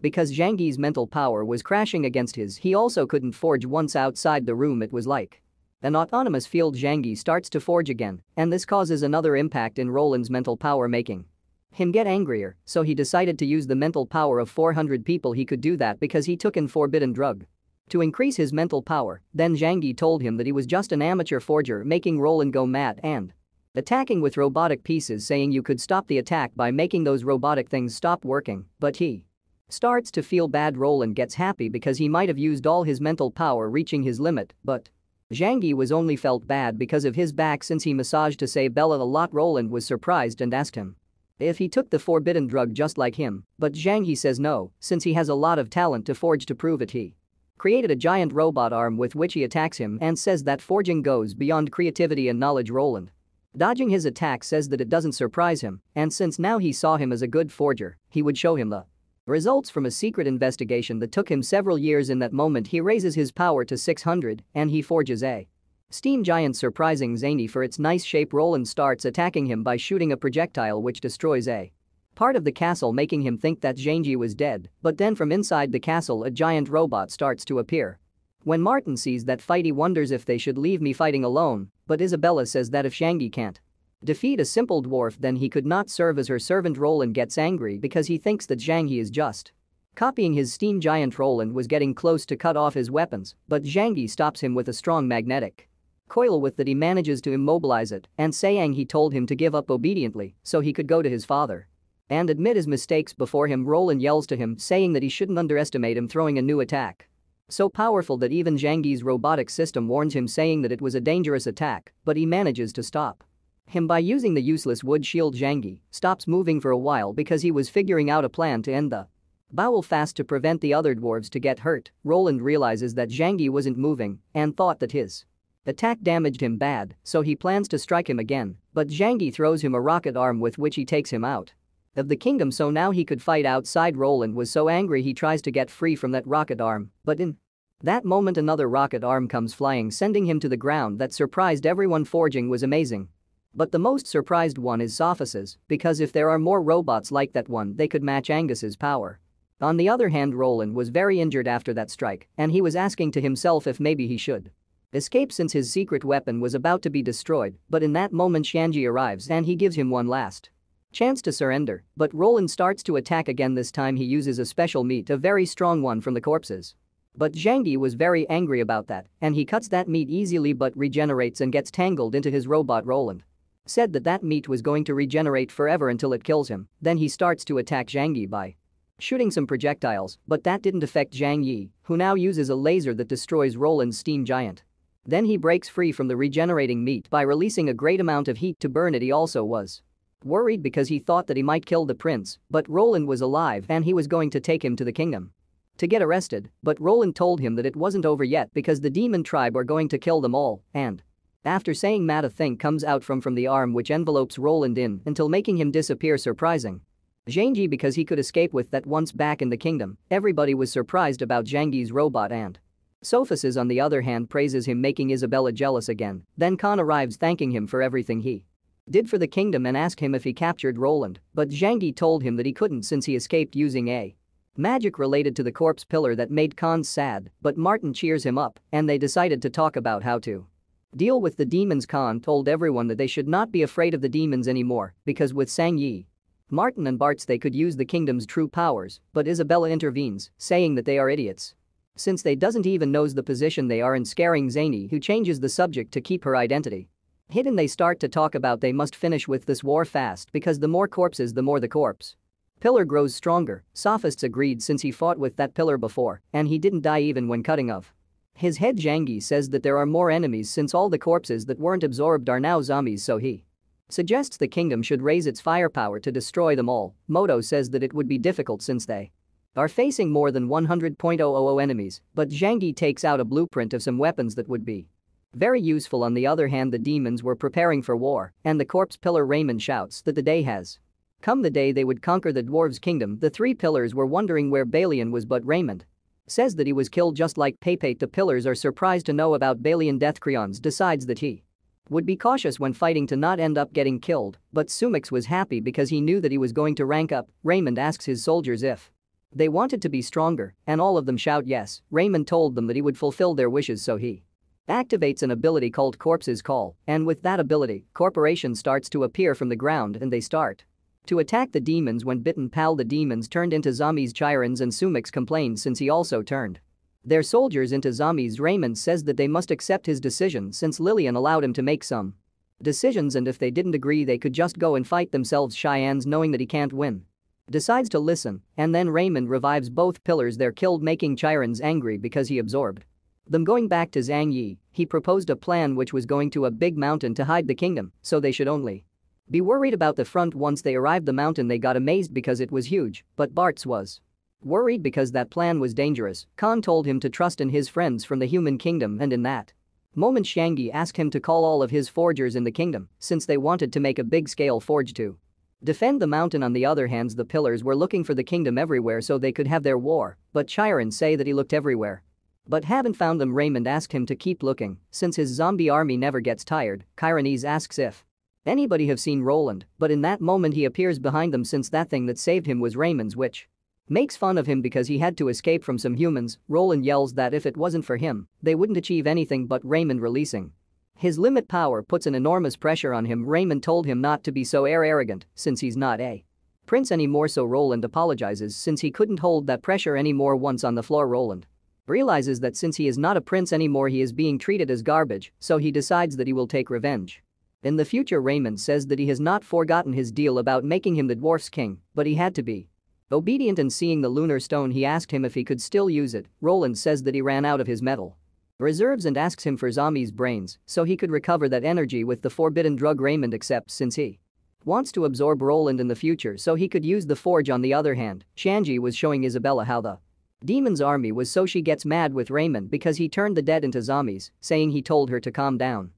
because Zhang Yi's mental power was crashing against his. He also couldn't forge. Once outside the room it was like an autonomous field. Zhang Yi starts to forge again, and this causes another impact in Roland's mental power, making him get angrier, so he decided to use the mental power of 400 people. He could do that because he took an forbidden drug to increase his mental power. Then Zhang Yi told him that he was just an amateur forger, making Roland go mad and attacking with robotic pieces, saying you could stop the attack by making those robotic things stop working, but he starts to feel bad. Roland gets happy because he might have used all his mental power reaching his limit, but Zhang Yi was only felt bad because of his back since he massaged Isabella a lot. Roland was surprised and asked him if he took the forbidden drug just like him, but Zhang Yi says no, since he has a lot of talent to forge to prove it. He created a giant robot arm with which he attacks him and says that forging goes beyond creativity and knowledge. Roland, dodging his attack, says that it doesn't surprise him, and since now he saw him as a good forger, he would show him the results from a secret investigation that took him several years. In that moment he raises his power to 600 and he forges a steam giant, surprising Zany for its nice shape. Roland starts attacking him by shooting a projectile which destroys a part of the castle, making him think that Zhangji was dead, but then from inside the castle a giant robot starts to appear. When Martin sees that fight, he wonders if they should leave me fighting alone, but Isabella says that if Zhangji can't defeat a simple dwarf then he could not serve as her servant. Roland gets angry because he thinks that Zhang Yi is just copying his steam giant. Roland was getting close to cut off his weapons, but Zhang Yi stops him with a strong magnetic coil with that he manages to immobilize it and saying he told him to give up obediently so he could go to his father and admit his mistakes before him. Roland yells to him saying that he shouldn't underestimate him, throwing a new attack so powerful that even Zhang Yi's robotic system warns him, saying that it was a dangerous attack, but he manages to stop him by using the useless wood shield. Zhang Yi stops moving for a while because he was figuring out a plan to end the battle fast to prevent the other dwarves to get hurt. Roland realizes that Zhang Yi wasn't moving and thought that his attack damaged him bad, so he plans to strike him again, but Zhang Yi throws him a rocket arm with which he takes him out of the kingdom so now he could fight outside. Roland was so angry he tries to get free from that rocket arm, but in that moment another rocket arm comes flying, sending him to the ground. That surprised everyone. Forging was amazing. But the most surprised one is Sophus's, because if there are more robots like that one they could match Angus's power. On the other hand, Roland was very injured after that strike and he was asking to himself if maybe he should escape since his secret weapon was about to be destroyed, but in that moment Shanji arrives and he gives him one last chance to surrender, but Roland starts to attack again. This time he uses a special meat, a very strong one from the corpses. But Zhang Yi was very angry about that and he cuts that meat easily but regenerates and gets tangled into his robot. Roland said that that meat was going to regenerate forever until it kills him. Then he starts to attack Zhang Yi by shooting some projectiles, but that didn't affect Zhang Yi, who now uses a laser that destroys Roland's steam giant. Then he breaks free from the regenerating meat by releasing a great amount of heat to burn it. He also was worried because he thought that he might kill the prince, but Roland was alive and he was going to take him to the kingdom to get arrested, but Roland told him that it wasn't over yet because the demon tribe are going to kill them all, and after saying that a thing comes out from the arm which envelopes Roland in until making him disappear, surprising Zhang Yi because he could escape with that. Once back in the kingdom, everybody was surprised about Zhang Yi's robot, and Sophus on the other hand praises him, making Isabella jealous again. Then Khan arrives thanking him for everything he did for the kingdom and asked him if he captured Roland, but Zhang Yi told him that he couldn't since he escaped using a magic related to the corpse pillar that made Khan sad, but Martin cheers him up and they decided to talk about how to deal with the demons. Khan told everyone that they should not be afraid of the demons anymore because with Sang Yi, Martin and Bart's they could use the kingdom's true powers, but Isabella intervenes, saying that they are idiots since they doesn't even knows the position they are in, scaring Zany, who changes the subject to keep her identity hidden. They start to talk about they must finish with this war fast because the more corpses the more the corpse pillar grows stronger. Sophists agreed since he fought with that pillar before and he didn't die even when cutting off his head. Zhang Yi says that there are more enemies since all the corpses that weren't absorbed are now zombies, so he suggests the kingdom should raise its firepower to destroy them all. Moto says that it would be difficult since they are facing more than 100,000 enemies, but Zhang Yi takes out a blueprint of some weapons that would be very useful. On the other hand, the demons were preparing for war and the corpse pillar Raymond shouts that the day has come, the day they would conquer the dwarves' kingdom. The three pillars were wondering where Balian was, but Raymond says that he was killed just like Pepe. The pillars are surprised to know about Balian. Death Creons decides that he would be cautious when fighting to not end up getting killed, but Sumix was happy because he knew that he was going to rank up. Raymond asks his soldiers if they wanted to be stronger and all of them shout yes. Raymond told them that he would fulfill their wishes, so he activates an ability called Corpse's Call, and with that ability, corporation starts to appear from the ground and they start to attack the demons. When bitten pal the demons turned into zombies. Chirons and Sumix complained since he also turned their soldiers into zombies. Raymond says that they must accept his decision since Lillian allowed him to make some decisions and if they didn't agree they could just go and fight themselves. Cheyenne's, knowing that he can't win, decides to listen, and then Raymond revives both pillars. They're killed, making Chirons angry because he absorbed them. Going back to Zhang Yi, he proposed a plan which was going to a big mountain to hide the kingdom, so they should only Be worried about the front. Once they arrived the mountain they got amazed because it was huge, but Bart's was worried because that plan was dangerous. Khan told him to trust in his friends from the human kingdom, and in that moment Shangi asked him to call all of his forgers in the kingdom since they wanted to make a big-scale forge to defend the mountain. On the other hand, the pillars were looking for the kingdom everywhere so they could have their war, but Chiron say that he looked everywhere but haven't found them. Raymond asked him to keep looking since his zombie army never gets tired. Chironese asks if anybody have seen Roland, but in that moment he appears behind them since that thing that saved him was Raymond's, which makes fun of him because he had to escape from some humans. Roland yells that if it wasn't for him, they wouldn't achieve anything, but Raymond releasing his limit power puts an enormous pressure on him. Raymond told him not to be so arrogant since he's not a prince anymore, so Roland apologizes since he couldn't hold that pressure anymore. Once on the floor, Roland realizes that since he is not a prince anymore he is being treated as garbage, so he decides that he will take revenge. In the future, Raymond says that he has not forgotten his deal about making him the dwarf's king, but he had to be obedient, and seeing the lunar stone he asked him if he could still use it. Roland says that he ran out of his metal reserves and asks him for Zami's brains so he could recover that energy with the forbidden drug. Raymond accepts since he wants to absorb Roland in the future so he could use the forge. On the other hand, Shanji was showing Isabella how the demon's army was, so she gets mad with Raymond because he turned the dead into zombies, saying he told her to calm down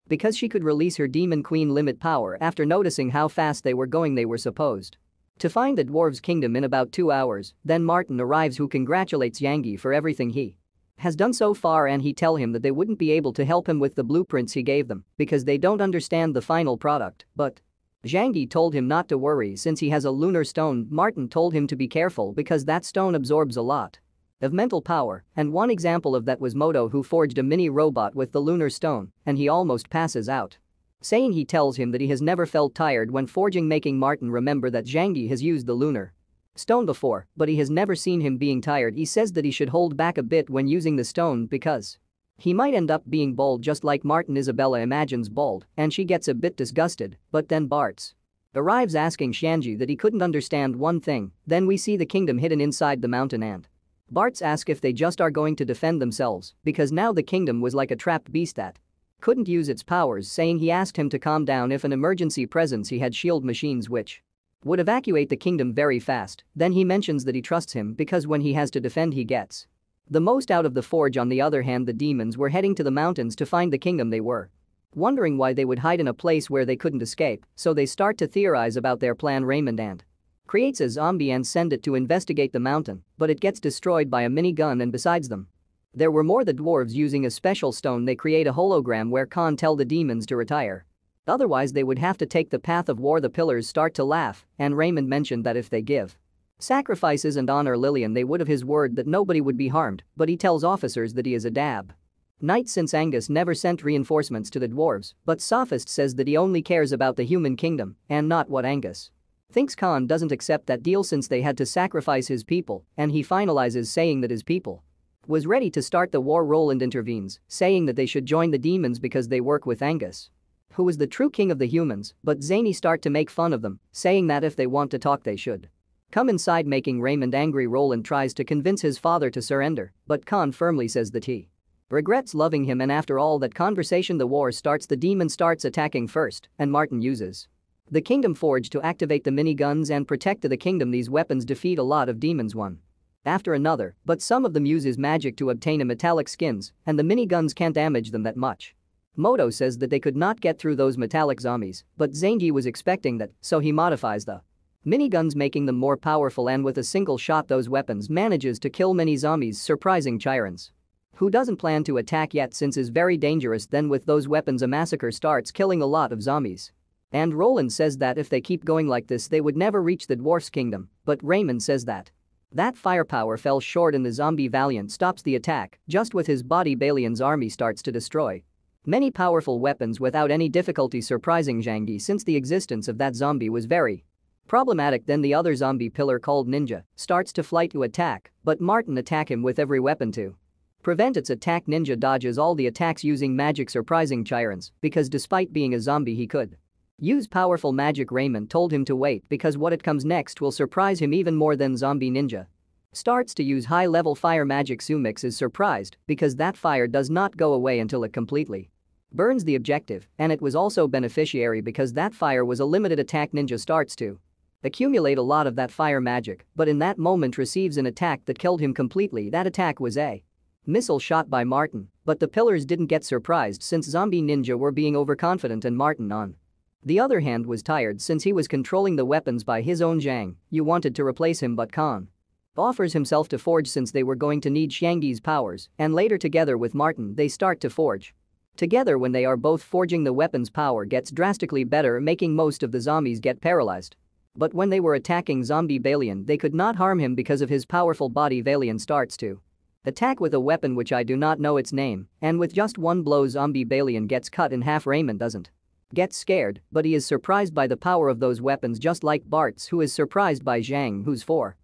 because she could release her demon queen limit power. After noticing how fast they were going, they were supposed to find the dwarves' kingdom in about 2 hours. Then Martin arrives, who congratulates Yangi for everything he has done so far, and he tell him that they wouldn't be able to help him with the blueprints he gave them because they don't understand the final product, but Zhangi told him not to worry since he has a lunar stone. Martin told him to be careful because that stone absorbs a lot of mental power, and one example of that was Moto, who forged a mini robot with the lunar stone and he almost passes out, saying he tells him that he has never felt tired when forging, making Martin remember that Zhangi has used the lunar stone before, but he has never seen him being tired. He says that he should hold back a bit when using the stone because he might end up being bald just like Martin. Isabella imagines bald and she gets a bit disgusted, but then Bart's arrives asking Shanji that he couldn't understand one thing. Then we see the kingdom hidden inside the mountain and Bart's ask if they just are going to defend themselves because now the kingdom was like a trapped beast that couldn't use its powers, saying he asked him to calm down if an emergency presence he had shield machines which would evacuate the kingdom very fast. Then he mentions that he trusts him because when he has to defend he gets the most out of the forge. On the other hand, the demons were heading to the mountains to find the kingdom. They were wondering why they would hide in a place where they couldn't escape, so they start to theorize about their plan. Raymond and creates a zombie and send it to investigate the mountain, but it gets destroyed by a minigun, and besides them there were more. The dwarves, using a special stone, they create a hologram where Khan tell the demons to retire, otherwise they would have to take the path of war. The pillars start to laugh and Raymond mentioned that if they give sacrifices and honor Lillian they would have his word that nobody would be harmed, but he tells officers that he is a dab knight since Angus never sent reinforcements to the dwarves, but Sophist says that he only cares about the human kingdom and not what Angus thinks. Khan doesn't accept that deal since they had to sacrifice his people, and he finalizes saying that his people was ready to start the war. Roland intervenes, saying that they should join the demons because they work with Angus, who is the true king of the humans, but Zany start to make fun of them, saying that if they want to talk they should come inside, making Raymond angry. Roland tries to convince his father to surrender, but Khan firmly says that he regrets loving him, and after all that conversation the war starts. The demon starts attacking first, and Martin uses the kingdom forge to activate the miniguns and protect the kingdom. These weapons defeat a lot of demons one after another, but some of them uses magic to obtain a metallic skins, and the miniguns can't damage them that much. Moto says that they could not get through those metallic zombies, but Zangi was expecting that, so he modifies the miniguns, making them more powerful, and with a single shot those weapons manages to kill many zombies, surprising Chirons, who doesn't plan to attack yet since is very dangerous. Then with those weapons a massacre starts, killing a lot of zombies. And Roland says that if they keep going like this they would never reach the dwarf's kingdom, but Raymond says that firepower fell short and the zombie Valiant stops the attack. Just with his body Balian's army starts to destroy many powerful weapons without any difficulty, surprising Zhangi since the existence of that zombie was very problematic. Then the other zombie pillar called Ninja starts to fly to attack, but Martin attack him with every weapon to prevent its attack. Ninja dodges all the attacks using magic, surprising Chirons because despite being a zombie he could use powerful magic. Raymond told him to wait because what it comes next will surprise him even more. Then zombie Ninja starts to use high-level fire magic. Sumix is surprised because that fire does not go away until it completely burns the objective, and it was also beneficiary because that fire was a limited attack. Ninja starts to accumulate a lot of that fire magic, but in that moment receives an attack that killed him completely. That attack was a missile shot by Martin, but the pillars didn't get surprised since zombie ninja were being overconfident and Martin on the other hand was tired since he was controlling the weapons by his own Zhang. You wanted to replace him but Khan offers himself to forge since they were going to need Xiangyi's powers, and later together with Martin they start to forge. Together when they are both forging, the weapon's power gets drastically better, making most of the zombies get paralyzed. But when they were attacking zombie Balian, they could not harm him because of his powerful body. Balian starts to attack with a weapon which I do not know its name, and with just one blow zombie Balian gets cut in half. Raymond doesn't get scared, but he is surprised by the power of those weapons, just like Bart's, who is surprised by Zhang, who's for.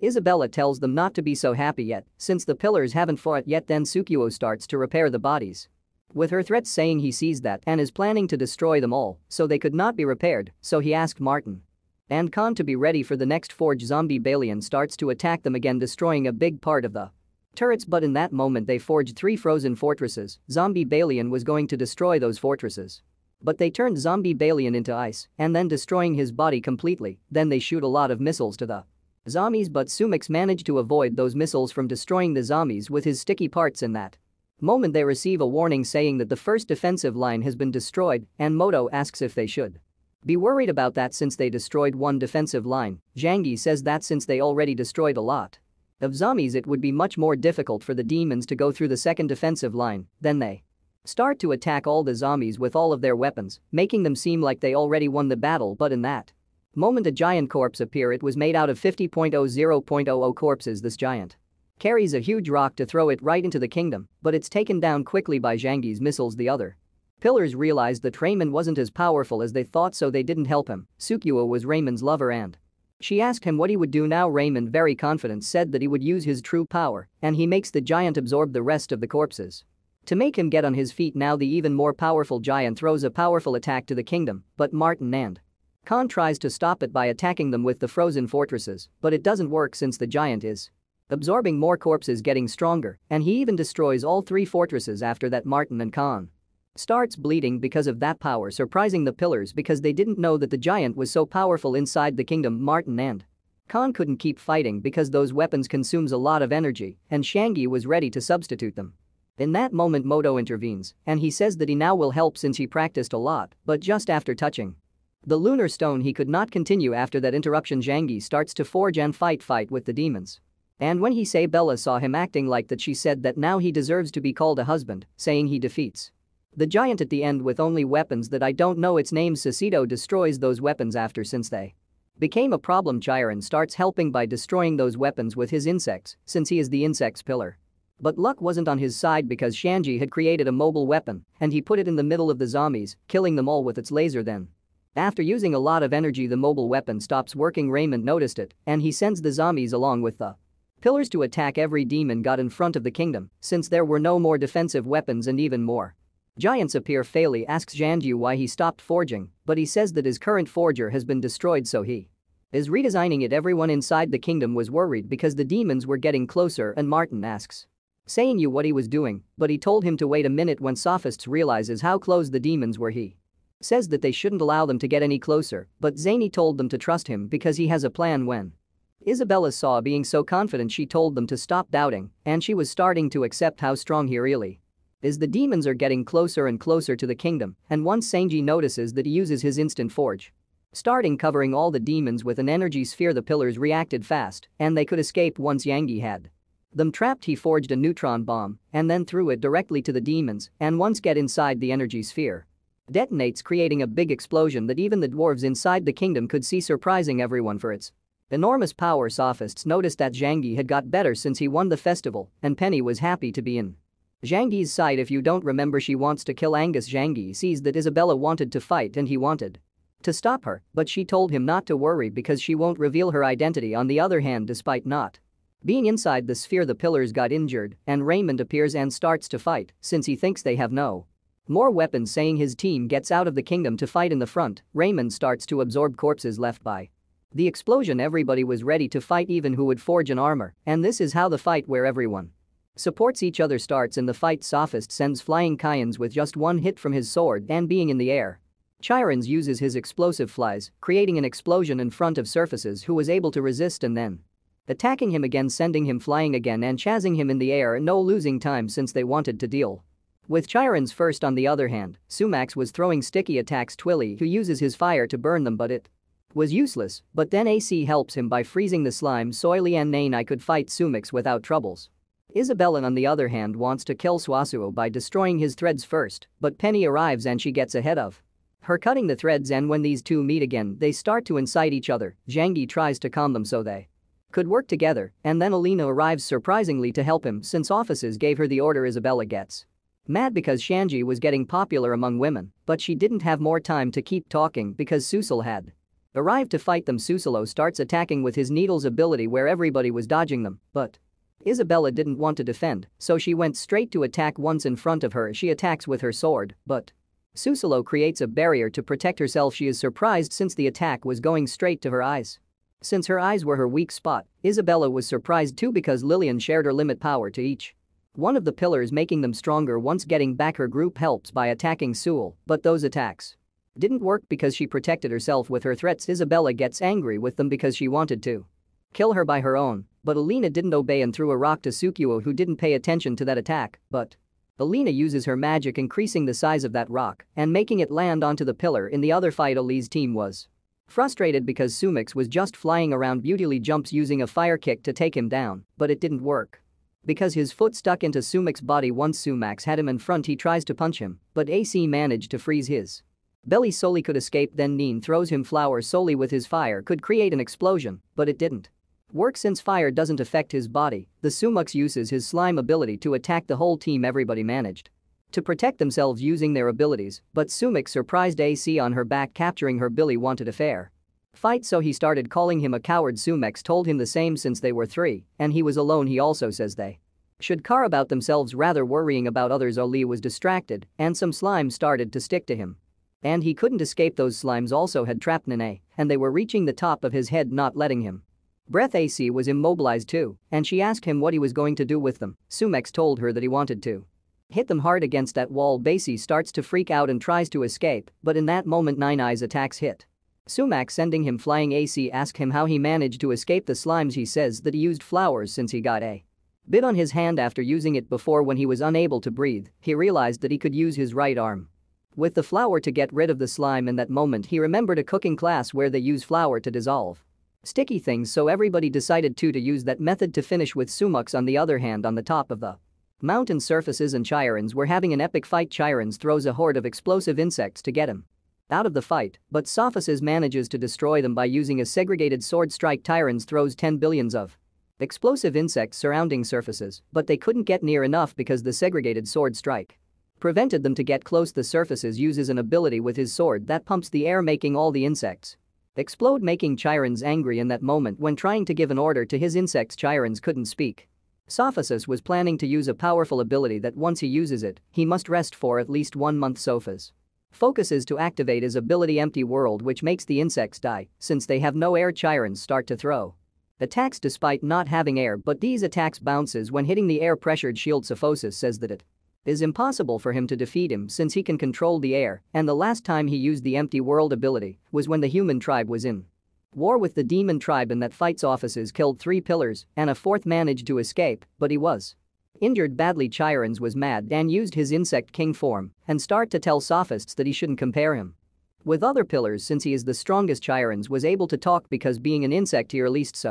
Isabella tells them not to be so happy yet since the pillars haven't fought yet. Then Sukiyo starts to repair the bodies with her threats, saying he sees that and is planning to destroy them all so they could not be repaired, so he asked Martin and Khan to be ready for the next forge. Zombie Balian starts to attack them again, destroying a big part of the turrets, but in that moment they forged 3 frozen fortresses. Zombie Balian was going to destroy those fortresses, but they turned zombie Balian into ice and then destroying his body completely. Then they shoot a lot of missiles to the zombies, but Sumix managed to avoid those missiles from destroying the zombies with his sticky parts. In that moment they receive a warning saying that the first defensive line has been destroyed, and Moto asks if they should be worried about that since they destroyed one defensive line. Zhangyi says that since they already destroyed a lot of zombies it would be much more difficult for the demons to go through the second defensive line. Then they start to attack all the zombies with all of their weapons, making them seem like they already won the battle, but in that moment a giant corpse appear. It was made out of 50.00.00 corpses. This giant carries a huge rock to throw it right into the kingdom, but it's taken down quickly by Zhangyi's missiles. The other pillars realized that Raymond wasn't as powerful as they thought, so they didn't help him. Sukiyo was Raymond's lover and she asked him what he would do now. Raymond, very confident, said that he would use his true power, and he makes the giant absorb the rest of the corpses to make him get on his feet. Now the even more powerful giant throws a powerful attack to the kingdom, but Martin and Khan tries to stop it by attacking them with the frozen fortresses, but it doesn't work since the giant is absorbing more corpses, getting stronger, and he even destroys all 3 fortresses. After that Martin and Khan starts bleeding because of that power, surprising the pillars because they didn't know that the giant was so powerful inside the kingdom. Martin and Khan couldn't keep fighting because those weapons consumes a lot of energy, and Xiangyi was ready to substitute them. In that moment Moto intervenes, and he says that he now will help since he practiced a lot, but just after touching the lunar stone he could not continue. After that interruption Xiangyi starts to forge and fight with the demons. And when Isabella saw him acting like that, she said that now he deserves to be called a husband, saying he defeats the giant at the end with only weapons that I don't know its name. Sasido destroys those weapons after since they became a problem. Chiron starts helping by destroying those weapons with his insects since he is the insects pillar. But luck wasn't on his side because Xiangyi had created a mobile weapon and he put it in the middle of the zombies, killing them all with its laser. Then after using a lot of energy the mobile weapon stops working. Raymond noticed it and he sends the zombies along with the pillars to attack every demon got in front of the kingdom since there were no more defensive weapons and even more giants appear. Faili asks Zhangyi why he stopped forging, but he says that his current forger has been destroyed, so he is redesigning it. Everyone inside the kingdom was worried because the demons were getting closer, and Martin asks saying you what he was doing, but he told him to wait a minute. When Sophists realizes how close the demons were, he says that they shouldn't allow them to get any closer, but Zany told them to trust him because he has a plan. When Isabella saw being so confident she told them to stop doubting, and she was starting to accept how strong he really is. The demons are getting closer and closer to the kingdom, and once Sanji notices that he uses his instant forge, starting covering all the demons with an energy sphere. The pillars reacted fast, and they could escape once Xiangyi had them trapped. He forged a neutron bomb and then threw it directly to the demons, and once get inside the energy sphere, detonates, creating a big explosion that even the dwarves inside the kingdom could see, surprising everyone for its enormous power. Sophists noticed that Xiangyi had got better since he won the festival, and Penny was happy to be in Zhangyi's side. If you don't remember, she wants to kill Angus. Zhangyi sees that Isabella wanted to fight and he wanted to stop her, but she told him not to worry because she won't reveal her identity. On the other hand, despite not being inside the sphere, the pillars got injured, and Raymond appears and starts to fight since he thinks they have no more weapons, saying his team gets out of the kingdom to fight in the front. Raymond starts to absorb corpses left by the explosion. Everybody was ready to fight, even who would forge an armor, and this is how the fight where everyone Supports each other. Starts in the fight. Sophist sends flying Kyans with just one hit from his sword and being in the air. Chirons uses his explosive flies, creating an explosion in front of surfaces who was able to resist and then attacking him again, sending him flying again and chasing him in the air. No losing time since they wanted to deal with Chirons first. On the other hand, Sumax was throwing sticky attacks. Twilly, who uses his fire to burn them, but it was useless, but then AC helps him by freezing the slime. Soily and Nane, I could fight Sumax without troubles. Isabella on the other hand wants to kill Suasuo by destroying his threads first, but Penny arrives and she gets ahead of her, cutting the threads, and when these two meet again they start to incite each other. Zhangyi tries to calm them so they could work together, and then Alina arrives surprisingly to help him since offices gave her the order. Isabella gets mad because Shanji was getting popular among women, but she didn't have more time to keep talking because Susul had arrived to fight them. Susulo starts attacking with his needles ability where everybody was dodging them, but Isabella didn't want to defend, so she went straight to attack. Once in front of her, she attacks with her sword, but Susulo creates a barrier to protect herself. She is surprised since the attack was going straight to her eyes. Since her eyes were her weak spot, Isabella was surprised too because Lillian shared her limit power to each one of the pillars, making them stronger. Once getting back, her group helps by attacking Suul, but those attacks didn't work because she protected herself with her threats. Isabella gets angry with them because she wanted to kill her by her own, but Alina didn't obey and threw a rock to Sukiyo, who didn't pay attention to that attack, but Alina uses her magic, increasing the size of that rock and making it land onto the pillar. In the other fight, Ali's team was frustrated because Sumax was just flying around. Beautily jumps using a fire kick to take him down, but it didn't work because his foot stuck into Sumax's body. Once Sumax had him in front, he tries to punch him, but AC managed to freeze his belly. Soli could escape, then Neen throws him flour. Soli with his fire could create an explosion, but it didn't work since fire doesn't affect his body. The Sumax uses his slime ability to attack the whole team. Everybody managed to protect themselves using their abilities, but Sumax surprised AC on her back, capturing her. Billy wanted a fair fight, so he started calling him a coward. Sumax told him the same since they were three and he was alone. He also says they should care about themselves rather worrying about others. Oli was distracted and some slime started to stick to him, and he couldn't escape. Those slimes also had trapped Nene, and they were reaching the top of his head, not letting him breath. AC was immobilized too, and she asked him what he was going to do with them. Sumax told her that he wanted to hit them hard against that wall. Basie starts to freak out and tries to escape, but in that moment Nine Eyes attacks hit Sumax, sending him flying. AC asks him how he managed to escape the slimes. He says that he used flowers since he got a bit on his hand after using it before when he was unable to breathe. He realized that he could use his right arm with the flour to get rid of the slime. In that moment he remembered a cooking class where they use flour to dissolve sticky things, so everybody decided to use that method to finish with Sumax. On the other hand, on the top of the mountain, surfaces and Chirons were having an epic fight. Chirons throws a horde of explosive insects to get him out of the fight, but Sophices manages to destroy them by using a segregated sword strike. Tyrants throws 10 billions of explosive insects surrounding surfaces, but they couldn't get near enough because the segregated sword strike prevented them to get close. The Surfaces uses an ability with his sword that pumps the air, making all the insects explode, making Chirons angry. In that moment, when trying to give an order to his insects, Chirons couldn't speak. Sophisis was planning to use a powerful ability that once he uses it, he must rest for at least 1 month. Sophis focuses to activate his ability Empty World, which makes the insects die since they have no air. Chirons start to throw attacks despite not having air, but these attacks bounces when hitting the air pressured shield. Sophosis says that it is impossible for him to defeat him since he can control the air, and the last time he used the Empty World ability was when the human tribe was in war with the demon tribe. In that fight, Offices killed 3 pillars and a 4th managed to escape, but he was injured badly. Chirons was mad and used his insect king form and start to tell Sophists that he shouldn't compare him with other pillars since he is the strongest. Chirons was able to talk because being an insect he released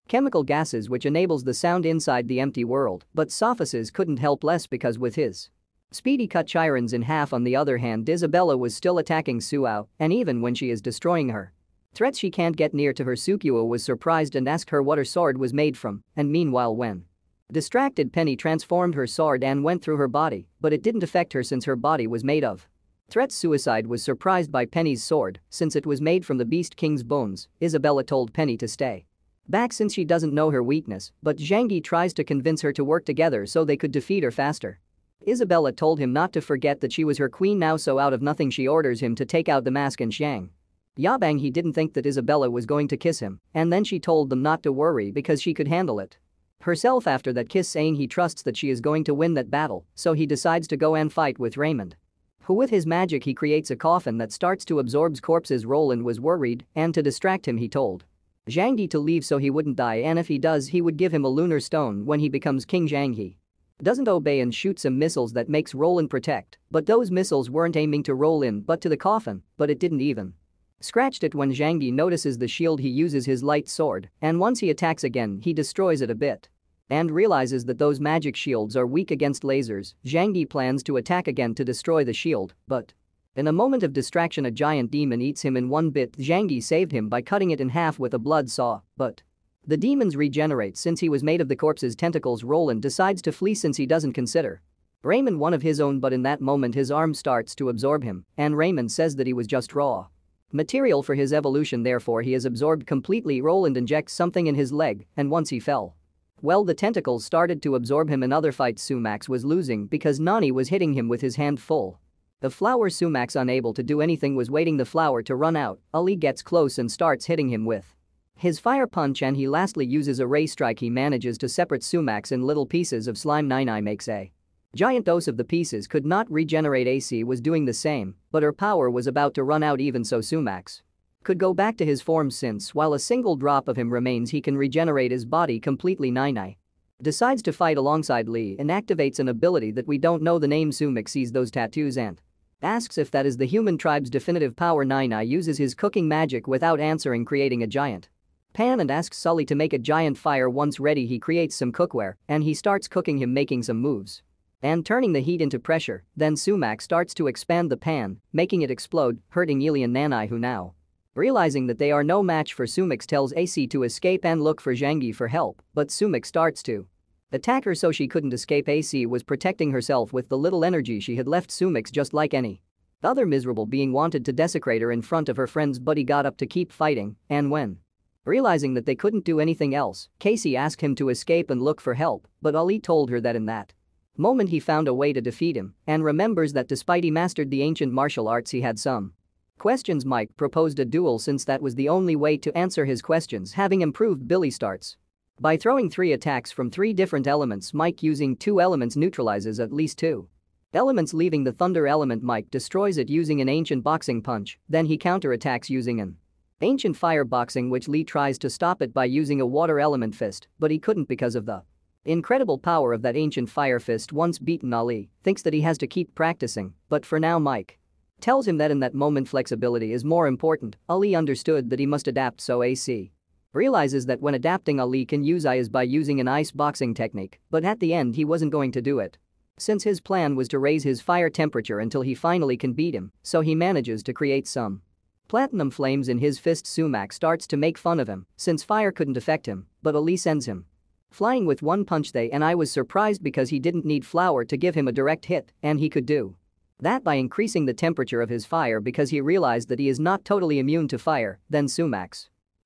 chemical gases which enables the sound inside the empty world, but Sophices couldn't help less because with his speed he cut Chirons in half. On the other hand, Isabella was still attacking Suao, and even when she is destroying her threats she can't get near to her. Sukiyo was surprised and asked her what her sword was made from, and meanwhile when distracted, Penny transformed her sword and went through her body, but it didn't affect her since her body was made of threats. Suicide was surprised by Penny's sword since it was made from the Beast King's bones. Isabella told Penny to stay back since she doesn't know her weakness, but Zhangyi tries to convince her to work together so they could defeat her faster. Isabella told him not to forget that she was her queen now, so out of nothing she orders him to take out the mask and Xiang Yabang. He didn't think that Isabella was going to kiss him, and then she told them not to worry because she could handle it herself after that kiss, saying he trusts that she is going to win that battle, so he decides to go and fight with Raymond, who with his magic he creates a coffin that starts to absorb corpses. Roland was worried, and to distract him he told Zhang Yi to leave so he wouldn't die, and if he does he would give him a lunar stone when he becomes King. Zhang Yi doesn't obey and shoots some missiles that makes Roland protect, but those missiles weren't aiming to Roland but to the coffin, but it didn't even scratched it. When Zhang Yi notices the shield he uses his light sword, and once he attacks again he destroys it a bit and realizes that those magic shields are weak against lasers. Zhang Yi plans to attack again to destroy the shield, but in a moment of distraction a giant demon eats him in one bit. Zhang Yi saved him by cutting it in half with a blood saw, but the demons regenerate since he was made of the corpse's tentacles. Roland decides to flee since he doesn't consider Raymond one of his own, but in that moment his arm starts to absorb him, and Raymond says that he was just raw material for his evolution, therefore he is absorbed completely. Roland injects something in his leg, and once he fell, well, the tentacles started to absorb him. In other fights Sumax was losing because Nani was hitting him with his hand full of flower. Sumax, unable to do anything, was waiting the flower to run out. Ali gets close and starts hitting him with his fire punch, and he lastly uses a ray strike. He manages to separate Sumax in little pieces of slime. Nini makes a giant dose of the pieces, could not regenerate. AC was doing the same, but her power was about to run out. Even so Sumax could go back to his form since while a single drop of him remains he can regenerate his body completely. Nini decides to fight alongside Lee and activates an ability that we don't know the name. Sumax sees those tattoos and asks if that is the human tribe's definitive power. Nini uses his cooking magic without answering, creating a giant pan, and asks Sully to make a giant fire. Once ready he creates some cookware and he starts cooking him, making some moves and turning the heat into pressure. Then Sumac starts to expand the pan, making it explode, hurting Ely and Nanai, who now realizing that they are no match for Sumac tells AC to escape and look for Zhang Yi for help, but Sumac starts to attack her so she couldn't escape. AC was protecting herself with the little energy she had left. Sumac, just like any other miserable being, wanted to desecrate her in front of her friends, but he got up to keep fighting, and when realizing that they couldn't do anything else, Casey asked him to escape and look for help, but Ali told her that in that moment he found a way to defeat him and remembers that despite he mastered the ancient martial arts he had some questions. Mike proposed a duel since that was the only way to answer his questions. Having improved, Billy starts by throwing 3 attacks from 3 different elements. Mike, using 2 elements, neutralizes at least 2 elements, leaving the thunder element. Mike destroys it using an ancient boxing punch, then he counterattacks using an ancient fire boxing, which Lee tries to stop it by using a water element fist, but he couldn't because of the incredible power of that ancient fire fist. Once beaten, Ali thinks that he has to keep practicing, but for now Mike tells him that in that moment flexibility is more important. Ali understood that he must adapt, so AC realizes that when adapting Ali can use ice by using an ice boxing technique, but at the end he wasn't going to do it since his plan was to raise his fire temperature until he finally can beat him, so he manages to create some platinum flames in his fist. Sumac starts to make fun of him since fire couldn't affect him, but Ali sends him flying with one punch. I was surprised because he didn't need flour to give him a direct hit, and he could do that by increasing the temperature of his fire because he realized that he is not totally immune to fire. Then Sumac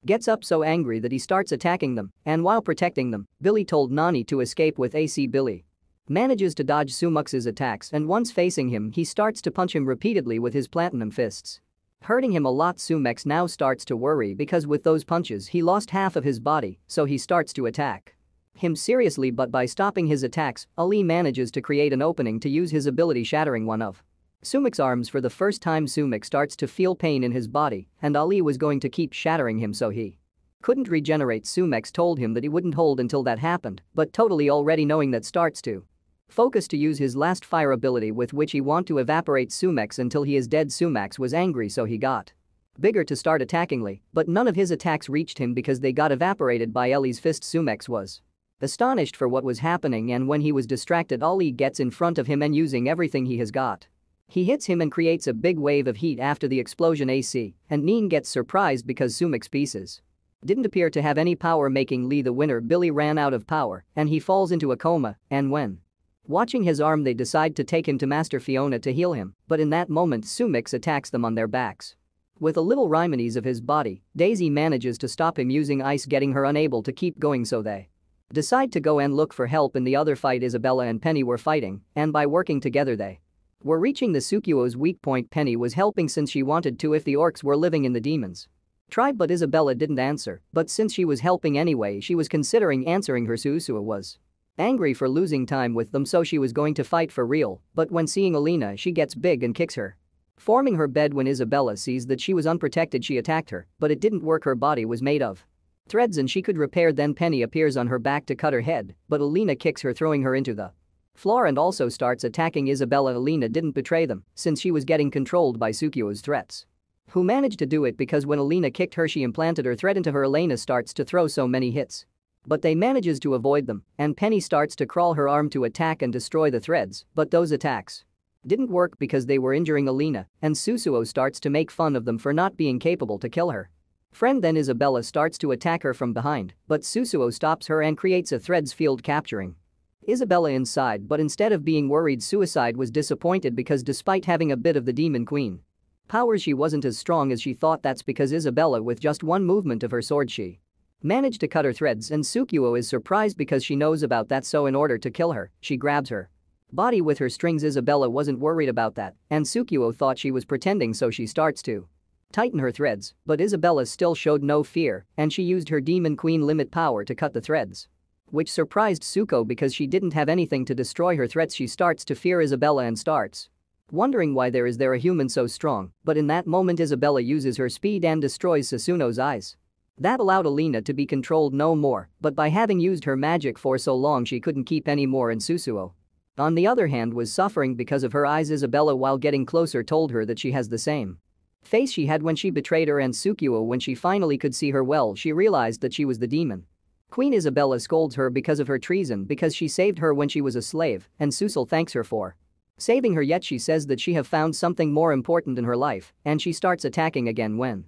gets up so angry that he starts attacking them, and while protecting them, Billy told Nani to escape with AC. Billy manages to dodge Sumac's attacks, and once facing him he starts to punch him repeatedly with his platinum fists, hurting him a lot. Sumac now starts to worry because with those punches he lost half of his body, so he starts to attack him seriously, but by stopping his attacks, Ali manages to create an opening to use his ability, shattering one of Sumac's arms. For the first time Sumac starts to feel pain in his body, and Ali was going to keep shattering him so he couldn't regenerate. Sumac told him that he wouldn't hold until that happened, but totally already knowing that starts to focus to use his last fire ability with which he want to evaporate Sumac until he is dead. Sumac was angry, so he got bigger to start attacking Lee, but none of his attacks reached him because they got evaporated by Ellie's fist. Sumac was astonished for what was happening, and when he was distracted Ali gets in front of him and using everything he has got, he hits him and creates a big wave of heat after the explosion. AC and Neen gets surprised because Sumac's pieces didn't appear to have any power, making Lee the winner. Billy ran out of power and he falls into a coma, and when watching his arm they decide to take him to Master Fiona to heal him, but in that moment Sumac attacks them on their backs. With a little Rymanese of his body, Daisy manages to stop him using ice, getting her unable to keep going, so they decide to go and look for help. In the other fight Isabella and Penny were fighting, and by working together they were reaching the Sukuo's weak point. Penny was helping since she wanted to if the orcs were living in the demons Tried but Isabella didn't answer, but since she was helping anyway she was considering answering her. Susuo was angry for losing time with them, so she was going to fight for real, but when seeing Alina she gets big and kicks her. Forming her bed. When Isabella sees that she was unprotected she attacked her, but it didn't work. Her body was made of threads and she could repair. Then Penny appears on her back to cut her head, but Alina kicks her, throwing her into the floor and also starts attacking Isabella. Alina didn't betray them since she was getting controlled by Sukiyo's threats. Who managed to do it because when Alina kicked her she implanted her threat into her. Alina starts to throw so many hits, but they manages to avoid them, and Penny starts to crawl her arm to attack and destroy the threads, but those attacks didn't work because they were injuring Alina, and Susuo starts to make fun of them for not being capable to kill her friend. Then Isabella starts to attack her from behind, but Susuo stops her and creates a threads field, capturing Isabella inside. But instead of being worried, Suicide was disappointed because despite having a bit of the Demon Queen powers she wasn't as strong as she thought. That's because Isabella, with just one movement of her sword, she managed to cut her threads, and Sukiyo is surprised because she knows about that, so in order to kill her, she grabs her body with her strings. Isabella wasn't worried about that, and Sukiyo thought she was pretending, so she starts to tighten her threads, but Isabella still showed no fear and she used her Demon Queen limit power to cut the threads, which surprised Suko because she didn't have anything to destroy her threats. She starts to fear Isabella and starts wondering why there is a human so strong, but in that moment Isabella uses her speed and destroys Sasuno's eyes. That allowed Alina to be controlled no more, but by having used her magic for so long she couldn't keep any more, and Susuo, on the other hand, was suffering because of her eyes. Isabella, while getting closer, told her that she has the same face she had when she betrayed her, and Sukiyo, when she finally could see her well, she realized that she was the demon queen. Isabella scolds her because of her treason because she saved her when she was a slave, and Susul thanks her for saving her, yet she says that she have found something more important in her life, and she starts attacking again. When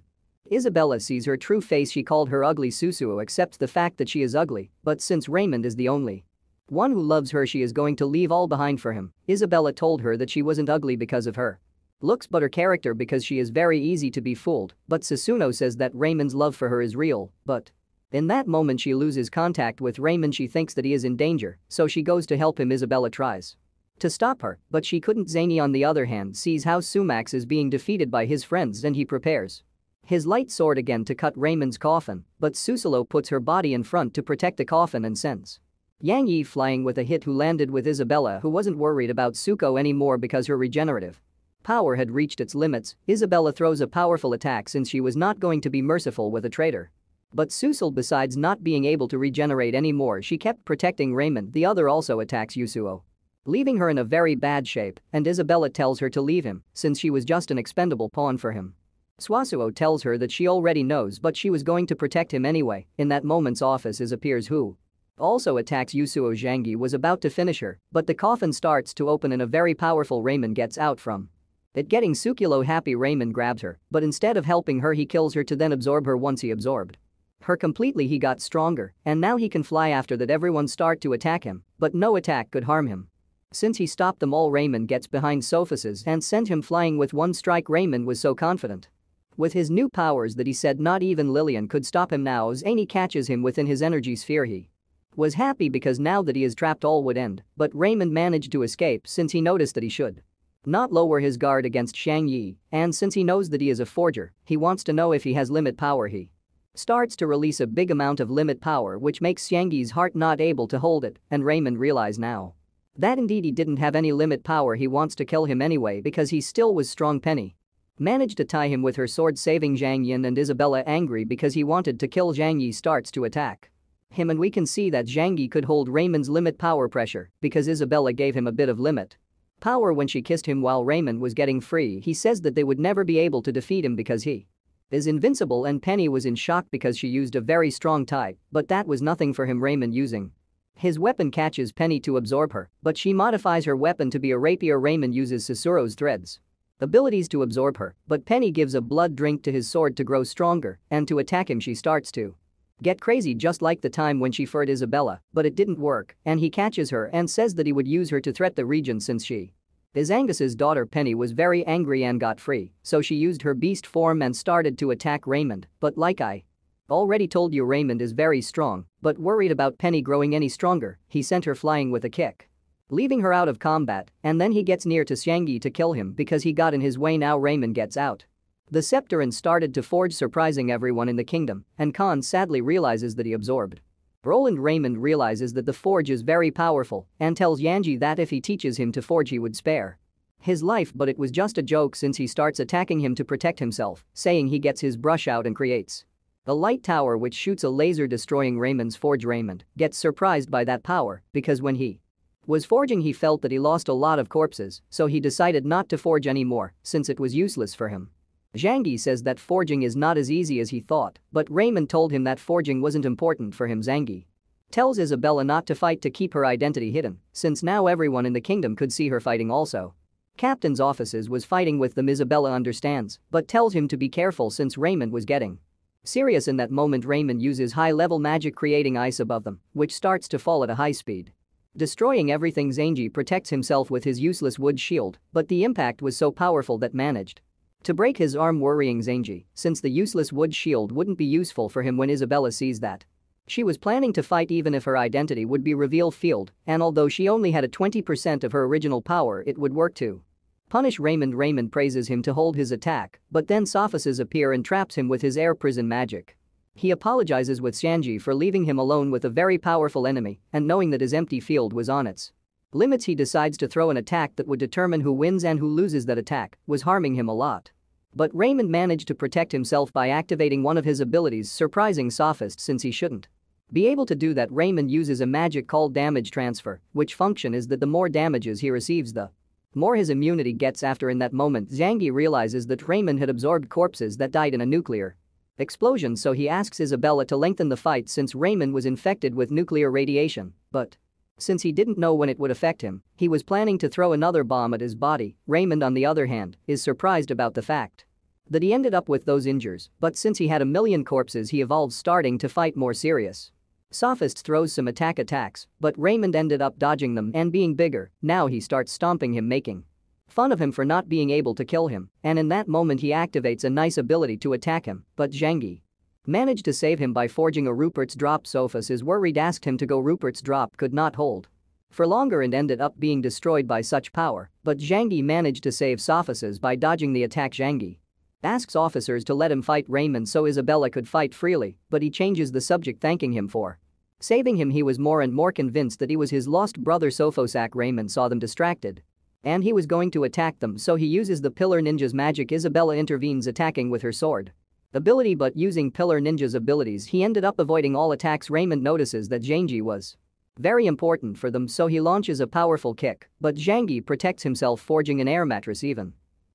Isabella sees her true face she called her ugly. Susuo accepts the fact that she is ugly, but since Raymond is the only one who loves her she is going to leave all behind for him. Isabella told her that she wasn't ugly because of her looks but her character, because she is very easy to be fooled, but Sasuno says that Raymond's love for her is real, but in that moment she loses contact with Raymond. She thinks that he is in danger, so she goes to help him. Isabella tries to stop her, but she couldn't. Zany, on the other hand, sees how Sumax is being defeated by his friends and he prepares his light sword again to cut Raymond's coffin, but Susulo puts her body in front to protect the coffin and sends Yang Yi flying with a hit, who landed with Isabella, who wasn't worried about Suko anymore because her regenerative power had reached its limits. Isabella throws a powerful attack since she was not going to be merciful with a traitor. But Susul, besides not being able to regenerate anymore, she kept protecting Raymond. The other also attacks Yusuo, leaving her in a very bad shape, and Isabella tells her to leave him since she was just an expendable pawn for him. Suasuo tells her that she already knows, but she was going to protect him anyway. In that moment's office appears who also attacks Yusuo. Zhangyi was about to finish her, but the coffin starts to open and a very powerful Raymond gets out from it. Getting Sukilo happy, Raymond grabs her, but instead of helping her he kills her to then absorb her. Once he absorbed her completely he got stronger, and now he can fly. After that everyone start to attack him, but no attack could harm him since he stopped them all. Raymond gets behind Sophises and sent him flying with one strike. Raymond was so confident with his new powers that he said not even Lillian could stop him. Now Zany catches him within his energy sphere. He was happy because now that he is trapped all would end, but Raymond managed to escape since he noticed that he should not lower his guard against Shang Yi, and since he knows that he is a forger, he wants to know if he has limit power. He starts to release a big amount of limit power, which makes Shang Yi's heart not able to hold it, and Raymond realizes now that indeed he didn't have any limit power. He wants to kill him anyway because he still was strong. Penny managed to tie him with her sword, saving Zhang Yin, and Isabella, angry because he wanted to kill Zhang Yi, starts to attack him, and we can see that Zhang Yi could hold Raymond's limit power pressure because Isabella gave him a bit of limit power when she kissed him while Raymond was getting free. He says that they would never be able to defeat him because he is invincible, and Penny was in shock because she used a very strong type, but that was nothing for him. Raymond using his weapon catches Penny to absorb her, but she modifies her weapon to be a rapier. Raymond uses Susuro's threads abilities to absorb her, but Penny gives a blood drink to his sword to grow stronger, and to attack him she starts to get crazy, just like the time when she fought Isabella, but it didn't work, and he catches her and says that he would use her to threat the region since she is Angus's daughter. Penny was very angry and got free, so she used her beast form and started to attack Raymond, but like I already told you, Raymond is very strong, but worried about Penny growing any stronger, he sent her flying with a kick, leaving her out of combat, and then he gets near to Xiangyi to kill him because he got in his way. Now Raymond gets out The Scepteran started to forge, surprising everyone in the kingdom, and Khan sadly realizes that he absorbed. Roland Raymond realizes that the forge is very powerful and tells Yanji that if he teaches him to forge he would spare his life, but it was just a joke since he starts attacking him to protect himself, saying he gets his brush out and creates a light tower which shoots a laser destroying Raymond's forge. Raymond gets surprised by that power because when he was forging he felt that he lost a lot of corpses, so he decided not to forge anymore since it was useless for him. Zhangyi says that forging is not as easy as he thought, but Raymond told him that forging wasn't important for him. Zhangyi tells Isabella not to fight to keep her identity hidden, since now everyone in the kingdom could see her fighting also. Captain's offices was fighting with them. Isabella understands, but tells him to be careful since Raymond was getting serious. In that moment Raymond uses high-level magic creating ice above them, which starts to fall at a high speed, destroying everything. Zhangyi protects himself with his useless wood shield, but the impact was so powerful that managed to break his arm, worrying Zhangyi since the useless wood shield wouldn't be useful for him when Isabella sees that. She was planning to fight even if her identity would be revealed field, and although she only had a 20% of her original power it would work to punish Raymond. Raymond praises him to hold his attack, but then Sophices appear and traps him with his air prison magic. He apologizes with Zhangyi for leaving him alone with a very powerful enemy, and knowing that his empty field was on its limits he decides to throw an attack that would determine who wins and who loses. That attack was harming him a lot. But Raymond managed to protect himself by activating one of his abilities, surprising Sophists since he shouldn't be able to do that. Raymond uses a magic called damage transfer, which function is that the more damages he receives the more his immunity gets after. In that moment Zhangyi realizes that Raymond had absorbed corpses that died in a nuclear explosion, so he asks Isabella to lengthen the fight since Raymond was infected with nuclear radiation, but since he didn't know when it would affect him, he was planning to throw another bomb at his body. Raymond, on the other hand, is surprised about the fact that he ended up with those injuries, but since he had a million corpses he evolved, starting to fight more serious. Sophists throws some attacks, but Raymond ended up dodging them and being bigger. Now he starts stomping him, making fun of him for not being able to kill him, and in that moment he activates a nice ability to attack him, but Zhangyi managed to save him by forging a Rupert's drop. Sophus is worried, asked him to go. Rupert's drop could not hold for longer and ended up being destroyed by such power, but Zhangyi managed to save Sophises by dodging the attack. Zhangyi asks officers to let him fight Raymond so Isabella could fight freely, but he changes the subject, thanking him for saving him. He was more and more convinced that he was his lost brother Sophosak. Raymond saw them distracted and he was going to attack them, so he uses the Pillar Ninja's magic. Isabella intervenes, attacking with her sword ability, but using Pillar Ninja's abilities he ended up avoiding all attacks. Raymond notices that Zhangyi was very important for them, so he launches a powerful kick, but Zhangyi protects himself, forging an air mattress. Even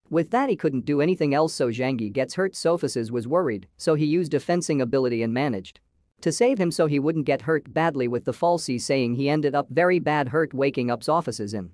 with that he couldn't do anything else, so Zhangyi gets hurt. Sophices was worried, so he used a fencing ability and managed to save him so he wouldn't get hurt badly with the falsie, saying he ended up very bad hurt, waking up Sophices in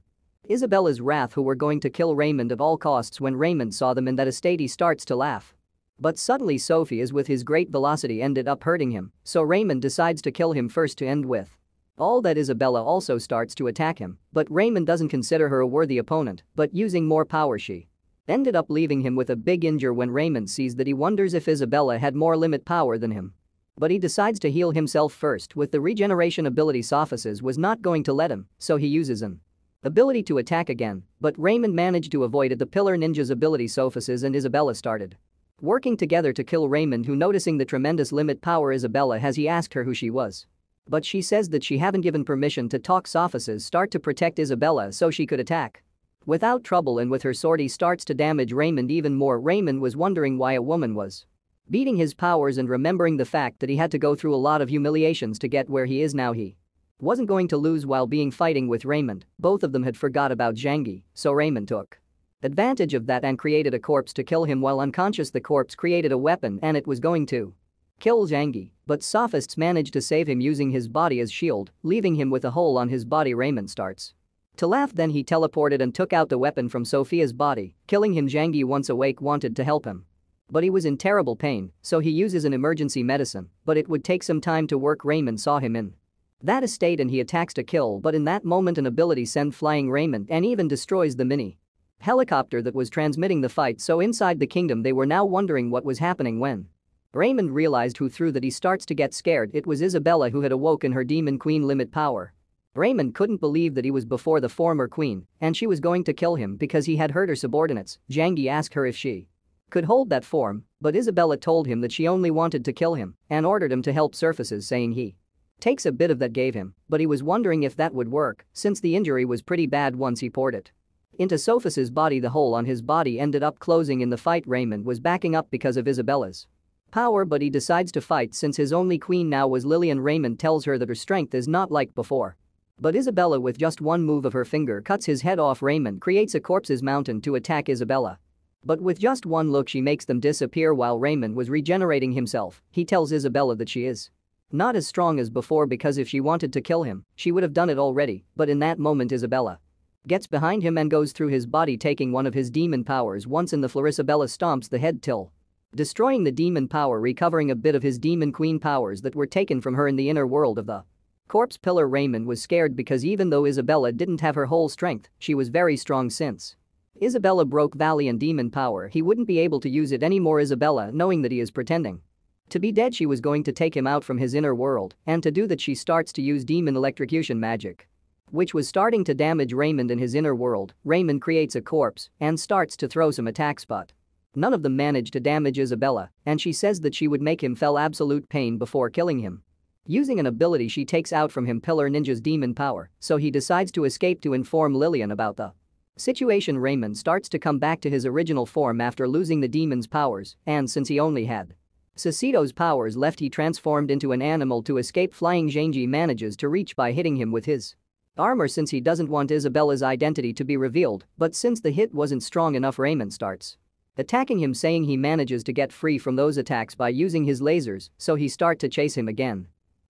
Isabella's wrath, who were going to kill Raymond at all costs. When Raymond saw them in that state he starts to laugh, but suddenly Sophie is with his great velocity ended up hurting him, so Raymond decides to kill him first to end with all that. Isabella also starts to attack him, but Raymond doesn't consider her a worthy opponent, but using more power she ended up leaving him with a big injury. When Raymond sees that he wonders if Isabella had more limit power than him, but he decides to heal himself first with the regeneration ability. Sophices was not going to let him, so he uses an ability to attack again, but Raymond managed to avoid it. The Pillar Ninja's ability. Sophices and Isabella started working together to kill Raymond, who, noticing the tremendous limit power Isabella has, he asked her who she was, but she says that she haven't given permission to talk. Sophices start to protect Isabella so she could attack without trouble, and with her sword he starts to damage Raymond even more. Raymond was wondering why a woman was beating his powers, and remembering the fact that he had to go through a lot of humiliations to get where he is now, he wasn't going to lose while being fighting with Raymond. Both of them had forgot about Zhangyi, so Raymond took advantage of that and created a corpse to kill him while unconscious. The corpse created a weapon and it was going to kill Zhangyi, but Sophists managed to save him using his body as shield, leaving him with a hole on his body. Raymond starts to laugh, then he teleported and took out the weapon from Sophia's body, killing him. Zhangyi, once awake, wanted to help him, but he was in terrible pain, so he uses an emergency medicine, but it would take some time to work. Raymond saw him in that state and he attacks to kill, but in that moment an ability sends flying Raymond and even destroys the mini helicopter that was transmitting the fight. So inside the kingdom they were now wondering what was happening. When Raymond realized who threw that, he starts to get scared. It was Isabella, who had awoken her demon queen limit power. Raymond couldn't believe that he was before the former queen and she was going to kill him because he had hurt her subordinates. Zhangyi asked her if she could hold that form, but Isabella told him that she only wanted to kill him and ordered him to help surfaces, saying he takes a bit of that gave him, but he was wondering if that would work since the injury was pretty bad once he poured it into Sophus's body. The hole on his body ended up closing in the fight. Raymond was backing up because of Isabella's power, but he decides to fight since his only queen now was Lillian. Raymond tells her that her strength is not like before. But Isabella, with just one move of her finger, cuts his head off. Raymond creates a corpse's mountain to attack Isabella. But with just one look she makes them disappear. While Raymond was regenerating himself, he tells Isabella that she is not as strong as before because if she wanted to kill him, she would have done it already, but in that moment Isabella gets behind him and goes through his body, taking one of his demon powers. Once in the floor, Isabella stomps the head till destroying the demon power, recovering a bit of his demon queen powers that were taken from her in the inner world of the corpse pillar. Raymond was scared because even though Isabella didn't have her whole strength, she was very strong. Since Isabella broke Valiant demon power, he wouldn't be able to use it anymore. Isabella, knowing that he is pretending to be dead, she was going to take him out from his inner world, and to do that she starts to use demon electrocution magic, which was starting to damage Raymond in his inner world. Raymond creates a corpse and starts to throw some attacks, but none of them manage to damage Isabella, and she says that she would make him feel absolute pain before killing him. Using an ability, she takes out from him Pillar Ninja's demon power, so he decides to escape to inform Lillian about the situation. Raymond starts to come back to his original form after losing the demon's powers, and since he only had Sasito's powers left, he transformed into an animal to escape. Flying Zhangji manages to reach by hitting him with his armor since he doesn't want Isabella's identity to be revealed, but since the hit wasn't strong enough, Raymond starts attacking him, saying he manages to get free from those attacks by using his lasers, so he starts to chase him again.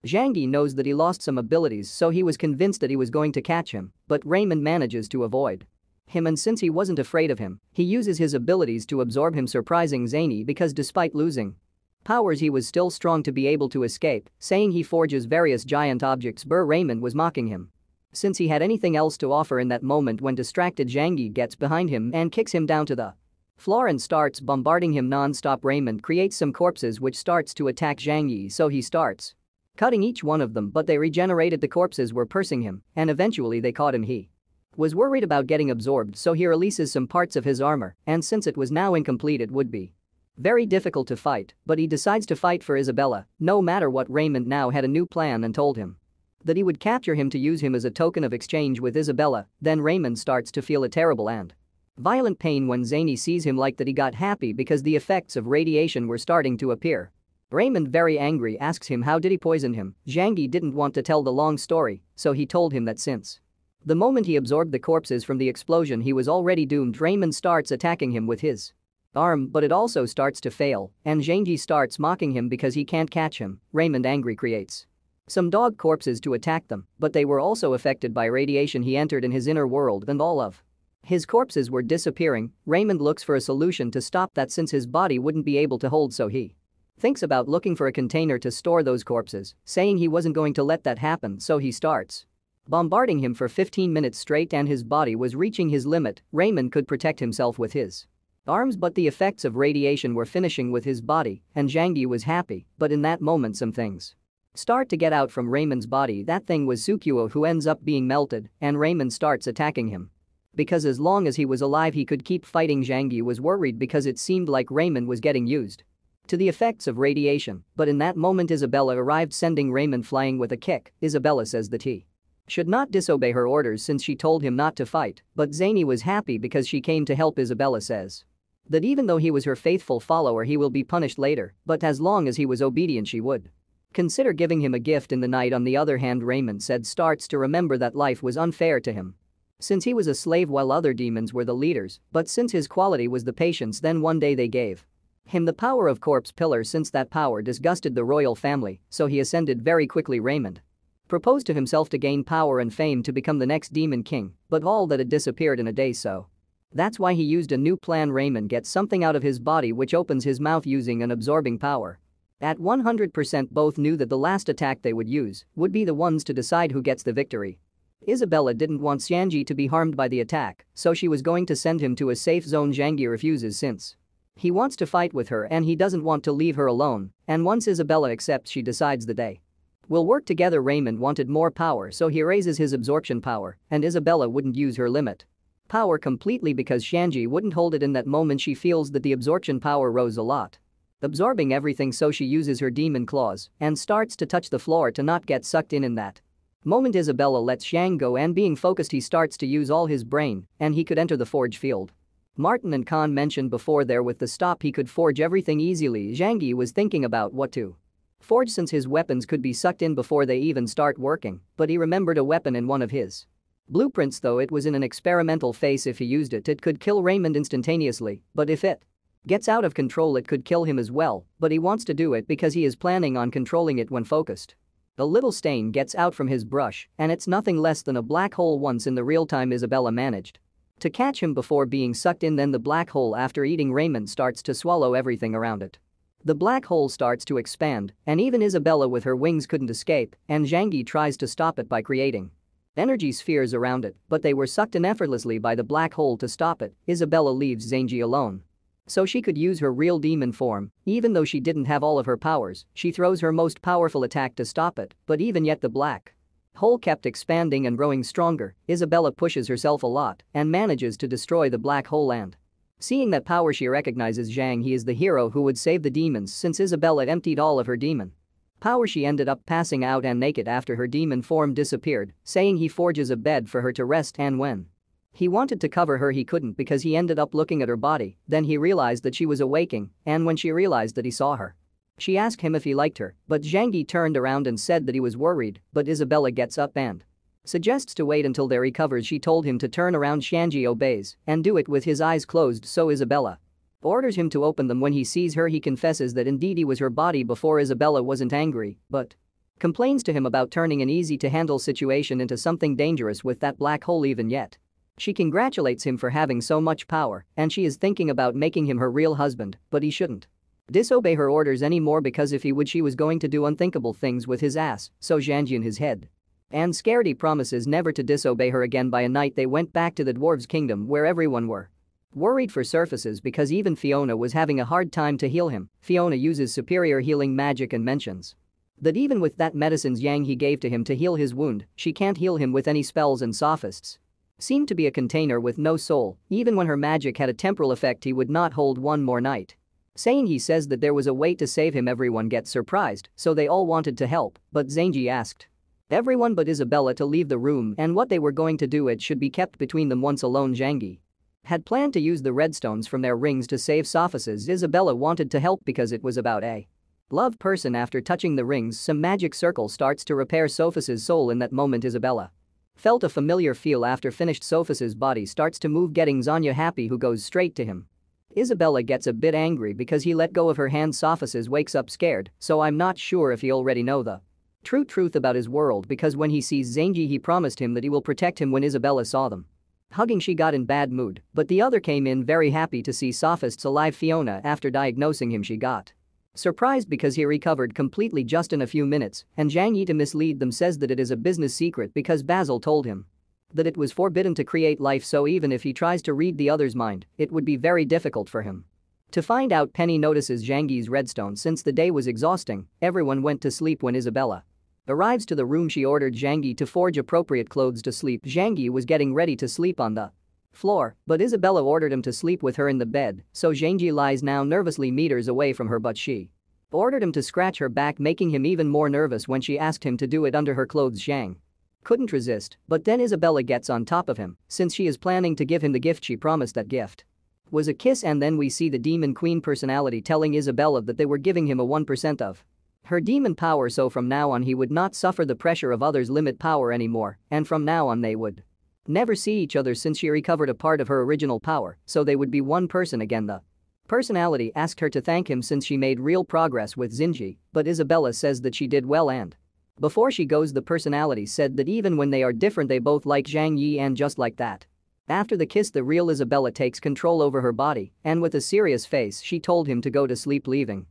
Zhangji knows that he lost some abilities, so he was convinced that he was going to catch him, but Raymond manages to avoid him, and since he wasn't afraid of him, he uses his abilities to absorb him, surprising Zany because despite losing powers he was still strong to be able to escape, saying he forges various giant objects. Raymond was mocking him since he had anything else to offer in that moment when distracted Zhangji gets behind him and kicks him down to the floor and starts bombarding him non-stop. Raymond creates some corpses which starts to attack Zhangji, so he starts cutting each one of them, but they regenerated. The corpses were pursuing him and eventually they caught him. He was worried about getting absorbed, so he releases some parts of his armor, and since it was now incomplete it would be very difficult to fight, but he decides to fight for Isabella no matter what. Raymond now had a new plan and told him that he would capture him to use him as a token of exchange with Isabella. Then Raymond starts to feel a terrible and violent pain when Zany sees him, like that he got happy because the effects of radiation were starting to appear. Raymond, very angry, asks him how did he poison him. Zhangji didn't want to tell the long story, so he told him that since the moment he absorbed the corpses from the explosion he was already doomed. Raymond starts attacking him with his arm, but it also starts to fail, and Zhangji starts mocking him because he can't catch him. Raymond, angry, creates some dog corpses to attack them, but they were also affected by radiation he entered in his inner world and all of his corpses were disappearing. Raymond looks for a solution to stop that since his body wouldn't be able to hold, so he thinks about looking for a container to store those corpses, saying he wasn't going to let that happen, so he starts bombarding him for 15 minutes straight and his body was reaching his limit. Raymond could protect himself with his arms, but the effects of radiation were finishing with his body, and Zhangji was happy, but in that moment some things start to get out from Raymond's body. That thing was Tsukuo, who ends up being melted, and Raymond starts attacking him because as long as he was alive he could keep fighting. Zhangji was worried because it seemed like Raymond was getting used to the effects of radiation, but in that moment Isabella arrived, sending Raymond flying with a kick. Isabella says that he should not disobey her orders since she told him not to fight, but Zany was happy because she came to help. Isabella says that even though he was her faithful follower he will be punished later, but as long as he was obedient she would consider giving him a gift in the night. On the other hand, Raymond starts to remember that life was unfair to him since he was a slave while other demons were the leaders, but since his quality was the patience, then one day they gave him the power of corpse pillar. Since that power disgusted the royal family, so he ascended very quickly. Raymond proposed to himself to gain power and fame to become the next demon king, but all that had disappeared in a day, so that's why he used a new plan. Raymond gets something out of his body which opens his mouth using an absorbing power. At 100% both knew that the last attack they would use would be the ones to decide who gets the victory. Isabella didn't want Zhangji to be harmed by the attack, so she was going to send him to a safe zone. Zhangji refuses since he wants to fight with her and he doesn't want to leave her alone, and once Isabella accepts she decides that they will work together. Raymond wanted more power, so he raises his absorption power, and Isabella wouldn't use her limit. power completely because Shanji wouldn't hold it in that moment. She feels that the absorption power rose a lot. Absorbing everything, so she uses her demon claws and starts to touch the floor to not get sucked in that moment. Isabella lets Zhang go and being focused he starts to use all his brain and he could enter the forge field. Martin and Khan mentioned before there with the stop he could forge everything easily. Zhang Yi was thinking about what to forge since his weapons could be sucked in before they even start working, but he remembered a weapon in one of his blueprints, though it was in an experimental phase. If he used it, it could kill Raymond instantaneously, but if it gets out of control it could kill him as well, but he wants to do it because he is planning on controlling it when focused. A little stain gets out from his brush and it's nothing less than a black hole. Once in the real time Isabella managed to catch him before being sucked in, then the black hole after eating Raymond starts to swallow everything around it. The black hole starts to expand and even Isabella with her wings couldn't escape and Zhang Yi tries to stop it by creating energy spheres around it, but they were sucked in effortlessly by the black hole. To stop it, Isabella leaves Zhang Yi alone so she could use her real demon form. Even though she didn't have all of her powers, she throws her most powerful attack to stop it, but even yet the black hole kept expanding and growing stronger. Isabella pushes herself a lot and manages to destroy the black hole, and seeing that power she recognizes Zhang He is the hero who would save the demons. Since Isabella emptied all of her demon power she ended up passing out and naked after her demon form disappeared, saying he forges a bed for her to rest, and when he wanted to cover her he couldn't because he ended up looking at her body. Then he realized that she was awaking, and when she realized that he saw her, she asked him if he liked her, but Zhang Yi turned around and said that he was worried, but Isabella gets up and suggests to wait until they recovers. She told him to turn around. Shanji obeys and do it with his eyes closed, so Isabella orders him to open them. When he sees her he confesses that indeed he was her body before. Isabella wasn't angry, but complains to him about turning an easy to handle situation into something dangerous with that black hole. Even yet she congratulates him for having so much power and she is thinking about making him her real husband, but he shouldn't disobey her orders anymore because if he would she was going to do unthinkable things with his ass. So Zhanji in his head and scared he promises never to disobey her again. By a night they went back to the dwarves' kingdom where everyone were worried for surfaces because even Fiona was having a hard time to heal him. Fiona uses superior healing magic and mentions that even with that medicines Yang he gave to him to heal his wound, she can't heal him with any spells, and sophists seemed to be a container with no soul. Even when her magic had a temporal effect he would not hold one more night, saying he says that there was a way to save him. Everyone gets surprised, so they all wanted to help, but Zhangji asked everyone but Isabella to leave the room and what they were going to do it should be kept between them. Once alone Zhangji had planned to use the redstones from their rings to save sophists. Isabella wanted to help because it was about a love person. After touching the rings some magic circle starts to repair Sophus's soul. In that moment Isabella felt a familiar feel. After finished Sophus's body starts to move, getting Zanya happy, who goes straight to him. Isabella gets a bit angry because he let go of her hand. Sophus wakes up scared, so I'm not sure if he already know the truth about his world because when he sees Zangji he promised him that he will protect him. When Isabella saw them hugging she got in bad mood, but the other came in very happy to see Sophists alive. Fiona, after diagnosing him she got surprised because he recovered completely just in a few minutes, and Zhang Yi to mislead them says that it is a business secret because Basil told him that it was forbidden to create life, so even if he tries to read the other's mind, it would be very difficult for him to find out. Penny notices Zhang Yi's redstone. Since the day was exhausting, everyone went to sleep. When Isabella arrives to the room she ordered Zhang Yi to forge appropriate clothes to sleep. Zhang Yi was getting ready to sleep on the floor, but Isabella ordered him to sleep with her in the bed, so Zhang Yi lies now nervously meters away from her, but she ordered him to scratch her back, making him even more nervous. When she asked him to do it under her clothes Zhang couldn't resist, but then Isabella gets on top of him since she is planning to give him the gift she promised. That gift was a kiss, and then we see the demon queen personality telling Isabella that they were giving him a 1% of her demon power, so from now on he would not suffer the pressure of others' limit power anymore, and from now on they would never see each other since she recovered a part of her original power, so they would be one person again. The personality asked her to thank him since she made real progress with Zinji, but Isabella says that she did well, and before she goes the personality said that even when they are different they both like Zhang Yi, and just like that, after the kiss the real Isabella takes control over her body, and with a serious face she told him to go to sleep, leaving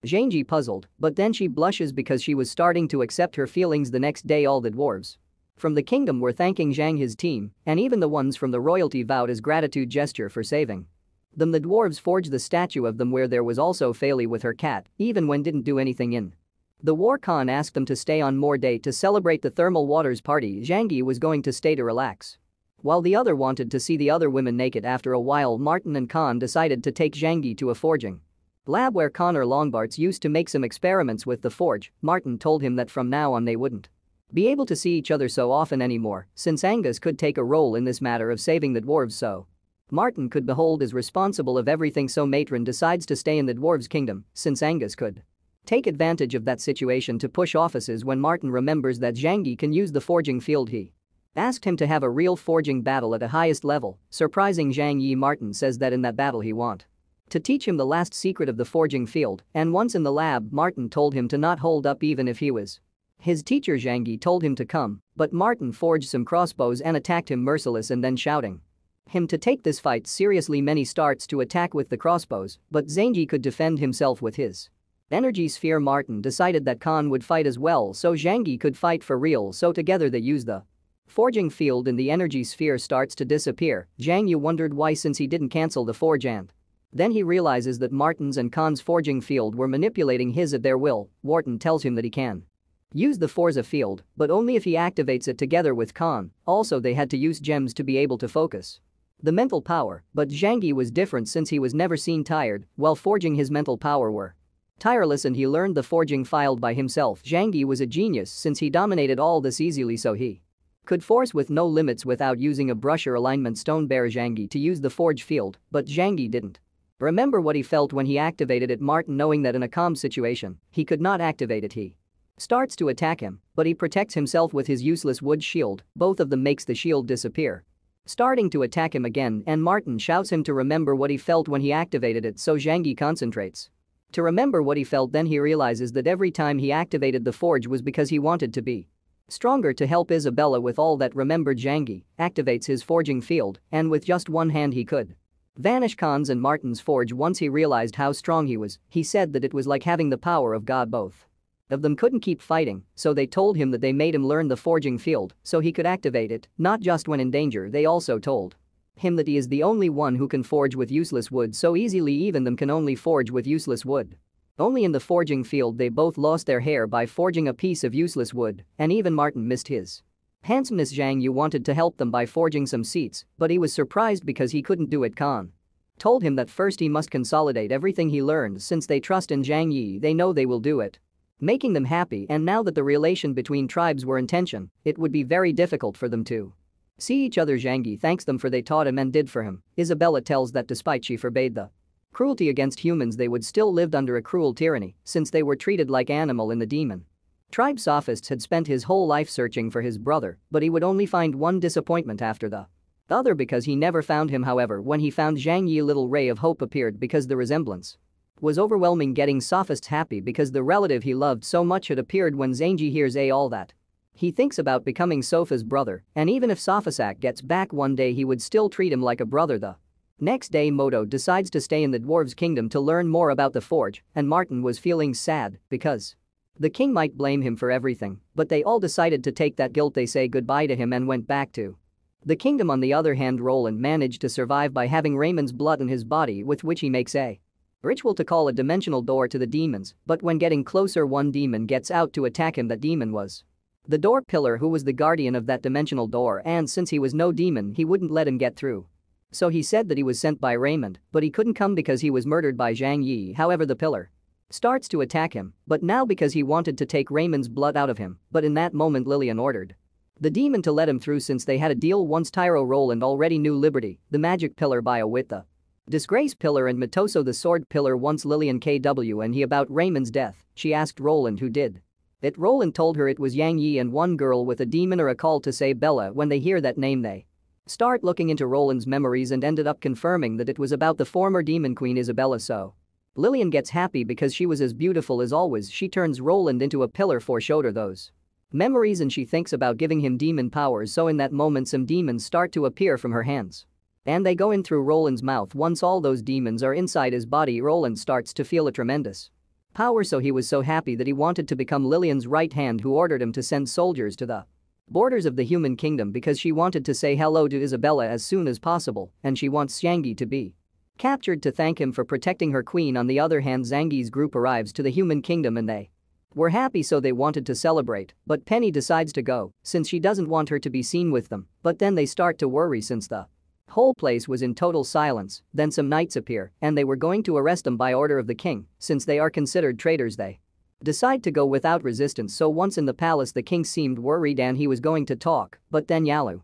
Zhang Yi puzzled, but then she blushes because she was starting to accept her feelings. The next day all the dwarves from the kingdom were thanking Zhang his team, and even the ones from the royalty vowed as gratitude gesture for saving them. The dwarves forged the statue of them where there was also Faili with her cat, even when didn't do anything in the war. Khan asked them to stay on more day to celebrate the thermal waters party. Zhang Yi was going to stay to relax While the other wanted to see the other women naked. After a while, Martin and Khan decided to take Zhang Yi to a forging lab where Connor Longbarts used to make some experiments with the forge. Martin told him that from now on they wouldn't be able to see each other so often anymore, since Angus could take a role in this matter of saving the dwarves, so Martin could behold is responsible of everything. So Matron decides to stay in the dwarves' kingdom since Angus could take advantage of that situation to push offices. When Martin remembers that Zhang Yi can use the forging field, he asked him to have a real forging battle at the highest level. Surprising Zhang Yi, Martin says that in that battle he want to teach him the last secret of the forging field, and once in the lab Martin told him to not hold up even if he was his teacher. Zhang Yi told him to come, but Martin forged some crossbows and attacked him merciless, and then shouting him to take this fight seriously. Many starts to attack with the crossbows, but Zhang Yi could defend himself with his energy sphere. Martin decided that Khan would fight as well so Zhang Yi could fight for real, so together they use the forging field and the energy sphere starts to disappear. Zhang Yi wondered why, since he didn't cancel the forge, and then he realizes that Martin's and Khan's forging field were manipulating his at their will. Wharton tells him that he can use the Forza field, but only if he activates it together with Khan. Also, they had to use gems to be able to focus the mental power, but Zhang Yi was different since he was never seen tired while forging. His mental power were tireless and he learned the forging field by himself. Zhang Yi was a genius since he dominated all this easily, so he could force with no limits without using a brush or alignment stone. Bear Zhang Yi to use the forge field, but Zhang Yi didn't remember what he felt when he activated it. Martin, knowing that in a calm situation he could not activate it, he starts to attack him, but he protects himself with his useless wood shield. Both of them makes the shield disappear, starting to attack him again, and Martin shouts him to remember what he felt when he activated it, so Zhang Yi concentrates to remember what he felt. Then he realizes that every time he activated the forge was because he wanted to be stronger to help Isabella with all that. Remembered Zhang Yi activates his forging field, and with just one hand he could vanish Khan's and Martin's forge. Once he realized how strong he was, he said that it was like having the power of God. Both of them couldn't keep fighting, so they told him that they made him learn the forging field so he could activate it, not just when in danger. They also told him that he is the only one who can forge with useless wood so easily. Even them can only forge with useless wood. Only in the forging field they both lost their hair by forging a piece of useless wood, and even Martin missed his handsomeness. Zhang Yi wanted to help them by forging some seats, but he was surprised because he couldn't do it. Khan told him that first he must consolidate everything he learned. Since they trust in Zhang Yi, they know they will do it, making them happy. And now that the relation between tribes were in tension, it would be very difficult for them to see each other. Zhang Yi thanks them for they taught him and did for him. Isabella tells that despite she forbade the cruelty against humans, they would still lived under a cruel tyranny since they were treated like animal in the demon tribe. Sophists had spent his whole life searching for his brother, but he would only find one disappointment after the other because he never found him. However, when he found Zhang Yi, a little ray of hope appeared because the resemblance was overwhelming, getting Sophists happy because the relative he loved so much had appeared. When Zhang Yi hears all that, he thinks about becoming Sopha's brother, and even if Sophisak gets back one day he would still treat him like a brother. The next day Moto decides to stay in the dwarves' kingdom to learn more about the forge, and Martin was feeling sad because the king might blame him for everything, but they all decided to take that guilt. They say goodbye to him and went back to the kingdom. On the other hand, Roland managed to survive by having Raymond's blood in his body, with which he makes a ritual to call a dimensional door to the demons, but when getting closer one demon gets out to attack him. That demon was the door pillar, who was the guardian of that dimensional door, and since he was no demon he wouldn't let him get through. So he said that he was sent by Raymond, but he couldn't come because he was murdered by Zhang Yi. However, the pillar starts to attack him, but now because he wanted to take Raymond's blood out of him, but in that moment Lillian ordered the demon to let him through since they had a deal once. Tyro Roland already knew Liberty, the magic pillar, bio with the disgrace pillar, and Matoso, the sword pillar. Once Lillian KW and he about Raymond's death, she asked Roland who did it. Roland told her it was Yang Yi and one girl with a demon or a call to say Bella. When they hear that name they start looking into Roland's memories and ended up confirming that it was about the former demon queen Isabella. So Lillian gets happy because she was as beautiful as always. She turns Roland into a pillar for showed her those memories and she thinks about giving him demon powers. So in that moment some demons start to appear from her hands and they go in through Roland's mouth. Once all those demons are inside his body, Roland starts to feel a tremendous power, so he was so happy that he wanted to become Lillian's right hand, who ordered him to send soldiers to the borders of the human kingdom because she wanted to say hello to Isabella as soon as possible and she wants Zhang to be captured to thank him for protecting her queen. On the other hand, Zhang Yi's group arrives to the human kingdom and they were happy, so they wanted to celebrate, but Penny decides to go since she doesn't want her to be seen with them, but then they start to worry since the whole place was in total silence. Then some knights appear and they were going to arrest them by order of the king since they are considered traitors. They decide to go without resistance, so once in the palace the king seemed worried and he was going to talk, but then Yalu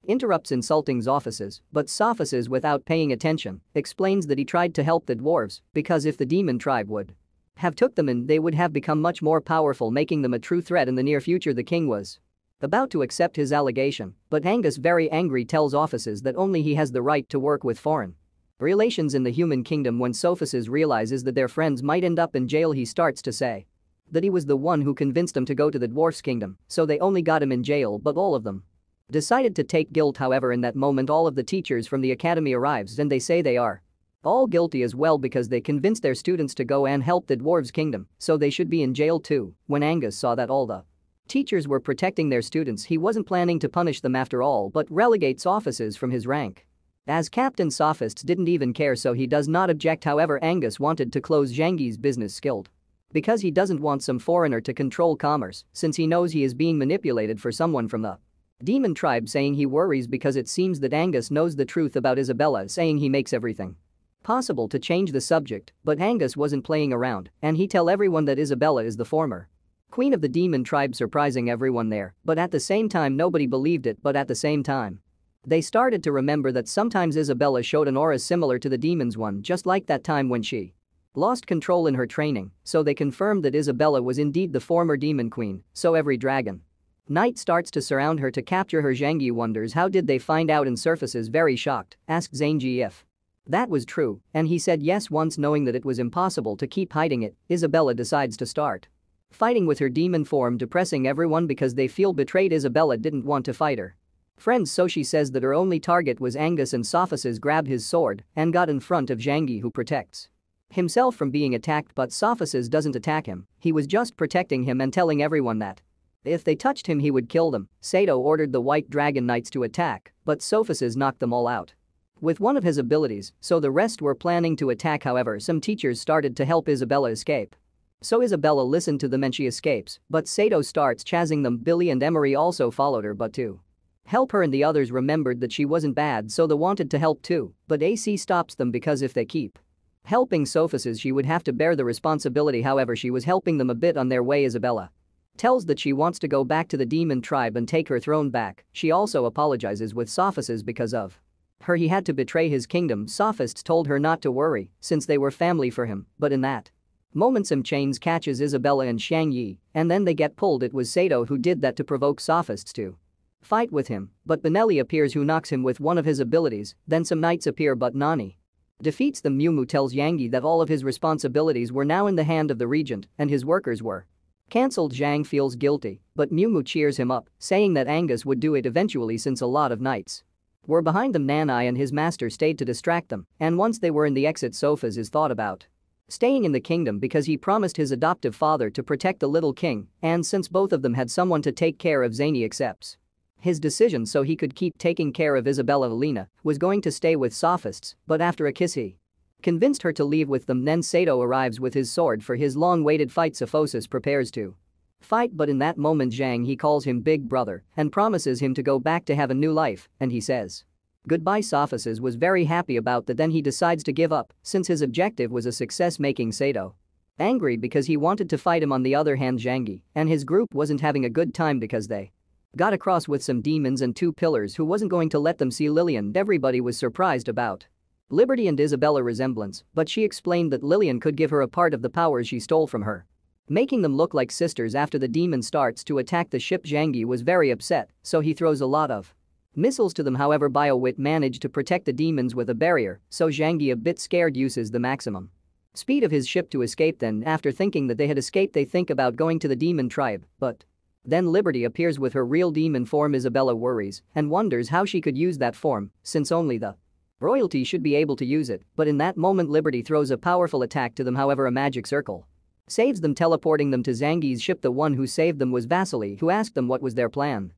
interrupts insulting Zophasis, but Zophasis, without paying attention, explains that he tried to help the dwarves because if the demon tribe would have took them in, they would have become much more powerful, making them a true threat in the near future. The king was about to accept his allegation, but Angus, very angry, tells Zophasis that only he has the right to work with foreign relations in the human kingdom. When Zophasis realizes that their friends might end up in jail, he starts to say that he was the one who convinced them to go to the dwarf's kingdom, so they only got him in jail, but all of them decided to take guilt. However, in that moment all of the teachers from the academy arrives and they say they are all guilty as well because they convinced their students to go and help the dwarves' kingdom, so they should be in jail too. When Angus saw that all the teachers were protecting their students, he wasn't planning to punish them after all but relegates Zophasis from his rank. As Captain Sophists didn't even care, so he does not object. However, Angus wanted to close Zhangyi's business skilled because he doesn't want some foreigner to control commerce since he knows he is being manipulated for someone from the demon tribe, saying he worries because it seems that Angus knows the truth about Isabella, saying he makes everything possible to change the subject, but Angus wasn't playing around and he tell everyone that Isabella is the former queen of the demon tribe, surprising everyone there, but at the same time nobody believed it. But at the same time they started to remember that sometimes Isabella showed an aura similar to the demon's one, just like that time when she lost control in her training, so they confirmed that Isabella was indeed the former demon queen. So every dragon knight starts to surround her to capture her. Zhangyi wonders how did they find out and Surfaces, very shocked, asked Zhangyi if that was true, and he said yes. Once knowing that it was impossible to keep hiding it, Isabella decides to start fighting with her demon form, depressing everyone because they feel betrayed. Isabella didn't want to fight her friends, so she says that her only target was Angus, and Sophasis grabbed his sword and got in front of Zhangyi, who protects himself from being attacked, but Sophasis doesn't attack him, he was just protecting him and telling everyone that if they touched him he would kill them. Sato ordered the White Dragon Knights to attack, but Sophasis knocked them all out with one of his abilities, so the rest were planning to attack. However, some teachers started to help Isabella escape, so Isabella listened to them and she escapes, but Sato starts chasing them. Billy and Emery also followed her, but to help her, and the others remembered that she wasn't bad, so they wanted to help too, but AC stops them because if they keep helping Sophasis she would have to bear the responsibility. However, she was helping them a bit on their way. Isabella tells that she wants to go back to the demon tribe and take her throne back. She also apologizes with Sophasis because of her he had to betray his kingdom. Sophists told her not to worry since they were family for him, but in that moment some chains catches Isabella and Zhangyi and then they get pulled. It was Sato who did that to provoke Sophists to fight with him, but Benelli appears who knocks him with one of his abilities. Then some knights appear but Nani defeats them. Mumu tells Zhangyi that all of his responsibilities were now in the hand of the regent and his workers were cancelled. Zhang feels guilty, but Mumu cheers him up, saying that Angus would do it eventually since a lot of knights were behind them. Nanai and his master stayed to distract them, and once they were in the exit, Sophas is thought about staying in the kingdom because he promised his adoptive father to protect the little king, and since both of them had someone to take care of, Zany accepts his decision so he could keep taking care of Isabella. Alina was going to stay with Sophists, but after a kiss he convinced her to leave with them. Then Sato arrives with his sword for his long-awaited fight. Sophosis prepares to fight, but in that moment Zhang he calls him big brother and promises him to go back to have a new life, and he says goodbye. Sophisis was very happy about that. Then he decides to give up since his objective was a success, making Sato angry because he wanted to fight him. On the other hand, Zhangyi and his group wasn't having a good time because they got across with some demons and two pillars who wasn't going to let them see Lillian. Everybody was surprised about Liberty and Isabella resemblance, but she explained that Lillian could give her a part of the powers she stole from her, making them look like sisters. After the demon starts to attack the ship, Zhangyi was very upset, so he throws a lot of missiles to them. However, BioWit managed to protect the demons with a barrier, so Zhangyi, a bit scared, uses the maximum speed of his ship to escape. Then after thinking that they had escaped, they think about going to the demon tribe, but then Liberty appears with her real demon form. Isabella worries and wonders how she could use that form since only the royalty should be able to use it, but in that moment Liberty throws a powerful attack to them. However, a magic circle saves them, teleporting them to Zhangyi's ship. The one who saved them was Vasily, who asked them what was their plan.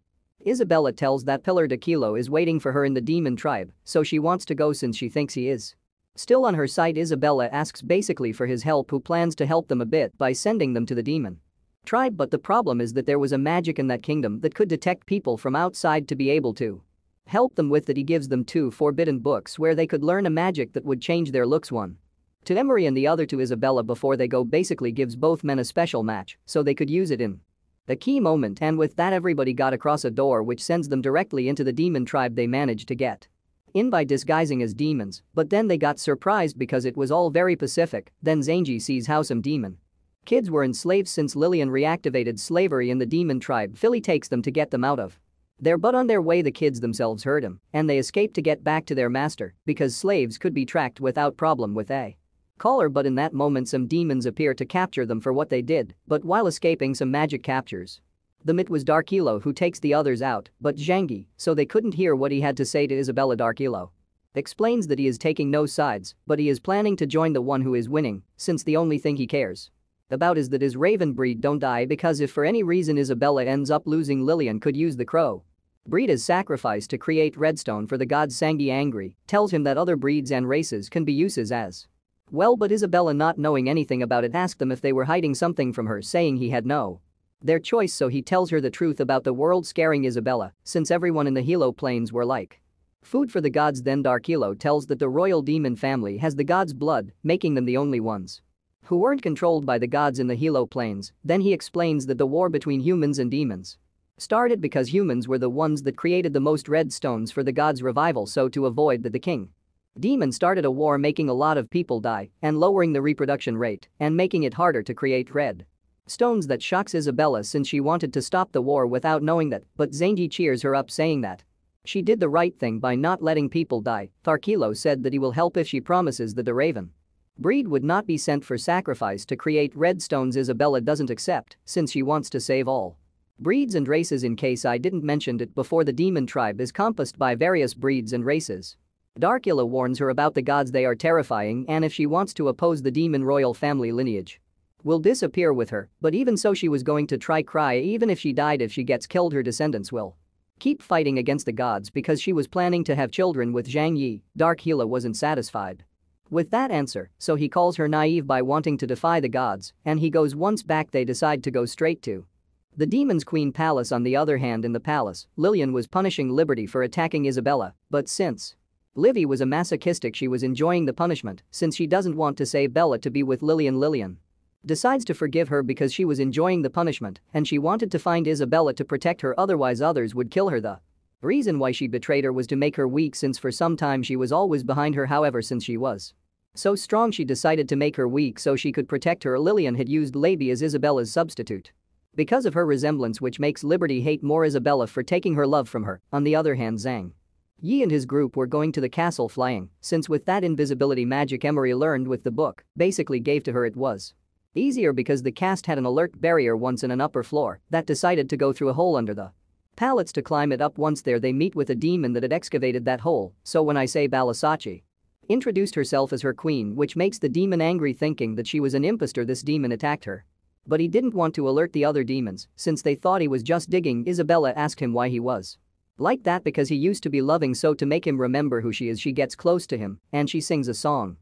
Isabella tells that Pillar de Kilo is waiting for her in the demon tribe, so she wants to go since she thinks he is still on her side. Isabella asks basically for his help, who plans to help them a bit by sending them to the demon tribe, but the problem is that there was a magic in that kingdom that could detect people from outside to be able to help them with it. He gives them 2 forbidden books where they could learn a magic that would change their looks, one to Emery and the other to Isabella before they go. Basically gives both men a special match so they could use it in a key moment, and with that everybody got across a door which sends them directly into the demon tribe. They managed to get in by disguising as demons, but then they got surprised because it was all very pacific. Then Zanji sees how some demon kids were enslaved since Lillian reactivated slavery in the demon tribe. Philly takes them to get them out of there, but on their way the kids themselves hurt him and they escape to get back to their master because slaves could be tracked without problem with a collar. But in that moment some demons appear to capture them for what they did, but while escaping some magic captures them. It was Darkilo who takes the others out, but Zhangyi, so they couldn't hear what he had to say to Isabella. Darkilo explains that he is taking no sides, but he is planning to join the one who is winning, since the only thing he cares about is that his raven breed don't die, because if for any reason Isabella ends up losing, Lillian could use the crow breed as sacrifice to create redstone for the gods. Zhangyi, angry, tells him that other breeds and races can be uses as well, but Isabella, not knowing anything about it, asked them if they were hiding something from her, saying he had no their choice, so he tells her the truth about the world, scaring Isabella, since everyone in the Hilo plains were like food for the gods. Then Darkilo tells that the royal demon family has the gods' blood, making them the only ones who weren't controlled by the gods in the Hilo plains. Then he explains that the war between humans and demons started because humans were the ones that created the most redstones for the gods' revival, so to avoid that the king demon started a war, making a lot of people die and lowering the reproduction rate and making it harder to create red stones. That shocks Isabella since she wanted to stop the war without knowing that, but Zhangyi cheers her up, saying that she did the right thing by not letting people die. Darkilo said that he will help if she promises that the raven breed would not be sent for sacrifice to create red stones. Isabella doesn't accept since she wants to save all breeds and races. In case I didn't mention it before, the demon tribe is composed by various breeds and races. Darkilo warns her about the gods, they are terrifying, and if she wants to oppose the demon royal family lineage will disappear with her, but even so she was going to cry. Even if she died, if she gets killed, her descendants will keep fighting against the gods because she was planning to have children with Zhangyi. Darkilo wasn't satisfied with that answer, so he calls her naive by wanting to defy the gods, and he goes once back. They decide to go straight to the demon's queen palace. On the other hand, in the palace, Lillian was punishing Liberty for attacking Isabella, but since Livy was a masochistic, she was enjoying the punishment since she doesn't want to save Bella to be with Lillian. Lillian decides to forgive her because she was enjoying the punishment and she wanted to find Isabella to protect her, otherwise others would kill her. The reason why she betrayed her was to make her weak, since for some time she was always behind her. However, since she was so strong, she decided to make her weak so she could protect her. Lillian had used Lady as Isabella's substitute because of her resemblance, which makes Liberty hate more Isabella for taking her love from her. On the other hand, Zhang Yi and his group were going to the castle flying, since with that invisibility magic Emery learned with the book basically gave to her, it was easier because the cast had an alert barrier once in an upper floor that decided to go through a hole under the pallets to climb it up. Once there, they meet with a demon that had excavated that hole, so when I say Balasachi introduced herself as her queen, which makes the demon angry, thinking that she was an impostor. This demon attacked her, but he didn't want to alert the other demons since they thought he was just digging. Isabella asked him why he was like that, because he used to be loving, so to make him remember who she is, she gets close to him and she sings a song.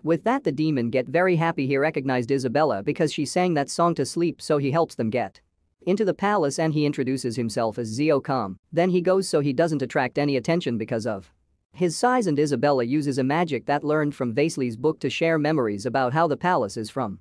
With that, the demon get very happy. He recognized Isabella because she sang that song to sleep, so he helps them get into the palace and he introduces himself as Zeocom. Then he goes so he doesn't attract any attention because of his size, and Isabella uses a magic that learned from Vasely's book to share memories about how the palace is from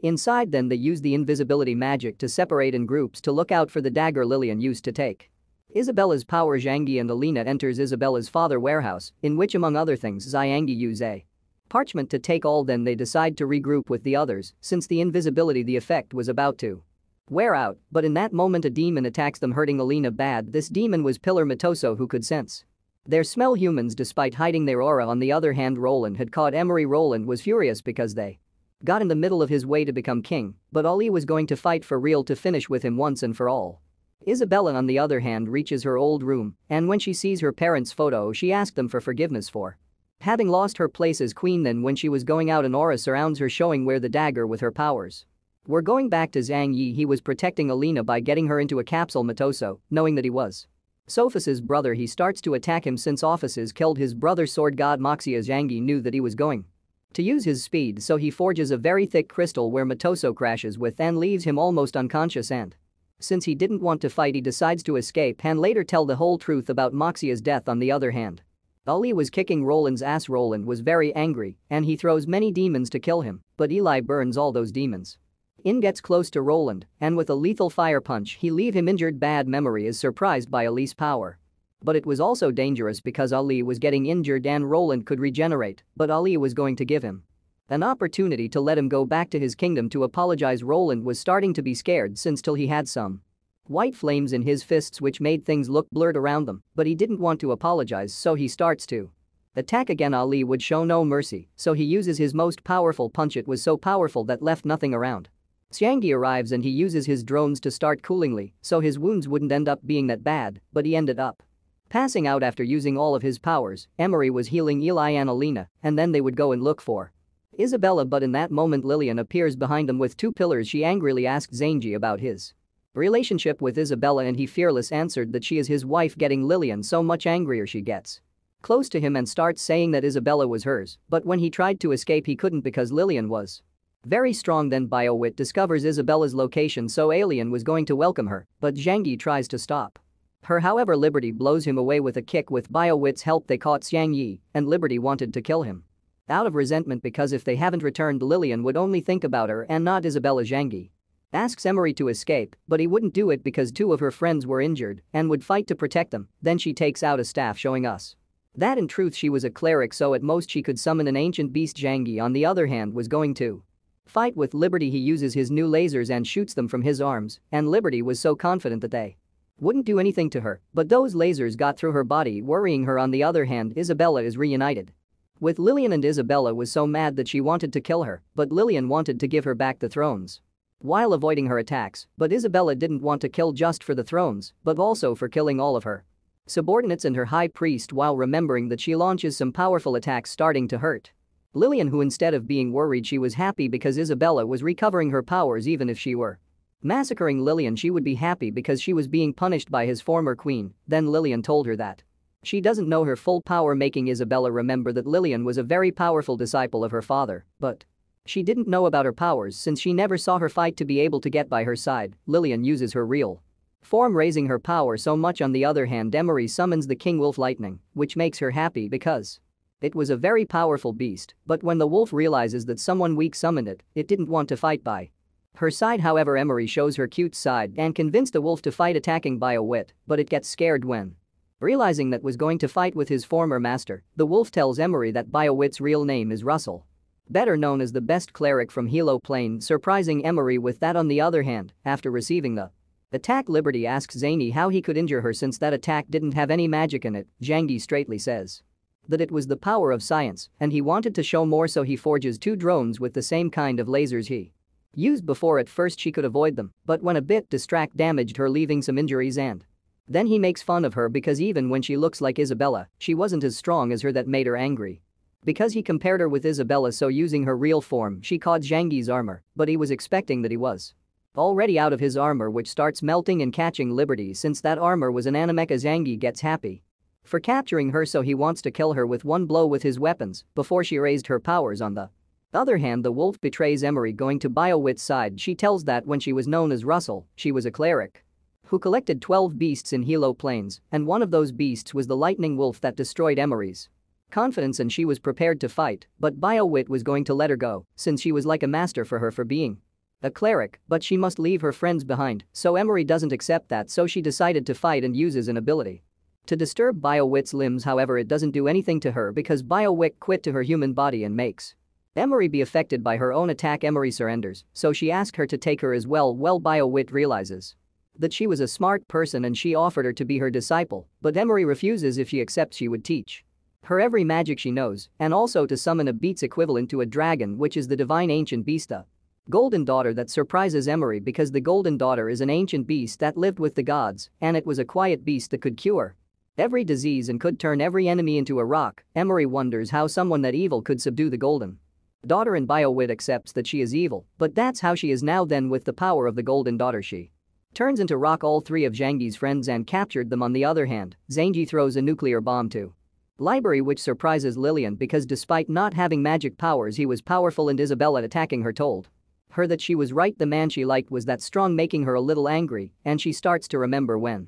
inside. Then they use the invisibility magic to separate in groups to look out for the dagger Lillian used to take Isabella's power. Zhangyi and Alina enters Isabella's father warehouse, in which among other things Zhangyi use a parchment to take all. Then they decide to regroup with the others since the invisibility the effect was about to wear out, but in that moment a demon attacks them, hurting Alina bad. This demon was Pillar Matoso, who could sense their smell humans despite hiding their aura. On the other hand, Roland had caught Emery. Roland was furious because they got in the middle of his way to become king, but Ali was going to fight for real to finish with him once and for all. Isabella, on the other hand, reaches her old room, and when she sees her parents' photo, she asked them for forgiveness for having lost her place as queen. Then when she was going out, an aura surrounds her, showing where the dagger with her powers were going. Back to Zhang Yi, he was protecting Alina by getting her into a capsule. Matoso, knowing that he was Sophus's brother, he starts to attack him since Offices killed his brother sword god Moxia. Zhang Yi knew that he was going To use his speed, so he forges a very thick crystal where Matoso crashes with and leaves him almost unconscious, and since he didn't want to fight, he decides to escape and later tell the whole truth about Moxia's death. On the other hand, Ali was kicking Roland's ass. Roland was very angry and he throws many demons to kill him, but Eli burns all those demons. In gets close to Roland and with a lethal fire punch he leave him injured. Bad Memory is surprised by Ali's power. But it was also dangerous because Ali was getting injured and Roland could regenerate, but Ali was going to give him an opportunity to let him go back to his kingdom to apologize. Roland was starting to be scared since till he had some white flames in his fists which made things look blurred around them, but he didn't want to apologize, so he starts to attack again. Ali would show no mercy, so he uses his most powerful punch. It was so powerful that left nothing around. Xiangyi arrives and he uses his drones to start coolingly, so his wounds wouldn't end up being that bad, but he ended up passing out after using all of his powers. Emery was healing Eli and Alina, and then they would go and look for Isabella, but in that moment Lillian appears behind them with two pillars. She angrily asked Xiangyi about his relationship with Isabella and he fearless answered that she is his wife, getting Lillian so much angrier. She gets close to him and starts saying that Isabella was hers, but when he tried to escape he couldn't because Lillian was very strong. Then BioWit discovers Isabella's location, so Alien was going to welcome her, but Xiangyi tries to stop her. However, Liberty blows him away with a kick. With BioWit's help they caught Xiangyi, and Liberty wanted to kill him out of resentment because if they haven't returned, Lillian would only think about her and not Isabella. Xiangyi asks Emery to escape, but he wouldn't do it because two of her friends were injured and would fight to protect them. Then she takes out a staff, showing us that in truth she was a cleric, so at most she could summon an ancient beast. Xiangyi on the other hand was going to fight with Liberty. He uses his new lasers and shoots them from his arms, and Liberty was so confident that they wouldn't do anything to her, but those lasers got through her body, worrying her. On the other hand, Isabella is reunited with Lillian and Isabella was so mad that she wanted to kill her, but Lillian wanted to give her back the thrones while avoiding her attacks, but Isabella didn't want to kill just for the thrones, but also for killing all of her subordinates and her high priest, while remembering that she launches some powerful attacks starting to hurt Lillian, who instead of being worried she was happy because Isabella was recovering her powers. Even if she were massacring Lillian she would be happy because she was being punished by his former queen. Then Lillian told her that she doesn't know her full power, making Isabella remember that Lillian was a very powerful disciple of her father, but she didn't know about her powers since she never saw her fight to be able to get by her side. Lillian uses her real form, raising her power so much. On the other hand, Emery summons the King Wolf Lightning, which makes her happy because it was a very powerful beast, but when the wolf realizes that someone weak summoned it, it didn't want to fight by her side. However, Emery shows her cute side and convinced the wolf to fight, attacking BioWit, but it gets scared when realizing that was going to fight with his former master. The wolf tells Emery that BioWit's real name is Russell, better known as the best cleric from Hilo Plane, surprising Emery with that. On the other hand, after receiving the attack, Liberty asks Zany how he could injure her since that attack didn't have any magic in it. Xiangyi straightly says that it was the power of science and he wanted to show more, so he forges two drones with the same kind of lasers he used before. At first she could avoid them, but when a bit distract damaged her, leaving some injuries, and then he makes fun of her because even when she looks like Isabella, she wasn't as strong as her. That made her angry because he compared her with Isabella, so using her real form she caught Xiangyi's armor, but he was expecting that he was already out of his armor, which starts melting and catching Liberty since that armor was an animecha. Xiangyi gets happy for capturing her, so he wants to kill her with one blow with his weapons before she raised her powers. On the other hand, the wolf betrays Emery, going to BioWit's side. She tells that when she was known as Russell, she was a cleric who collected 12 beasts in Hilo Plains, and one of those beasts was the lightning wolf that destroyed Emery's confidence, and she was prepared to fight, but BioWit was going to let her go since she was like a master for her for being a cleric, but she must leave her friends behind, so Emery doesn't accept that, so she decided to fight and uses an ability to disturb BioWit's limbs. However, it doesn't do anything to her because BioWit quit to her human body and makes Emery be affected by her own attack. Emery surrenders, so she asked her to take her as well. BioWit realizes that she was a smart person and she offered her to be her disciple, but Emery refuses. If she accepts, she would teach her every magic she knows and also to summon a beast's equivalent to a dragon, which is the divine ancient beast, the golden daughter. That surprises Emery because the golden daughter is an ancient beast that lived with the gods, and it was a quiet beast that could cure every disease and could turn every enemy into a rock. Emery wonders how someone that evil could subdue the golden daughter, and BioWit accepts that she is evil, but that's how she is now. Then with the power of the golden daughter she turns into rock all three of Xiangyi's friends and captured them. On the other hand, Xiangyi throws a nuclear bomb to Library, which surprises Lillian because despite not having magic powers he was powerful, and Isabella attacking her told her that she was right, the man she liked was that strong, making her a little angry, and she starts to remember when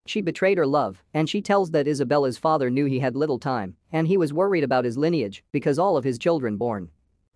she betrayed her love, and she tells that Isabella's father knew he had little time and he was worried about his lineage because all of his children born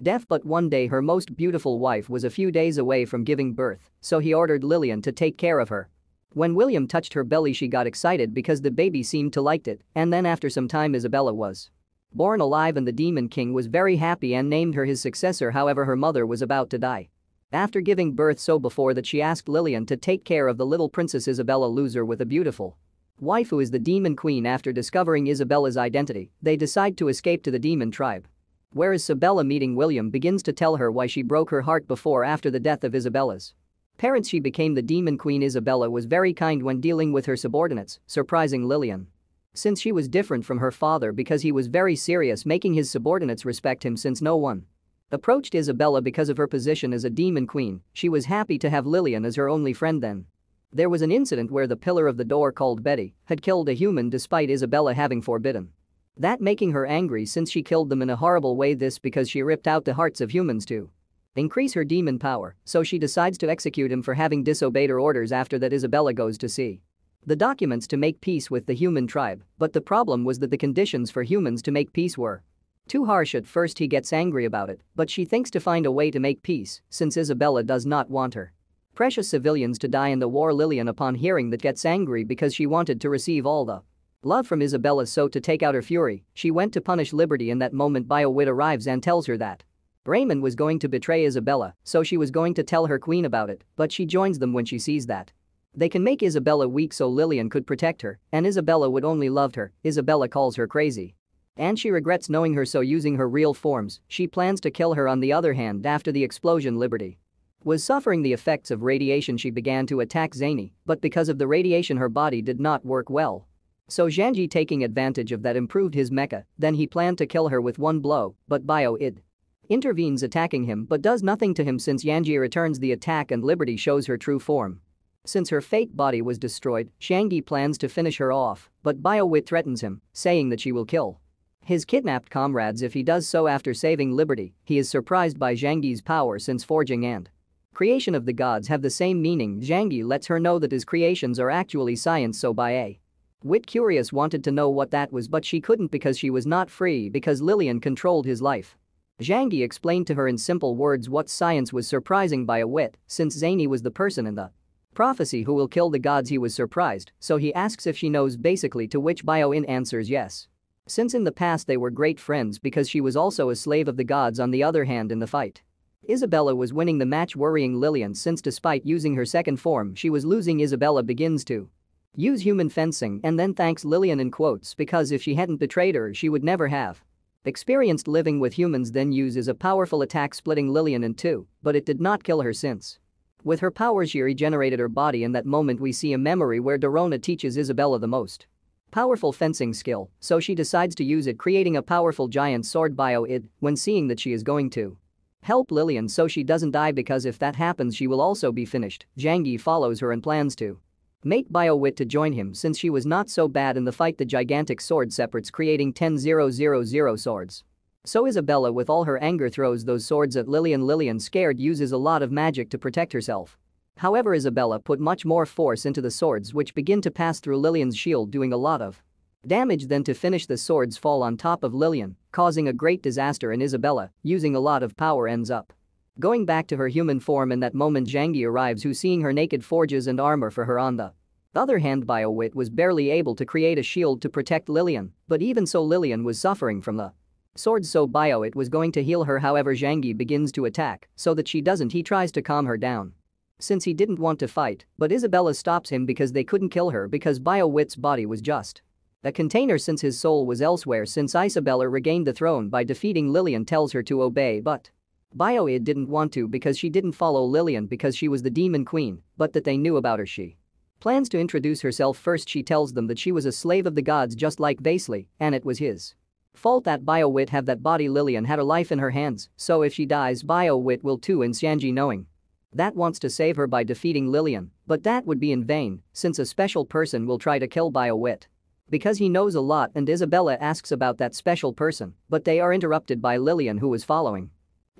deaf, but one day her most beautiful wife was a few days away from giving birth, so he ordered Lillian to take care of her. When William touched her belly she got excited because the baby seemed to like it, and then after some time Isabella was born alive and the Demon King was very happy and named her his successor. However, her mother was about to die after giving birth, so before that she asked Lillian to take care of the little princess. Isabella leaves her with a beautiful wife who is the Demon Queen. After discovering Isabella's identity, they decide to escape to the demon tribe. Whereas Isabella, meeting William, begins to tell her why she broke her heart before after the death of Isabella's parents she became the Demon Queen. Isabella was very kind when dealing with her subordinates, surprising Lillian since she was different from her father because he was very serious, making his subordinates respect him since no one approached Isabella because of her position as a Demon Queen. She was happy to have Lillian as her only friend. Then there was an incident where the pillar of the door called Betty had killed a human despite Isabella having forbidden that, making her angry since she killed them in a horrible way, this because she ripped out the hearts of humans to increase her demon power, so she decides to execute him for having disobeyed her orders. After that, Isabella goes to see the documents to make peace with the human tribe, but the problem was that the conditions for humans to make peace were too harsh. At first he gets angry about it, but she thinks to find a way to make peace since Isabella does not want her precious civilians to die in the war. Lillian, upon hearing that, gets angry because she wanted to receive all the love from Isabella, so to take out her fury, she went to punish Liberty. In that moment, Biowit arrives and tells her that Raymond was going to betray Isabella, so she was going to tell her queen about it, but she joins them when she sees that they can make Isabella weak so Lillian could protect her, and Isabella would only loved her. Isabella calls her crazy and she regrets knowing her, so using her real forms, she plans to kill her. On the other hand, after the explosion, Liberty was suffering the effects of radiation. She began to attack Zany, but because of the radiation her body did not work well. So Zhangji, taking advantage of that, improved his mecha. Then he planned to kill her with one blow, but Bio-id intervenes, attacking him but does nothing to him since Yanji returns the attack and Liberty shows her true form. Since her fake body was destroyed, Shangyi plans to finish her off, but Biowit threatens him, saying that she will kill his kidnapped comrades if he does so. After saving Liberty, he is surprised by Zhangyi's power since forging and creation of the gods have the same meaning. Zhangyi lets her know that his creations are actually science, so Biowit, curious, wanted to know what that was, but she couldn't because she was not free because Lillian controlled his life. Zhangyi explained to her in simple words what science was, surprising Biowit since Zany was the person in the prophecy who will kill the gods. He was surprised, so he asks if she knows, basically, to which Bio-in answers yes, since in the past they were great friends because she was also a slave of the gods. On the other hand, in the fight, Isabella was winning the match, worrying Lillian since despite using her second form she was losing. Isabella begins to use human fencing and then thanks Lillian in quotes because if she hadn't betrayed her she would never have experienced living with humans. Then uses a powerful attack, splitting Lillian in two, but it did not kill her since with her powers she regenerated her body. In that moment we see a memory where Dorona teaches Isabella the most powerful fencing skill, so she decides to use it, creating a powerful giant sword. Bio-id, when seeing that she is going to help Lillian so she doesn't die because if that happens she will also be finished, Zhangyi follows her and plans to make Biowit to join him since she was not so bad in the fight. The gigantic sword separates, creating 10,000 swords. So Isabella, with all her anger, throws those swords at Lillian. Lillian, scared, uses a lot of magic to protect herself. However, Isabella put much more force into the swords, which begin to pass through Lillian's shield, doing a lot of damage. Then to finish, the swords fall on top of Lillian, causing a great disaster, and Isabella, using a lot of power, ends up going back to her human form. In that moment Zhangyi arrives, who seeing her naked forges and armor for her. On the other hand, Biowit was barely able to create a shield to protect Lillian, but even so Lillian was suffering from the swords, so Biowit was going to heal her. However, Zhangyi begins to attack, so that she doesn't, he tries to calm her down since he didn't want to fight, but Isabella stops him because they couldn't kill her because Biowit's body was just a container since his soul was elsewhere. Since Isabella regained the throne by defeating Lillian, tells her to obey, but Biowit didn't want to because she didn't follow Lillian because she was the demon queen, but that they knew about her. She plans to introduce herself first. She tells them that she was a slave of the gods just like Vasily, and it was his fault that Biowit have that body. Lillian had her life in her hands, so if she dies Biowit will too, and Zhangyi, knowing that, wants to save her by defeating Lillian, but that would be in vain since a special person will try to kill Biowit. Because he knows a lot and Isabella asks about that special person, but they are interrupted by Lillian who is following.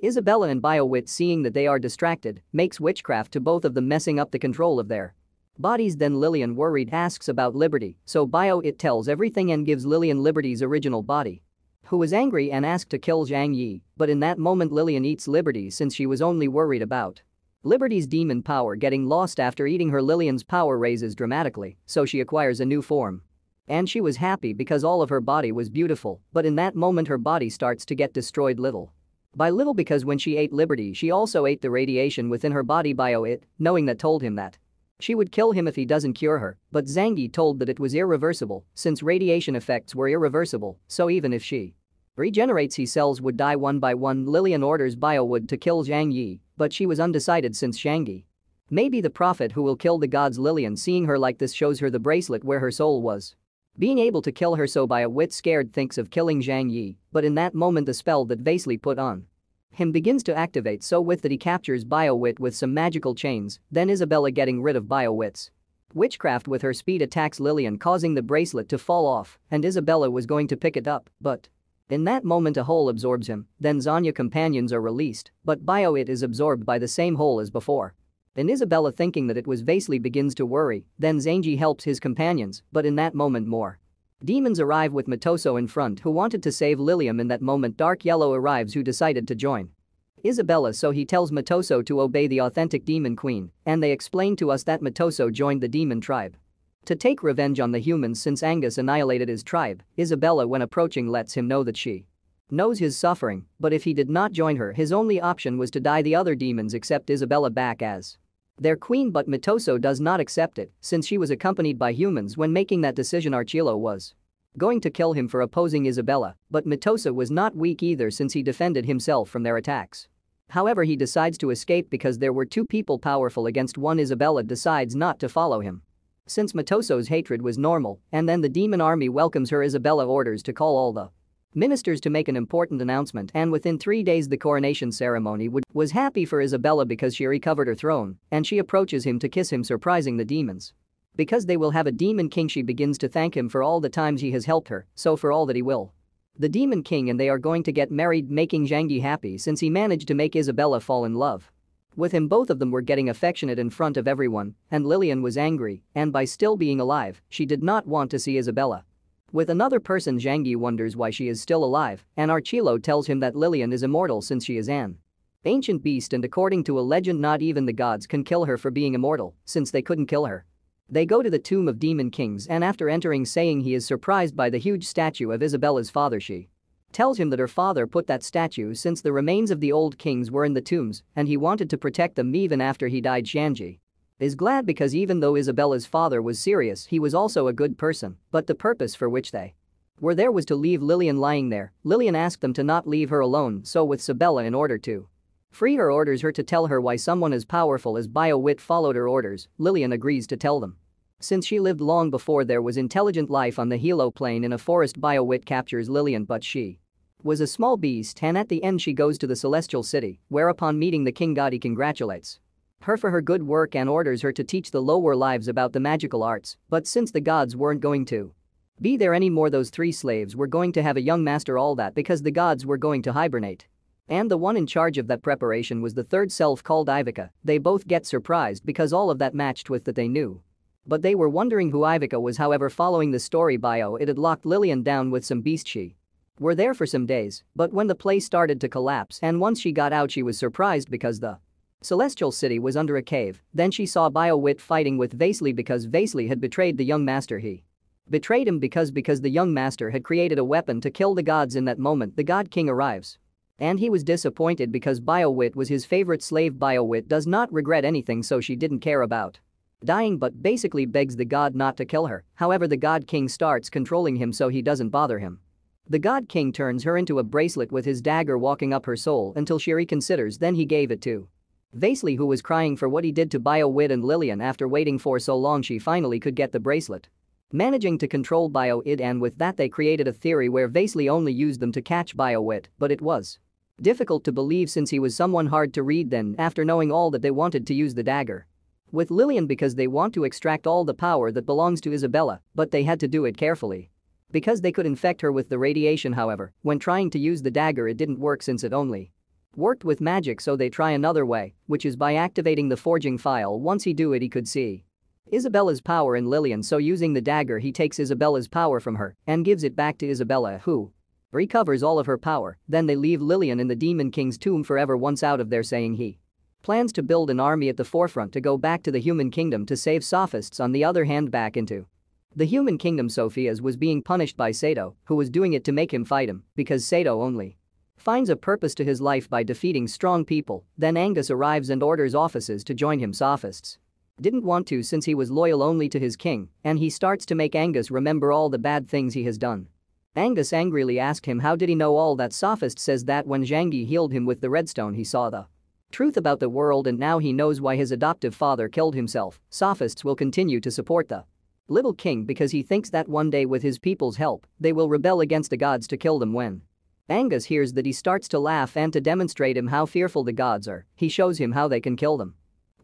Isabella and Biowit, seeing that they are distracted, makes witchcraft to both of them, messing up the control of their bodies. Then Lillian, worried, asks about Liberty, so Biowit tells everything and gives Lillian Liberty's original body, who was angry and asked to kill Zhang Yi, but in that moment Lillian eats Liberty since she was only worried about Liberty's demon power getting lost. After eating her, Lillian's power raises dramatically, so she acquires a new form. And she was happy because all of her body was beautiful, but in that moment her body starts to get destroyed little by little, because when she ate Liberty she also ate the radiation within her body. Biowit, knowing that, told him that she would kill him if he doesn't cure her, but Zhang Yi told that it was irreversible since radiation effects were irreversible, so even if she regenerates his cells would die one by one. Lillian orders Biowit to kill Zhang Yi, but she was undecided since Zhang Yi may be the prophet who will kill the gods. Lillian, seeing her like this, shows her the bracelet where her soul was being able to kill her, so Biowit, scared, thinks of killing Zhang Yi, but in that moment the spell that Vasily put on him begins to activate, so with that he captures Biowit with some magical chains. Then Isabella, getting rid of Biowit's witchcraft with her speed, attacks Lillian, causing the bracelet to fall off, and Isabella was going to pick it up, but in that moment a hole absorbs him. Then Zanya companions are released, but Biowit is absorbed by the same hole as before. And Isabella, thinking that it was Vasily, begins to worry. Then Zanji helps his companions, but in that moment more demons arrive with Matoso in front, who wanted to save Lillian. In that moment Dark Yellow arrives, who decided to join Isabella, so he tells Matoso to obey the authentic demon queen, and they explain to us that Matoso joined the demon tribe to take revenge on the humans since Angus annihilated his tribe. Isabella, when approaching, lets him know that she knows his suffering, but if he did not join her, his only option was to die. The other demons accept Isabella back as their queen, but Matoso does not accept it since she was accompanied by humans. When making that decision, Archilo was going to kill him for opposing Isabella, but Matoso was not weak either since he defended himself from their attacks. However, he decides to escape because there were two people powerful against one. Isabella decides not to follow him since Matoso's hatred was normal, and then the demon army welcomes her. Isabella orders to call all the ministers to make an important announcement, and within 3 days the coronation ceremony was happy for Isabella because she recovered her throne, and she approaches him to kiss him, surprising the demons. Because they will have a demon king, she begins to thank him for all the times he has helped her, so for all that he will the demon king, and they are going to get married, making Zhang Yi happy since he managed to make Isabella fall in love with him. Both of them were getting affectionate in front of everyone, and Lillian was angry, and by still being alive, she did not want to see Isabella with another person. Zhang Yi wonders why she is still alive, and Archilo tells him that Lillian is immortal since she is an ancient beast, and according to a legend not even the gods can kill her for being immortal since they couldn't kill her. They go to the tomb of demon kings, and after entering, saying he is surprised by the huge statue of Isabella's father, she tells him that her father put that statue since the remains of the old kings were in the tombs and he wanted to protect them even after he died. Zhanji is glad because even though Isabella's father was serious, he was also a good person, but the purpose for which they were there was to leave Lillian lying there. Lillian asked them to not leave her alone, so with Isabella, in order to free her, orders her to tell her why someone as powerful as Biowit followed her orders. Lillian agrees to tell them since she lived long before there was intelligent life on the Hilo plane in a forest. Biowit captures Lillian, but she was a small beast, and at the end she goes to the celestial city, where upon meeting the king god he congratulates her for her good work and orders her to teach the lower lives about the magical arts, but since the gods weren't going to be there anymore, those 3 slaves were going to have a young master, all that because the gods were going to hibernate. And the one in charge of that preparation was the third self called Ivica. They both get surprised because all of that matched with that they knew. But they were wondering who Ivica was. However, following the story bio, it had locked Lillian down with some beast. She were there for some days, but when the place started to collapse and once she got out, she was surprised because the celestial city was under a cave. Then she saw Biowit fighting with Vasily because Vasily had betrayed the young master. He betrayed him because the young master had created a weapon to kill the gods. In that moment the god king arrives, and he was disappointed because Biowit was his favorite slave. Biowit does not regret anything, so she didn't care about dying, but basically begs the god not to kill her. However, the god king starts controlling him so he doesn't bother him. The god king turns her into a bracelet with his dagger, walking up her soul until she reconsiders. Then he gave it to Vasily, who was crying for what he did to Biowit and Lillian. After waiting for so long, she finally could get the bracelet, managing to control Biowit, and with that they created a theory where Vasily only used them to catch Biowit, but it was difficult to believe since he was someone hard to read. Then, after knowing all that, they wanted to use the dagger with Lillian because they want to extract all the power that belongs to Isabella, but they had to do it carefully. Because they could infect her with the radiation, however, when trying to use the dagger it didn't work since it only worked with magic, so they try another way, which is by activating the forging file. Once he do it he could see Isabella's power in Lillian, so using the dagger he takes Isabella's power from her and gives it back to Isabella, who recovers all of her power. Then they leave Lillian in the Demon King's tomb forever. Once out of there, saying he plans to build an army at the forefront to go back to the human kingdom to save sophists. On the other hand, back into the human kingdom, Sophia's was being punished by Sato, who was doing it to make him fight him because Sato only finds a purpose to his life by defeating strong people. Then Angus arrives and orders officers to join him. Sophists didn't want to since he was loyal only to his king, and he starts to make Angus remember all the bad things he has done. Angus angrily asked him how did he know all that. Sophist says that when Zhang Yi healed him with the redstone he saw the truth about the world and now he knows why his adoptive father killed himself. Sophists will continue to support the little king because he thinks that one day with his people's help they will rebel against the gods to kill them. When Angus hears that he starts to laugh, and to demonstrate him how fearful the gods are, he shows him how they can kill them.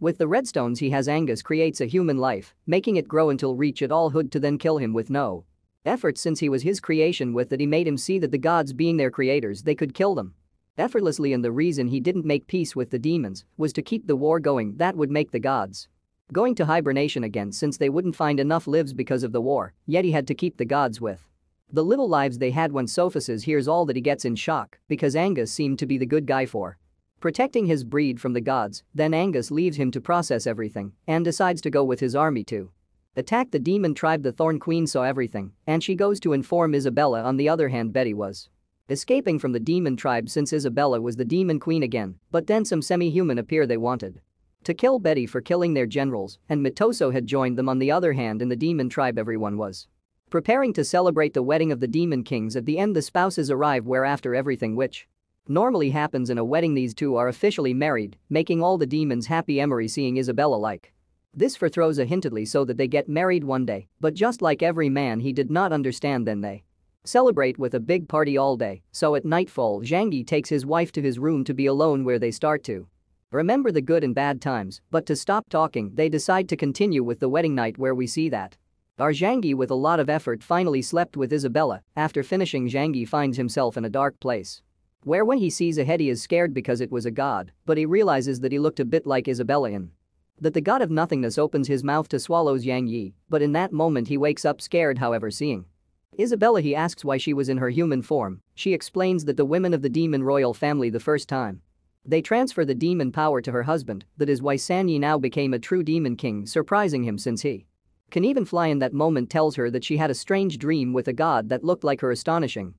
With the redstones he has, Angus creates a human life, making it grow until reach adulthood to then kill him with no effort since he was his creation. With that he made him see that the gods being their creators they could kill them effortlessly, and the reason he didn't make peace with the demons was to keep the war going. That would make the gods going to hibernation again since they wouldn't find enough lives because of the war, yet he had to keep the gods with the little lives they had. When Sophis hears all that he gets in shock because Angus seemed to be the good guy for protecting his breed from the gods. Then Angus leaves him to process everything and decides to go with his army to attack the demon tribe. The Thorn Queen saw everything and she goes to inform Isabella. On the other hand, Betty was escaping from the demon tribe since Isabella was the demon queen again, but then some semi-human appear. They wanted to kill Betty for killing their generals, and Mitoso had joined them. On the other hand, in the demon tribe everyone was preparing to celebrate the wedding of the demon kings. At the end the spouses arrive, where after everything which normally happens in a wedding these two are officially married, making all the demons happy. Emery seeing Isabella like this throws a hintedly so that they get married one day, but just like every man he did not understand. Then they celebrate with a big party all day, so at nightfall Zhang Yi takes his wife to his room to be alone, where they start to remember the good and bad times, but to stop talking they decide to continue with the wedding night, where we see that our Zhang Yi with a lot of effort finally slept with Isabella. After finishing, Zhang Yi finds himself in a dark place where when he sees a head he is scared because it was a god, but he realizes that he looked a bit like Isabella in that the god of nothingness opens his mouth to swallow Zhang Yi, but in that moment he wakes up scared. However, seeing Isabella he asks why she was in her human form. She explains that the women of the demon royal family the first time they transfer the demon power to her husband, that is why Sanyi now became a true demon king, surprising him since he can even fly. In that moment tells her that she had a strange dream with a god that looked like her. Astonishing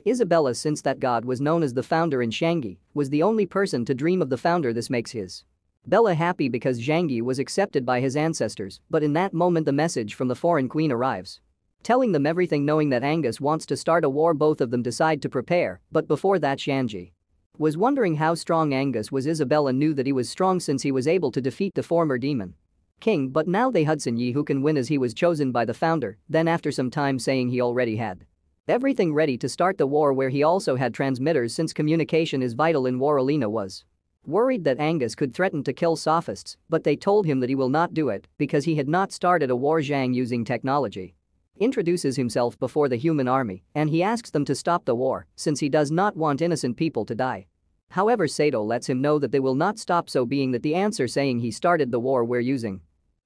Isabella, since that god was known as the founder in Shangi, was the only person to dream of the founder. This makes his Bella happy because Zhang was accepted by his ancestors, but in that moment the message from the foreign queen arrives, telling them everything. Knowing that Angus wants to start a war, both of them decide to prepare, but before that Shanji was wondering how strong Angus was. Isabella knew that he was strong since he was able to defeat the former demon king, but now they Hudson Yi who can win as he was chosen by the founder. Then after some time saying he already had everything ready to start the war, where he also had transmitters since communication is vital in war. Alina was worried that Angus could threaten to kill sophists, but they told him that he will not do it because he had not started a war. Zhang, using technology, introduces himself before the human army and he asks them to stop the war since he does not want innocent people to die. However, Sato lets him know that they will not stop, so being that the answer saying he started the war, where using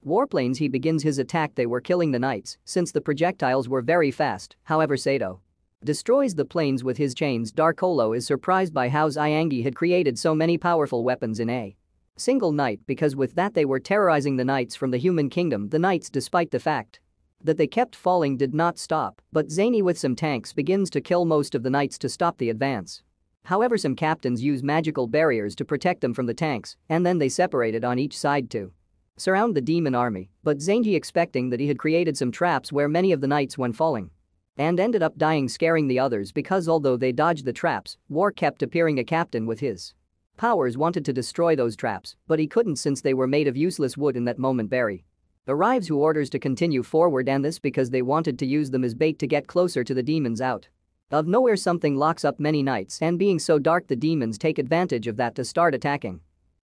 warplanes he begins his attack. They were killing the knights since the projectiles were very fast. However, Sato destroys the planes with his chains. Darkolo is surprised by how Xiangyi had created so many powerful weapons in a single night, because with that they were terrorizing the knights from the human kingdom. The knights, despite the fact that they kept falling, did not stop, but Zany with some tanks begins to kill most of the knights to stop the advance. However, some captains use magical barriers to protect them from the tanks, and then they separated on each side to surround the demon army, but Zanji, expecting that he had created some traps where many of the knights went falling and ended up dying, scaring the others because although they dodged the traps, War kept appearing. A captain with his powers wanted to destroy those traps, but he couldn't since they were made of useless wood. In that moment Barry arrives, who orders to continue forward, and this because they wanted to use them as bait to get closer to the demons. Out of nowhere something locks up many knights, and being so dark the demons take advantage of that to start attacking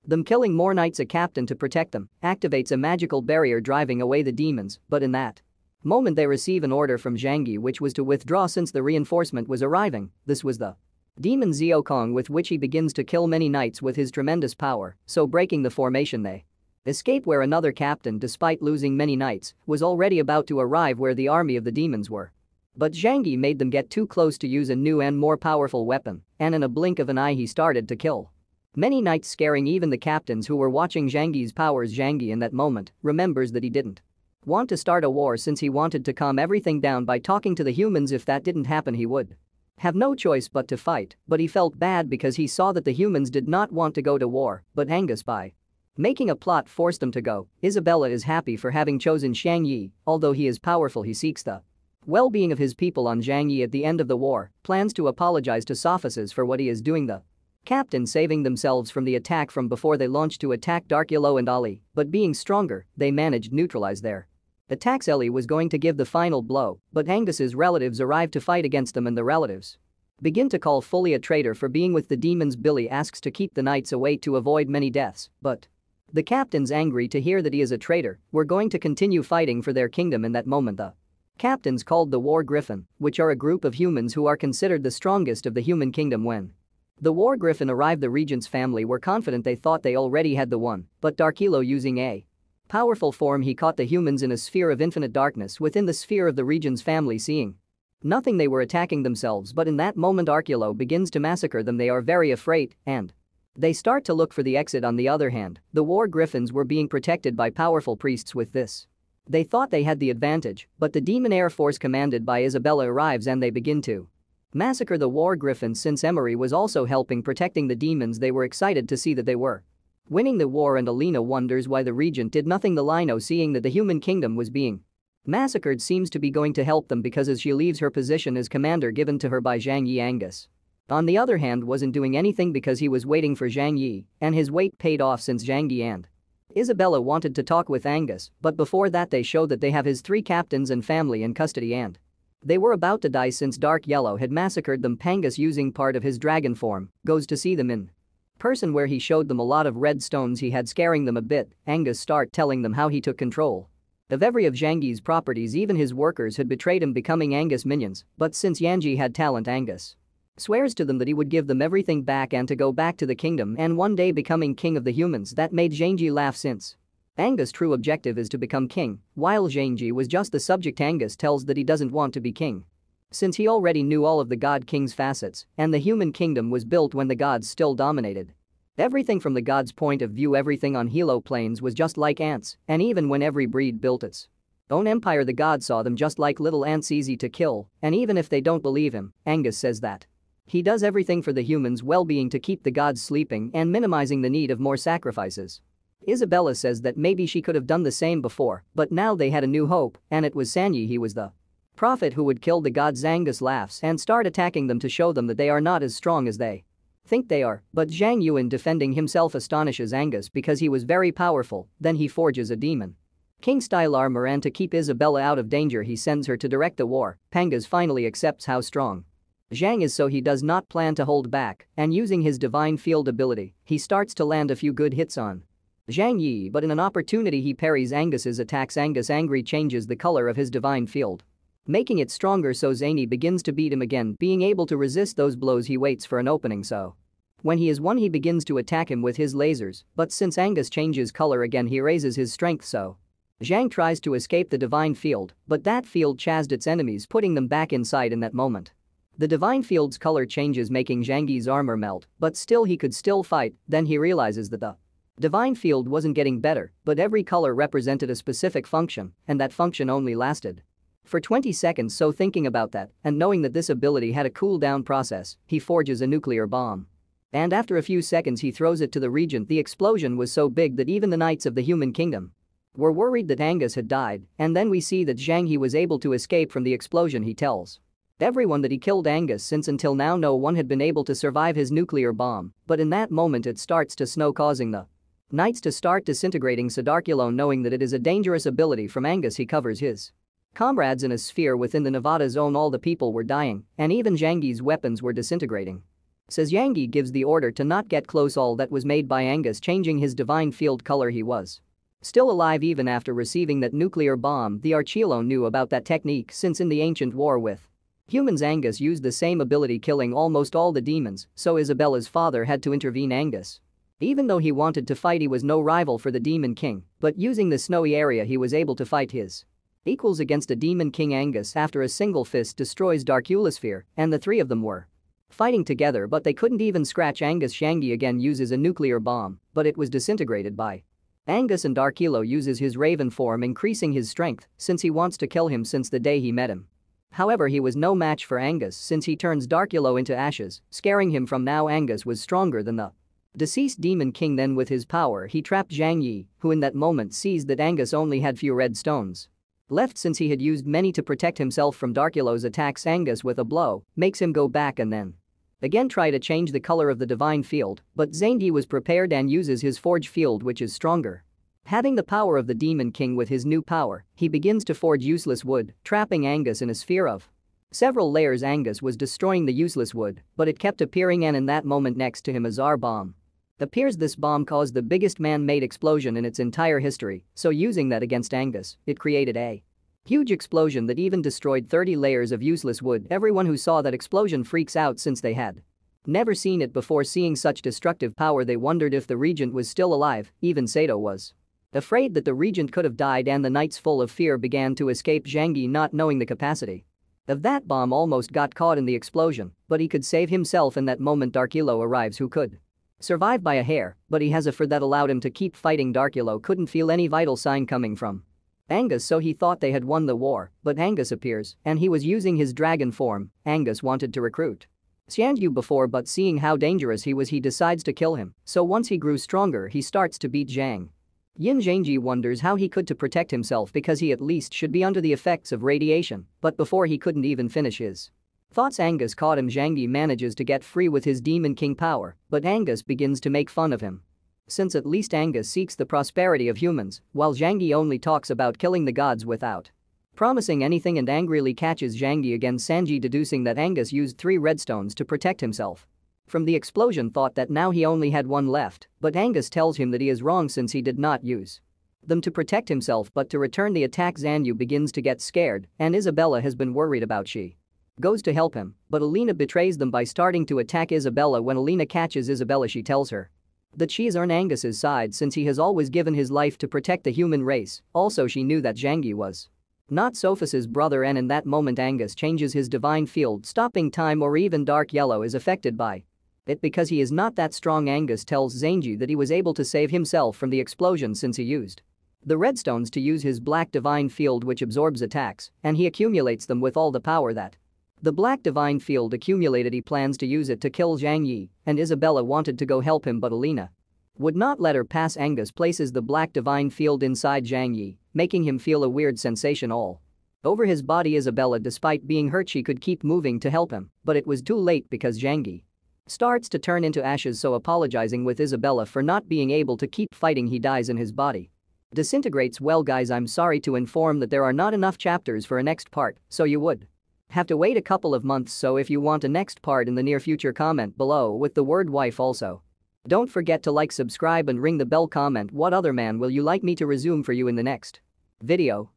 Them killing more knights, a captain to protect them activates a magical barrier driving away the demons, but in that moment they receive an order from Zhang Yi which was to withdraw since the reinforcement was arriving. This was the demon Xiaokong with which he begins to kill many knights with his tremendous power, so breaking the formation they escape where another captain, despite losing many knights, was already about to arrive where the army of the demons were. But Zhang Yi made them get too close to use a new and more powerful weapon, and in a blink of an eye he started to kill many knights, scaring even the captains who were watching Zhang Yi's powers. Zhang Yi in that moment remembers that he didn't want to start a war since he wanted to calm everything down by talking to the humans. If that didn't happen he would have no choice but to fight, but he felt bad because he saw that the humans did not want to go to war, but Angus by making a plot forced them to go. Isabella is happy for having chosen Zhang Yi, although he is powerful he seeks the well-being of his people. On Zhang Yi at the end of the war plans to apologize to Sophices for what he is doing. The captain saving themselves from the attack from before they launched to attack Dark Yellow and Ali, but being stronger, they managed neutralize their attacks. Ellie was going to give the final blow, but Angus's relatives arrive to fight against them and the relatives begin to call Fully a traitor for being with the demons. Billy asks to keep the knights away to avoid many deaths, but the captain's angry to hear that he is a traitor. We're going to continue fighting for their kingdom. In that moment the captains called the War Griffin, which are a group of humans who are considered the strongest of the human kingdom. When the War Griffin arrived the regent's family were confident they thought they already had the one, but Darkilo using a powerful form he caught the humans in a sphere of infinite darkness within the sphere of the regent's family. Seeing nothing they were attacking themselves, but in that moment Darkilo begins to massacre them. They are very afraid and they start to look for the exit. On the other hand, the War Griffins were being protected by powerful priests. With this they thought they had the advantage, but the demon air force commanded by Isabella arrives and they begin to massacre the War Griffins. Since Emery was also helping protecting the demons they were excited to see that they were winning the war, and Alina wonders why the regent did nothing. The Lino, seeing that the human kingdom was being massacred, seems to be going to help them because as she leaves her position as commander given to her by Zhang Yi, Angus on the other hand wasn't doing anything because he was waiting for Zhang Yi, and his wait paid off since Zhang Yi and Isabella wanted to talk with Angus, but before that they show that they have his 3 captains and family in custody and they were about to die since Dark Yellow had massacred them. Pangus, using part of his dragon form, goes to see them in person where he showed them a lot of red stones he had, scaring them a bit. Angus start telling them how he took control of every of Zhang Yi's properties. Even his workers had betrayed him, becoming Angus minions, but since Yanji had talent, Angus swears to them that he would give them everything back and to go back to the kingdom and one day becoming king of the humans. That made Zhang Yi laugh since Angus' true objective is to become king, while Zhang Yi was just the subject. Angus tells that he doesn't want to be king since he already knew all of the God King's facets and the human kingdom was built when the gods still dominated everything from the gods' point of view. Everything on Hilo Plains was just like ants, and even when every breed built its own empire the gods saw them just like little ants, easy to kill. And even if they don't believe him, Angus says that he does everything for the humans' well-being to keep the gods sleeping and minimizing the need of more sacrifices. Isabella says that maybe she could have done the same before, but now they had a new hope, and it was Sanyi. He was the prophet who would kill the gods. Angus laughs and start attacking them to show them that they are not as strong as they think they are, but Zhang Yuan defending himself astonishes Angus because he was very powerful. Then he forges a demon king-style armor, and to keep Isabella out of danger he sends her to direct the war. Pangas finally accepts how strong Zhang is, so he does not plan to hold back, and using his divine field ability, he starts to land a few good hits on Zhang Yi, but in an opportunity he parries Angus's attacks. Angus, angry, changes the color of his divine field, making it stronger, so Zany begins to beat him again. Being able to resist those blows he waits for an opening, so when he is won he begins to attack him with his lasers, but since Angus changes color again he raises his strength, so Zhang tries to escape the divine field, but that field chased its enemies, putting them back inside. In that moment the divine field's color changes, making Zhang Yi's armor melt, but still he could still fight. Then he realizes that the divine field wasn't getting better, but every color represented a specific function, and that function only lasted for 20 seconds. So thinking about that and knowing that this ability had a cooldown process, he forges a nuclear bomb. And after a few seconds he throws it to the regent. The explosion was so big that even the knights of the human kingdom were worried that Angus had died, and then we see that Zhang He was able to escape from the explosion. He tells everyone that he killed Angus since until now no one had been able to survive his nuclear bomb, but in that moment it starts to snow, causing the knights to start disintegrating. Sadarkulo, knowing that it is a dangerous ability from Angus, he covers his comrades in a sphere within the Nevada zone. All the people were dying, and even Zhang Yi's weapons were disintegrating. Says Yangi gives the order to not get close, all that was made by Angus changing his divine field color. He was still alive even after receiving that nuclear bomb. The Archilo knew about that technique since in the ancient war with humans Angus used the same ability, killing almost all the demons, so Isabella's father had to intervene. Angus, even though he wanted to fight, he was no rival for the Demon King, but using the snowy area he was able to fight his equals against a Demon King. Angus after a single fist destroys Darkulosphere, and the three of them were fighting together but they couldn't even scratch Angus. Yangi again uses a nuclear bomb, but it was disintegrated by Angus, and Darkilo uses his raven form, increasing his strength since he wants to kill him since the day he met him. However, he was no match for Angus since he turns Darkilo into ashes, scaring him from now. Angus was stronger than the deceased Demon King. Then with his power he trapped Zhang Yi, who in that moment sees that Angus only had few red stones left since he had used many to protect himself from Darkilo's attacks. Angus with a blow makes him go back and then again try to change the color of the divine field, but Zhang Yi was prepared and uses his forge field, which is stronger. Having the power of the Demon King with his new power, he begins to forge useless wood, trapping Angus in a sphere of several layers. Angus was destroying the useless wood, but it kept appearing, and in that moment next to him a Tsar bomb appears. This bomb caused the biggest man-made explosion in its entire history, so using that against Angus, it created a huge explosion that even destroyed 30 layers of useless wood. Everyone who saw that explosion freaks out since they had never seen it before. Seeing such destructive power, they wondered if the regent was still alive. Even Sato was afraid that the regent could have died, and the knights full of fear began to escape. Zhang Yi, not knowing the capacity of that bomb, almost got caught in the explosion, but he could save himself in that moment. Darkilo arrives, who could survive by a hair, but he has a fur that allowed him to keep fighting. Darkilo couldn't feel any vital sign coming from Angus, so he thought they had won the war, but Angus appears and he was using his dragon form. Angus wanted to recruit Xianyu before, but seeing how dangerous he was, he decides to kill him, so once he grew stronger he starts to beat Zhang Yin. Zhangji wonders how he could to protect himself because he at least should be under the effects of radiation, but before he couldn't even finish his thoughts, Angus caught him. Zhangji manages to get free with his Demon King power, but Angus begins to make fun of him. Since at least Angus seeks the prosperity of humans, while Zhang Yi only talks about killing the gods without promising anything, and angrily catches Zhang Yi again. Sanji, deducing that Angus used 3 redstones to protect himself from the explosion, thought that now he only had 1 left, but Angus tells him that he is wrong since he did not use them to protect himself but to return the attack. Zanyu begins to get scared, and Isabella has been worried about she goes to help him, but Alina betrays them by starting to attack Isabella. When Alina catches Isabella, she tells her that she is on Angus's side since he has always given his life to protect the human race. Also, she knew that Zhang Yi was not Sophus's brother, and in that moment Angus changes his divine field, stopping time, or even dark yellow is affected by it because he is not that strong. Angus tells Zanji that he was able to save himself from the explosion since he used the redstones to use his black divine field, which absorbs attacks, and he accumulates them with all the power that the black divine field accumulated. He plans to use it to kill Zhang Yi, and Isabella wanted to go help him, but Alina would not let her pass. Angus places the black divine field inside Zhang Yi, making him feel a weird sensation all over his body. Isabella, despite being hurt, she could keep moving to help him, but it was too late because Zhang Yi starts to turn into ashes, so apologizing with Isabella for not being able to keep fighting, he dies and his body disintegrates. Well guys, I'm sorry to inform that there are not enough chapters for a next part, so you would have to wait a couple of months. So if you want a next part in the near future, comment below with the word wife. Also, don't forget to like, subscribe and ring the bell. Comment what other man will you like me to resume for you in the next video.